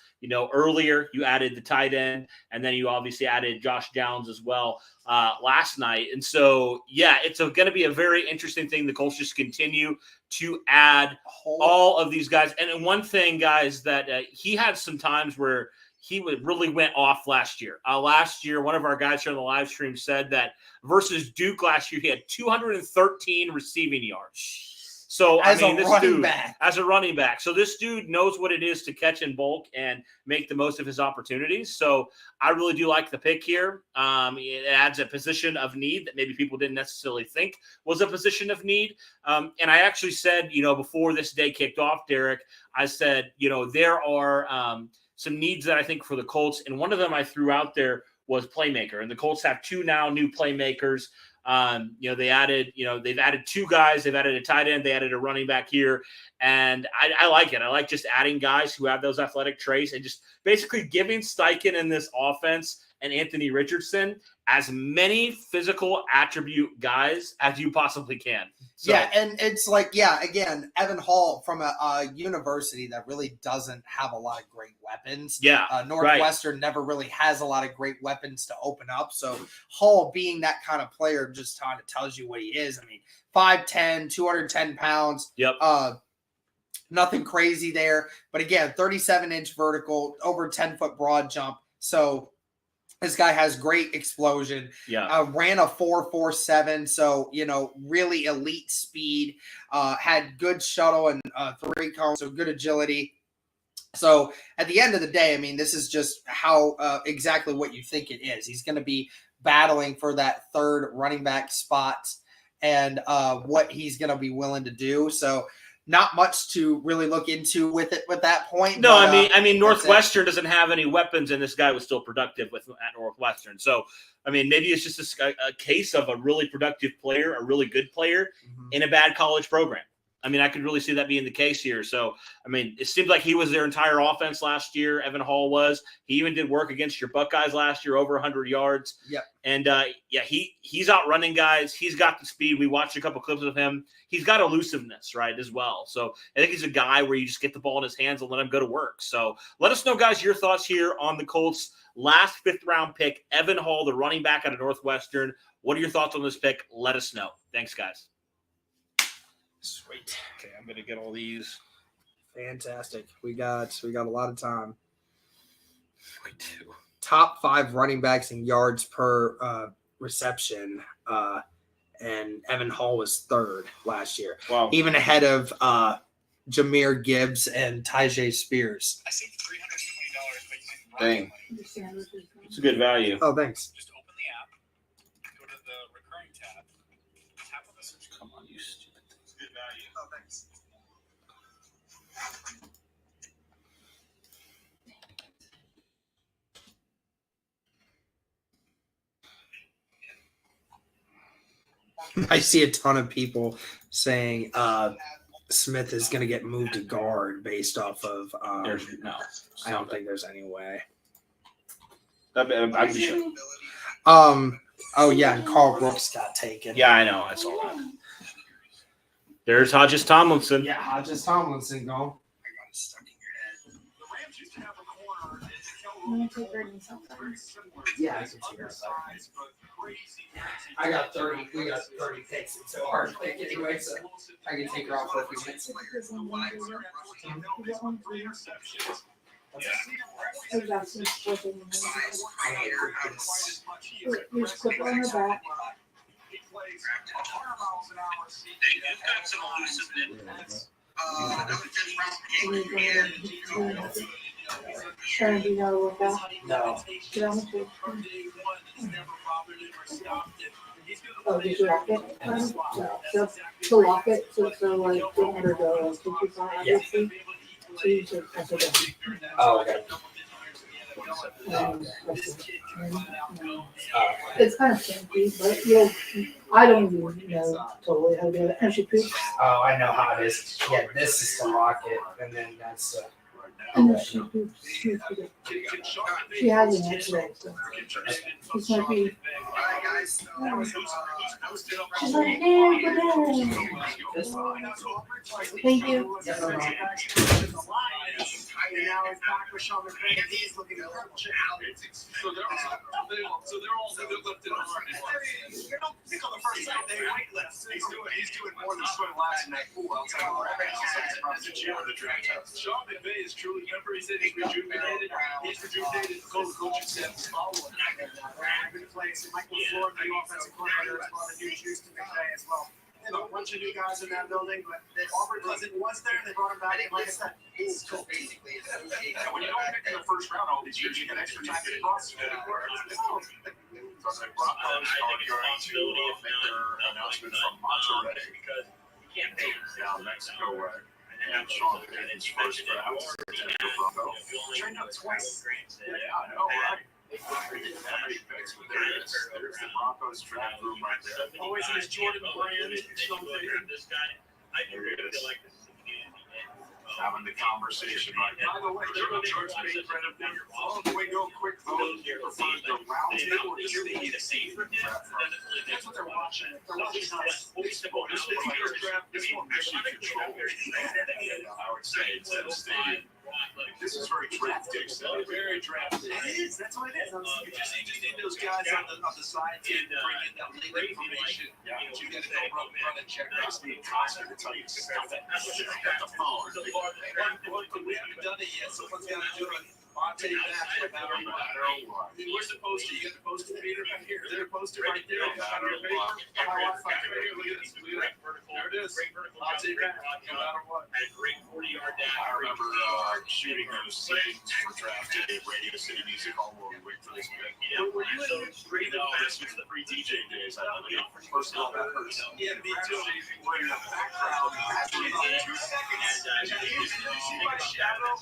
Earlier you added the tight end, and then you obviously added Josh Downs as well last night. And so, yeah, it's going to be a very interesting thing. The Colts just continue to add all of these guys. And one thing, guys, that he had some times where he really went off last year. Last year, one of our guys here on the live stream said that versus Duke last year, he had 213 receiving yards. So as a running back. So this dude knows what it is to catch in bulk and make the most of his opportunities. So I really do like the pick here. It adds a position of need that maybe people didn't necessarily think was a position of need. And I actually said, before this day kicked off, Derek, I said, there are some needs that I think for the Colts. And one of them I threw out there was playmaker. And the Colts have 2 now new playmakers. They've added 2 guys. They've added a tight end. They added a running back here. And I like it. I like just adding guys who have those athletic traits and just basically giving Steichen in this offense and Anthony Richardson as many physical attribute guys as you possibly can. So, yeah, and it's like, again, Evan Hall from a university that really doesn't have a lot of great weapons. Yeah, Northwestern never really has a lot of great weapons to open up. So Hall being that kind of player just kind of tells you what he is. I mean, 5'10", 210 pounds. Yep. Nothing crazy there. But again, 37-inch vertical, over 10-foot broad jump. So this guy has great explosion. Yeah. Ran a 4.47, so, really elite speed. Had good shuttle and 3 cones, so good agility. So at the end of the day, I mean, this is just how exactly what you think it is. He's going to be battling for that 3rd running back spot and what he's going to be willing to do. So not much to really look into with that point. No, but, I mean, Northwestern doesn't have any weapons, and this guy was still productive at Northwestern. So, I mean, maybe it's just a case of a really productive player, a really good player in a bad college program. I mean, I could really see that being the case here. So, I mean, it seemed like he was their entire offense last year. Evan Hall was. He even did work against your Buckeyes last year, over 100 yards. Yep. And, he's outrunning guys. He's got the speed. We watched a couple clips of him. He's got elusiveness, right, as well. So I think he's a guy where you just get the ball in his hands and let him go to work. So let us know, guys, your thoughts here on the Colts' last 5th-round pick, Evan Hall, the running back out of Northwestern. What are your thoughts on this pick? Let us know. Thanks, guys. Sweet. Okay, I'm gonna get all these. Fantastic. We got a lot of time. We do. top 5 running backs in yards per reception. And Evan Hall was 3rd last year. Wow. Even ahead of Jahmyr Gibbs and Tyjae Spears. I saved $320 by Dang. Sandwiches. It's a good value. Oh, thanks. Just open the app, go to the recurring tab, tap on the search. Come on, you stupid. It's good value. Oh, thanks. I see a ton of people saying Smith is going to get moved to guard based off of. There's no. I don't think there's any way. I'd be sure. Oh yeah, and Carl Brooks got taken. Yeah, I know. I saw that. There's Hodges Tomlinson. Yeah, Hodges Tomlinson gone. I got it stuck in your head. The Rams used to have a corner that I'm gonna take Brittany something. very similar. Yeah, I can see that. Undersized, but crazy. I got 30. We got 30 picks into our pick anyway, so I can take her off for a few minutes. I was asking for the you just clip it on her back. Trying to do that work out. No. Get on the field. Oh, did you lock it? No. So to lock it, so like don't let her go. Like, keep your phone, obviously. So you should press it down. Oh, okay. It's kind of stinky, but I don't even know totally how to do it. And she poops. Oh, I know how it is. Yeah, this is to lock it, and then that's. And then she poops. She has an today, so this might be. She's like, hey, good day. Thank you. And now it's back with Sean McVay, and he's looking at So they're all lifted on. You don't think on the first time they weight lifts. He's doing more than swim laps in that pool. I'll tell you that. Sean McVay is truly, remember he said he's rejuvenated. He's rejuvenated. Coach said he's following. I've been playing some Michael Floyd, the offensive coordinator, as well as new shoes to McVay as well. A bunch of new guys in that building, but Aubrey Pleasant was there. They brought him back. And like I said, he's just basically when you don't pick in the first round all these years, you get extra time to cross. So Broncos are going to make their announcement from Monterey because you can't pay down Mexico way. And Sean McVay's first round. Turned up twice. Yeah, I know, right? There's the Broncos draft room right there. Always in his Jordan brand. Having the conversation right now. By the way, they're going to charge me credit for all the way go quick vote here for the round table. That's what they're watching. They're watching us. This one mission control. I would say it's a stadium. This is very draft day. Very draft day. It is. That's what it is. You just need those guys on the side to bring in that late information. You got to go run and check next to Costner to tell you stuff. That's the phone. We haven't done it yet. Someone's got to do it. I'll take that. Where's the poster? You got the poster, Peter? Right here. Is there a poster right there? Look at this. There it is. I'll take that. No matter what. I remember shooting those scenes for draft day, Radio City Music Hall while we wait for this pick. Were you in the this was the free DJ days? I lived in first of all, that hurts. Yeah, me too. We're in the background. Actually, 2 seconds. Did you see my shadow?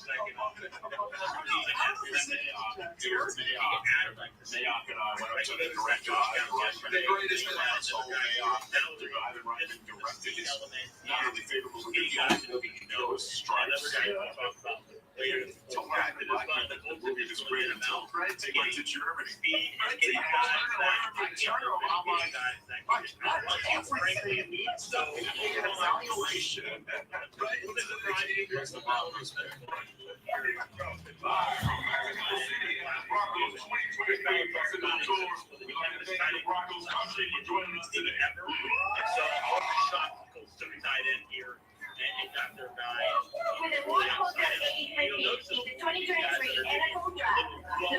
Mayock and I went up to the director. The greatest asshole Mayock. I've been running directed. It's not really favorable to me. Those stripes. Don't laugh at the movie is great until they went to Germany. Everything needs to be an evaluation. Right? Here's the Broncos pick. Broncos country for joining us today. So all the shot took a tight end here and got their guy. With a 1 quarter 8 the 2023 NFL Draft, the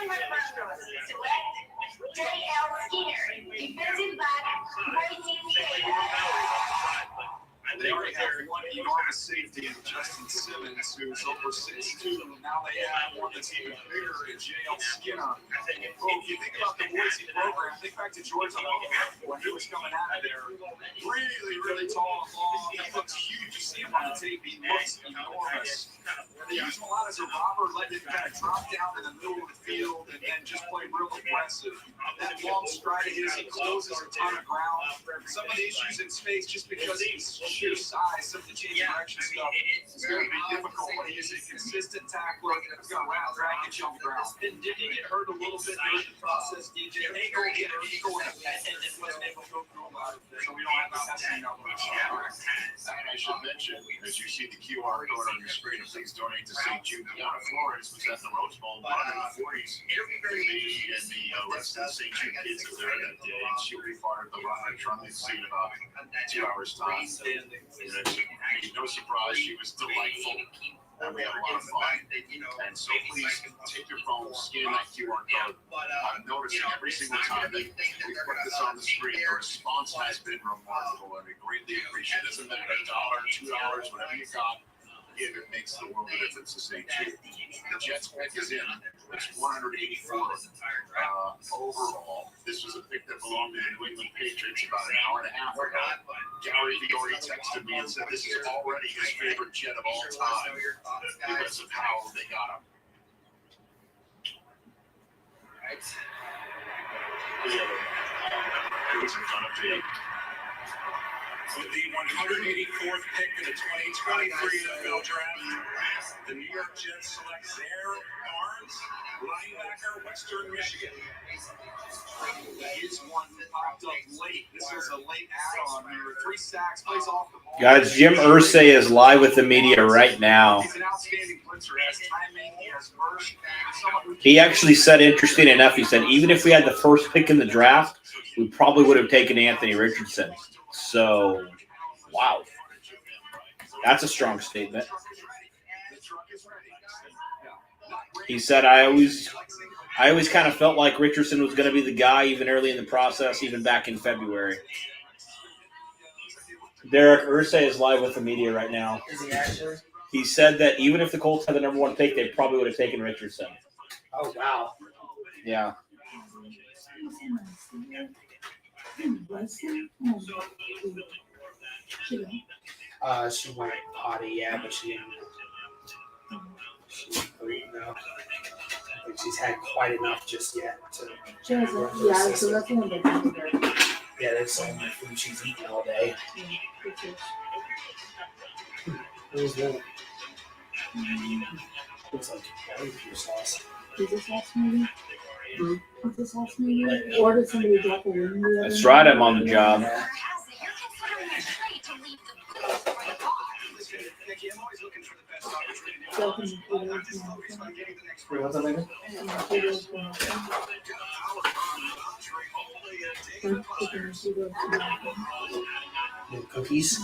Denver Broncos select J.L. Skinner, defensive back, Racing State. They already have one enormous safety in Justin Simmons, who's over 6'2", and now they have one that's even bigger in J.L. Skinner. Well, if you think about the Boise program, think back to Georgia when he was coming out of there. Really, really tall and long. He looks huge. You see him on the tape. He looks enormous. They use him a lot as a robber, letting him kind of drop down in the middle of the field and then just play real aggressive. That long stride of his, he closes a ton of ground. Some of the issues in space, just because he's sheer size, some of the change direction stuff is going to be difficult, but he is a consistent tackler. He's going to wrap, drag, get you on the ground. Did he get hurt a little bit during the process, DJ? Ankle, and wasn't able to go through a lot of it, so we don't have the testing numbers. And I should mention, as you see the QR code on your screen, please donate to St. Jude. Deanna Flores was at the Rose Bowl running the 40s. And the rest of the St. Jude kids are there that day, and she'll be part of the run. I'm trying to see in about 2 hours' time. No surprise, she was delightful. And we had a lot of fun. And so please take your phone, scan that QR code. I'm noticing every single time that we put this on the screen, the response has been remarkable, and we greatly appreciate it. Doesn't matter $1, $2, whatever you got. If it makes the world of difference to St. Jude. The Jets pick is in. It's 184 overall. This was a pick that belonged to the New England Patriots about an hour and a half ago. Gary Fiore texted me and said this is already his favorite Jet of all time because of how they got him. Right. It was going to be. With the 184th pick in the 2023 NFL Draft, the New York Jets select Zaire Barnes, linebacker, Western Michigan. He's one that popped up late. This was a late add-on here. 3 sacks, plays off the ball. Guys, Jim Irsay is live with the media right now. He's an outstanding blitzer. He has timing, he has burst. He actually said, interesting enough, he said, even if we had the first pick in the draft, we probably would have taken Anthony Richardson. So, wow. That's a strong statement. He said, I always kind of felt like Richardson was going to be the guy even early in the process, even back in February. Derek Irsay is live with the media right now. Is he actually? He said that even if the Colts had the number 1 pick, they probably would have taken Richardson. Oh, wow. Yeah. She went potty, yeah, but she didn't. She didn't know. I think she's had quite enough just yet to. Yeah, so that's one of the Yeah, that's all my food she's eating all day. What was that? Looks like barbecue sauce. Pizza sauce maybe? Pizza sauce maybe? Or did somebody drop a wing the other That's right, I'm on the job. Yeah. What's that later? Cookies.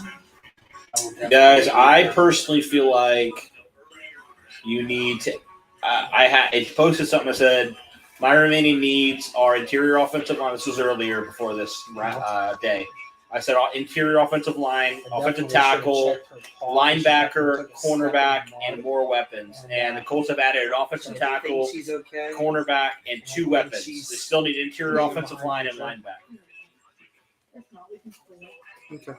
Guys, I personally feel like you need to. It posted something that said, my remaining needs are interior offensive line. This was earlier before this day. I said interior offensive line, offensive tackle, linebacker, cornerback, and more weapons. And the Colts have added an offensive tackle, cornerback, and 2 weapons. They still need interior offensive line and linebacker. Okay.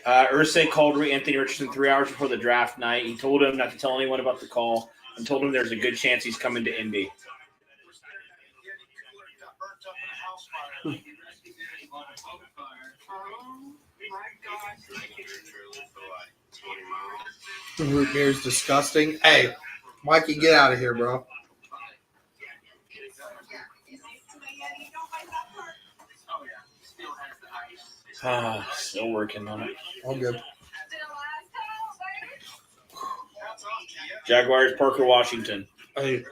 Irsay called Anthony Richardson 3 hours before the draft night. He told him not to tell anyone about the call and told him there's a good chance he's coming to Indy. The root beer is disgusting. Hey, Mikey, get out of here, bro. Still working on it. All good. Jaguars, Parker Washington. Hey,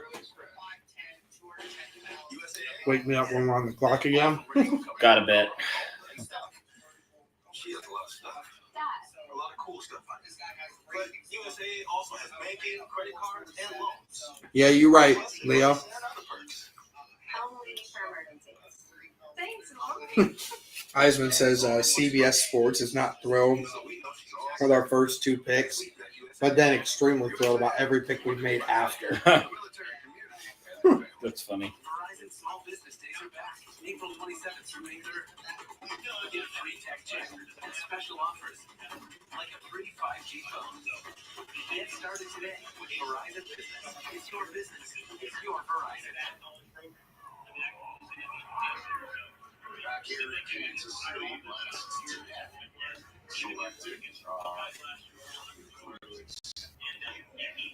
wake me up when we're on the clock again. Got a bet. She has a lot of stuff. A lot of cool stuff on this. But USA also has banking, credit cards, and loans. Yeah, you're right, Leo. Only for emergencies. Thanks, Mom. Eisman says CBS Sports is not thrilled with our first 2 picks, but then extremely thrilled about every pick we've made after. That's funny. Verizon Small Business Days are back, April 27th through May 3rd. Get free tech check and special offers, like a free 5G phone. Get started today with Verizon Business. It's your business. It's your Verizon. Back here in Kansas City, last year, selected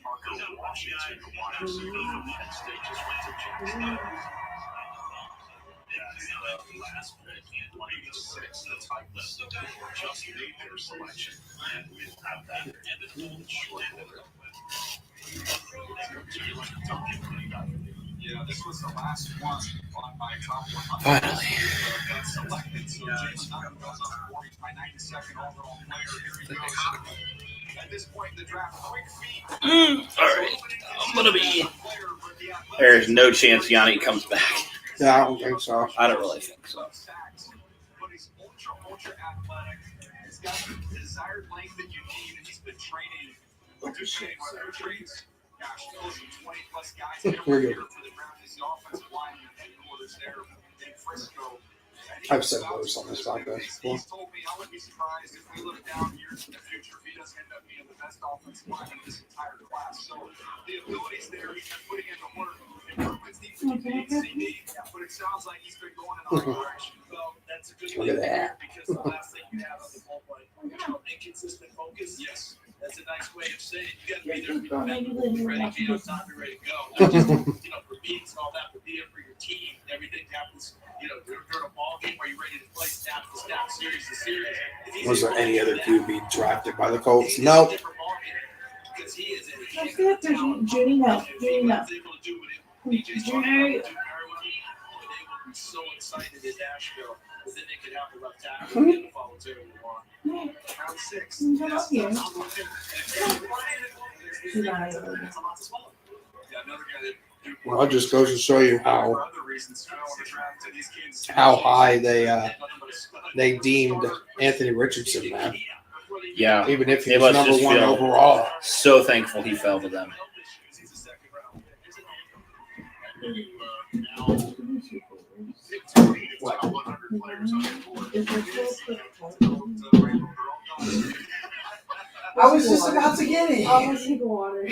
Parker Washington, the wide receiver from Penn State, just went to Jacksonville. Last pick, 26, the Titans just made their selection. And without that, short of it. Yeah, this was the last one on my top 100. Finally. Got selected. So Jalen Dunn goes on board by 92nd overall player. Here he goes. At this point in the draft, quick feet. All right. I'm going to be. There's no chance Yanni comes back. Yeah, I don't think so. I don't really think so. But he's ultra athletic. He's got the desired length that you need, and he's been training. Just getting weather trains. Gosh, close to 20 plus guys every year for the ground. He's the offensive line headquarters there in Frisco. I've said those on this podcast before. He's told me I wouldn't be surprised if we look down years in the future if he doesn't end up being the best offensive line in this entire class. So the ability's there. He's been putting in the work. Improvements need to be made, CD, but it sounds like he's been going in the right direction. Well, that's a good Look at that. because the last thing you have is the ball play. Inconsistent focus. Yes. That's a nice way of saying you got to be there for your be ready, be on time, be ready to go. Not just, for meetings and all that, but be there for your team. Everything happens, during a ball game where you're ready to play snap to snap, series to series. Was there any other QB drafted by the Colts? No. Because he is Let's get to Judy now. Judy now. Judy. So excited in Nashville, but then they could have the left tackle and the voluntary one. Round 6. Come up here. Well, that just goes to show you how high they deemed Anthony Richardson, man. Yeah. Even if he They was must number just 1 feel overall. So thankful he fell to them. I was just about to get it. I was taking water.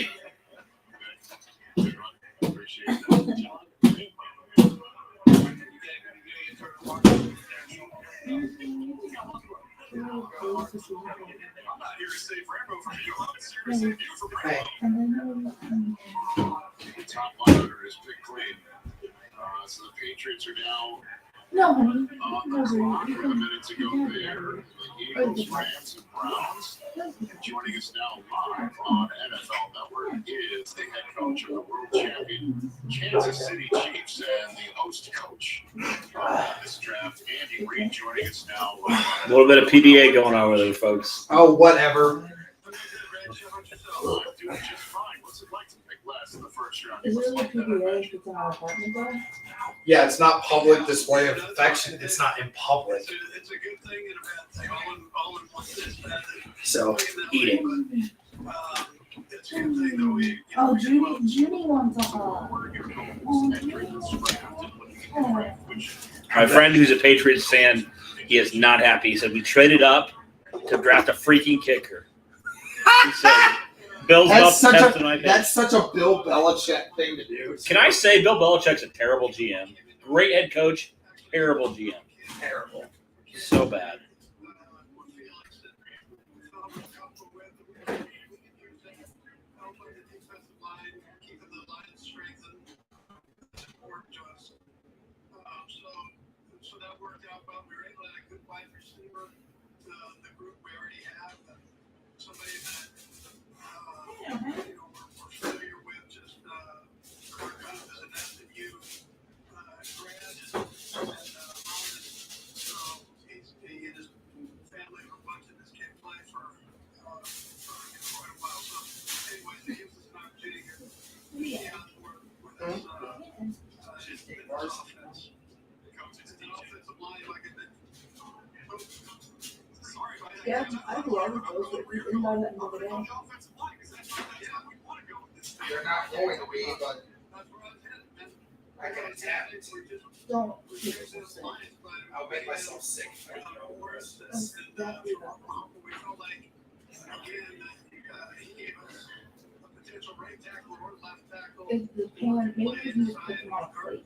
The top 100 is pick clean. So the Patriots are now No, honey. on the clock with a minute to go there. The Eagles, Rams, and Browns. Joining us now live on NFL Network is the head coach of the world champion Kansas City Chiefs and the host coach of this draft, Andy Reid, joining us now. A little bit of PDA going on with it, folks. Oh, whatever. Doing just fine. What's it like to pick last in the first round? Is there a PBA if it's in our apartment though? Yeah, it's not public display of affection. It's not in public. It's a good thing and a bad thing all in one sitting. So, eating. It's a good thing though. Oh, Judy wants a hug. My friend who's a Patriots fan, he is not happy. He said, we traded up to draft a freaking kicker. He said, Bill's That's about such to my pick. that's such a Bill Belichick thing to do. Can I say Bill Belichick's a terrible GM? Great head coach, terrible GM. Terrible. So bad. So that worked out well. We were able to have a good wide receiver. The group we already have, somebody that we're ours. Yeah, I love those, but we didn't buy that over there. They're not going to be, but I can adapt it. Don't. I'll make myself sick if I don't know this. Exactly that. If the pan, maybe we can just put them on a plate.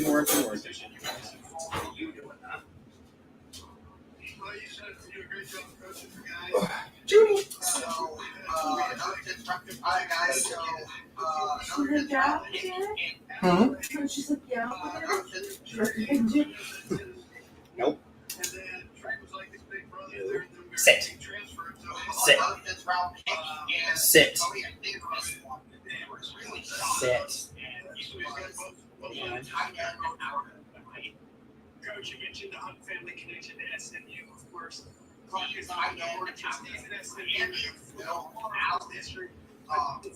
Working. Judy. So, another disruptive pie, guys. So, another She's like, yeah, Hmm? and she's like, yeah. Nope. Sit. Sit. Sit. Sit. Coach, you mentioned the Hunt family connection to SMU, of course. It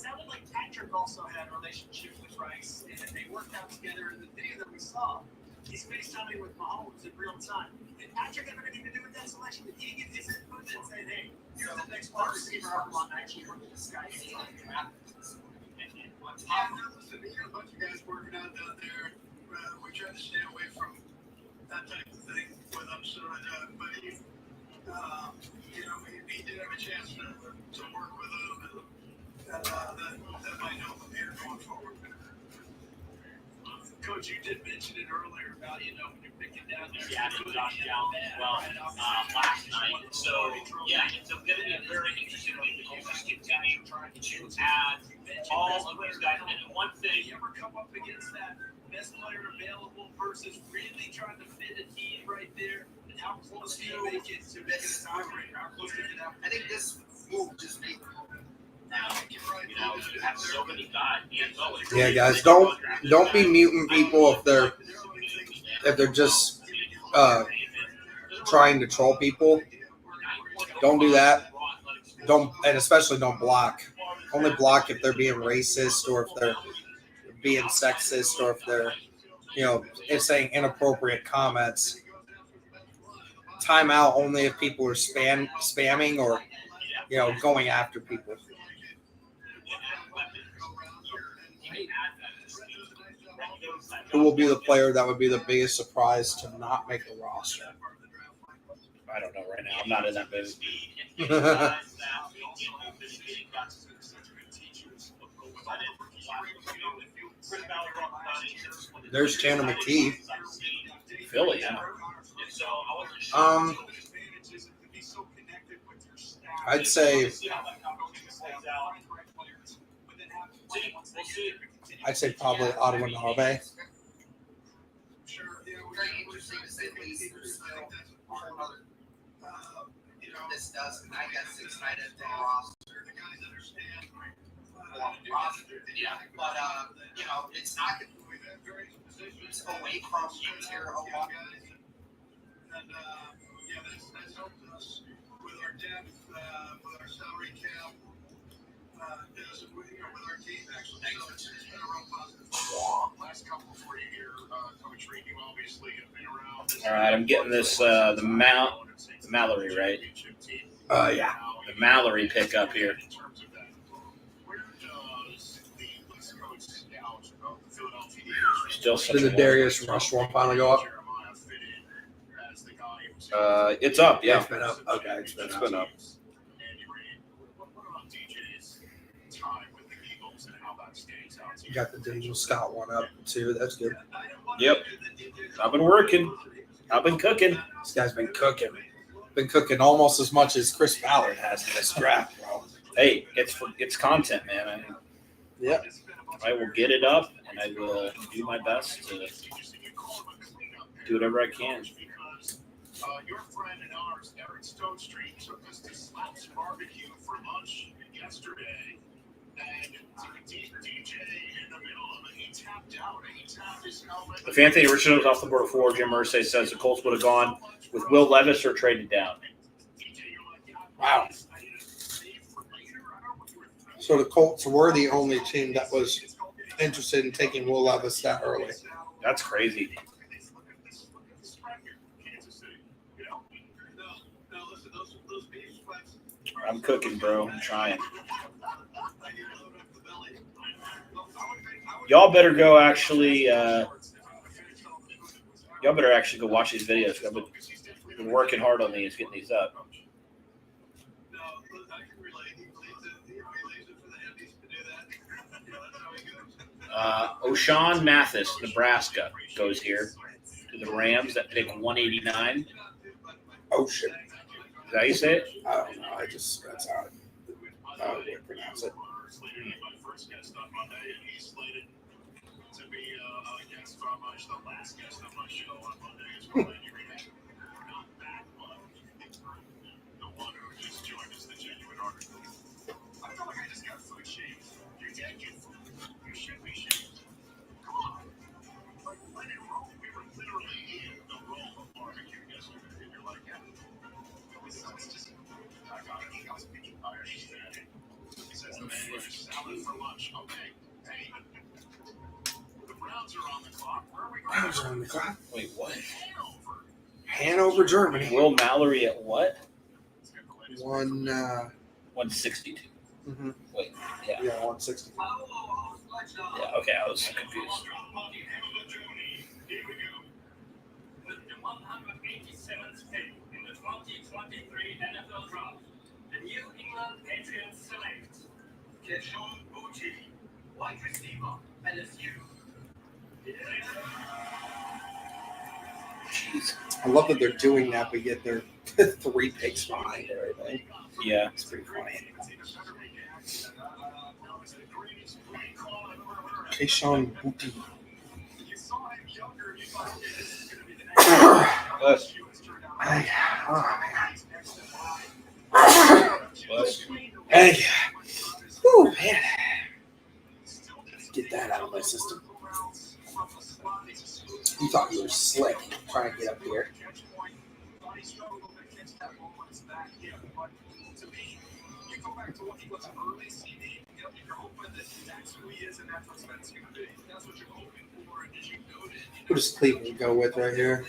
sounded like Patrick also had a relationship with Rice, and that they worked out together in the video that we saw. He's FaceTiming with Mahomes in real time. Did Patrick have anything to do with that selection? Did he give his input and say, hey, you're the next wide receiver up on actually working this guy? Yeah, listen, we got a bunch of guys working out down there. We try to stay away from that type of thing with them, so but he, he did have a chance to work with them, and that might help him here going forward. Coach, you did mention it earlier about, when you're picking down there. Yeah, I Josh Allen as well last night. So, yeah, it's going to be a very interesting week. The Colts continue to add all of these guys. And one thing, You ever come up against that best player available versus really trying to fit a need right there? And how close do you make it to making a tiebreaker? How close do you get out? I think this move just made. you have so many guys. Yeah, guys, don't be muting people if they're just trying to troll people. Don't do that. And especially don't block. Only block if they're being racist or if they're being sexist or if they're, it's saying inappropriate comments. Time out only if people are spamming or, going after people. Who will be the player that would be the biggest surprise to not make the roster? I don't know right now. I'm not in that mood. There's Tanner McKee. Philly, yeah. I'd say probably Ottawa Narbe. Very interesting to say the least. There's still a whole other, this does, and I guess excited to the roster. Yeah, but it's not it's away from interior O-line. And that's helped us with our depth, with our salary cap, with our team actually. So it's been a real positive. Last couple for you here, Coach Reed, you obviously have been around. All right, I'm getting this the Mallory, right? Yeah. The Mallory pickup here. In terms of that, where does the East Coast scout of the Philadelphia Eagles Still Did the Darius Rush one finally go up? Jeremiah fit in as the guy who was It's up, yeah. It's been up. Okay, it's been up. Andy Reid, what about DJ's time with the Eagles and how that stands out to You got the Daniel Scott one up too. That's good. Yep. I've been working. I've been cooking. This guy's been cooking. Been cooking almost as much as Chris Ballard has in this draft, bro. Hey, it's content, man. Yep. I will get it up, and I will do my best to do whatever I can. Your friend and ours, Eric Stone Street, took us to Slaps Barbecue for lunch yesterday. And DJ If Anthony Richardson was off the board at 4, Jim Irsay says the Colts would have gone with Will Levis or traded down. Wow. So the Colts were the only team that was interested in taking Will Levis that early. That's crazy. I'm cooking, bro. I'm trying. Y'all better go actually. Y'all better actually go watch these videos. I've been working hard on these, getting these up. O'Shawn Mathis, Nebraska, goes here to the Rams at pick 189. Ocean. Is that how you say it? I don't know. That's how I would pronounce it. Browns are on the clock. Wait, what? Hanover, Germany. Will Mallory at what? 162. 162. Mm-hmm. Wait, yeah. Yeah, 160. Yeah, okay, I was confused. The 187th pick in the 2023 NFL Draft, the New England Patriots select Keshawn Boutte, wide receiver, LSU. Jeez. I love that they're doing that. We get their 3 picks behind everything. Yeah. It's pretty funny. Keshawn Boutte. Hey. Whew, man. Get that out of my system. You thought you were slick trying to get up here. Who does Cleveland go with right here?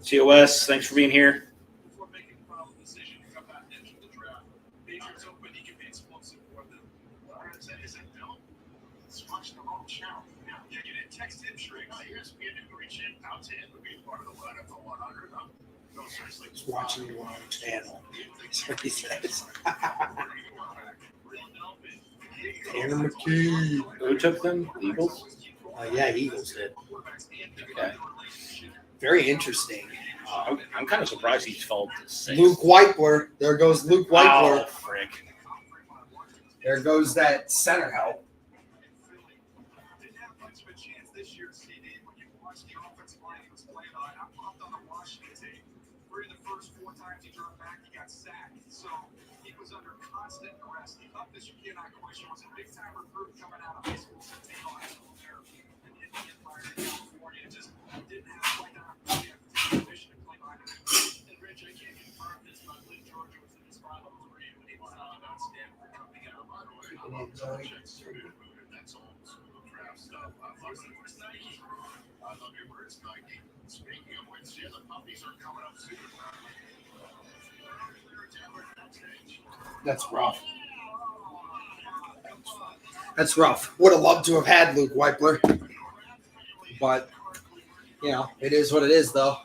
TOS, thanks for being here. Just watching the wrong channel. That's what he says. Tanner McKee. Who took them? Eagles? Yeah, Eagles did. Okay. Very interesting. I'm kind of surprised he fell to 6. Luke Weipler. There goes Luke Weipler. Oh, frick. There goes that center help. That's rough. That's rough. Would have loved to have had Luke Weipler. But, you know, it is what it is, though.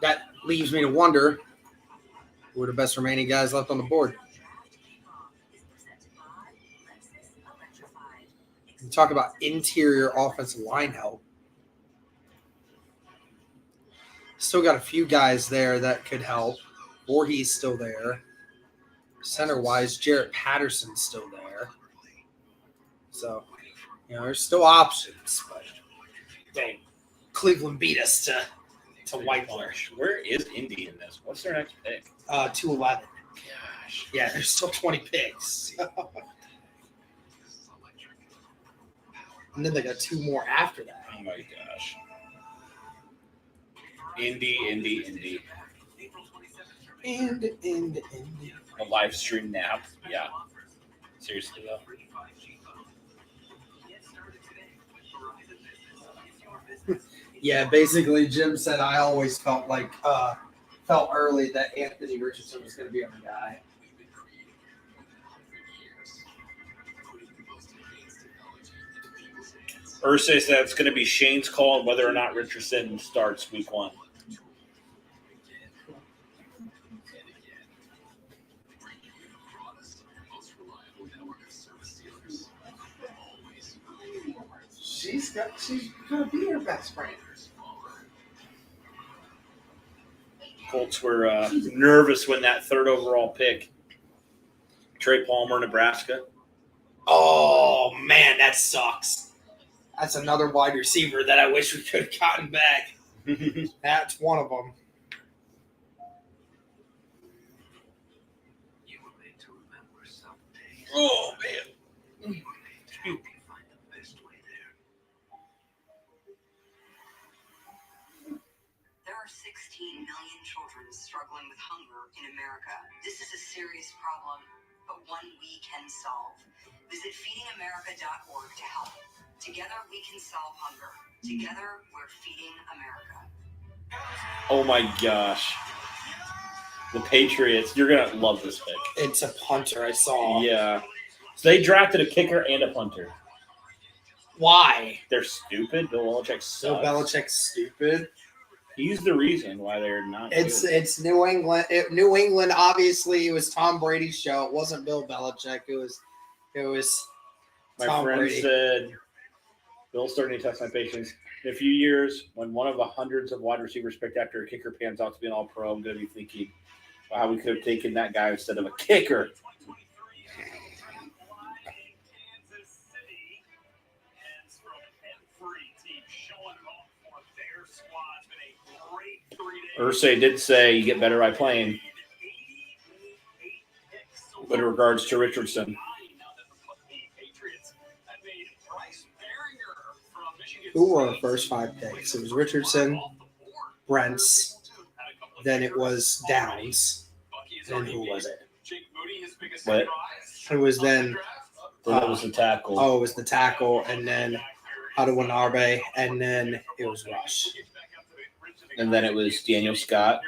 That leaves me to wonder who are the best remaining guys left on the board. You talk about interior offensive line help. Still got a few guys there that could help. Voorhees still there. Center-wise, Jarrett Patterson's still there. So, you know, there's still options. But dang, Cleveland beat us to to Whitewater. Where is Indy in this? What's their next pick? 211. Gosh. Yeah, there's still 20 picks. And then they got 2 more after that. Oh my gosh. Indy. And. A live stream nap. Yeah. Seriously though. Yeah, basically, Jim said I always felt early that Anthony Richardson was going to be our guy. Ursay said it's going to be Shane's call on whether or not Richardson starts week 1. She's gonna be her best friend. Colts were nervous when that 3rd overall pick. Trey Palmer, Nebraska. Oh man, that sucks. That's another wide receiver that I wish we could have gotten back. That's one of them. Oh man. There are 16 million children struggling with hunger in America. This is a serious problem, but one we can solve. Visit feedingamerica.org to help. Together we can solve hunger. Together we're feeding America. Oh my gosh. The Patriots, you're going to love this pick. It's a punter, I saw. Yeah. So they drafted a kicker and a punter. Why? They're stupid. Bill Belichick sucks. Bill Belichick's stupid. He's the reason why they're not. It's New England. New England, obviously, it was Tom Brady's show. It wasn't Bill Belichick. It was My Tom friend Brady. said, Bill's starting to test my patience. In a few years, when one of the hundreds of wide receivers picked after a kicker pans out to be an all-pro, I'm going to be thinking, wow, we could have taken that guy instead of a kicker. Ursay did say you get better by playing. But in regards to Richardson. Who were our first 5 picks? It was Richardson, Brents, then it was Downs, then who was it? What? It was then. That was the tackle. Oh, it was the tackle, and then Adewanabe, and then it was Rush. And then it was Daniel Scott.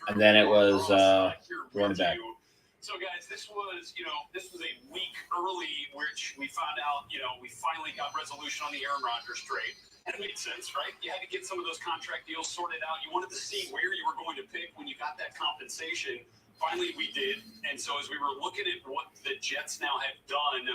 And then it was running back. So, guys, this was a week early, which we found out, we finally got resolution on the Aaron Rodgers trade. And it made sense, right? You had to get some of those contract deals sorted out. You wanted to see where you were going to pick when you got that compensation. Finally, we did. And so as we were looking at what the Jets now have done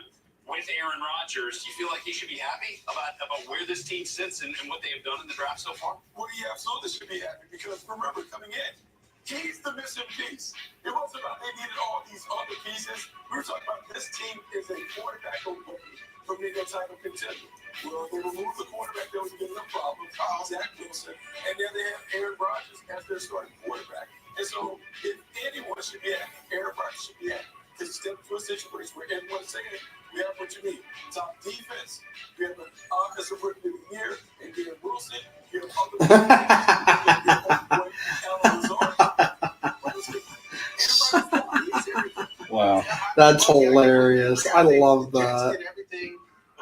with Aaron Rodgers, do you feel like he should be happy about where this team sits and what they have done in the draft so far? Well, he absolutely should be happy because remember, coming in, he's the missing piece. It wasn't about they needed all these other pieces. We were talking about this team is a quarterback away from being a title contender. Well, they removed the quarterback that was giving them problems, Zach Wilson, and then they have Aaron Rodgers as their starting quarterback. And so, if anyone should be happy, Aaron Rodgers should be happy. Because he stepped into a situation where everyone's saying, we have what you need. Top defense, we have an offensive rookie of the year, and Garrett Wilson, you have other Wow. That's hilarious. I love that.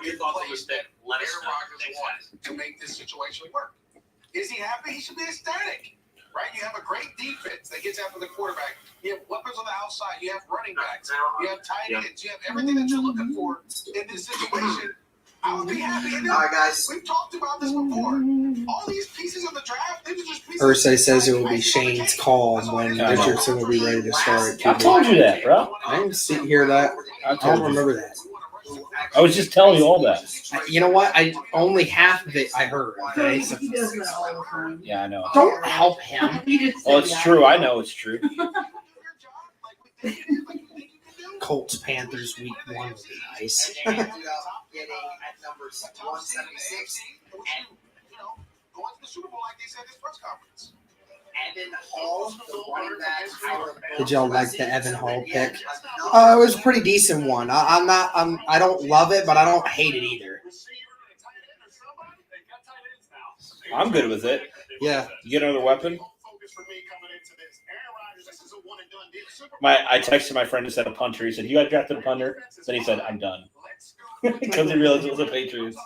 Your thoughts on this pick? Let us know. Thanks, guys. To make this situation work. Is he happy? He should be ecstatic. Right? You have a great defense that gets after the quarterback. You have weapons on the outside. You have running backs. You have tight ends. You have everything that you're looking for in this situation. I would be happy. And All right, guys. we've talked about this before. All these pieces of the draft, these are just pieces. Ursay says it will be Shane's call when Richardson will be ready to start. I told you that, bro. I didn't hear that. I don't remember that. I was just telling you all that. You know what? I only half of it I heard. Okay, so He does that all the time. Yeah, I know. don't help him. He just Well, said it's that. true. I know it's true. Colts Panthers week 1 would be nice. Ended up getting at number 176. the Super Bowl like they said in this press conference. Evan Hall, the running back out of Did y'all like the Evan Hall pick? It was a pretty decent one. I don't love it, but I don't hate it either. I'm good with it. Yeah. You get another weapon? I texted my friend who said a punter. He said, "You got drafted a punter?" Then he said, "I'm done," because he realized it was the Patriots.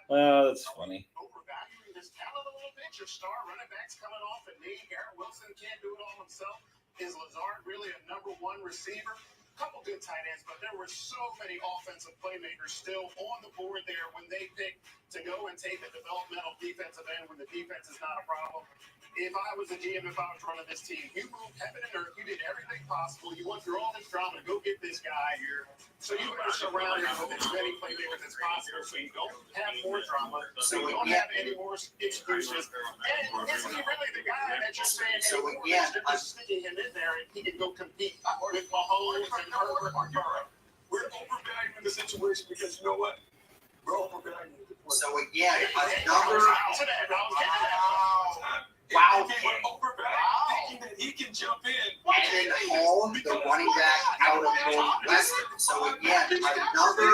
Well, that's funny. Your star running backs coming off and me. Garrett Wilson can't do it all himself. Is Lazard really a number one receiver? Couple good tight ends, but there were so many offensive playmakers still on the board there when they picked to go and take a developmental defensive end when the defense is not a problem. If I was a GM, if I was running this team, you moved heaven and earth. You did everything possible. You went through all this drama to go get this guy here. So you better surround him with as many playmakers as possible so you don't have more drama, so you don't have any more excuses. And isn't he really the guy that you're saying, hey, we're just sticking him in there and he can go compete with Mahomes and Herbert? We're overvaluing the situation because you know what? We're overvaluing the point. So again, another wow. We're overvaluing thinking that he can jump in. Evan Hall, the running back out of Northwestern. So again, another.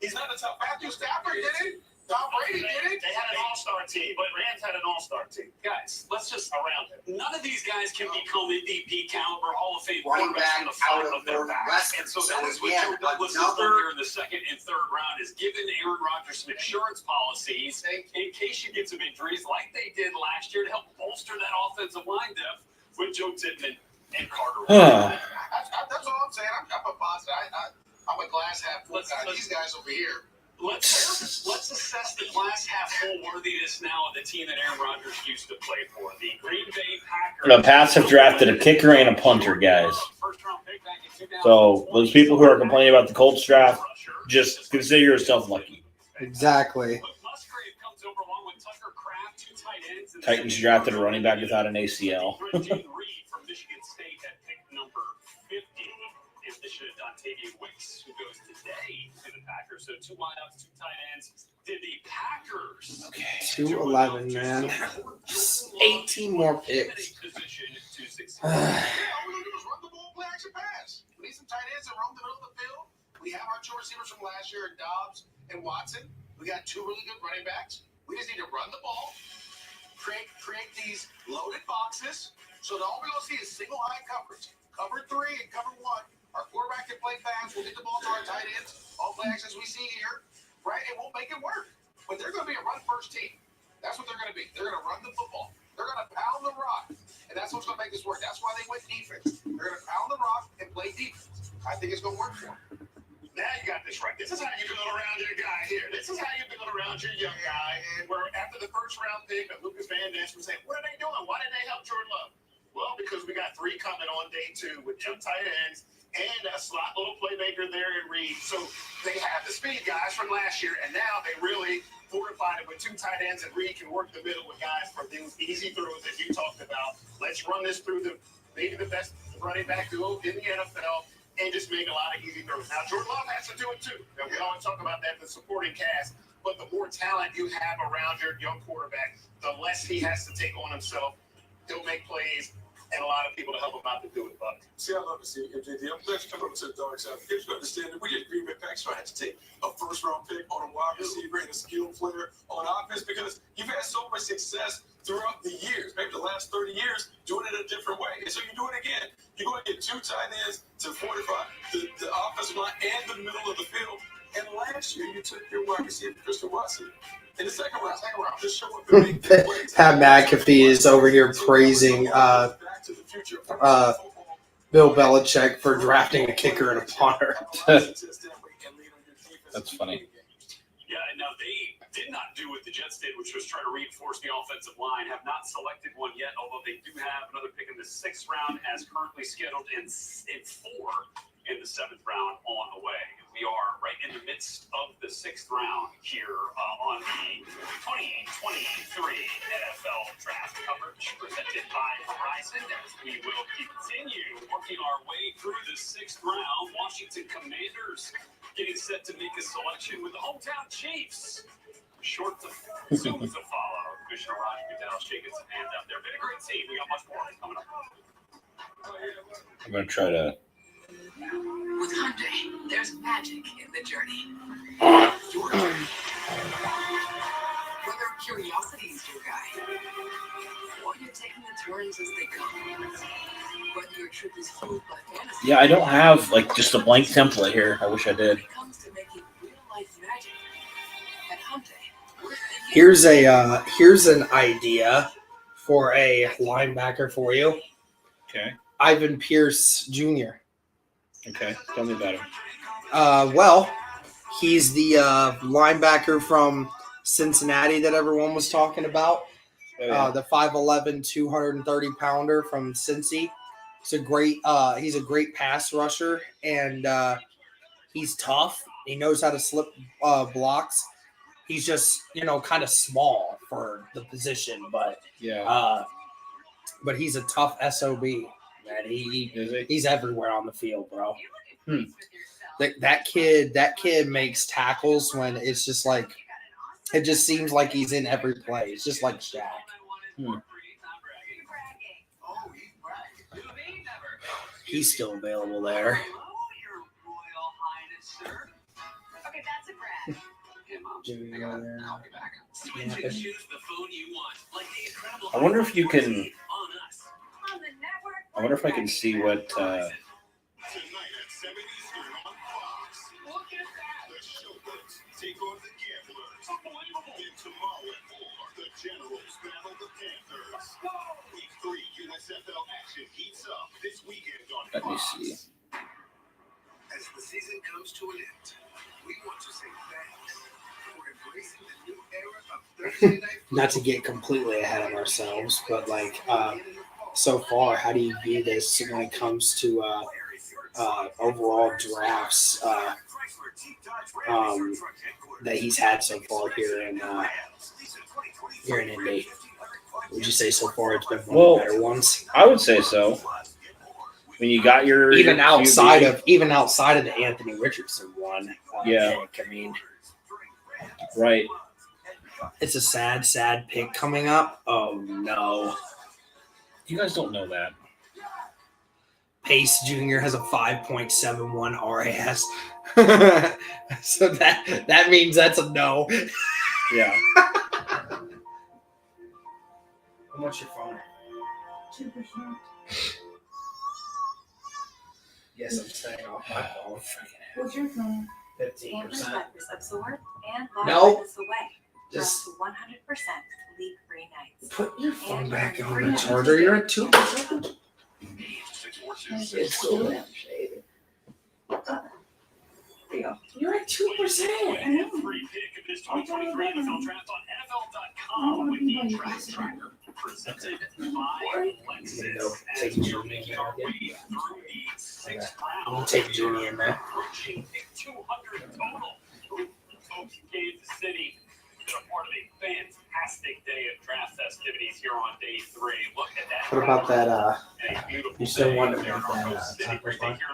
He's not a top Matthew Stafford did it. Tom Brady did it. They had an all-star team, but Rams had an all-star team. guys. Let's just Around it. none of these guys can become MVP caliber Hall of Fame Running quarterbacks back from the front out of of their backs. Northwestern. And so So that is what again, Joe Douglas has done another- here in the second and third round is given Aaron Rodgers some insurance policies in case you get some injuries like they did last year to help bolster that offensive line depth with Joe Tippmann and Carter. That's all I'm saying. I'm a positive. I'm a glass half full guy. These guys over here. Let's assess the glass half full worthiness now of the team that Aaron Rodgers used to play for. The Green Bay Packers. The Pats have drafted a kicker and a punter, guys. So those people who are complaining about the Colts draft, just consider yourself lucky. Exactly. Titans drafted a running back without an ACL. Wicks, who goes today to the Packers. So 2 wideouts, 2 tight ends. Did the Packers? Okay, 211, man. Just 18 more picks. All we're gonna do is run the ball, play action pass. We need some tight ends that roam the middle of the field. We have our 2 receivers from last year, Dobbs and Watson. We got 2 really good running backs. We just need to run the ball, create these loaded boxes. So all we're gonna see is single high coverage, cover 3 and cover 1. Our quarterback can play fast. We'll get the ball to our tight ends. All play actions we see here, right? And we'll make it work. But they're going to be a run-first team. That's what they're going to be. They're going to run the football. They're going to pound the rock. And that's what's going to make this work. That's why they went defense. They're going to pound the rock and play defense. I think it's going to work for them. Now you got this right. This is how you build around your guy here. This is how you build around your young guy. And where after the first round pick of Lucas Van Ness was saying, what are they doing? Why did they help Jordan Love? Well, because we got 3 coming on day 2 with 2 tight ends. And a slot little playmaker there in Reed. So they have the speed guys from last year, and now they really fortified it with 2 tight ends, and Reed can work the middle with guys for these easy throws that you talked about. Let's run this through maybe the best running back duo in the NFL and just make a lot of easy throws. Now, Jordan Love has to do it too. Now, we always talk about that, the supporting cast, but the more talent you have around your young quarterback, the less he has to take on himself. He'll make plays. And a lot of people to help him out to do it, but see, I love to see MJD. I'm glad you come over to the dark side. You understand that we get Green Bay Packers trying to take a first-round pick on a wide receiver and a skilled player on offense because you've had so much success throughout the years, maybe the last 30 years, doing it a different way. And so you do it again. You're going to get 2 tight ends to fortify the offensive line and the middle of the field. And last year, you took your wide receiver, Christian Watson. In the second round, just show up and make the plays. Pat McAfee is over here praising Bill Belichick for drafting a kicker and a punter. That's funny. Yeah, now they did not do what the Jets did, which was try to reinforce the offensive line. Have not selected one yet, although they do have another pick in the 6th round as currently scheduled in 4 in the 7th round on the way. We are right in the midst of the 6th round here on the 2023 NFL Draft coverage presented by Verizon. As we will continue working our way through the 6th round, Washington Commanders getting set to make a selection with the hometown Chiefs. Soon to follow. them. They've been a great team. We got much more coming up. I'm gonna try to. With Hyundai, there's magic in the journey. Your journey. Whether curiosity is your guide, or you're taking the turns as they come. Whether your trip is fueled by fantasy. Yeah, I don't have like just a blank template here. I wish I did. When it comes to making real life magic, at Hyundai, we're thinking Here's an idea for a linebacker for you. Okay. Ivan Pierce Jr. Okay. Tell me about him. Well, he's the linebacker from Cincinnati that everyone was talking about. Oh, yeah. The 5'11", 230-pounder from Cincy. He's a great pass rusher, and he's tough. He knows how to slip blocks. He's just, kind of small for the position, but he's a tough SOB. Man, he's everywhere on the field, bro. That kid makes tackles when it's just like, it just seems like he's in every play. It's just like Shaq. He's still available there. I wonder if you can. I wonder if I can see what. Tonight at 7 Eastern on Fox. Look at that. The Showboats take on the Gamblers. Then tomorrow at 4, the Generals battle the Panthers. Week 3 USFL action heats up this weekend on Fox. Let me see. As the season comes to an end, we want to say thanks for embracing the new era of Thursday night Not to get completely ahead of ourselves, but so far, how do you view this when it comes to overall drafts that he's had so far here in Indy? Would you say so far it's been one of the better ones? I would say so. When you got your even outside of the Anthony Richardson one, pick, I mean, right? It's a sad pick coming up. Oh no. You guys don't know that. Pace Jr. has a 5.71 RAS. So that means that's a no. Yeah. How much your phone? 2%. Yes, I'm staying off my phone. What's your phone? 15%. Absorb and No. this away. Just 100% leak-free nights. put your phone back on the charger. You're at 2%. It's still that shady. You're at 2%. Free pick of this 2023 NFL Draft on NFL.com with the Draft Tracker. Presented by Lexus. Take Junior in there. I'll take Junior in there. Approaching 200 total. Folks in Kansas City. Been a part of a fantastic day of draft festivities here on day 3. Look at that. What about that? You still want to make Here that in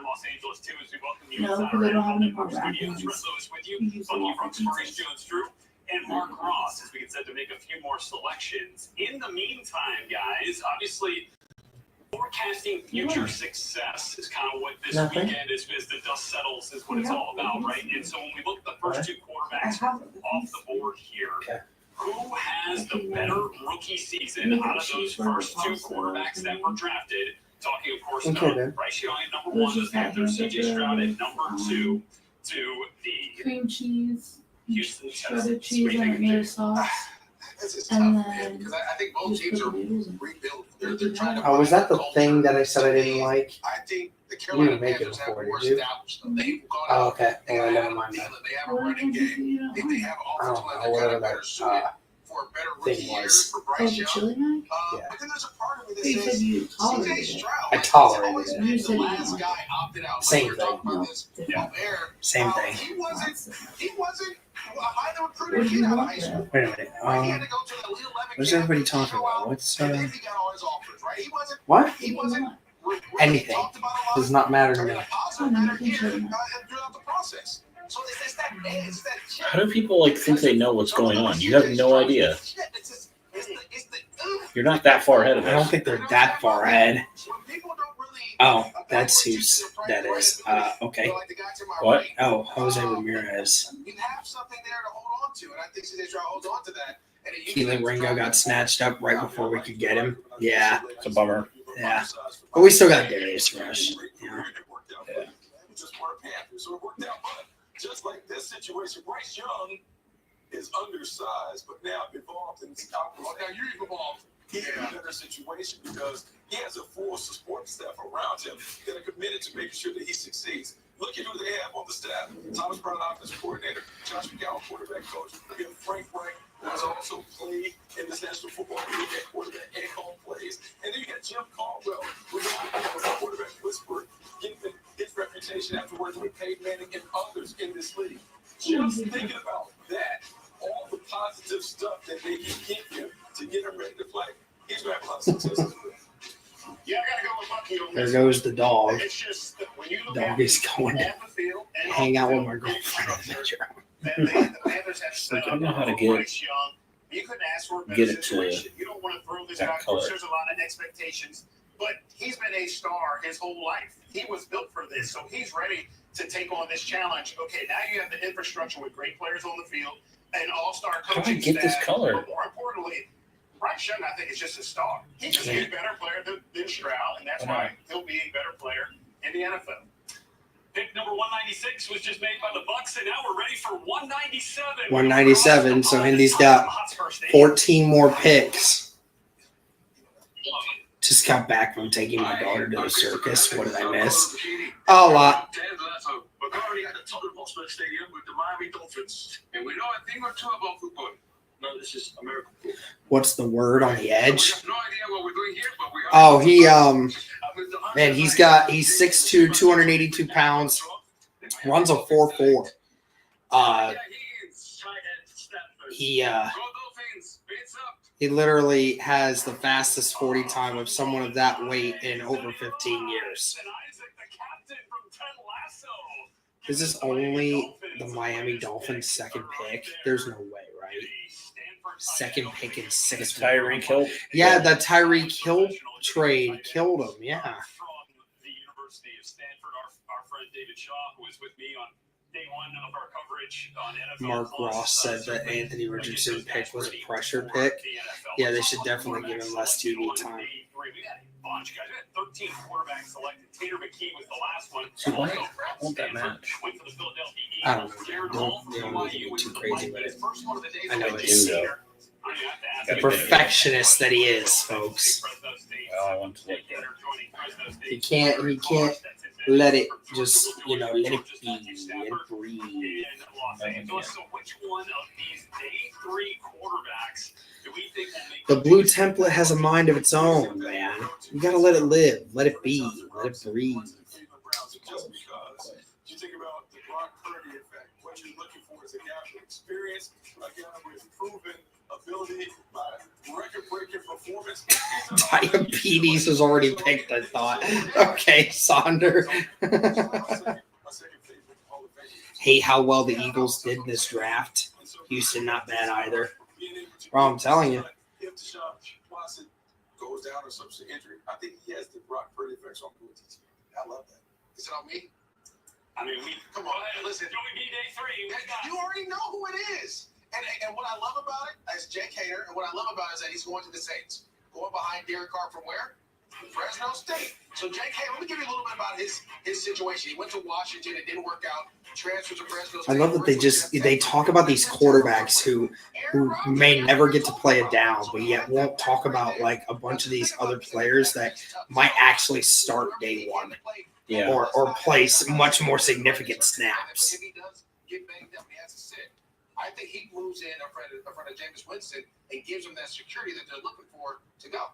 Los Angeles too, as we welcome you No, inside because I don't have any our more back studios. ones. Rizzo is with you. You use the Funky waffle Brooks, pizza. Maurice Jones-Drew, and Mark Ross, as we get set to make a few more selections. In the meantime, guys, obviously forecasting future success is kind of what this weekend is, as the dust settles, is what it's all about, right? And so when we look at the first 2 quarterbacks off the board here, who has the better rookie season out of those first 2 quarterbacks that were drafted? Talking, of course, Bryce Young at number 1, the Panthers, CJ Stroud at number 2, to the Cream cheese, Houston shredded Texans. cheese on tomato sauce, This is and tough, man, then because I think both just teams put are the noodles in. rebuilding. They're trying to. Oh, was that the thing that I said I didn't like? I think the You Carolina didn't make it Panthers have before, more did you? established. They've gone Oh, out. okay. They Well, have never a mind deal, that. they have a running game. If they have I offensive don't line, know, they're whatever kind of better that suited for a better rookie thing year was. for Oh, Bryce the Young. chili mac? Yeah. But then there's a part of me that You said says you CJ tolerated it. Stroud. I It's tolerated always it. been You the said you last didn't. guy opted out. Same Like we were talking thing. about this off air. Same thing. He wasn't a highly recruited kid out of high school. Wait a minute. Right? He had to go to the Elite 11 What's camp, everybody talking show about? out, What's and then he got all his offers, right? what? He wasn't really Anything. talked about a lot. Does not matter to me. In a positive manner here throughout the process. So it's that edge, it's that chip. How do people think they know what's going on? You have no idea. It's the You're not that far ahead of I don't us. think they're that far ahead. Oh, that's who that is. Okay. What? Oh, Jose Ramirez. You have something there to hold on to, and I think CJ Stroud holds on to that. Keelan Ringo got snatched up right before we could get him. Yeah. It's a bummer. Yeah. But we still got Darius Rush. Yeah. So it worked out, but just like this situation, Bryce Young is undersized, but now involved in alcohol. Now you're involved. He's in a better situation because he has a full support staff around him that are committed to making sure that he succeeds. Look at who they have on the staff. Thomas Brown, offensive coordinator. Josh McCown, quarterback coach. We have Frank Reich, who has also played in this National Football League at quarterback and home plays. And then you got Jim Caldwell, who's a quarterback whisperer, getting his reputation after working with Peyton Manning and others in this league. Just thinking about that, all the positive stuff that they can give him to get him ready to play, he's going to have a lot of success. Yeah, I gotta go with Bucky on There this. goes the dog. It's just that when you look Dog at is going to on the field and hang off out the with field, my girlfriend. the Panthers have set I up know how to for get- Bryce Young. You couldn't ask for a better get it to situation. You don't want to throw this that guy. Of color. course, there's a lot of expectations, but he's been a star his whole life. He was built for this, so he's ready to take on this challenge. Okay, now you have the infrastructure with great players on the field, an all-star How do I coaching get this staff. color? But more importantly, Bryce Young, I think, is just a star. He's just a better player than Stroud, and that's why he'll be a better player in the NFL. Pick number 196 was just made by the Bucks, and now we're ready for 197. 197. So Indy's got 14 more picks. Just got back from taking my daughter to the circus. What did I miss? A lot. Ted Lasso, we're already at the Tottenham Hotspur Stadium with the Miami Dolphins. And we know a thing or two about football. No, this is American football. What's the word on the We edge? have no idea what we're doing here, but we are. Oh, man, he's 6'2", 282 pounds, runs a 4.4. He literally has the fastest 40 time of someone of that weight in over 15 years. Is this only the Miami Dolphins' second pick? There's no way, right? Second pick in 6 Tyreek Hill. Yeah, the Tyreek Hill trade killed him. Yeah. From the University of Stanford, our friend David Shaw, who was with me on day one of our coverage on NFL. Mark Ross said that Anthony Richardson pick was a pressure pick. Yeah, they should definitely give him less TV time. We had a bunch, guys. We had 13 quarterbacks selected. Tater McKee was the last one. So why won't that match? Went for the Philadelphia I Eagles. don't know. Don't get too crazy with it. First one of the day. I know I it's do, though. the perfectionist that he is, folks. Well, I want to look at He can't let it just, let it be and breathe. So which one of these day 3 quarterbacks do we think will make The blue template has a mind of its own, man. You gotta let it live, let it be, let it breathe. Just because you think about the Brock Purdy effect, what you're looking for is a guy with experience, a guy with proven ability, record-breaking performance. Diabetes was already picked, I thought. Okay, Sonder. Hate how well the Eagles did this draft. Houston, not bad either. Bro, I'm telling you. If Deshaun Watson goes down or some injury, I think he has the Brock Purdy effects on Purdy. I love that. Is it on me? I mean, come on, listen. Do we be day 3? You already know who it is. And what I love about it is Jake Hader, and what I love about it is that he's going to the Saints. Going behind Derek Carr from where? Fresno State. So Jake Hader, let me give you a little bit about his situation. He went to Washington, it didn't work out. Transferred to Fresno State. I love that they talk about these quarterbacks who may never get to play it down, but yet won't talk about like a bunch of these other players that might actually start day one. Yeah. Or play much more significant snaps. If he does get banged up, he has to sit. I think he moves in in front of Jameis Winston and gives him that security that they're looking for to go.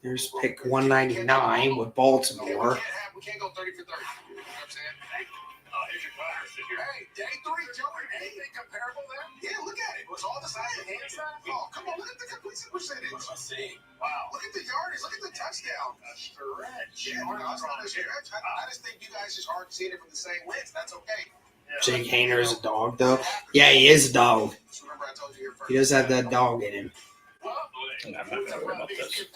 There's pick 199 with Baltimore. We can't go 30 for 30. You know what I'm saying? Here's your class. Hey, day 3, Joey. Anything comparable there? Yeah, look at it. It was all the same. Hand side? Oh, come on. Look at the completion percentage. Wow. Look at the yardage. Look at the touchdown. A stretch. Yeah, no, it's not a stretch. I just think you guys just aren't seeing it from the same lens. That's okay. Jake Hainer is a dog, though. Yeah, he is a dog. Remember I told you here first. He does have that dog in him. I'm not going to worry about this.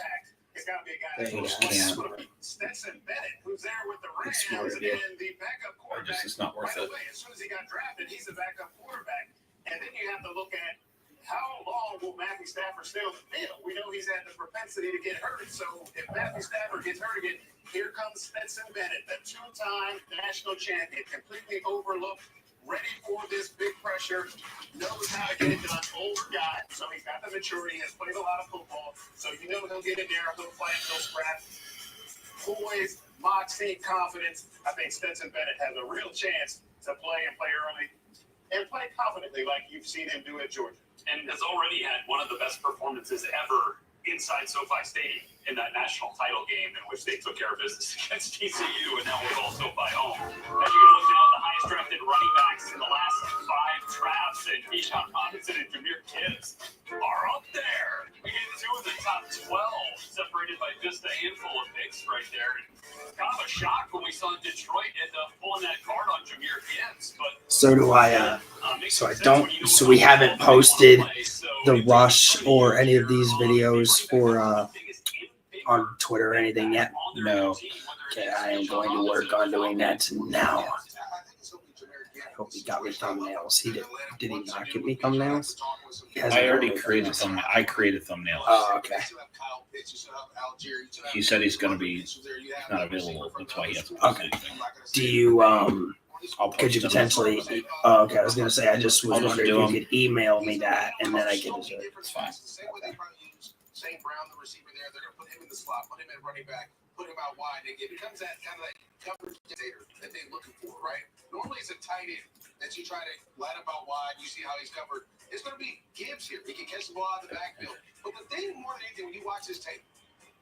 It's got to be a guy There you that's go. Stetson Bennett, who's there with the Rams, It's smart and idea. the backup quarterback. It's not worth By it. the way, as soon as he got drafted, he's the backup quarterback. And then you have to look at how long will Matthew Stafford stay on the field? We know he's had the propensity to get hurt. So if Matthew Stafford gets hurt again, here comes Stetson Bennett, the two-time national champion, completely overlooked, ready for this big pressure, knows how to get it done. Older guy, so he's got the maturity, has played a lot of football. So you know he'll get in there, he'll play, he'll scrap. Poise, moxie, confidence. I think Stetson Bennett has a real chance to play and play early and play confidently like you've seen him do at Georgia. And has already had one of the best performances ever inside SoFi Stadium in that national title game in which they took care of business against TCU, and now we're all SoFi home. As you're going to look now, the highest drafted running backs in the last 5 drafts, and Bijan Robinson and Jahmyr Gibbs are up there. We get 2 of the top 12, separated by just a handful of picks right there. And kind of a shock when we saw Detroit end up pulling that card on Jahmyr Gibbs, but So do I. So we haven't posted the rush or any of these videos for on Twitter or anything yet. No. Okay, I am going to work on doing that now. I hope he got me thumbnails. He did. Did he not give me thumbnails? I already created thumbnails. I created thumbnails. Oh, okay. He said he's going to be not available. That's why he hasn't posted anything. Do you I'll could you post them. potentially? Oh, okay, I was gonna say I just was I'll just wondering do if you could email me that and then I could just. It's fine. St. Brown, the receiver there, they're going to put him in the slot, put him at running back, put him out wide. It becomes that kind of like coverage dictator that they're looking for, right? Normally it's a tight end that you try to line up out wide. You see how he's covered. It's going to be Gibbs here. He can catch the ball out of the backfield. But the thing more than anything, when you watch his tape,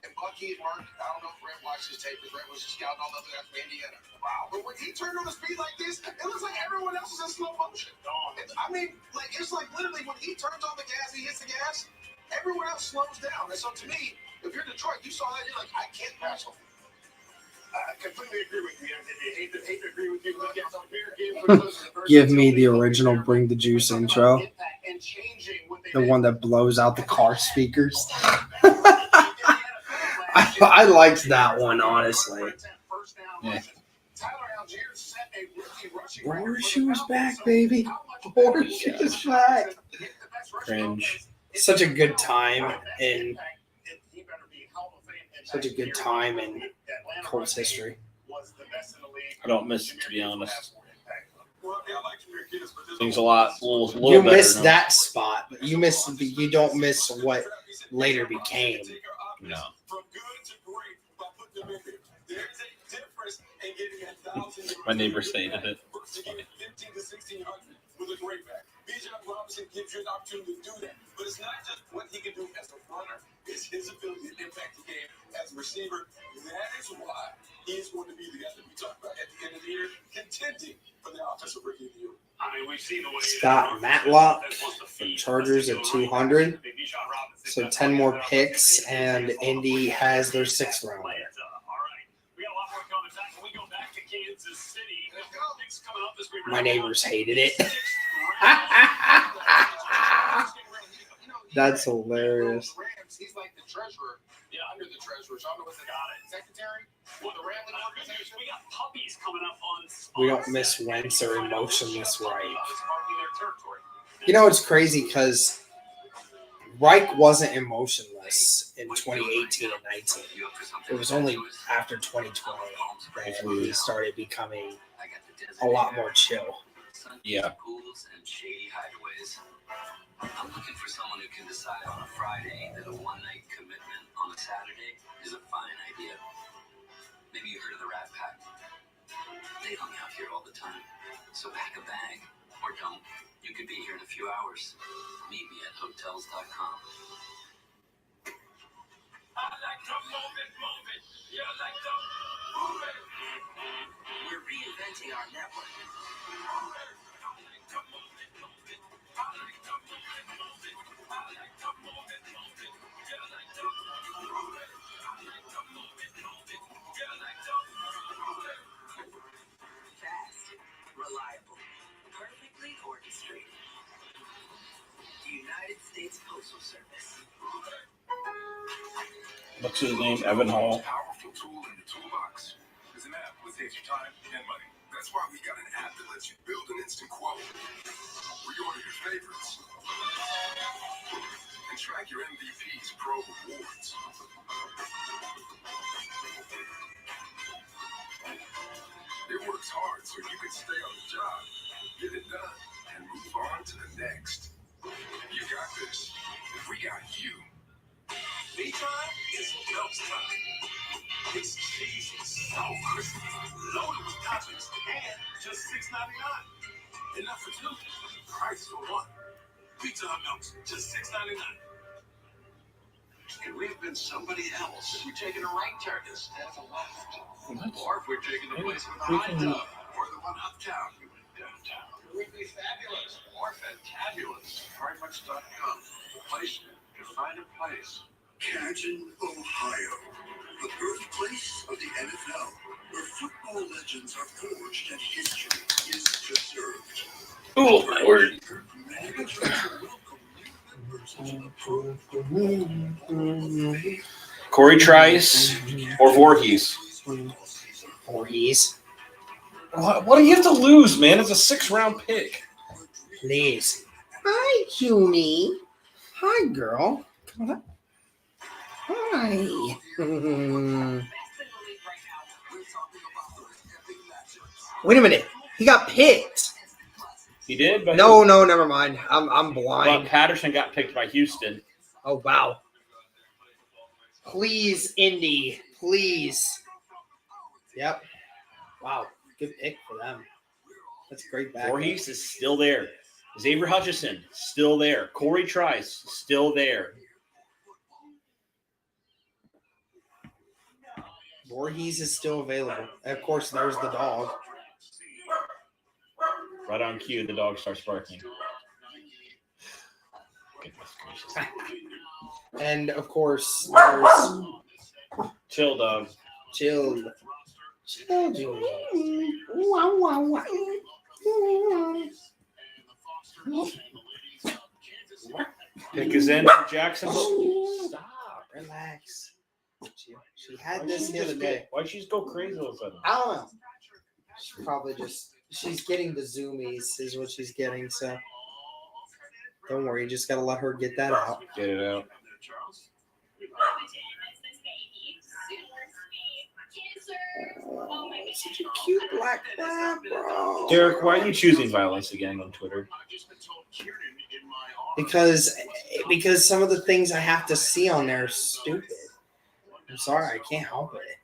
and Bucky and Mark, I don't know if Brent watched his tape, but Brent was just scouting all over that from Indiana. Wow. But when he turned on his feet like this, it looks like everyone else is in slow motion. I mean, like it's like literally when he turns on the gas, he hits the gas, everyone else slows down. And so to me, if you're Detroit, you saw that, you're like, I can't pass on. I completely agree with you. I hate to agree with you. Look at some bigger games. Give me the original Bring the Juice intro. The one that blows out the car speakers. I liked that one, honestly. Yeah. Horseshoe's back, baby. Horseshoe's back. Cringe. Such a good time in Colts history. I don't miss it, to be honest. Things a little You better missed now. that spot, but you don't miss what later became. No. My neighbors hated it. It's funny. With a great back. Bijan Robinson gives you an opportunity to do that. But it's not just what he can do as a runner, it's his ability to impact the game as a receiver. That is why he is going to be the guy that we talk about at the end of the year, contending for the offensive rookie of the year. I mean, we've seen the way Scott Matlock for Chargers at 200. So 10 more picks, and Indy has their 6th round. All right. We got a lot more coming back. When we go back to Kansas City, picks coming up this week. My neighbors hated it. That's hilarious. He's like the treasurer. Yeah, under the treasurer. So I don't know what's the secretary. Well, the Rams we got puppies coming up on. We don't miss Wentz or emotionless Reich. You know, it's crazy because Reich wasn't emotionless in 2018 and 19. It was only after 2020 that he started becoming a lot more chill. Yeah. I'm looking for someone who can decide on a Friday that a one-night commitment on a Saturday is a fine idea. Maybe you heard of the Rat Pack. They hung out here all the time. So pack a bag, or don't. You could be here in a few hours. Meet me at hotels.com. I like to move it. You like to move it. We're reinventing our network. Fast, reliable, perfectly orchestrated. The United States Postal Service. What's his name? Evan Hall. Powerful tool in the toolbox. There's an app that saves you time and money. That's why we got an app that lets you build an instant quote, reorder your favorites, and track your MVP's pro rewards. It works hard so you can stay on the job, get it done, and move on to the next. You got this. We got you. Me time is milk time. This cheese is so crispy, loaded with toppings, and just $6.99. Enough for two, price for one. Pizza Hut Milks, just $6.99. And we've been somebody else if we're taking a right turn instead of a left. Or if we're taking the place with the hot tub, or the one uptown. We went downtown. We'd be fabulous, or fantabulous. Hardmuch.com, the place to find a place. Canton, Ohio, the birthplace of the NFL, where football legends are forged and history is preserved. Oh, my word. Corey Trice or Voorhees? Voorhees. What do you have to lose, man? It's a 6th-round pick. Please. Hi, Junie. Hi, girl. Come on. Hi. Wait a minute. He got picked. He did? But No, never mind. I'm blind. But Patterson got picked by Houston. Oh, wow. Please, Indy. Please. Yep. Wow. Good pick for them. That's a great back. Voorhees is still there. Xavier Hutchinson, still there. Corey Trice, still there. Voorhees is still available. And of course, there's the dog. Right on cue, the dog starts barking. And of course, there's Chill, dog. Chill, Julie. Wow, wow, wow. Pick is in for Jacksonville. Stop. Relax. She had this the other day. Why'd she just go crazy all of a sudden? I don't know. She's probably she's getting the zoomies is what she's getting, so don't worry, you just gotta let her get that out. Get it out. Such a cute black lab, bro. Derek, why are you choosing violence again on Twitter? Because some of the things I have to see on there are stupid. I'm sorry, I can't help it.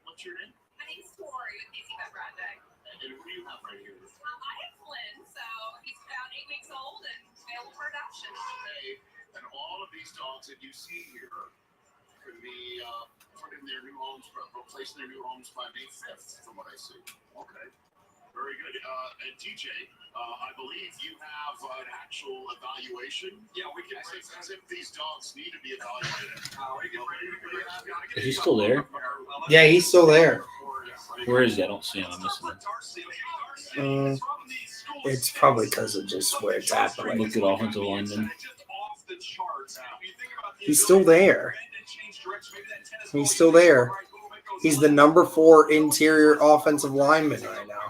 What's your name? My name's Tori with Casey Pet Project. And who do you have right here? I have Flynn, so he's about 8 weeks old and available for adoption. Okay, and all of these dogs that you see here could be put in their new homes, replaced in their new homes by May 5th, from what I see. Okay. Very good. And TJ, I believe you have an actual evaluation. Yeah, we can say as if these dogs need to be evaluated. Is he still there? Yeah, he's still there. Where is he? I don't see him. I'm missing him. It's probably because of just where it's at. But Look at offensive lineman. he's still there. He's still there. He's the number 4 interior offensive lineman right now.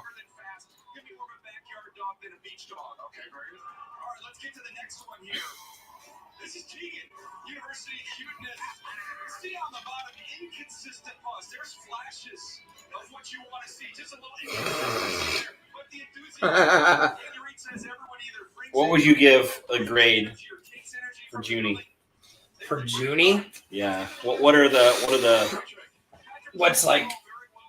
See on the bottom, inconsistent pause. There's flashes of what you want to see. Just a little inconsistency there. But the enthusiasm. What would you give a grade for Junie? For Junie? Yeah. What are the What's like?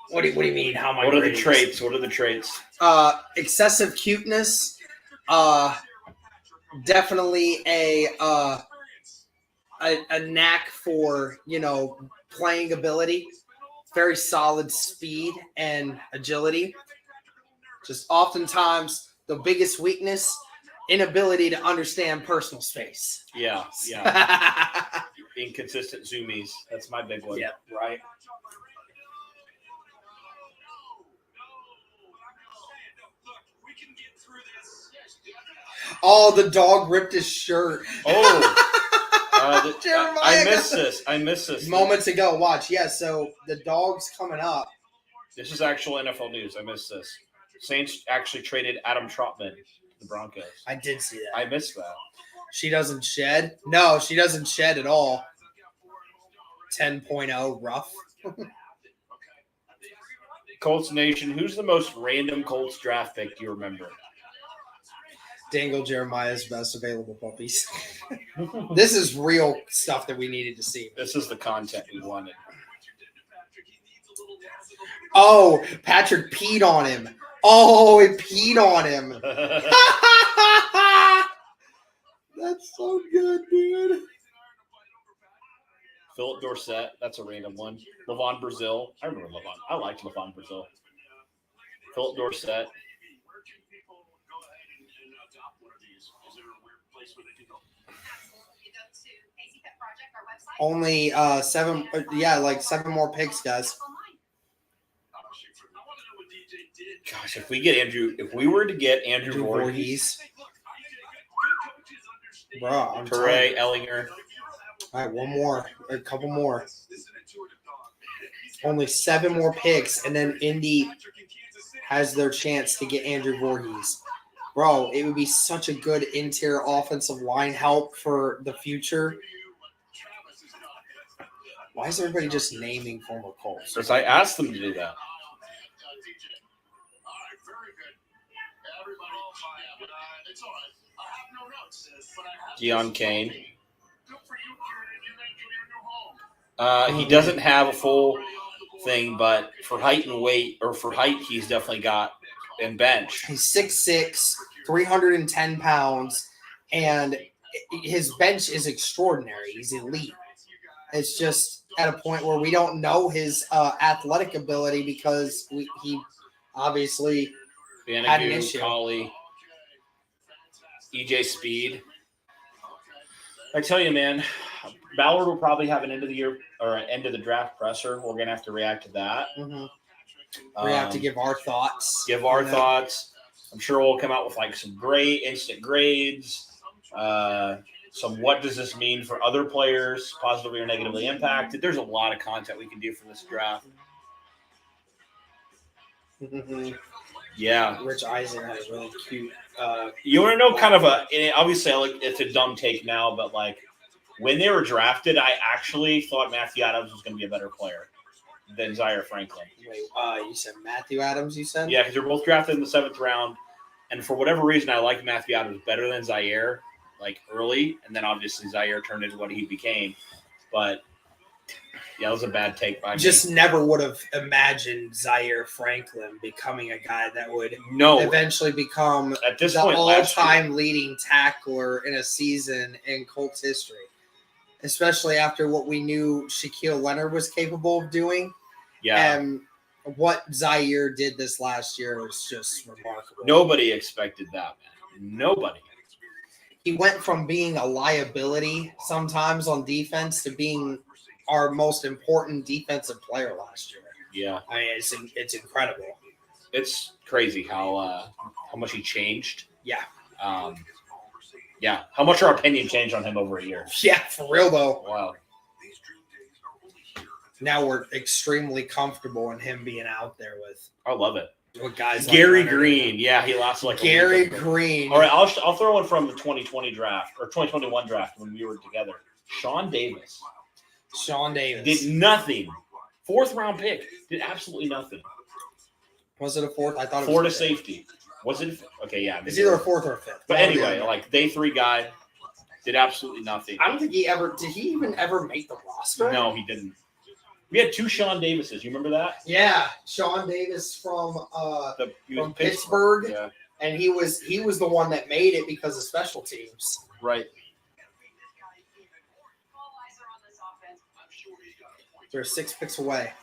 What do you mean? How am I? What are the grading traits? What are the traits? this? Excessive cuteness. Definitely a knack for, playing ability, very solid speed and agility. Just oftentimes the biggest weakness, inability to understand personal space. Yeah. Inconsistent zoomies. That's my big one. Yeah. Right. Oh, the dog ripped his shirt. Oh. Jeremiah I missed this. I missed this. moments ago. Watch. Yeah, so the dog's coming up. This is actual NFL news. I missed this. Saints actually traded Adam Trotman to the Broncos. I did see that. I missed that. She doesn't shed. No, she doesn't shed at all. 10.0 rough. Colts Nation, who's the most random Colts draft pick you remember? Dangle Jeremiah's best available puppies. This is real stuff that we needed to see. This is the content we wanted. Oh, Patrick peed on him. Oh, he peed on him. That's so good, dude. Philip Dorsett, that's a random one. Levon Brazil. I remember Levon. I liked Levon Brazil. Philip Dorsett. Only 7, like 7 more picks, guys. Gosh, if we were to get Andrew Voorhees, bro, I'm Pere, Ellinger. All right, one more, a couple more. Only 7 more picks, and then Indy has their chance to get Andrew Voorhees. Bro, it would be such a good interior offensive line help for the future. Why is everybody just naming former Colts? Because I asked them to do that. Deion Kane. He doesn't have a full thing, but for height and weight, or for height, he's definitely got in bench. He's 6'6", 310 pounds, and his bench is extraordinary. He's elite. It's just at a point where we don't know his athletic ability because he obviously had an issue. Collie, EJ Speed. I tell you, man, Ballard will probably have an end of the year or an end of the draft presser. We're gonna have to react to that. Mm-hmm. We have to give our thoughts. Thoughts. I'm sure we'll come out with like some great instant grades. Some what does this mean for other players, positively or negatively impacted. There's a lot of content we can do for this draft. Mm-hmm. Yeah. Rich Eisen had a really cute. You want to know kind of obviously it's a dumb take now, but like when they were drafted, I actually thought Matthew Adams was going to be a better player than Zaire Franklin. Wait, you said Matthew Adams, you said? Yeah, because they're both drafted in the 7th round. And for whatever reason, I like Matthew Adams better than Zaire, like early. And then obviously Zaire turned into what he became. But yeah, that was a bad take by me. Just never would have imagined Zaire Franklin becoming a guy that would eventually become at this the point, all-time leading tackler in a season in Colts history. Especially after what we knew Shaquille Leonard was capable of doing. Yeah. And what Zaire did this last year was just remarkable. Nobody expected that, man. Nobody. He went from being a liability sometimes on defense to being our most important defensive player last year. Yeah. I mean, it's incredible. It's crazy how much he changed. Yeah. Yeah. How much our opinion changed on him over a year. Yeah, for real though. Wow. Now we're extremely comfortable in him being out there with. I love it. With guys Gary like Green. Yeah, he lasted like Gary a week. Green. All right, I'll throw one from the 2020 draft or 2021 draft when we were together. Sean Davis. Did nothing. 4th round pick. Did absolutely nothing. Was it a 4th? I thought it was 4 to safety. Was it? Okay, yeah. It's either a 4th or a 5th. But anyway, like day 3 guy did absolutely nothing. I don't think did he even ever make the roster? No, he didn't. We had 2 Sean Davises. You remember that? Yeah, Sean Davis from Pittsburgh. Yeah. And he was the one that made it because of special teams. Right. They're 6 picks away.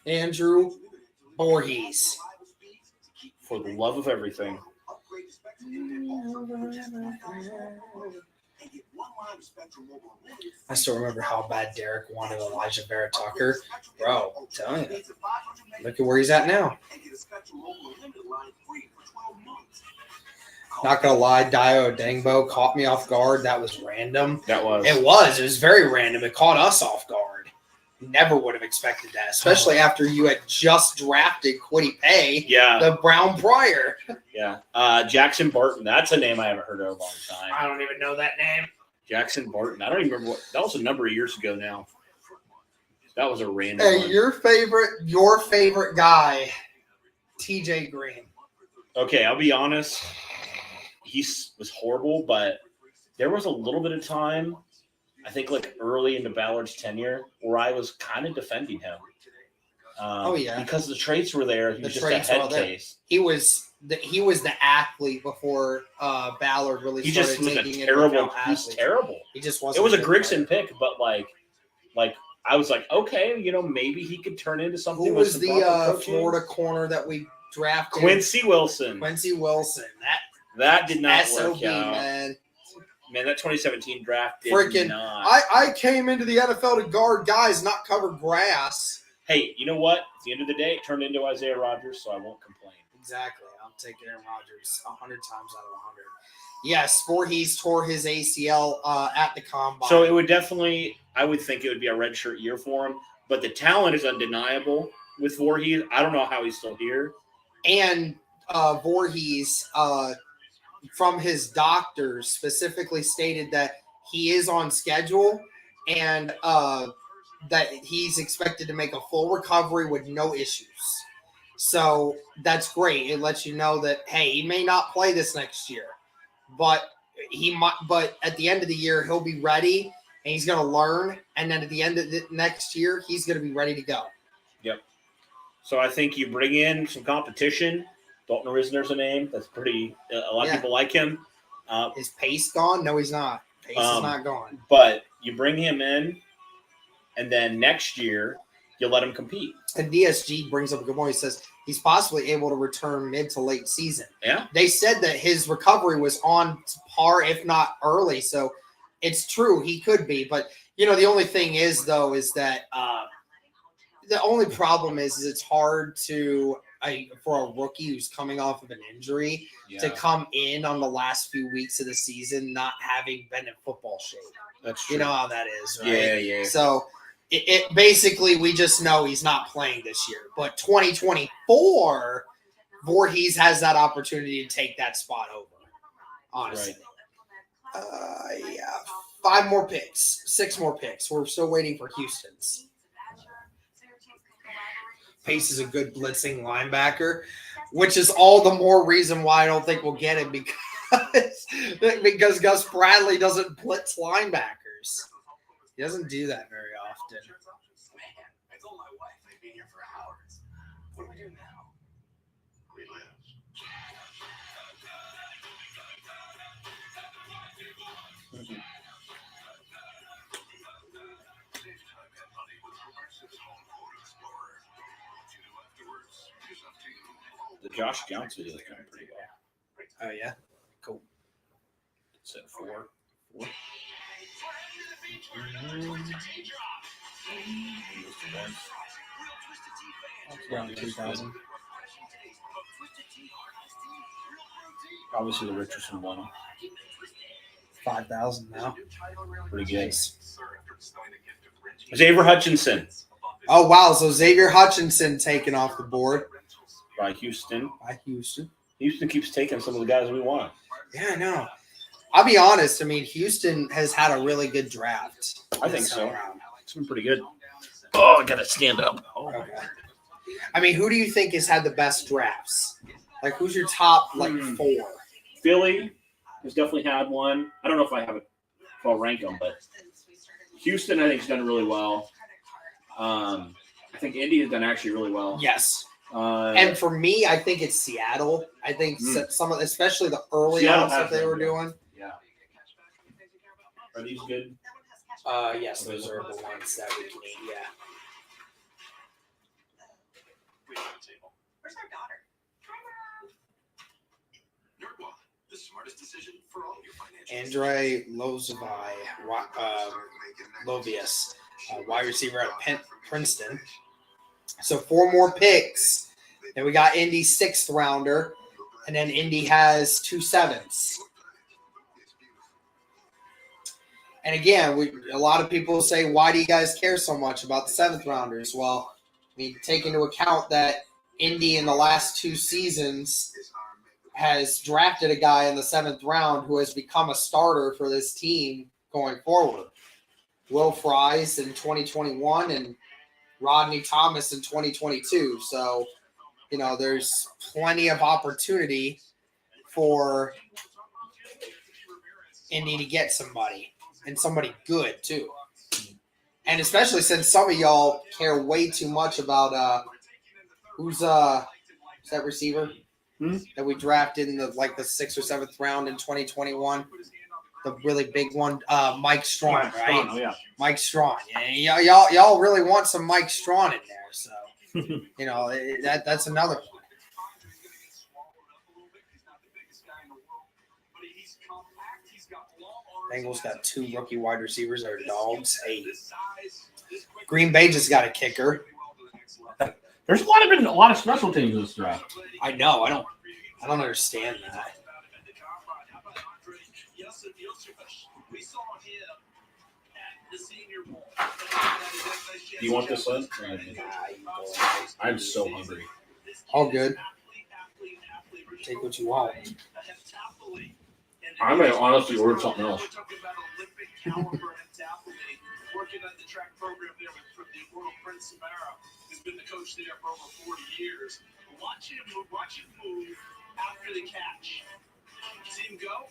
Andrew Voorhees. For the love of everything. I still remember how bad Derek wanted Elijah Vera Tucker. Bro, I'm telling you. Look at where he's at now. Not gonna lie, Dio Dangbo caught me off guard. That was random. That was. It was very random. It caught us off guard. Never would have expected that, especially after you had just drafted Quiddy Pay, the Brown prior. Yeah. Jackson Barton. That's a name I haven't heard in a long time. I don't even know that name. Jackson Barton. I don't even remember that was a number of years ago now. That was a random Hey, one. your favorite guy, TJ Green. Okay, I'll be honest. He was horrible, but there was a little bit of time, I think like early into Ballard's tenure, where I was kind of defending him. Because the traits were there. He was just a head case. He was the athlete before Ballard really started taking it. He's terrible. He just wasn't. It was a Grigson pick, but like I was like, okay, maybe he could turn into something. Who was the Florida corner that we drafted? Quincy Wilson. That did not SOB, work out. Man, that 2017 draft did not. I came into the NFL to guard guys, not cover grass. Hey, you know what? At the end of the day, it turned into Isaiah Rodgers, so I won't complain. Exactly. I'll take Aaron Rodgers 100 times out of 100. Yes, Voorhees tore his ACL at the combine. So it would definitely, I would think it would be a redshirt year for him, but the talent is undeniable with Voorhees. I don't know how he's still here. And Voorhees, from his doctors, specifically stated that he is on schedule and that he's expected to make a full recovery with no issues. So that's great. It lets you know that, hey, he may not play this next year, but he might. But at the end of the year, he'll be ready and he's going to learn. And then at the end of the next year, he's going to be ready to go. Yep. So I think you bring in some competition. Dalton Risner's a name. That's pretty. A lot of people like him. Is Pace gone? No, he's not. Pace is not gone. But you bring him in, and then next year you let him compete. And DSG brings up a good point. He says he's possibly able to return mid to late season. Yeah. They said that his recovery was on par, if not early. So it's true. He could be. But, the only thing is, though, is that the only problem is it's hard to for a rookie who's coming off of an injury to come in on the last few weeks of the season not having been in football shape. That's true. You know how that is, right? Yeah. So it basically, we just know he's not playing this year. But 2024, Voorhees has that opportunity to take that spot over, honestly. Right. 5 more picks, 6 more picks. We're still waiting for Houston's. Pace is a good blitzing linebacker, which is all the more reason why I don't think we'll get him because Gus Bradley doesn't blitz linebackers. He doesn't do that very often. Man, I told my wife I'd be here for hours. What do we do now? Relive. The Josh Johnson is going pretty well. Oh, yeah? Cool. It's at 4. Around 2,000. Obviously, the Richardson one. 5,000 now. Pretty good. Xavier Hutchinson. Oh, wow. So Xavier Hutchinson taken off the board. By Houston. Houston keeps taking some of the guys we want. Yeah, I know. I'll be honest. I mean, Houston has had a really good draft. I think so. It's been pretty good. Oh, I got to stand up. Oh, okay. I mean, who do you think has had the best drafts? Like, who's your top, 4? Philly has definitely had one. I don't know if I have it, if I'll rank them, but Houston, I think, has done really well. I think Indy has done actually really well. Yes. And for me, I think it's Seattle. I think some of, especially the early ones that they were doing. Yeah. Are these good? Yes, those are the ones that we can eat. Yeah. Where's our daughter? The smartest decision for all your financial. Andre Lovius, wide receiver out of Princeton. So 4 more picks. And we got Indy's 6th rounder. And then Indy has 2 7s. And again, a lot of people say, why do you guys care so much about the 7th rounders? Well, I mean, take into account that Indy in the last 2 seasons has drafted a guy in the 7th round who has become a starter for this team going forward. Will Fries in 2021 and Rodney Thomas in 2022. So, you know, there's plenty of opportunity for Indy to get somebody, and somebody good too. And especially since some of y'all care way too much about who's that receiver that we drafted in the 6th or 7th round in 2021, the really big one, Mike Strawn, right? Strawn, oh, yeah. Mike Strawn. Yeah, y'all really want some Mike Strawn in there, so you know that's another one. Bengals got 2 rookie wide receivers that are dogs. Hey, Green Bay just got a kicker. There's been a lot of special teams in this draft. I know. I don't understand that. Do you want this one? I'm so hungry. All good. Take what you want. I may honestly order something else. Working on the track program there with the World Prince Samara, who's been the coach there for over 40 years. Watch him move after the catch. See him go?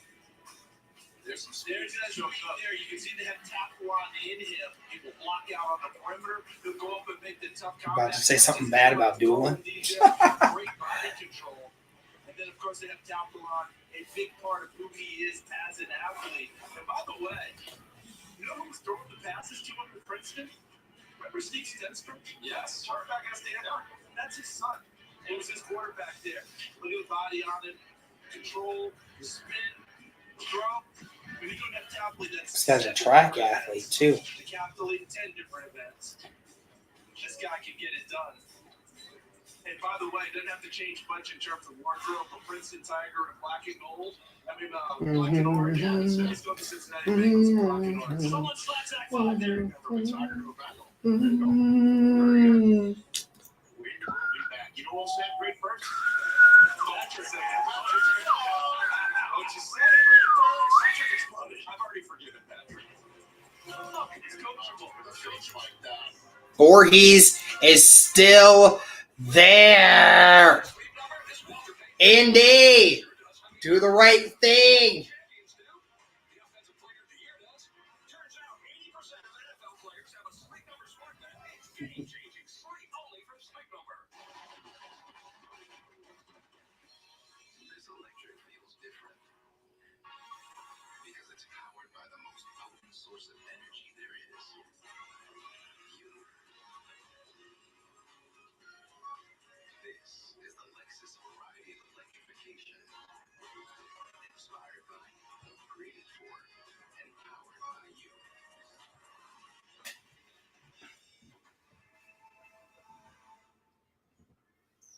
There's some stairs there. You can see they have Tafwan in him. He will block out on the perimeter. He'll go up and make the tough contact. About to say something bad about Doolin. Great body control. And then, of course, they have Tafwan, a big part of who he is as an athlete. And by the way, you know who was throwing the passes to him in Princeton? Remember Steve Stenstrom? Yes. Quarterback at Stanford. That's his son. It was his quarterback there. Look at the body on him. Control, spin, throw. When you don't have athlete, that's This guy's a track athlete too. The athlete in 10 different events. This guy can get it done. And by the way, doesn't have to change much in terms of wardrobe for Princeton Tiger and black and gold. I mean, black and orange. He's going to Cincinnati Bengals in black and orange. Someone slaps that five there. You know what'll stand great first? Patrick. What you say? Patrick exploded. I've already forgiven Patrick. He's coachable with a coach like that. Voorhees is still there. Indy, do the right thing. This electric feels different because it's powered by the most potent source of energy there is. You. This is the Lexus variety of electrification. Inspired by, created for, and powered by you.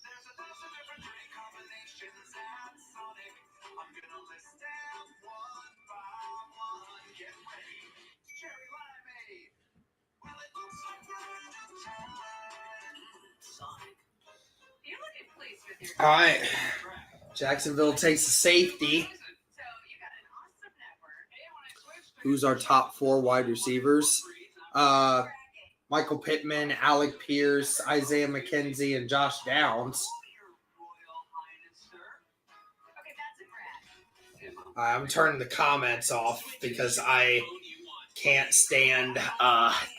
There's 1,000 different drink combinations at Sonic. I'm gonna list them one by one. Get ready. Cherry limeade. Well, it looks like Sonic. You're looking pleased with your All right. Jacksonville takes the safety. Who's our top 4 wide receivers? Michael Pittman, Alec Pierce, Isaiah McKenzie, and Josh Downs. I'm turning the comments off because I can't stand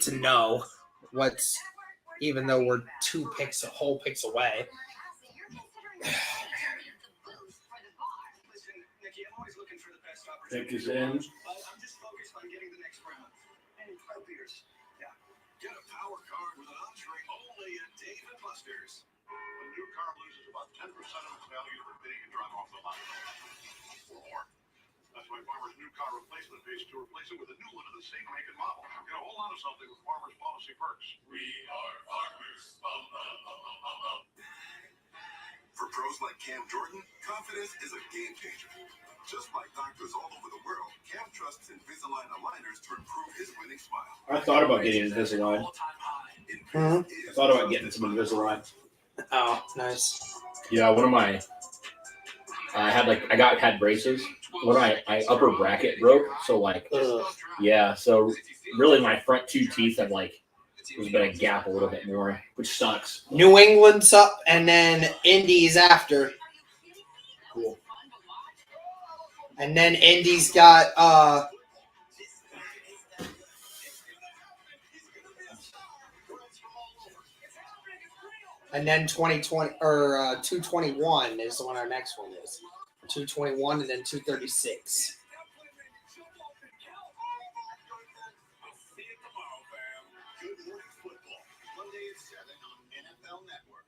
to know what's, even though we're 2 picks, whole picks away. Pick is in. I'm just focused on getting the next round. And Pierce. Yeah. Get a power card with an entree only at Dave & Buster's. When a new car loses about 10% of its value, the bidding can drive off the lot. Or more. That's why Farmer's new car replacement pays to replace it with a new one of the same make and model. Get a whole lot of something with Farmer's policy perks. We are Farmers. For pros like Cam Jordan, confidence is a game changer. Just like doctors all over the world, Cam trusts Invisalign aligners to improve his winning smile. I thought about getting Invisalign. Mhm. I thought about getting some Invisalign. Oh, nice. Yeah, one of my I had braces. One of my upper bracket broke, so yeah, so really my front two teeth have there's been a gap a little bit more, which sucks. New England's up, and then Indy's after. Cool. And then Indy's got and then 2020 or 221 is when our next one is. 221 and then 236. Good morning football. Monday at 7 on NFL Network.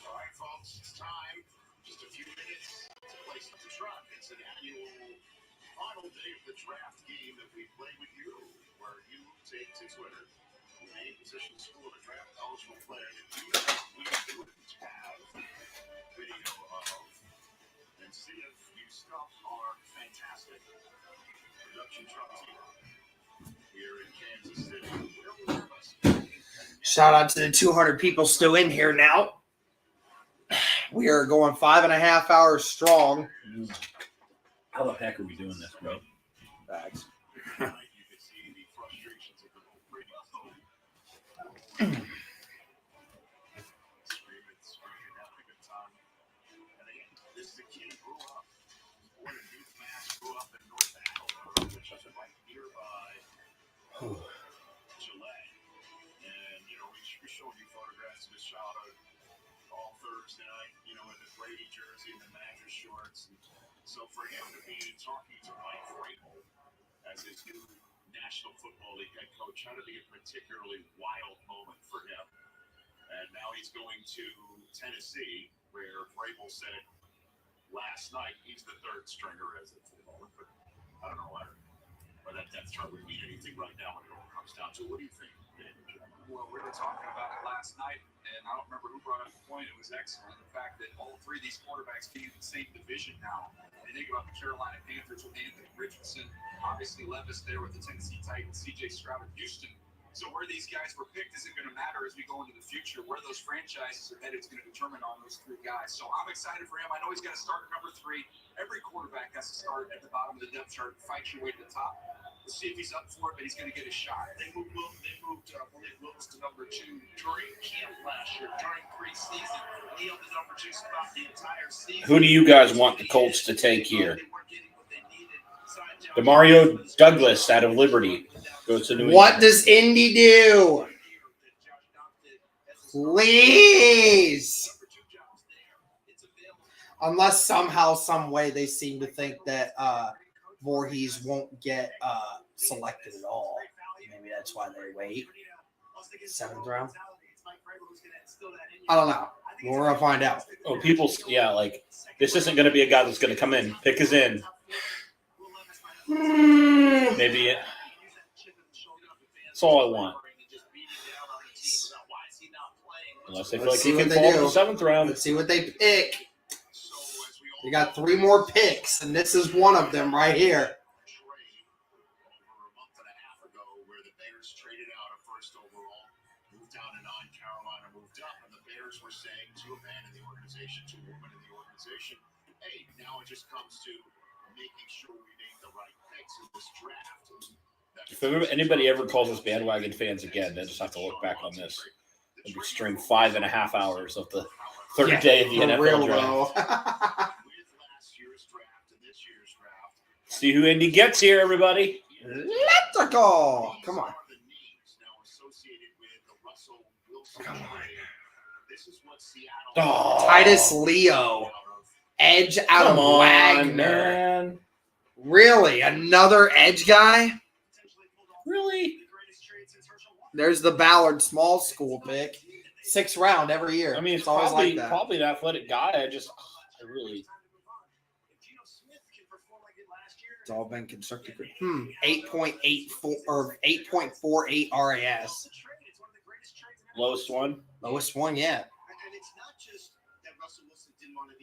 All right, folks, it's time. Just a few minutes to place the truck. It's an annual final day of the draft game that we play with you, where you take to Twitter any position, school, or draft eligible player that you we wouldn't have video of, and see if you stuff our fantastic production truck team here in Kansas City. We'll nervous. Shout out to the 200 people still in here now. We are going 5.5 hours strong. How the heck are we doing this, bro? Facts. We're showing you photographs of his childhood all Thursday night, in the Brady jersey and the Badger shorts. And so for him to be talking to Mike Vrabel as his new National Football League head coach had to be a particularly wild moment for him. And now he's going to Tennessee, where Vrabel said last night he's the third stringer as of the moment. But I don't know why that depth chart would mean anything right now when it all comes down to it. What do you think, Dan? Well, we were talking about it last night, and I don't remember who brought up the point. It was excellent. The fact that all three of these quarterbacks being in the same division now. And you think about the Carolina Panthers with Anthony Richardson, obviously Levis there with the Tennessee Titans, C.J. Stroud of Houston. So where these guys were picked isn't going to matter as we go into the future. Where those franchises are headed is going to determine on those three guys. So I'm excited for him. I know he's got to start at number 3. Every quarterback has to start at the bottom of the depth chart, fight your way to the top. We'll see if he's up for it, but he's going to get a shot. They moved Malik Willis to number 2 during camp last year, during preseason. He held the number 2 spot the entire season. Who do you guys want the Colts to take here? Demario Douglas out of Liberty goes to New England. What does Indy do? Please. Unless somehow, some way they seem to think that Voorhees won't get selected at all. Maybe that's why they wait. 7th round? I don't know. We're going to find out. Oh, this isn't going to be a guy that's going to come in, pick his in. Maybe it. That's all I want. Unless they feel like he can fall in the 7th round. Let's see what they pick. They got 3 more picks, and this is one of them right here. Hey, now it just comes to making sure we make the right picks in this draft. If anybody ever calls us bandwagon fans again, they just have to look back on this. And we stream 5.5 hours of the third day of the NFL draft. See who Indy gets here, everybody. Let's go. Come on. Come on. Oh. Titus Leo. Edge out of Wagner. Man. Really? Another edge guy? Really? There's the Ballard small school pick. 6th round every year. I mean, it's always like that. probably an athletic guy. I really. It's all been constructed. 8.84 or 8.48 RAS. Lowest one? Lowest one, yeah.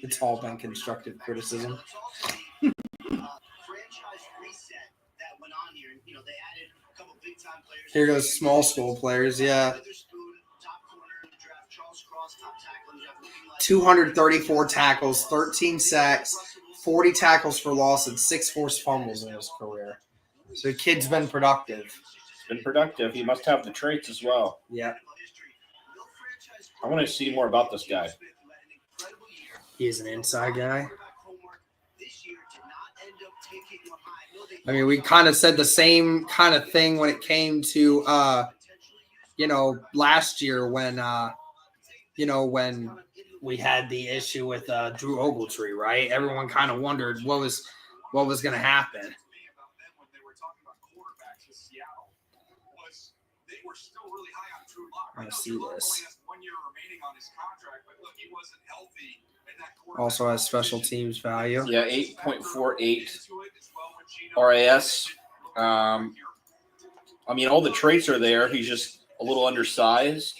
It's all been constructive criticism. Franchise reset that went on here. You know, they added a couple big time players. Here goes small school players. Yeah. 234 tackles, 13 sacks, 40 tackles for loss, and 6 forced fumbles in his career. So the kid's been productive. He's been productive. He must have the traits as well. Yeah. I want to see more about this guy. He is an inside guy. I mean, we kind of said the same kind of thing when it came to, last year when, when we had the issue with Drew Ogletree, right? Everyone kind of wondered what was going to happen. I see this. Also has special teams value. Yeah, 8.48 RAS. All the traits are there. He's just a little undersized.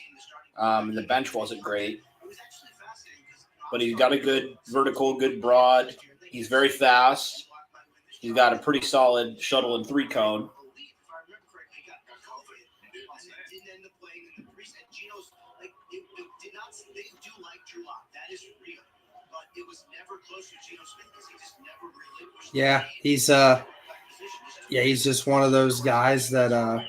And the bench wasn't great. But he's got a good vertical, good broad. He's very fast. He's got a pretty solid shuttle and 3-cone. Yeah, he's just one of those guys that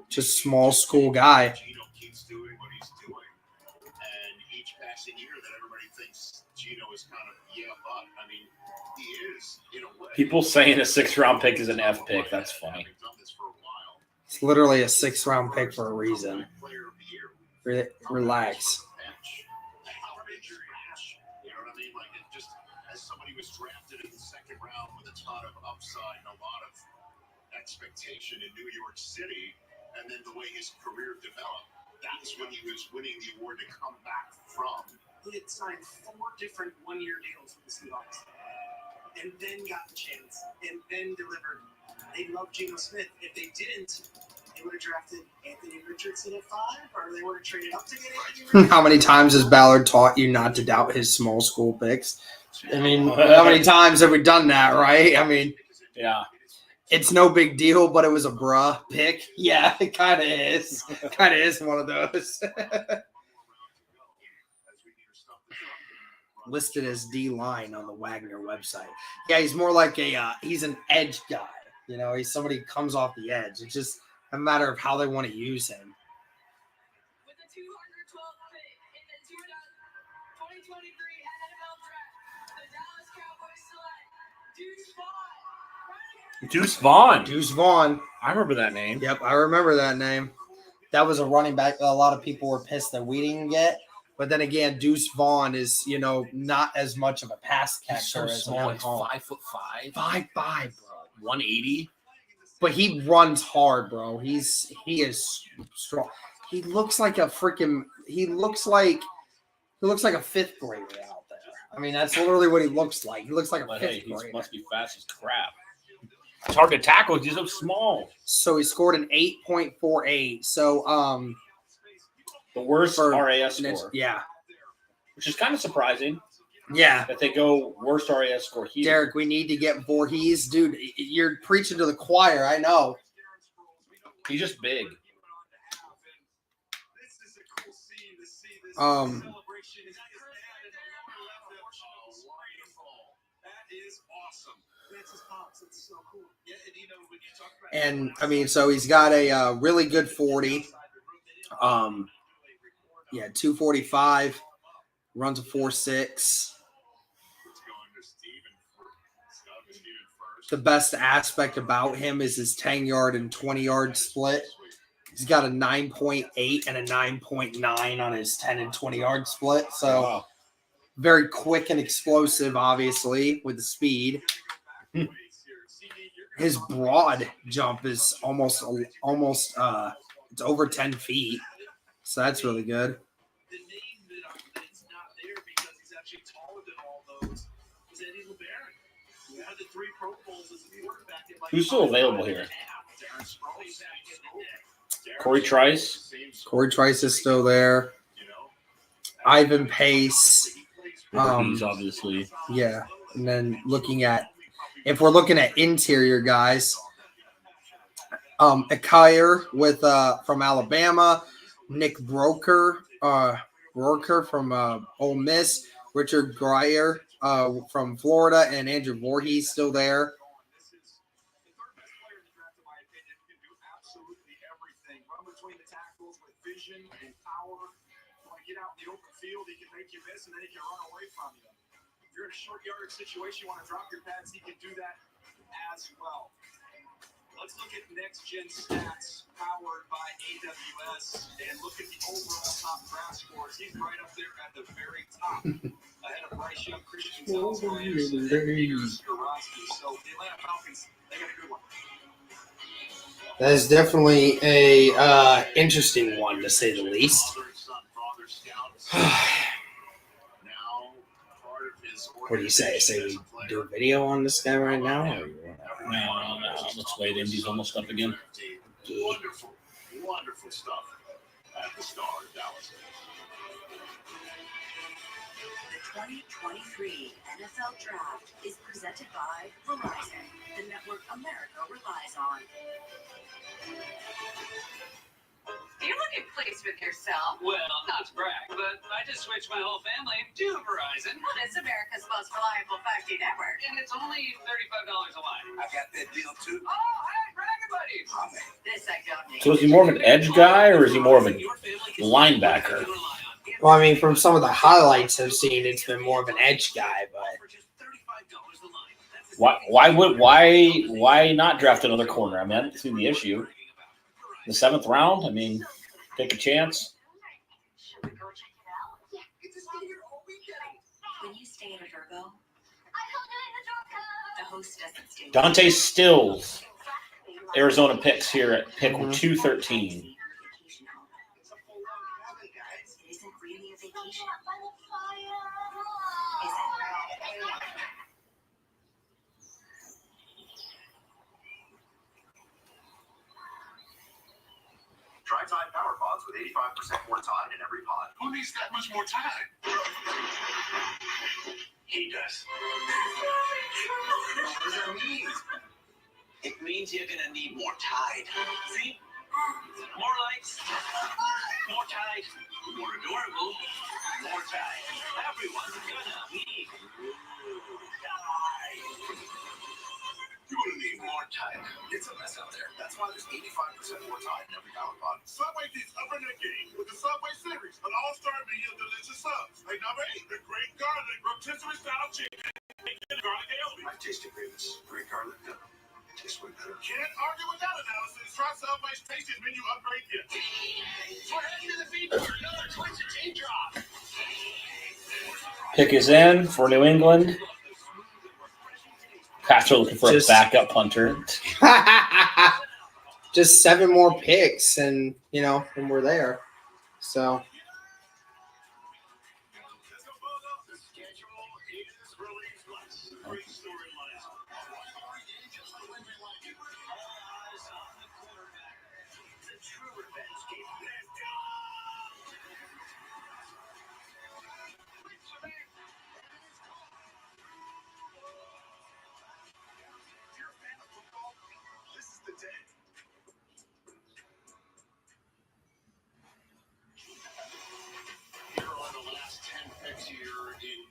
just small school guy. People saying a 6th-round pick is an F pick. That's funny. It's literally a 6th-round pick for a reason. Relax. Was drafted in the 2nd round with a ton of upside and a lot of expectation in New York City, and then the way his career developed, that's when he was winning the award to come back from. He had signed 4 different one-year deals with the Seahawks, and then got the chance, and then delivered. They loved Geno Smith. If they didn't, they would have drafted Anthony Richardson at 5, or they would have traded up to get Anthony Richardson. How many times has Ballard taught you not to doubt his small school picks? I mean, how many times have we done that, right? I mean, yeah, it's no big deal, but it was a bruh pick. Yeah, it kind of is. Kind of is one of those. Listed as D-line on the Wagner website. Yeah, he's more like he's an edge guy. He's somebody who comes off the edge. It's just a matter of how they want to use him. With the 212th pick in the 2023 NFL Draft, the Dallas Cowboys select Deuce Vaughn. Deuce Vaughn. I remember that name. Yep, I remember that name. That was a running back a lot of people were pissed that we didn't get. But then again, Deuce Vaughn is, not as much of a pass catcher as small. Evan Hall. 5'5". 5'5", bro. 180. But he runs hard, bro. He is strong. He looks like a 5th grader out there. I mean, that's literally what he looks like. He looks like a 5th grader. He must be fast as crap. It's hard to tackle. He's so small. So he scored an 8.48. So the worst RAS score. Yeah. Which is kind of surprising. Yeah. That they go worst RAS score here. Derek, we need to get Voorhees. Dude, you're preaching to the choir. I know. He's just big. And I mean, so he's got a really good 40. 245. Runs a 4.6. The best aspect about him is his 10-yard and 20-yard split. He's got a 9.8 and a 9.9 on his 10 and 20-yard split. So very quick and explosive, obviously, with the speed. His broad jump is almost it's over 10 feet. So that's really good. Who's still available here? Corey Trice. Corey Trice is still there. Ivan Pace. Rookies, obviously. Yeah, and then if we're looking at interior guys, Akire with from Alabama, Nick Broker from Ole Miss, Richard Grier from Florida, and Andrew Voorhees still there. Get out in the open field, he can make you miss, and then he can run away from you. If you're in a short yardage situation, you want to drop your pads, he can do that as well. Let's look at next gen stats powered by AWS and look at the overall top draft scores. He's right up there at the very top, ahead of Bryce Young, Christian Gonzalez, and Peter Skoronski. So the Atlanta Falcons, they got a good one. That is definitely a interesting one, to say the least. What do you say? Say we do a video on this guy right now? Or No. Let's wait. Indy's almost up again. Wonderful, wonderful stuff at the Star of Dallas. The 2023 NFL Draft is presented by Verizon, the network America relies on. You're looking pleased with yourself. Well, not to brag, but I just switched my whole family to Verizon. Well, it's America's most reliable 5G network. And it's only $35 a line. I got that deal too. Oh, hey, bragging buddies. This I don't need. So is he more of an edge guy or is he more of a linebacker? Well, I mean, from some of the highlights I've seen, it's been more of an edge guy, but Why not draft another corner? I mean, I didn't see the issue. The 7th round, I mean, take a chance. When you stay at a Virgo, the host doesn't stay. Dante Stills, Arizona picks here at pick 213. It isn't really a vacation. Is it? Try Tide Power Pods with 85% more Tide in every pod. Who needs that much more Tide? He does. What does that mean? It means you're gonna need more Tide. See? More lights, more Tide, more adorable, more Tide. Everyone's gonna need Tide. You're gonna need more Tide. It's a mess out there. That's why there's 85% more Tide in every Power Pod. Subway keeps upping their game with the Subway Series, an all-star menu of delicious subs. Like number 8, the Great Garlic Rotisserie Style Chicken. Garlic aioli. I've tasted great garlic. Tastes way better. Can't argue with that analysis. Try Subway's Tasties menu upgrade kit. We're heading to the feed for another Twitch and Team Drop. Pick is in for New England. Castro looking for a backup punter. just 7 more picks, and and we're there. So.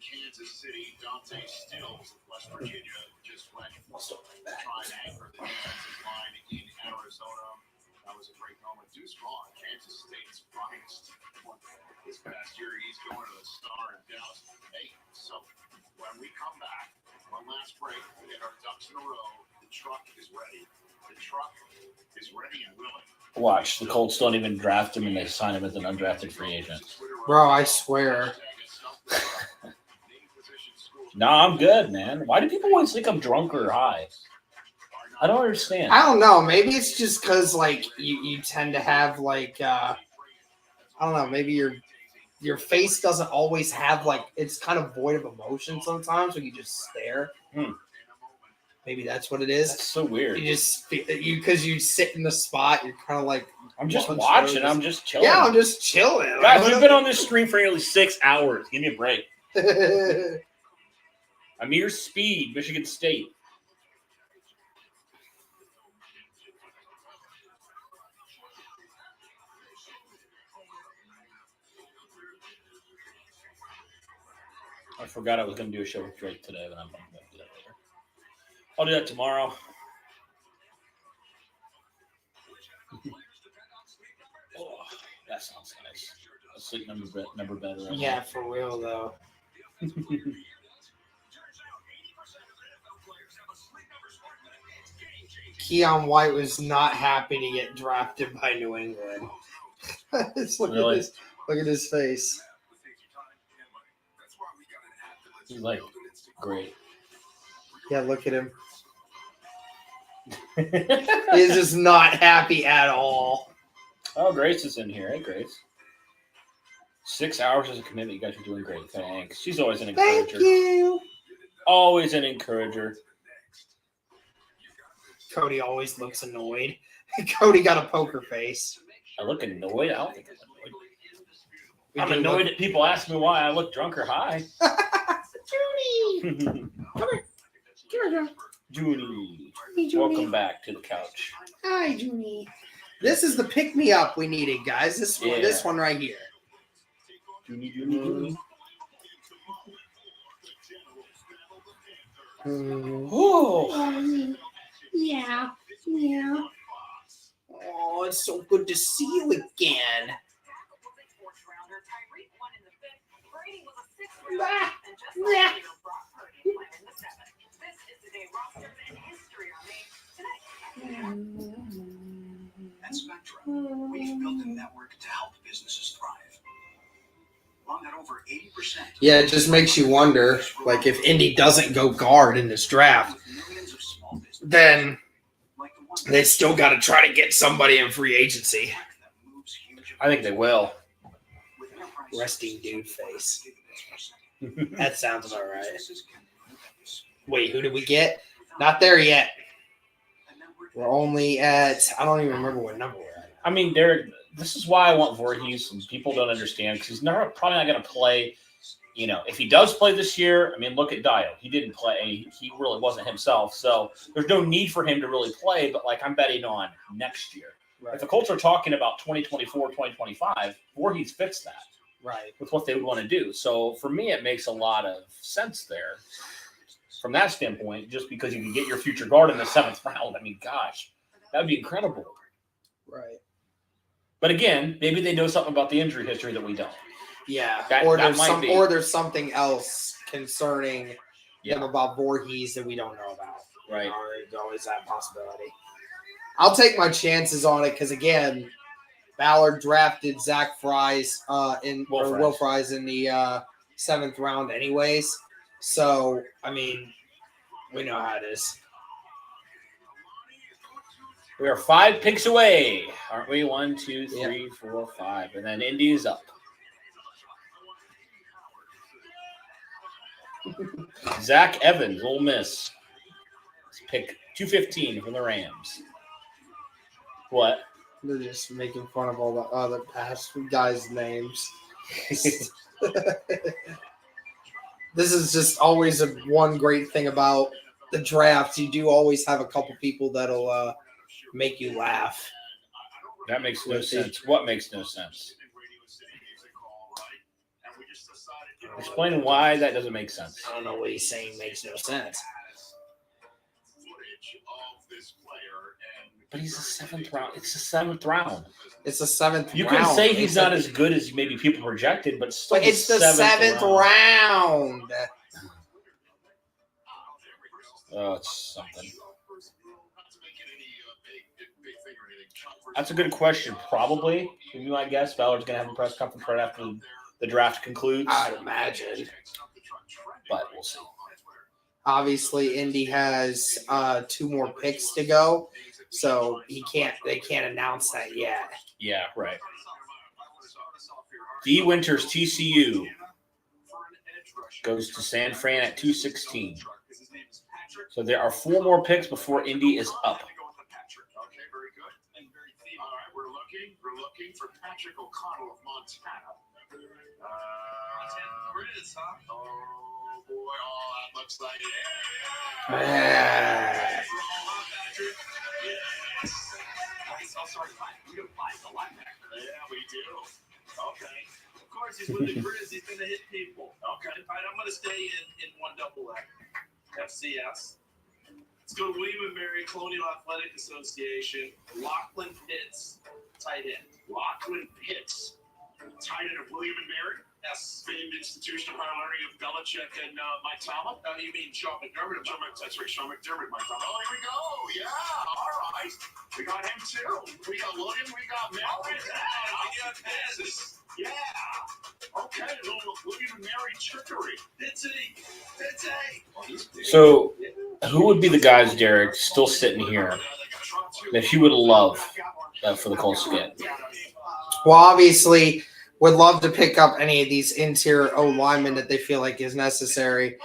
Kansas City, Dante Stills of West Virginia just went try and anchor the defensive line in Arizona. That was a great moment. Deuce Vaughn, Kansas State's finest. This past year, he's going to the Star in Dallas. Hey, so when we come back, one last break, we get our ducks in a row. The truck is ready. The truck is ready and willing. Watch, the Colts don't even draft him and they sign him as an undrafted free agent. Bro, I swear. No, I'm good, man. Why do people always think I'm drunk or high? I don't understand. I don't know. Maybe it's just because you tend to have I don't know. Maybe your face doesn't always have it's kind of void of emotion sometimes when you just stare. Maybe that's what it is. That's so weird. You just because you sit in the spot, you're kind of like I'm just watching. I'm just chilling. Yeah, I'm just chilling. Guys, we've been on this screen for nearly 6 hours. Give me a break. Amir Speed, Michigan State. I forgot I was going to do a show with Drake today, but I'm going to do that later. I'll do that tomorrow. Oh, that sounds nice. A sleep number better. Right Yeah, for real though. Keon White was not happy to get drafted by New England. Look at his face. He's like, great. Yeah, look at him. He's just not happy at all. Oh, Grace is in here. Hey, Grace. 6 hours as a commitment. You guys are doing great. Thanks. She's always an encourager. Thank you. Always an encourager. Cody always looks annoyed. Cody got a poker face. I look annoyed? I don't think I'm annoyed. I'm annoyed that people ask me why I look drunk or high. Junie! Come here. Junie. Hey, Junie. Welcome back to the couch. Hi, Junie. This is the pick-me-up we needed, guys. This one right here. Junie. Oh. Yeah. Oh, it's so good to see you again. At Spectrum, we've built a network to help businesses thrive. Long at over 80%. Yeah, it just makes you wonder, like, if Indy doesn't go guard in this draft, then they still got to try to get somebody in free agency. I think they will. Resting dude face. That sounds about right. Wait, who did we get? Not there yet. We're only at, I don't even remember what number we're at. I mean, this is why I want Voorhees, and people don't understand because he's probably not going to play. You know, if he does play this year, I mean, look at Dio. He didn't play. He really wasn't himself. So there's no need for him to really play, but, like, I'm betting on next year. Right. If the Colts are talking about 2024, 2025, Voorhees fits that. Right. With what they would want to do. So for me, it makes a lot of sense there. From that standpoint, just because you can get your future guard in the 7th round, I mean, gosh, that would be incredible. Right. But again, maybe they know something about the injury history that we don't. Yeah. That Or there's something else concerning them about Voorhees that we don't know about. Right. There's always that possibility. I'll take my chances on it because, again, Ballard drafted Zach Fries Will Fries in the 7th round anyways. So, I mean, we know how it is. We are 5 picks away, aren't we? 1, 2, 3, 4, 5. And then Indy's up. Zach Evans, Ole Miss. Let's pick 215 from the Rams. What? They're just making fun of all the other past guys' names. This is just always one great thing about the drafts. You do always have a couple people that'll make you laugh. That makes no sense. What makes no sense? Explain why that doesn't make sense. I don't know what he's saying makes no sense. But he's a 7th round. It's the 7th round. It's the 7th round. You can say he's not as good as maybe people projected, but still, it's the 7th round. Oh, it's something. That's a good question. Probably, would be my guess. Ballard's going to have a press conference right after the draft concludes. I'd imagine. But we'll see. Obviously, Indy has 2 more picks to go, so they can't announce that yet. Yeah, right. D. Winters, TCU, goes to San Fran at 216. So there are 4 more picks before Indy is up. Okay, very good. All right, we're looking for Patrick O'Connell of Montana. Oh boy, that looks like it. Yeah. Yeah, we do. Okay. Of course, he's with the Grizz. He's going to hit people. Okay. All right, I'm going to stay in 1AA. FCS. Let's go to William & Mary Colonial Athletic Association. Lachlan Pitts, tight end. Lachlan Pitts, tight end of William & Mary. Yes, famed institution of higher learning of Belichick and Mike Tomlin. You mean Sean McDermott? That's right, Sean McDermott, Mike Tomlin. Oh, here we go. Yeah, all right. We got him too. We got William. We got Mel. We got Pitts. Yeah. Okay, little William & Mary trickery. So who would be the guys, Derek, still sitting here that you would love for the Colts to get? Well, obviously, would love to pick up any of these interior O linemen that they feel like is necessary.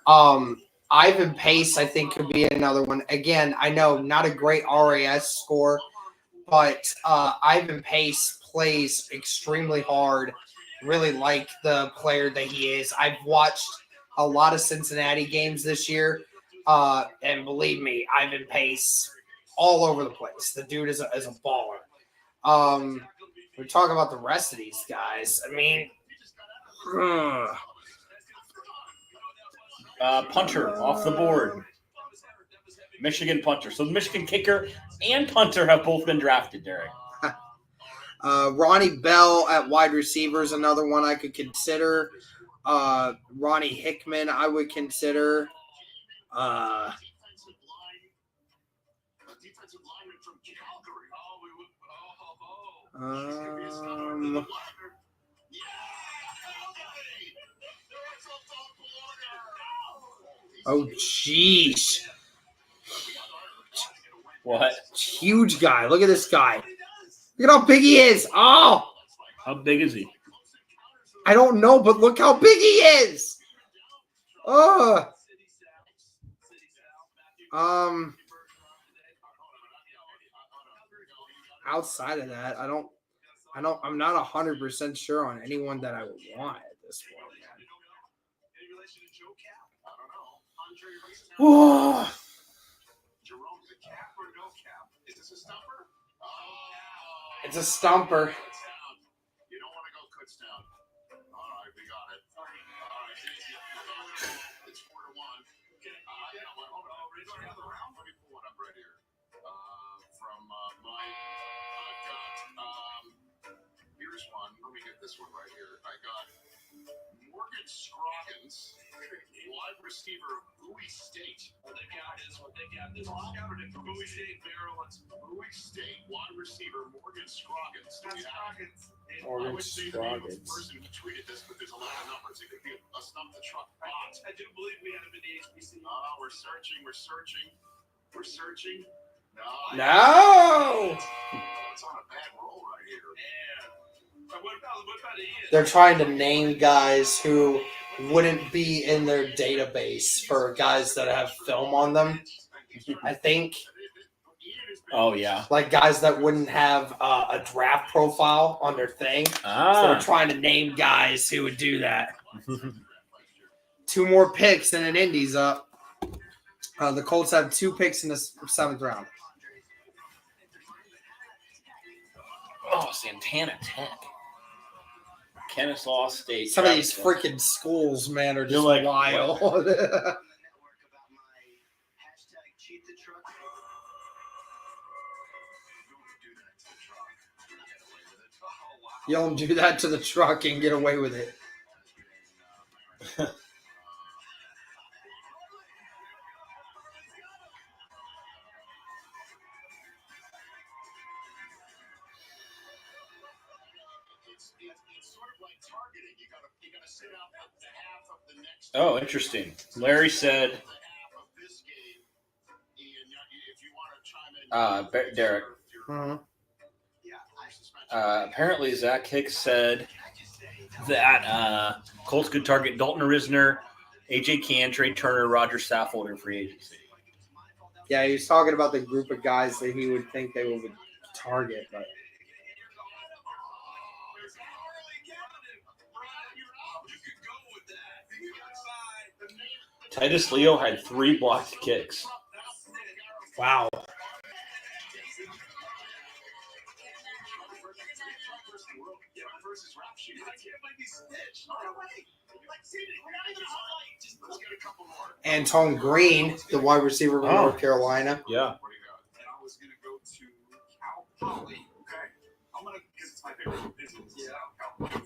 Ivan Pace, I think, could be another one. Again, I know not a great RAS score, but Ivan Pace plays extremely hard. Really like the player that he is. I've watched a lot of Cincinnati games this year, and believe me, Ivan Pace all over the place. The dude is a baller. We talk about the rest of these guys. I mean, punter off the board. Michigan punter. So the Michigan kicker and punter have both been drafted, Derek. Ronnie Bell at wide receiver is another one I could consider. Ronnie Hickman I would consider. Oh, jeez. What? Huge guy. Look at this guy. Look at how big he is. Oh. How big is he? I don't know, but look how big he is. Oh. Outside of that, I'm not 100% sure on anyone that I would want at this point. Whoa. It's a stumper. You don't want to go Kutztown. All right, we got it. All right, it's 4-1. Hold on. We're going another round. Let me pull one up right here. From Mike, I've got. Here's one. Let me get this one right here. I got Morgan Scroggins, wide receiver of Bowie State. Well, they got this one. They got this one. Scouted it from Bowie State, Maryland. Bowie State wide receiver Morgan Scroggins. Morgan I would say the name of the Scroggins. person who tweeted this, but there's a lot of numbers. It could be a stump the truck bot. I do believe we had him in the HBC. We're searching. No. It's on a bad roll right here. Yeah. What about Ian? They're trying to name guys who wouldn't be in their database for guys that have film on them. I think. Oh, yeah. Like guys that wouldn't have a draft profile on their thing. So they're trying to name guys who would do that. 2 more picks and an Indy's up. The Colts have 2 picks in the 7th round. Oh, Santana Tech. Kennesaw State. Some of these freaking schools, man, are just like, wild. You don't do that to the truck and get away with it. Oh, interesting. Larry said, Derek. Apparently, Zach Hicks said that Colts could target Dalton Risner, AJ Cann, Trey Turner, Roger Saffold in free agency. Yeah, he was talking about the group of guys that he would think they would target, but Titus Leo had 3 blocked kicks. wow. Anton Green, the wide receiver from North Carolina. Yeah. I'm gonna, because it's my favorite business. Yeah. I'm gonna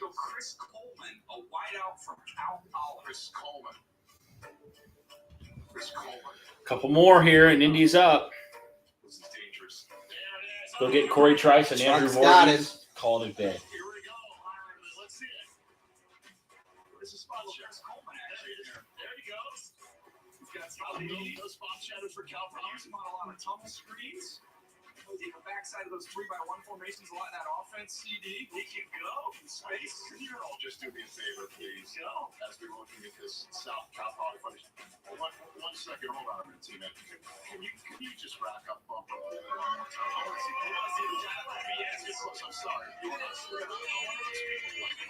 go Chris Coleman, a wideout from Cal Poly. Chris Coleman. Couple more here, and Indy's up. This is dangerous. Go get Corey Trice and Andrew Trump's got Voorhees. Call it a day. Here we go. Let's see it. This is spot Chris Coleman actually. There he goes. He's got those spot shadows for Cal Poly. On a lot of tunnel screens. The backside of those 3x1 formations, a lot of that offense. CD, he can go in space. Can you all just do me a favor, please? Go. As we're looking at this South Cal Poly footage. One second, hold on a minute, teammate. Can you just rack up Bumpo? I'm sorry. If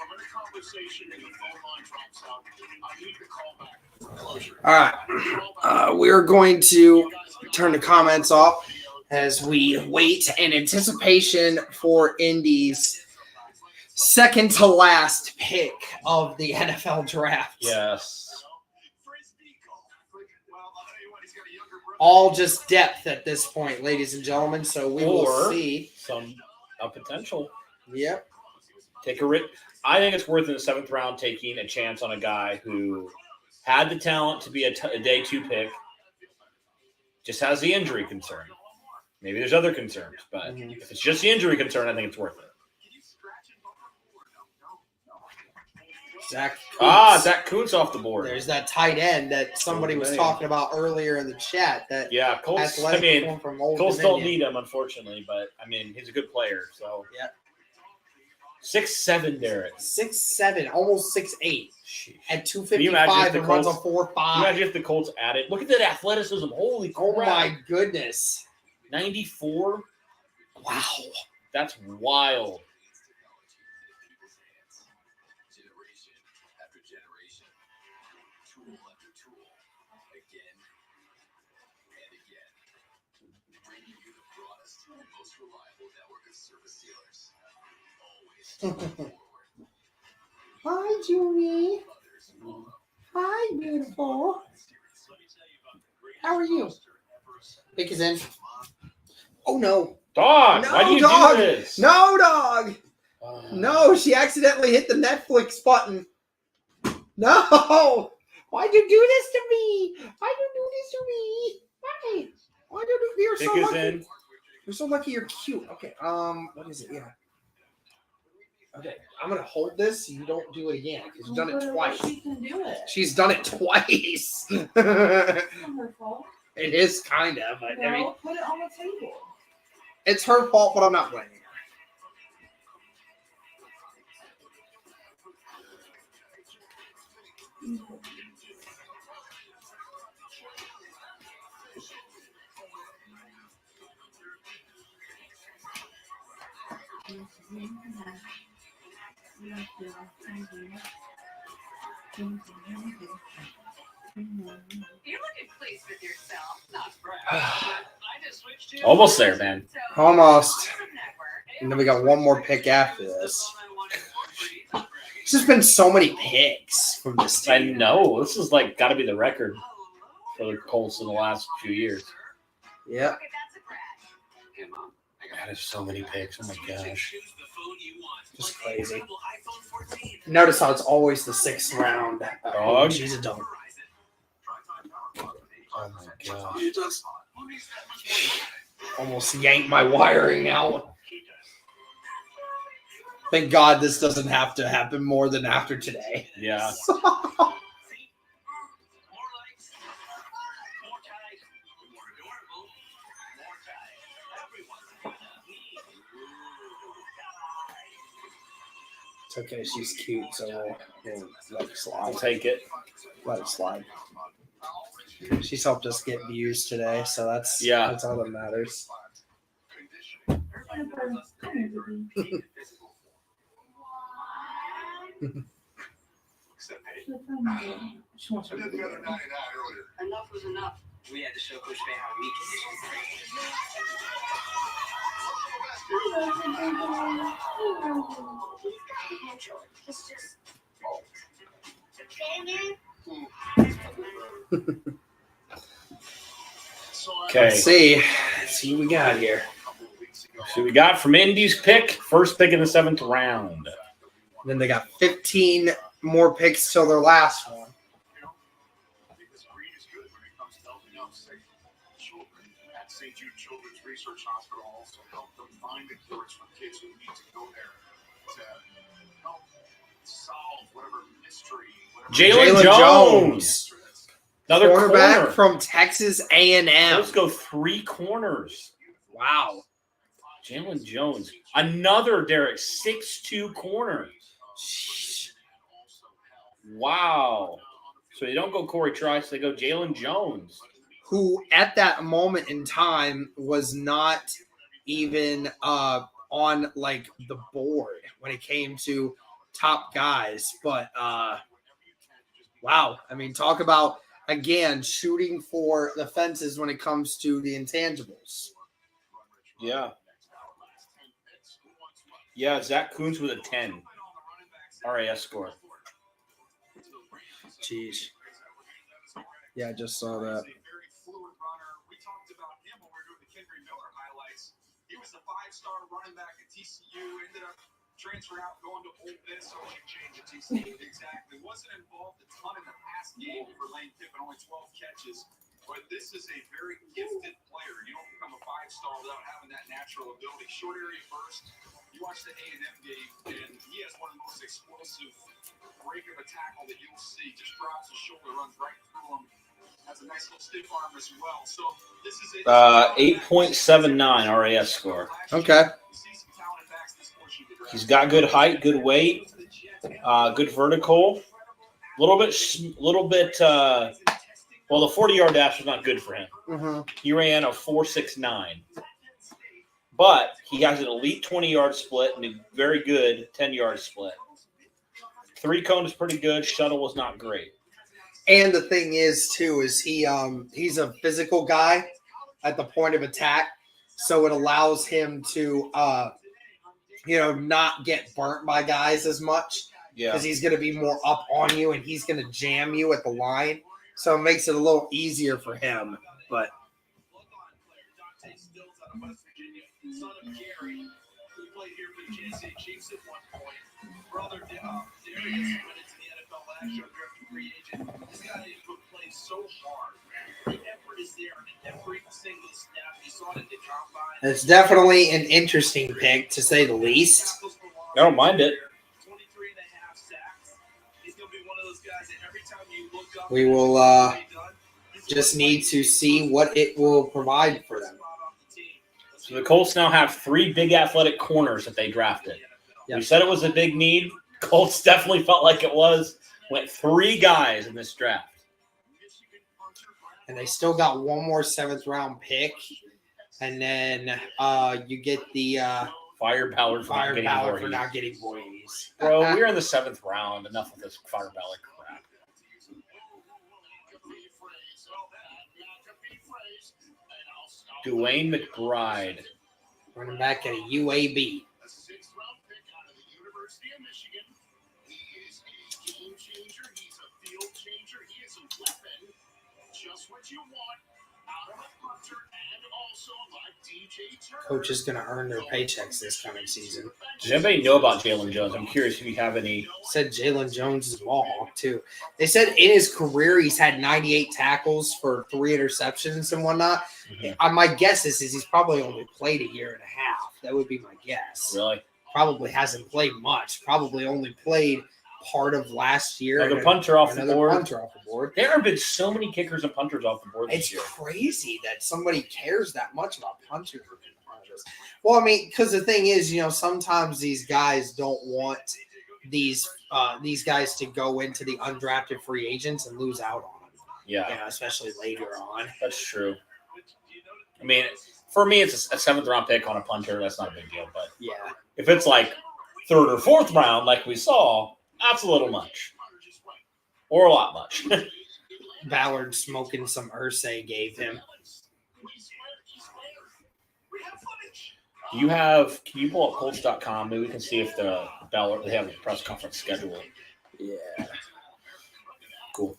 I'm in a conversation and the phone line drops out, I need the call back. Closure. All right. We're going to turn the comments off as we wait in anticipation for Indy's second to last pick of the NFL draft. Yes. All just depth at this point, ladies and gentlemen. So we will see some potential. Yep. Take a risk. I think it's worth in the 7th round taking a chance on a guy who had the talent to be a day 2 pick, just has the injury concern. Maybe there's other concerns, but if it's just the injury concern, I think it's worth it. Zach Kuntz. Zach Kuntz off the board. There's that tight end that somebody was talking about earlier in the chat. That Colts. Colts don't need him, unfortunately, but I mean, he's a good player. So 6'7", Derek. 6'7", almost 6'8", at 255 and runs a 4.5. Can you imagine if the Colts added? Look at that athleticism! Holy crap! Oh my goodness! 94. Wow, that's wild. Hi, Julie. Hi, beautiful. How are you? Pick is in. Oh, no. Dog, no, why do you dog. do this? No, dog. No, she accidentally hit the Netflix button. No. Why'd you do this to me? Why'd you do this to me? Why? Why did you? You're so lucky. In. You're so lucky. You're cute. Okay. What is it? Yeah. Okay. I'm gonna hold this so you don't do it again because you've done it twice. She can do it. She's done it twice. It's not her fault. It is kind of. But, Well, I mean, put it on the table. it's her fault, but I'm not blaming her. You're looking pleased with yourself. Not I just switched to Almost there, man. Almost. And then we got one more pick after this. There's just been so many picks from this team. I know. This is like got to be the record for the Colts in the last few years. Yep. That is so many picks. Oh my gosh. Just crazy. Notice how it's always the 6th round. Dog. She's a dog. Oh my gosh. Almost yanked my wiring out. Thank God this doesn't have to happen more than after today. Yeah. It's okay. She's cute, so we'll let it slide. I'll take it. Let it slide. She's helped us get views today, so that's all that matters. Enough was enough. We had to show Coach Bay how we Okay. Let's see what we got here. So we got from Indy's pick, first pick in the 7th round. Then they got 15 more picks till their last one. At St. Jude Children's Research Hospital also help them find the cures for kids who need to go there to help solve whatever mystery. Jalen Jones. Another cornerback corner from Texas A&M. Let's go 3 corners. Wow. Jalen Jones. Another Derek 6'2" corner. Wow. So they don't go Corey Trice, they go Jalen Jones. Who at that moment in time was not even on like the board when it came to top guys. But wow. I mean, talk about, again, shooting for the fences when it comes to the intangibles. Yeah. Yeah, Zach Kuntz with a 10 RAS score. Jeez. Yeah, I just saw that. He was the 5-star running back at TCU, ended up transferring out, going to Ole Miss. So change at TCU. Exactly. Wasn't involved a ton in the pass game for Lane Kiffin, only 12 catches. But this is a very gifted player. You don't become a 5-star without having that natural ability. Short area burst. You watch the A&M game, and he has one of the most explosive break of a tackle that you'll see. Just drops his shoulder, runs right through him. Has a nice little stiff arm as well. So this is 8.79 RAS score. Okay. He's got good height, good weight, good vertical. Little bit. Well, the 40-yard dash was not good for him. Mm-hmm. He ran a 4.69, but he has an elite 20-yard split and a very good 10-yard split. 3-cone is pretty good. Shuttle was not great. And the thing is, too, is he's a physical guy at the point of attack, so it allows him to, not get burnt by guys as much. Yeah. Because he's going to be more up on you, and he's going to jam you at the line. So it makes it a little easier for him. But it's definitely an interesting pick, to say the least. I don't mind it. We will just need to see what it will provide for them. So the Colts now have 3 big athletic corners that they drafted. Yep. We said it was a big need. Colts definitely felt like it was. Went 3 guys in this draft. And they still got one more 7th-round pick. And then you get the firepower for not getting Voorhees. Bro, we're in the 7th round. Enough of this firepower crap. Dwayne McBride. Running back at a UAB. Coach is going to earn their paychecks this coming season. Does anybody know about Jalen Jones? I'm curious if you have any. Said Jalen Jones is a ball hawk, too. They said in his career he's had 98 tackles for 3 interceptions and whatnot. Mm-hmm. My guess is he's probably only played a year and a half. That would be my guess. Really? Probably hasn't played much. Probably only played part of last year. Another punter off the board. Punter off the board. There have been so many kickers and punters off the board this year. It's crazy that somebody cares that much about punters. Well, I mean, because the thing is, sometimes these guys don't want these guys to go into the undrafted free agents and lose out on them. Yeah, especially later on. that's true. I mean, for me, it's a 7th round pick on a punter. That's not a big deal. But Yeah. if it's like 3rd or 4th round, like we saw, that's a little much, or a lot much. Ballard smoking some Irsay gave him. Can you pull up Colts.com? Maybe we can see if the Ballard, they have a press conference schedule. Yeah. Cool.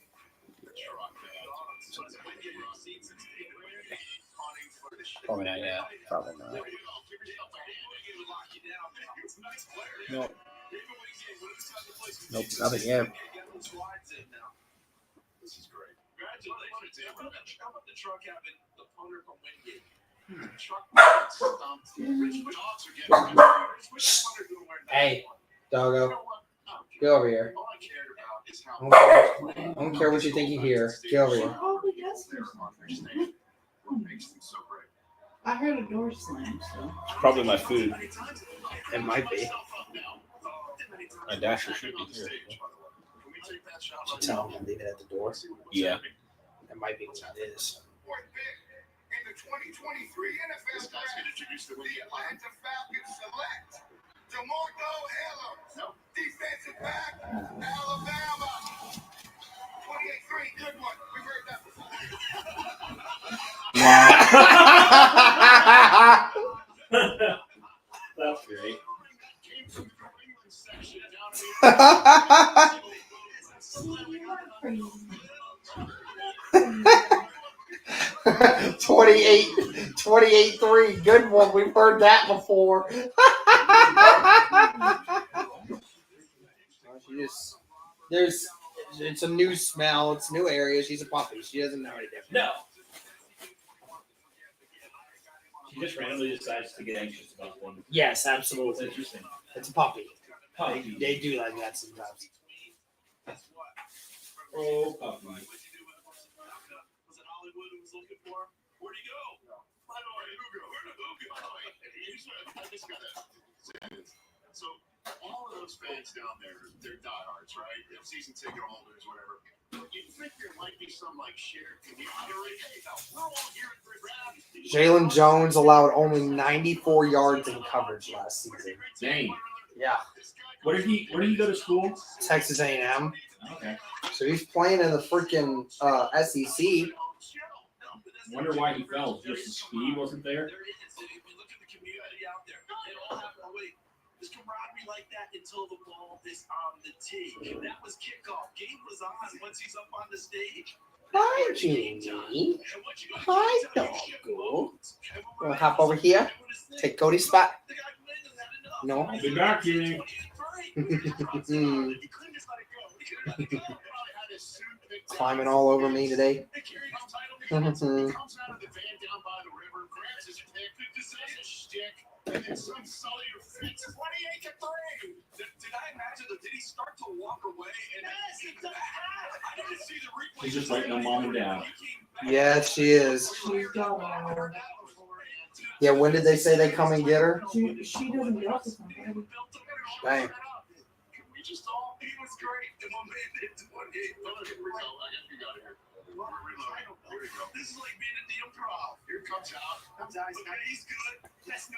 Probably not yet. Probably not. Nope. Nope, nothing yet. This is great. Congratulations. How about the truck having the punter from Wingate? Hey, doggo. Get over here. I don't care what you think you hear. Get over here. Probably does hear something. I heard a door slam, so. It's probably my food. It might be. My dasher should be here. Should tell him to leave it at the door. Yeah. That might be what it is. In the 2023 NFL Draft, the Atlanta Falcons select DeMarco Hiller, defensive back, Alabama. 28-3, good one. We've heard that before. That's great. 28-3. Good one. We've heard that before. It's a new smell. It's a new area. She's a puppy. She doesn't know any different. No. She just randomly decides to get anxious about things. Yes, absolutely. It's interesting. It's a puppy. They do like that sometimes. Oh, puppy. Where'd he go? I just gotta say this. So all of those fans down there, they're diehards, right? They're season ticket holders, whatever. You think there might be some like shared camaraderie? Hey, now we're all here at the draft. Jalen Jones allowed only 94 yards in coverage last season. Dang. Yeah. Where did he go to school? Texas A&M. Okay. So he's playing in the freaking SEC. Wonder why he fell. Just the speed wasn't there. Look at the community out there. They all have to wait. There's camaraderie like that until the ball is on the tee. That was kickoff. Game was on once he's up on the stage. Hi, Jeannie. Hi, doggo. Wanna hop over here? Take Cody's spot? No. I'll be back, Jeannie. Climbing all over me today. He's just writing on mom and dad. Yeah, she is. She's going. Yeah, when did they say they come and get her? She doesn't get off the phone. Dang. We just all, he was great. And one man did 28. This is like being at the improv. Here comes out. He's good.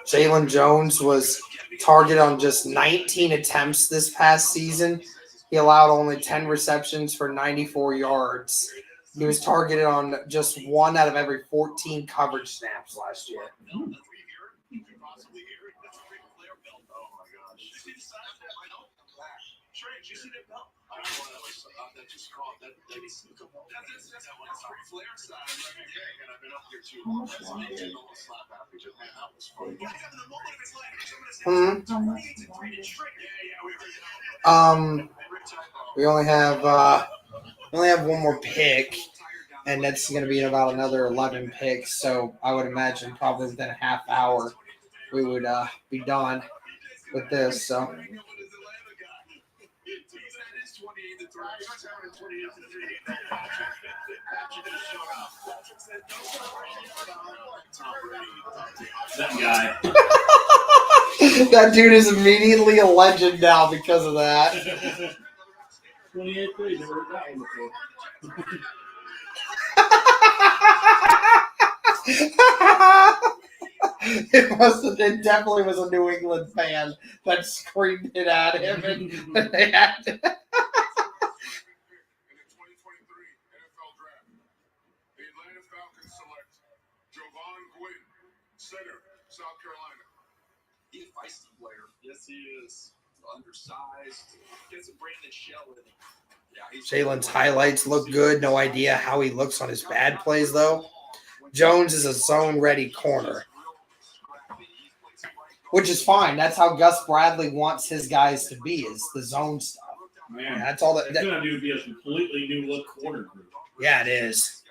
Jalen Jones was targeted on just 19 attempts this past season. He allowed only 10 receptions for 94 yards. He was targeted on just 1 out of every 14 coverage snaps last year. We only have one more pick, and that's going to be in about another 11 picks. So I would imagine probably within a half hour we would be done with this. So. That guy. That dude is immediately a legend now because of that. 28-3, never heard that one before. It definitely was a New England fan that screamed it at him, and they had to. In the 2023 NFL Draft, the Atlanta Falcons select Jovan Gwynn, center, South Carolina. He's a feisty player. Yes, he is. Undersized. Gets a Brandon Shell in him. Yeah, Jalen's highlights look good. No idea how he looks on his bad plays, though. Jones is a zone-ready corner, which is fine. That's how Gus Bradley wants his guys to be, is the zone stuff. Man, That's all that. It's going to be a completely new look corner group. Yeah, it is.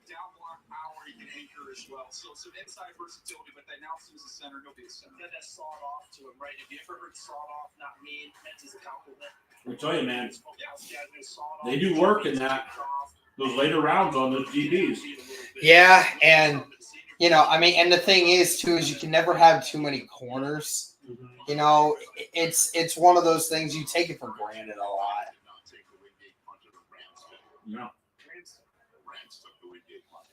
Down block power, he can anchor as well. So some inside versatility, but they now see as a center, he'll be a center. Got that sawed off to him, right? Have you ever heard sawed off, not mean, meant as a compliment? I tell you, man, they do work in those later rounds on those DBs. Yeah, and and the thing is too is you can never have too many corners. You know, it's one of those things you take it for granted a lot. Yeah. Rams took the Wingate punch.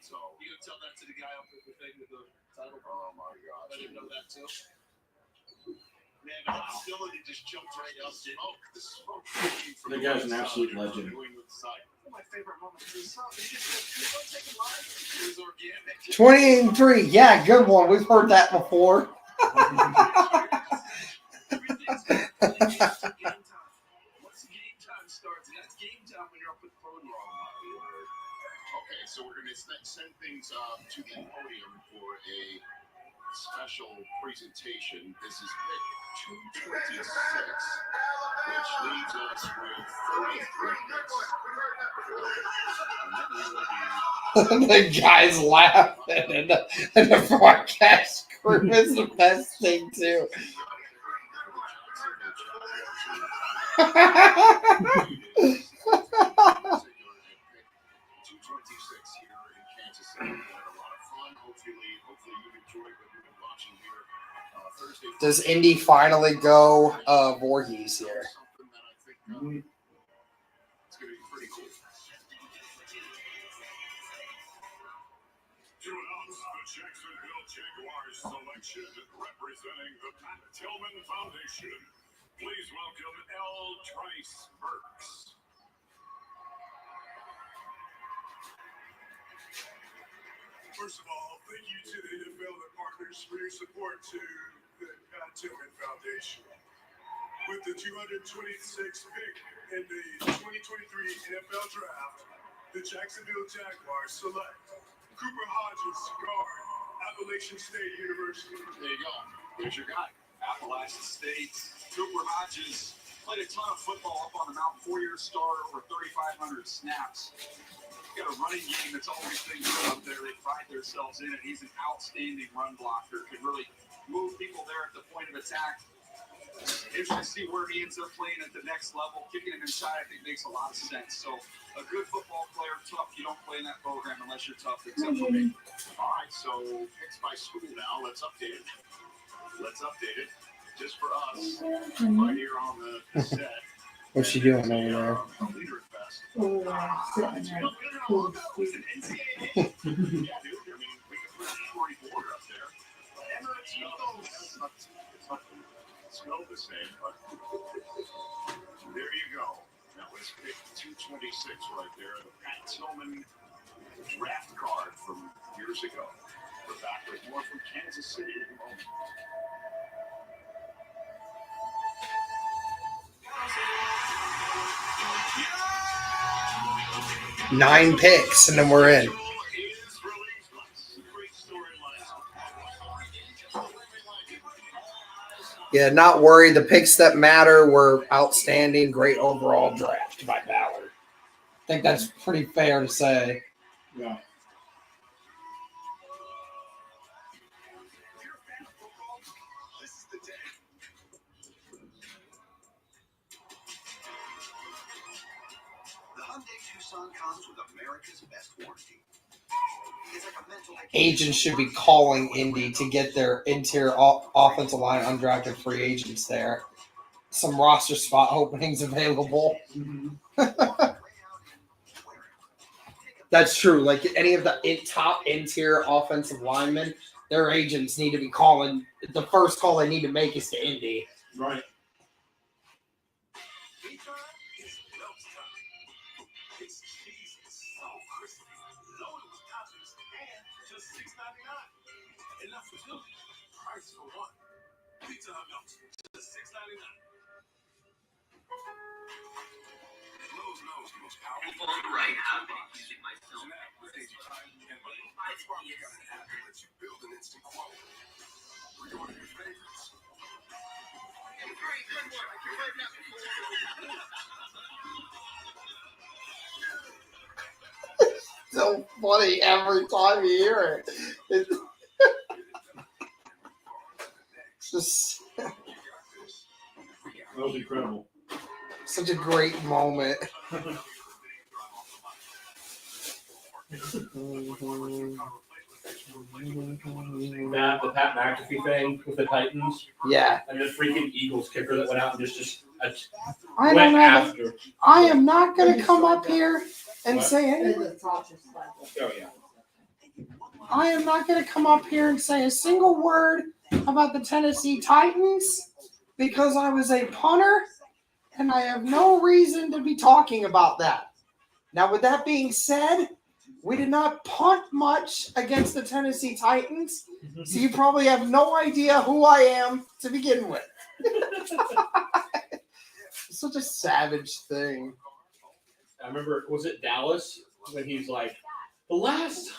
So You gonna tell that to the guy up with the thing with the title? oh my God. I didn't know that too. Man, the hostility just jumped right up. Smoke. The smoke came from The guy's an absolute legend. New England side. My favorite moment. He just taking live. It was organic. 23, yeah, good one. We've heard that before. Once the game time starts, that's game time when you're up with the podium. Okay, so we're going to send things to the podium for a special presentation. This is pick 226, which leaves us with 33 picks. The guys laughing, and the broadcast crew is the best thing too. Does Indy finally go Voorhees here? It's going to be pretty cool. To announce the Jacksonville Jaguars selection representing the Pat Tillman Foundation, please welcome L. Trice Burks. First of all, thank you to the NFL and partners for your support to the Pat Tillman Foundation. With the 226th pick in the 2023 NFL Draft, the Jacksonville Jaguars select Cooper Hodges, guard, Appalachian State University. There you go. There's your guy. Appalachian State. Cooper Hodges played a ton of football up on the mountain. 4-year starter, over 3,500 snaps. Got a running game that's always been good up there. They pride themselves in it. He's an outstanding run blocker. Can really move people there at the point of attack. Interesting to see where he ends up playing at the next level. Kicking him inside, I think, makes a lot of sense. So, a good football player, tough. You don't play in that program unless you're tough, except for me. All right, so picks by school now. Let's update it. Just for us, right here on the set. What's she doing over Leader Fest. Sitting there, cool. Yeah, dude. I mean, we can put a storyboard up there. It's not smell the same, but there you go. That was pick 226 right there. The Pat Tillman draft card from years ago. We're back with more from Kansas City in a moment. 9 picks, and then we're in. Yeah, not worried. The picks that matter were outstanding. Great overall draft by Ballard. I think that's pretty fair to say. Yeah. The Hyundai Tucson comes with America's best warranty. It's like a mental Agents should be calling Indy to get their interior offensive line undrafted free agents there. Some roster spot openings available. That's true. Like any of the top interior offensive linemen, their agents need to be calling. The first call they need to make is to Indy. Right. It's cheese so crispy, loaded with toppings, and just $6.99. Enough for two. Price for one. Pizza Hut Melts, just $6.99. Lowe's knows the most powerful Right, I've been using my film. snap will save you time and money. That's why we got an app that lets you build an instant quote. Reorder your favorites. So funny every time you hear it. It's just That was incredible. such a great moment. That the Pat McAfee thing with the Titans Yeah. and the freaking Eagles kicker that went out and just I went don't have. after. I am not going to come up here and What? say anything. Oh yeah. I am not going to come up here and say a single word about the Tennessee Titans because I was a punter and I have no reason to be talking about that. Now, with that being said, we did not punt much against the Tennessee Titans, so you probably have no idea who I am to begin with. Such a savage thing. I remember, was it Dallas when he's like, the last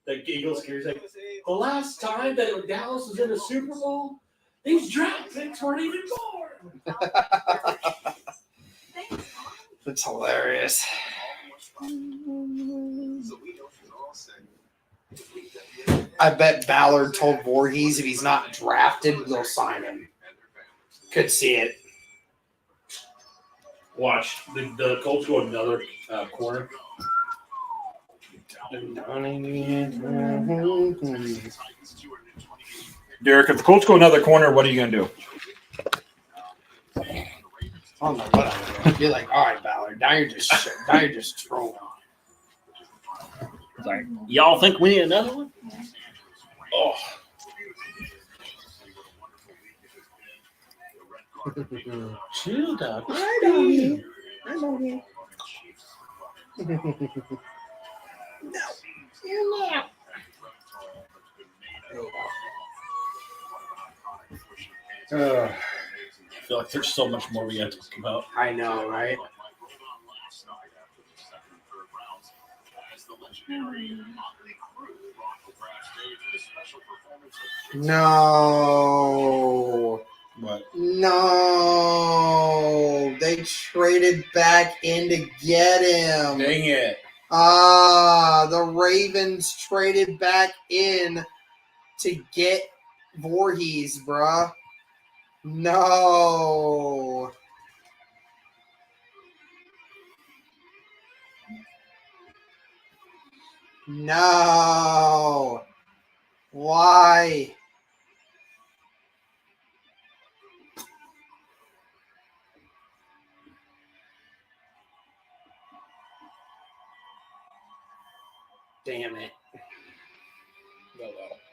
the Eagles carries like the last time that Dallas was in a Super Bowl, these draft picks weren't even born. That's hilarious. I bet Ballard told Voorhees if he's not drafted, they'll sign him. Could see it. Watch the Colts go another corner. Derek, if the Colts go another corner, what are you going to do? I don't know what I'm gonna do. You're like, all right, Ballard. Now you're just trolling. Like, y'all think we need another one? Oh. Chill, dog. I know you. I know you. No, you're not. I feel like there's so much more we got to talk about. I know, right? No. What? No. They traded back in to get him. Dang it. The Ravens traded back in to get Voorhees, bruh. No. No. Why? Damn it.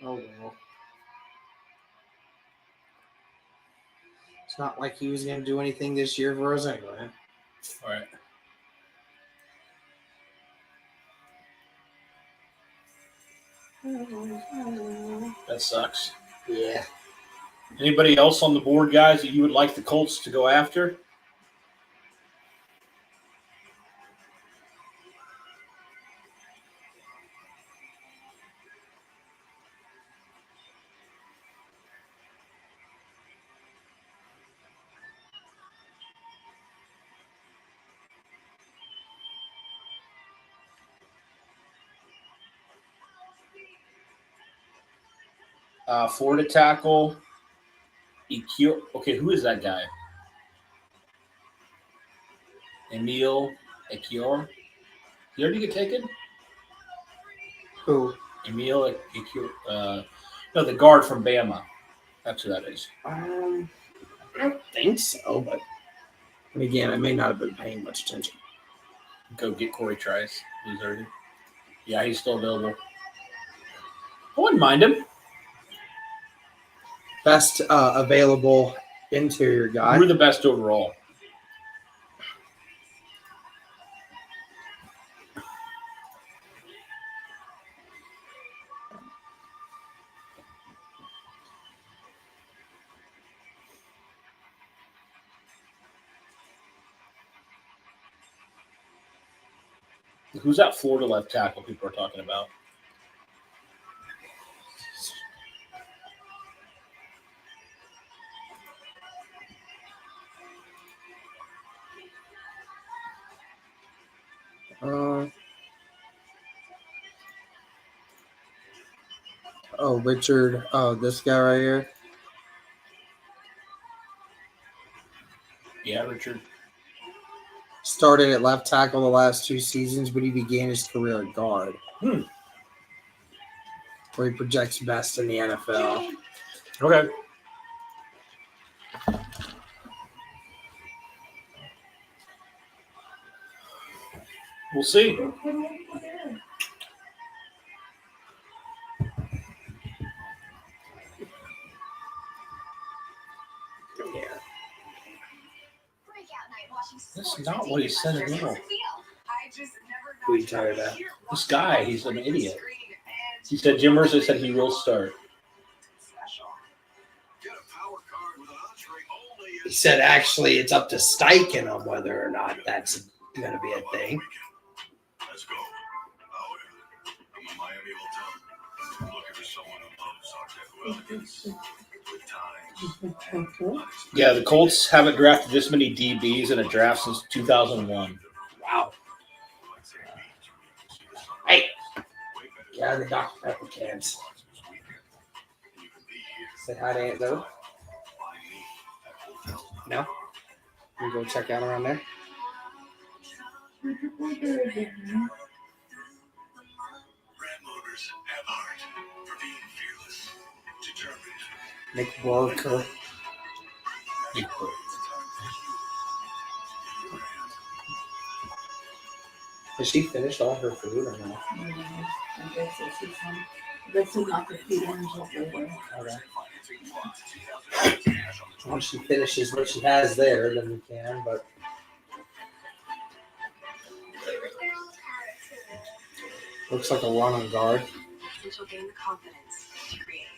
Oh well. It's not like he was going to do anything this year for us anyway. All right. That sucks. Yeah. Anybody else on the board, guys, that you would like the Colts to go after? Florida tackle. EQ. Okay, who is that guy? Emil Ekiyor. Did he already get taken? Who? Emil Ekiyor. No, the guard from Bama. That's who that is. I don't think so, but again, I may not have been paying much attention. Go get Corey Trice. He's already. Yeah, he's still available. I wouldn't mind him. Best available interior guy. We're the best overall. Who's that Florida left tackle people are talking about? Richard. Oh, this guy right here. Yeah, Richard. Started at left tackle the last 2 seasons, but he began his career at guard. Where he projects best in the NFL. Okay. We'll see. That's not what he said at all. Who are you talking about? This guy, he's an idiot. He said Jim Mercer said he will start. He said actually it's up to Steichen on whether or not that's going to be a thing. Let's go. Oh, yeah. I'm a Miami hotel. I'm looking for someone who loves Archie good times. Yeah, the Colts haven't drafted this many DBs in a draft since 2001. Wow. Hey. Yeah, the Dr. Pepper cans. Say hi to Aunt Zoe. No? You go check out around there? Nick Barker. Has she finished all her food or no? I guess this is not the food angel flavor. Okay. Once she finishes what she has there, then we can, but looks like a run on guard. Which will gain the confidence to create.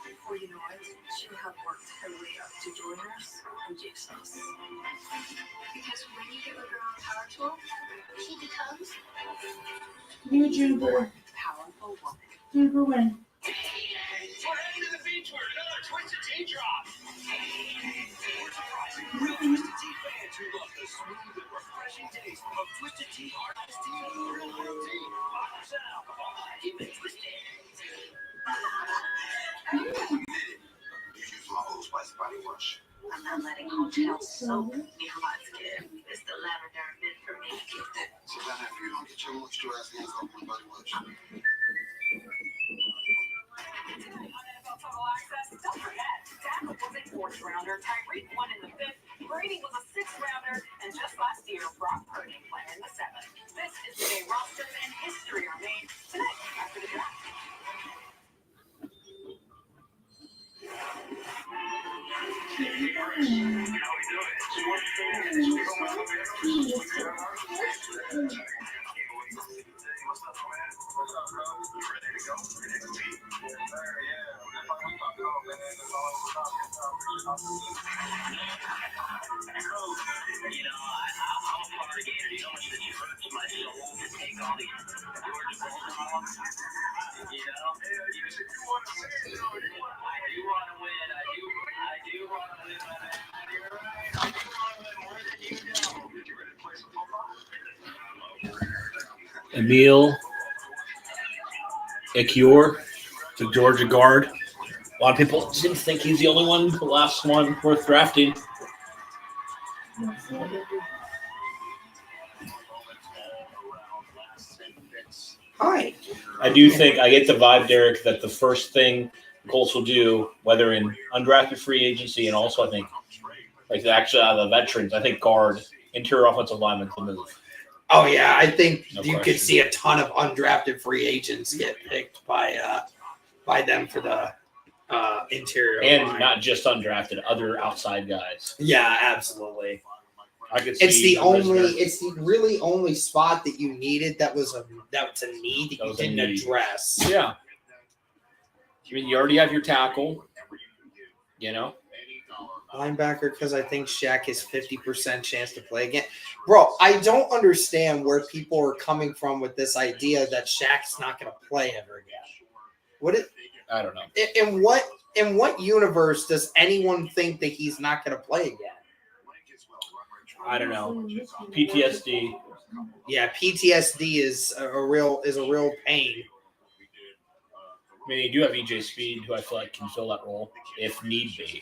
Before you know it, she'll have worked her way up to joiners and jigsaws. Because when you give a girl a power tool, she becomes YouTuber. powerful woman. Super win. We're heading to the beach where another Twisted Tea drop. Real Twisted Tea fans who love the smooth and refreshing taste of Twisted Tea Iced Tea Real Real Tea. 5% alcohol. Keep it twisted. You use my Old Spice body wash. I'm not letting hotel soap be my skin. It's the lavender mint for me. So then if you don't get your moisture ass hands off my body wash. Tonight on NFL Total Access, don't forget, Dak was a 4th rounder, Tyreek won in the 5th, Brady was a 6th rounder, and just last year, Brock Purdy played in the 7th. This is the day rosters and history are made tonight after the draft. You know, I'm a Florida Gator. You know how much it hurts my soul to take all these Georgia Bulls off? You know? I do want to win. I do want to win, my man. You're right. I do want to win more than you know. Did you ready to play some football? Emil Ekiyor, the Georgia guard. A lot of people didn't think he's the only one, the last one worth drafting. Hi. I do think I get the vibe, Derek, that the first thing the Colts will do, whether in undrafted free agency and also I think Like actually out of the veterans, I think guard, interior offensive lineman to move. Oh yeah, I think No you question. could see a ton of undrafted free agents get picked by them for the interior And line. not just undrafted, other outside guys. Yeah, absolutely. I could see It's the Risner. really only spot that you needed that's a need that you was a didn't need. address. Yeah. I mean, you already have your tackle. You know. Linebacker, because I think Shaq has 50% chance to play again. Bro, I don't understand where people are coming from with this idea that Shaq's not going to play ever again. I don't know. In what universe does anyone think that he's not going to play again? I don't know. PTSD. Yeah, PTSD is a real pain. I mean, you do have EJ Speed, who I feel like can fill that role if need be.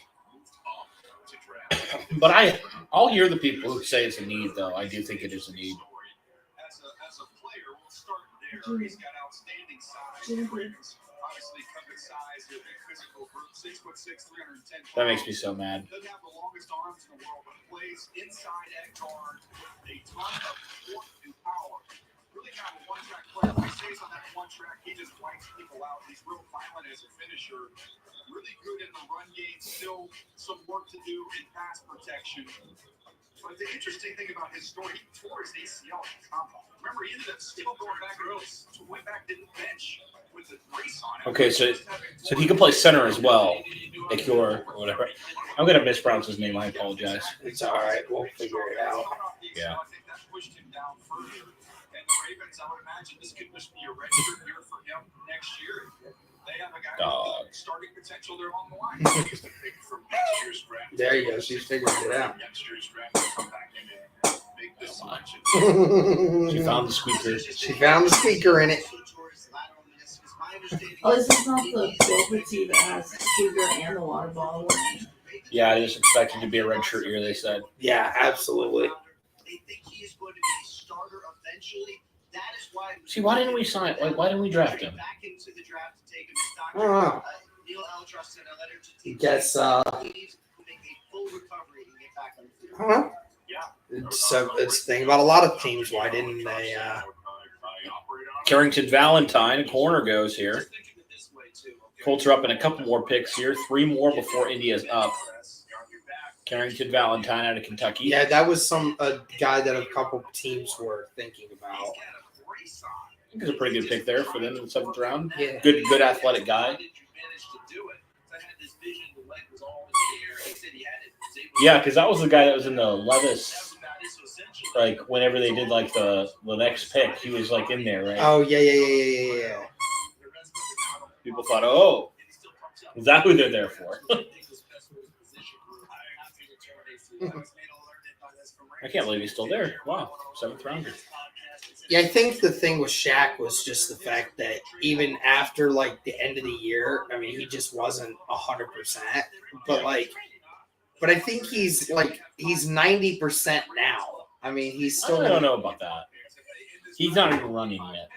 But I'll hear the people who say it's a need, though. I do think it is a need. As a player, we'll start there. He's got outstanding size. Obviously, covered size, a big physical group, 6'6", 310 pounds. That makes me so mad. Doesn't have the longest arms in the world, but plays inside at guard with a ton of force and power. Really kind of a one-track player. When he stays on that one track, he just wipes people out. He's real violent as a finisher. Really good in the run game. Still some work to do in pass protection. But the interesting thing about his story, he tore his ACL at the combine. Remember, he ended up still going back to went back to the bench with the brace on him. Okay, so he can play center as well, like or whatever. I'm gonna mispronounce his name. I apologize. It's all right. We'll figure it out. Yeah. I think that pushed him down further. And the Ravens, I would imagine this could just be a redshirt year for him next year. They have a guy with starting potential there on the line. There you go. She's figured it out. She found the squeaker. She found the speaker in it. Oh, is this not the Velvety that has the Cougar and the water bottle? Yeah, I just expected to be a red shirt year, they said. Yeah, absolutely. They think he is going to be a starter eventually. That is why. See, why didn't we sign? Like, why didn't we draft him? Back into the draft to take him as I don't know. Neil Altrust sent a letter to He gets he needs to make a full recovery and get back on the field. I don't know. It's the thing about a lot of teams. Why didn't they? Carrington Valentine, corner goes here. Colts are up in a couple more picks here. 3 more before India's up. Carrington Valentine out of Kentucky. Yeah, that was a guy that a couple teams were thinking about. I think it's a pretty good pick there for them in the 7th round. Yeah. Good athletic guy. Yeah, because that was the guy that was in the Levis. Like whenever they did like the next pick, he was like in there, right? Oh yeah. People thought, oh, is that who they're there for? I can't believe he's still there. Wow, 7th rounder. Yeah, I think the thing with Shaq was just the fact that even after like the end of the year, I mean, he just wasn't 100%. But but I think he's 90% now. I mean, he's still. I don't know about that. He's not even running yet.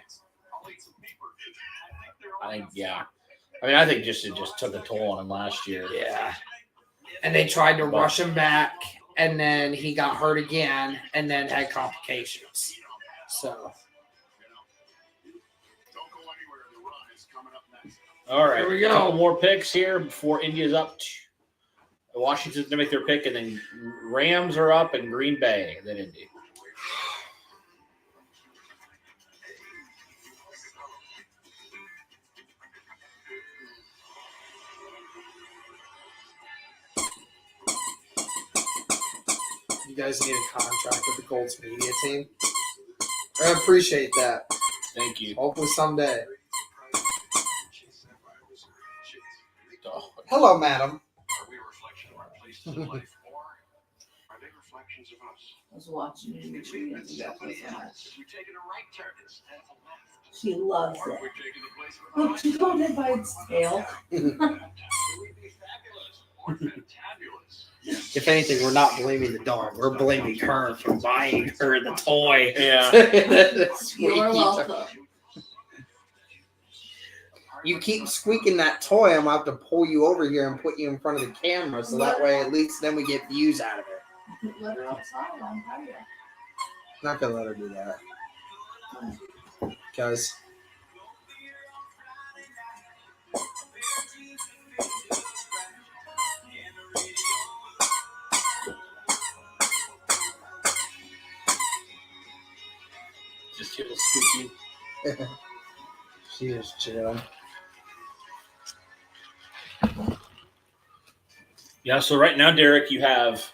I think it just took a toll on him last year. Yeah. And they tried to rush him back, and then he got hurt again, and then had complications. So. All right. Here we go. A couple more picks here before India's up. Washington's to make their pick, and then Rams are up, and Green Bay, then Indy. You guys need a contract with the Colts media team. I appreciate that. Thank you. Hopefully someday. Hello, madam. I was watching you and she got so much. She loves it. Look, she told it by its tail. If anything, we're not blaming the dog. We're blaming her for buying her the toy. Yeah. You're welcome. You keep squeaking that toy, I'm going to have to pull you over here and put you in front of the camera so that way at least then we get views out of it. Let her outside on Friday. Not going to let her do that. Because Just hear the squeaking. she is chilling. Yeah, so right now, Derek, you have.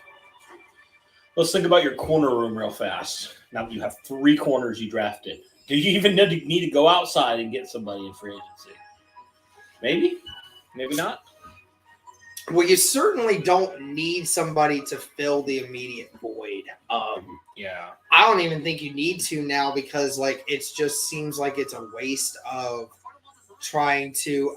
Let's think about your corner room real fast. Now you have 3 corners you drafted. Do you even need to go outside and get somebody in free agency? Maybe, maybe not. Well, you certainly don't need somebody to fill the immediate void. Yeah. I don't even think you need to now because, like, it just seems like it's a waste of trying to.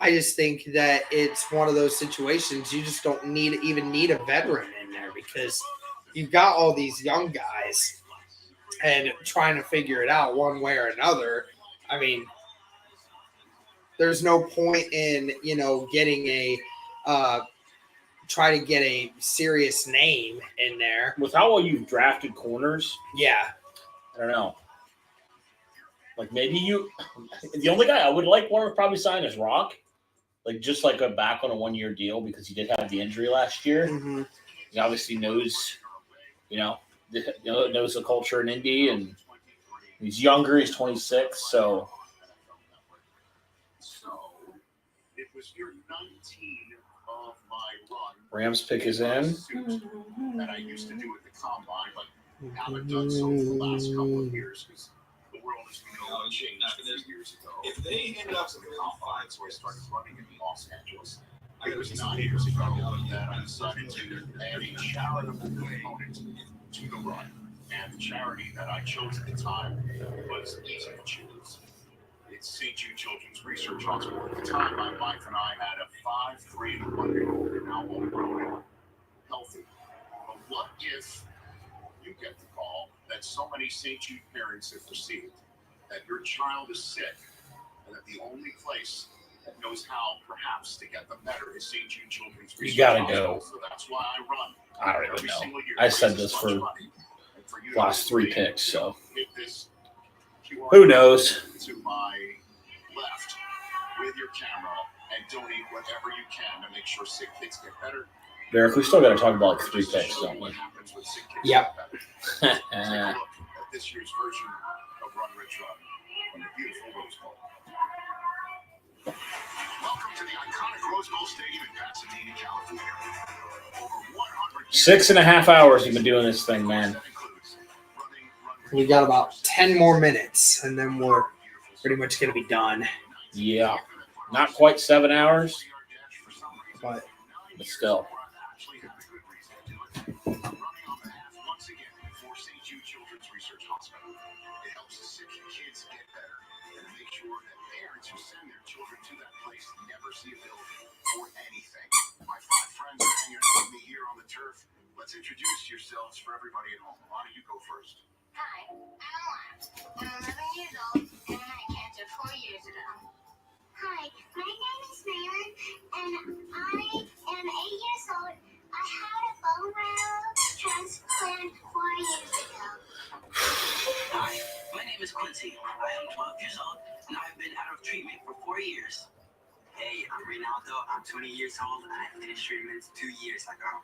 I just think that it's one of those situations you just don't even need a veteran in there because you've got all these young guys and trying to figure it out one way or another. I mean, there's no point in, getting try to get a serious name in there. With how well you've drafted corners, Yeah. I don't know. Like maybe the only guy I would want to probably sign is Rock. Like just like a back on a 1-year deal because he did have the injury last year. Mm-hmm. He obviously knows, knows the culture in Indy, and he's younger. He's 26, so. It was year 19 of my run. Rams pick is in. That I used to do at the combine, but haven't done so for the last couple of years because the world has changed a few years ago. If they ended up in the combine, so I started running in Los Angeles. It was 9 years ago that I decided to add a charitable component to the run. And the charity that I chose at the time was easy to choose. It's St. Jude Children's Research Hospital. At the time, my wife and I had a 5, 3, and 1-year-old, and now all grown and healthy. But what if you get the call that so many St. Jude parents have received that your child is sick and that the only place that knows how perhaps to get them better is St. Jude Children's Research gotta Hospital. go. So that's why I run. I don't even Every know. single year, I said raises this much for money. And for you to last 3 really, picks, so hit this QR who knows? to my left with your camera and donate whatever you can to make sure sick kids get better. Derek, we still got to talk about 3 picks, don't we? Yep. Take a look at this year's version of Run Rich Run from the beautiful Rose Bowl. Welcome to the iconic Rose Bowl Stadium in Pasadena, California. Over 100 6.5 hours you've been doing this thing, man. We got about 10 more minutes, and then we're pretty much going to be done. Yeah. Not quite 7 hours, But still. Once again, for St. Jude Children's Research Hospital, it helps the sick kids get better and make sure that parents who send their children to that place never see a bill for anything. My 5 friends are hanging out with me here on the turf. Let's introduce yourselves for everybody at home. Why don't you go first? Hi, I'm Alana. I'm 11 years old and I had cancer 4 years ago. Hi, my name is Maylin and I am 8 years old. I had a bone marrow transplant 4 years ago. Hi, my name is Quincy. I am 12 years old and I've been out of treatment for 4 years. Hey, I'm Reynaldo. I'm 20 years old and I finished treatment 2 years ago.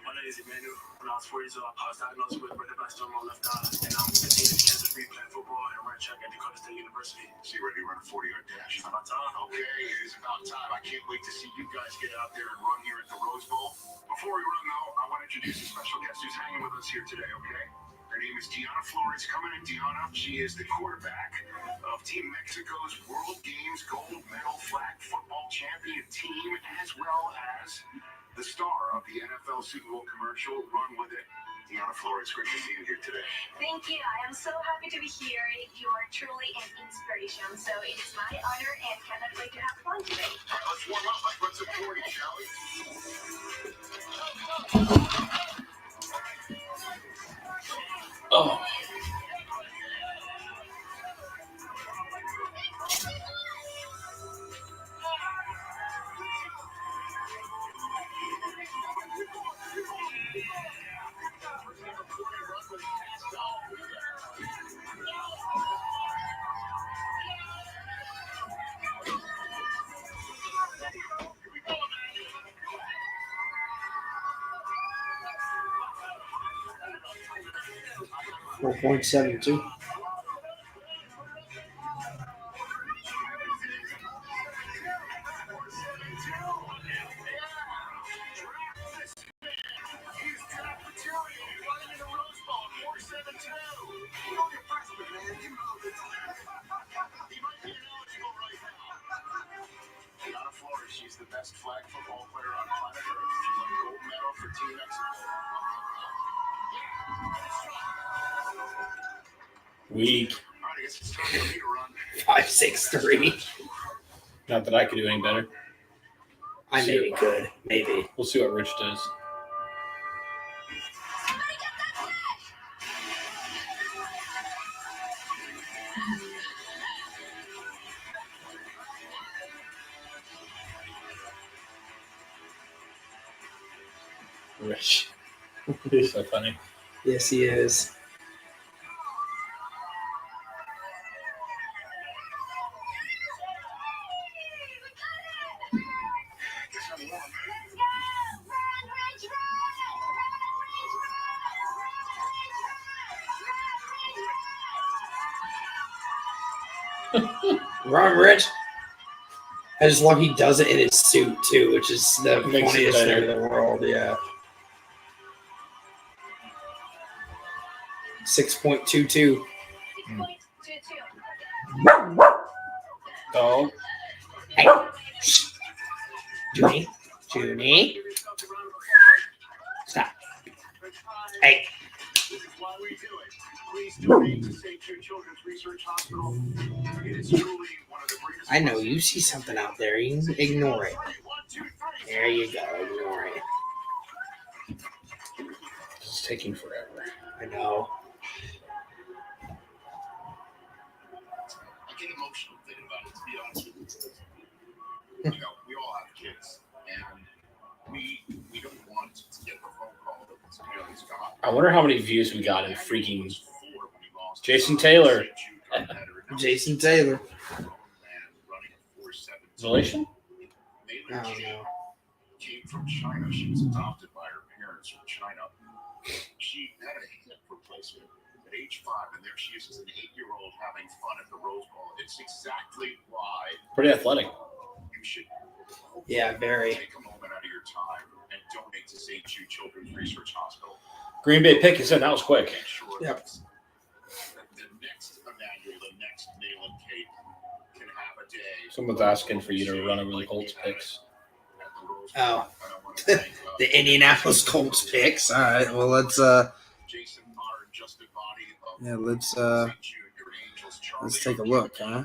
My name is Emmanuel. When I was 4 years old, I was diagnosed with retinoblastoma on my left eye, and I'm continuing cancer-free playing football and run track at Dakota State University. So you ready to run a 40-yard dash? It's about time. Okay, it is about time. I can't wait to see you guys get out there and run here at the Rose Bowl. Before we run, though, I want to introduce a special guest who's hanging with us here today, okay? Her name is Deanna Flores. Coming in, Deanna. She is the quarterback of Team Mexico's World Games gold medal flag football champion team, as well as the star of the NFL Super Bowl commercial, Run With It. Deanna Flores, great to see you here today. Thank you. I am so happy to be here. You are truly an inspiration. So it is my honor and cannot wait to have fun today. All right, let's warm up. Let's put some 40, shall we? Oh. 4.72. She's the best flag football player on planet Earth. She won gold medal for Team Mexico. Weak. All right, I guess it's time for me to run. 5.63. Not that I could do any better. I maybe could. Maybe. We'll see what Rich does. Rich. He's so funny. Yes, he is. Run, Rich. I just love he does it in his suit too, which is the Makes it funniest thing better. in the world. Yeah. 6.22. Oh. Hey. Junie. Stop. Hey. This is why we do it. Please donate to St. Jude Children's Research Hospital. It is truly one of the greatest. I know you see something out there. You can ignore it. There you go. Ignore it. It's taking forever. I know. I get emotional thinking about it, to be honest with you. You know, we all have kids, and we don't want to get the phone call that it's nearly gone. I wonder how many views we got in freaking Jason Taylor. Jason Taylor. Relation? I don't know. Came from China. She was adopted by her parents from China. She had a hip replacement at age 5, and there she is as an 8-year-old having fun at the Rose Bowl. It's exactly why Pretty athletic. you should Yeah, very. take a moment out of your time and donate to St. Jude Children's Research Hospital. Green Bay pick is in. That was quick. Make sure Yep. that the next Emmanuel, the next Nayland Kate can have a day. Someone's asking for you to run over the Colts picks. At the Rose Bowl. Oh. And I want to thank, The Indianapolis Colts picks. All right. Well, let's Jason Maher and Justin Body of yeah, let's St. Jude, your Angels, Charlie take a look, huh?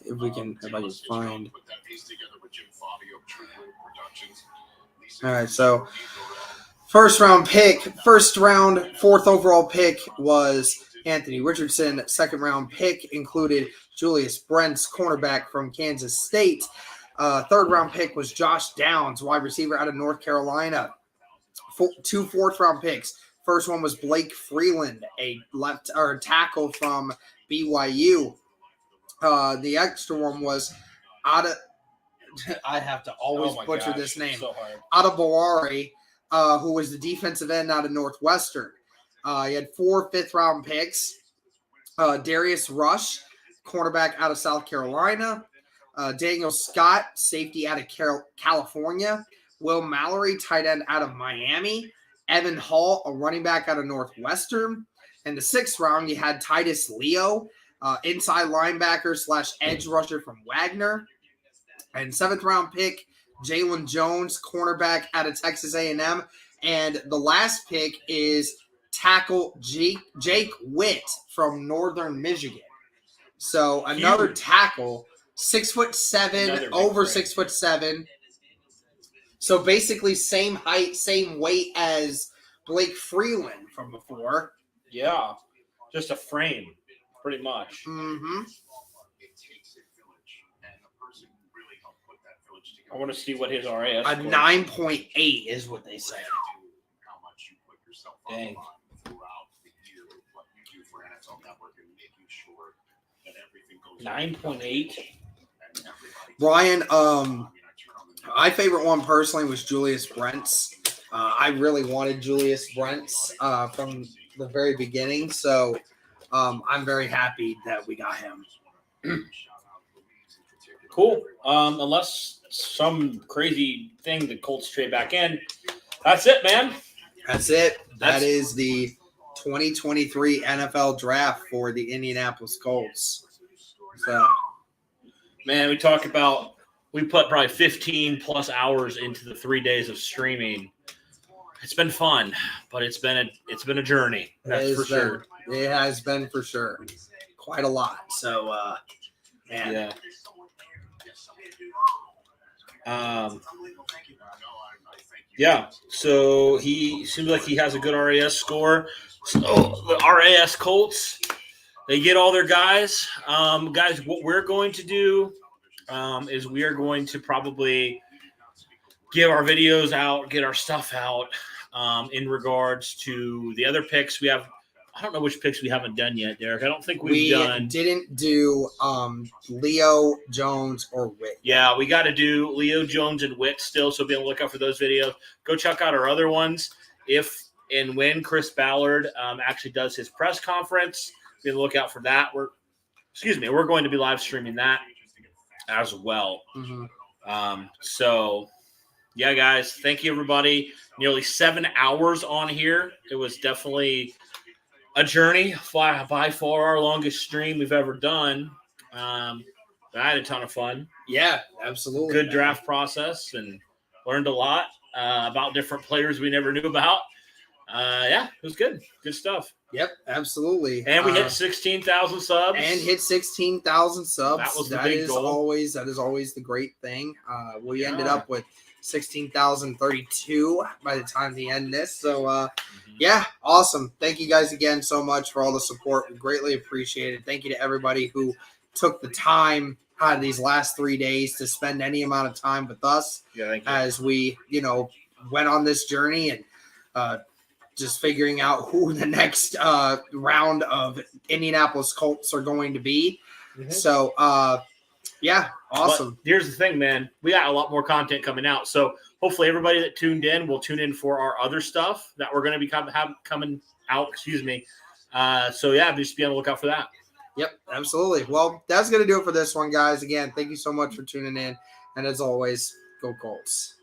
If I can find. Put that piece together with Jim Fabio of True Blue Productions. All right, so first round, fourth overall pick was Anthony Richardson. Second round pick included Julius Brents, cornerback from Kansas State. Third round pick was Josh Downs, wide receiver out of North Carolina. Two fourth round picks. First one was Blake Freeland, a left or tackle from BYU. The extra one was I have to always butcher this name. So hard. Adebawari, who was the defensive end out of Northwestern. He had 4 fifth-round picks. Darius Rush, cornerback out of South Carolina. Daniel Scott, safety out of California. Will Mallory, tight end out of Miami. Evan Hall, a running back out of Northwestern. In the 6th round, you had Titus Leo, inside linebacker / edge rusher from Wagner. And 7th round pick, Jalen Jones, cornerback out of Texas A&M. And the last pick is tackle Jake Witt from Northern Michigan. So another tackle, 6'7", over 6'7". So basically same height, same weight as Blake Freeland from before. Yeah. Just a frame, pretty much. Mm-hmm. I want to see what his RAS A score is. 9.8 is what they say. Dang. 9.8. Brian, my favorite one personally was Julius Brents. I really wanted Julius Brents from the very beginning, so I'm very happy that we got him. Cool. Unless some crazy thing the Colts trade back in. That's it, man. That's it. That is the 2023 NFL draft for the Indianapolis Colts. So, man, we put probably 15 plus hours into the 3 days of streaming. It's been fun, but it's been a journey. That's for sure. It has been for sure. Quite a lot. So, man. Yeah. Yeah, so he seems like he has a good RAS score. So the RAS Colts, they get all their guys. Guys, what we're going to do is we are going to probably get our videos out, get our stuff out in regards to the other picks. We have, I don't know which picks we haven't done yet, Derek. I don't think we didn't do Leo, Jones, or Witt. Yeah, we got to do Leo, Jones, and Witt still, so be on the lookout for those videos. Go check out our other ones. If and when Chris Ballard actually does his press conference, be on the lookout for that. We're going to be live streaming that as well. Mm-hmm. So, yeah, guys, thank you, everybody. Nearly 7 hours on here. It was definitely a journey, by far our longest stream we've ever done. I had a ton of fun. Yeah, absolutely. Good draft process and learned a lot about different players we never knew about. Yeah, it was good. Good stuff. Yep, absolutely. And we hit 16,000 subs. And hit 16,000 subs. That was the big goal. That is always the great thing. We ended up with 16,032 by the time we end this. So, yeah, awesome. Thank you guys again so much for all the support. We greatly appreciate it. Thank you to everybody who took the time out of these last 3 days to spend any amount of time with us as we, went on this journey and just figuring out who the next round of Indianapolis Colts are going to be. Mm-hmm. So, yeah, awesome. But here's the thing, man. We got a lot more content coming out. So hopefully everybody that tuned in will tune in for our other stuff that we're going to be coming out. So, yeah, just be on the lookout for that. Yep, absolutely. Well, that's going to do it for this one, guys. Again, thank you so much for tuning in. And as always, go Colts.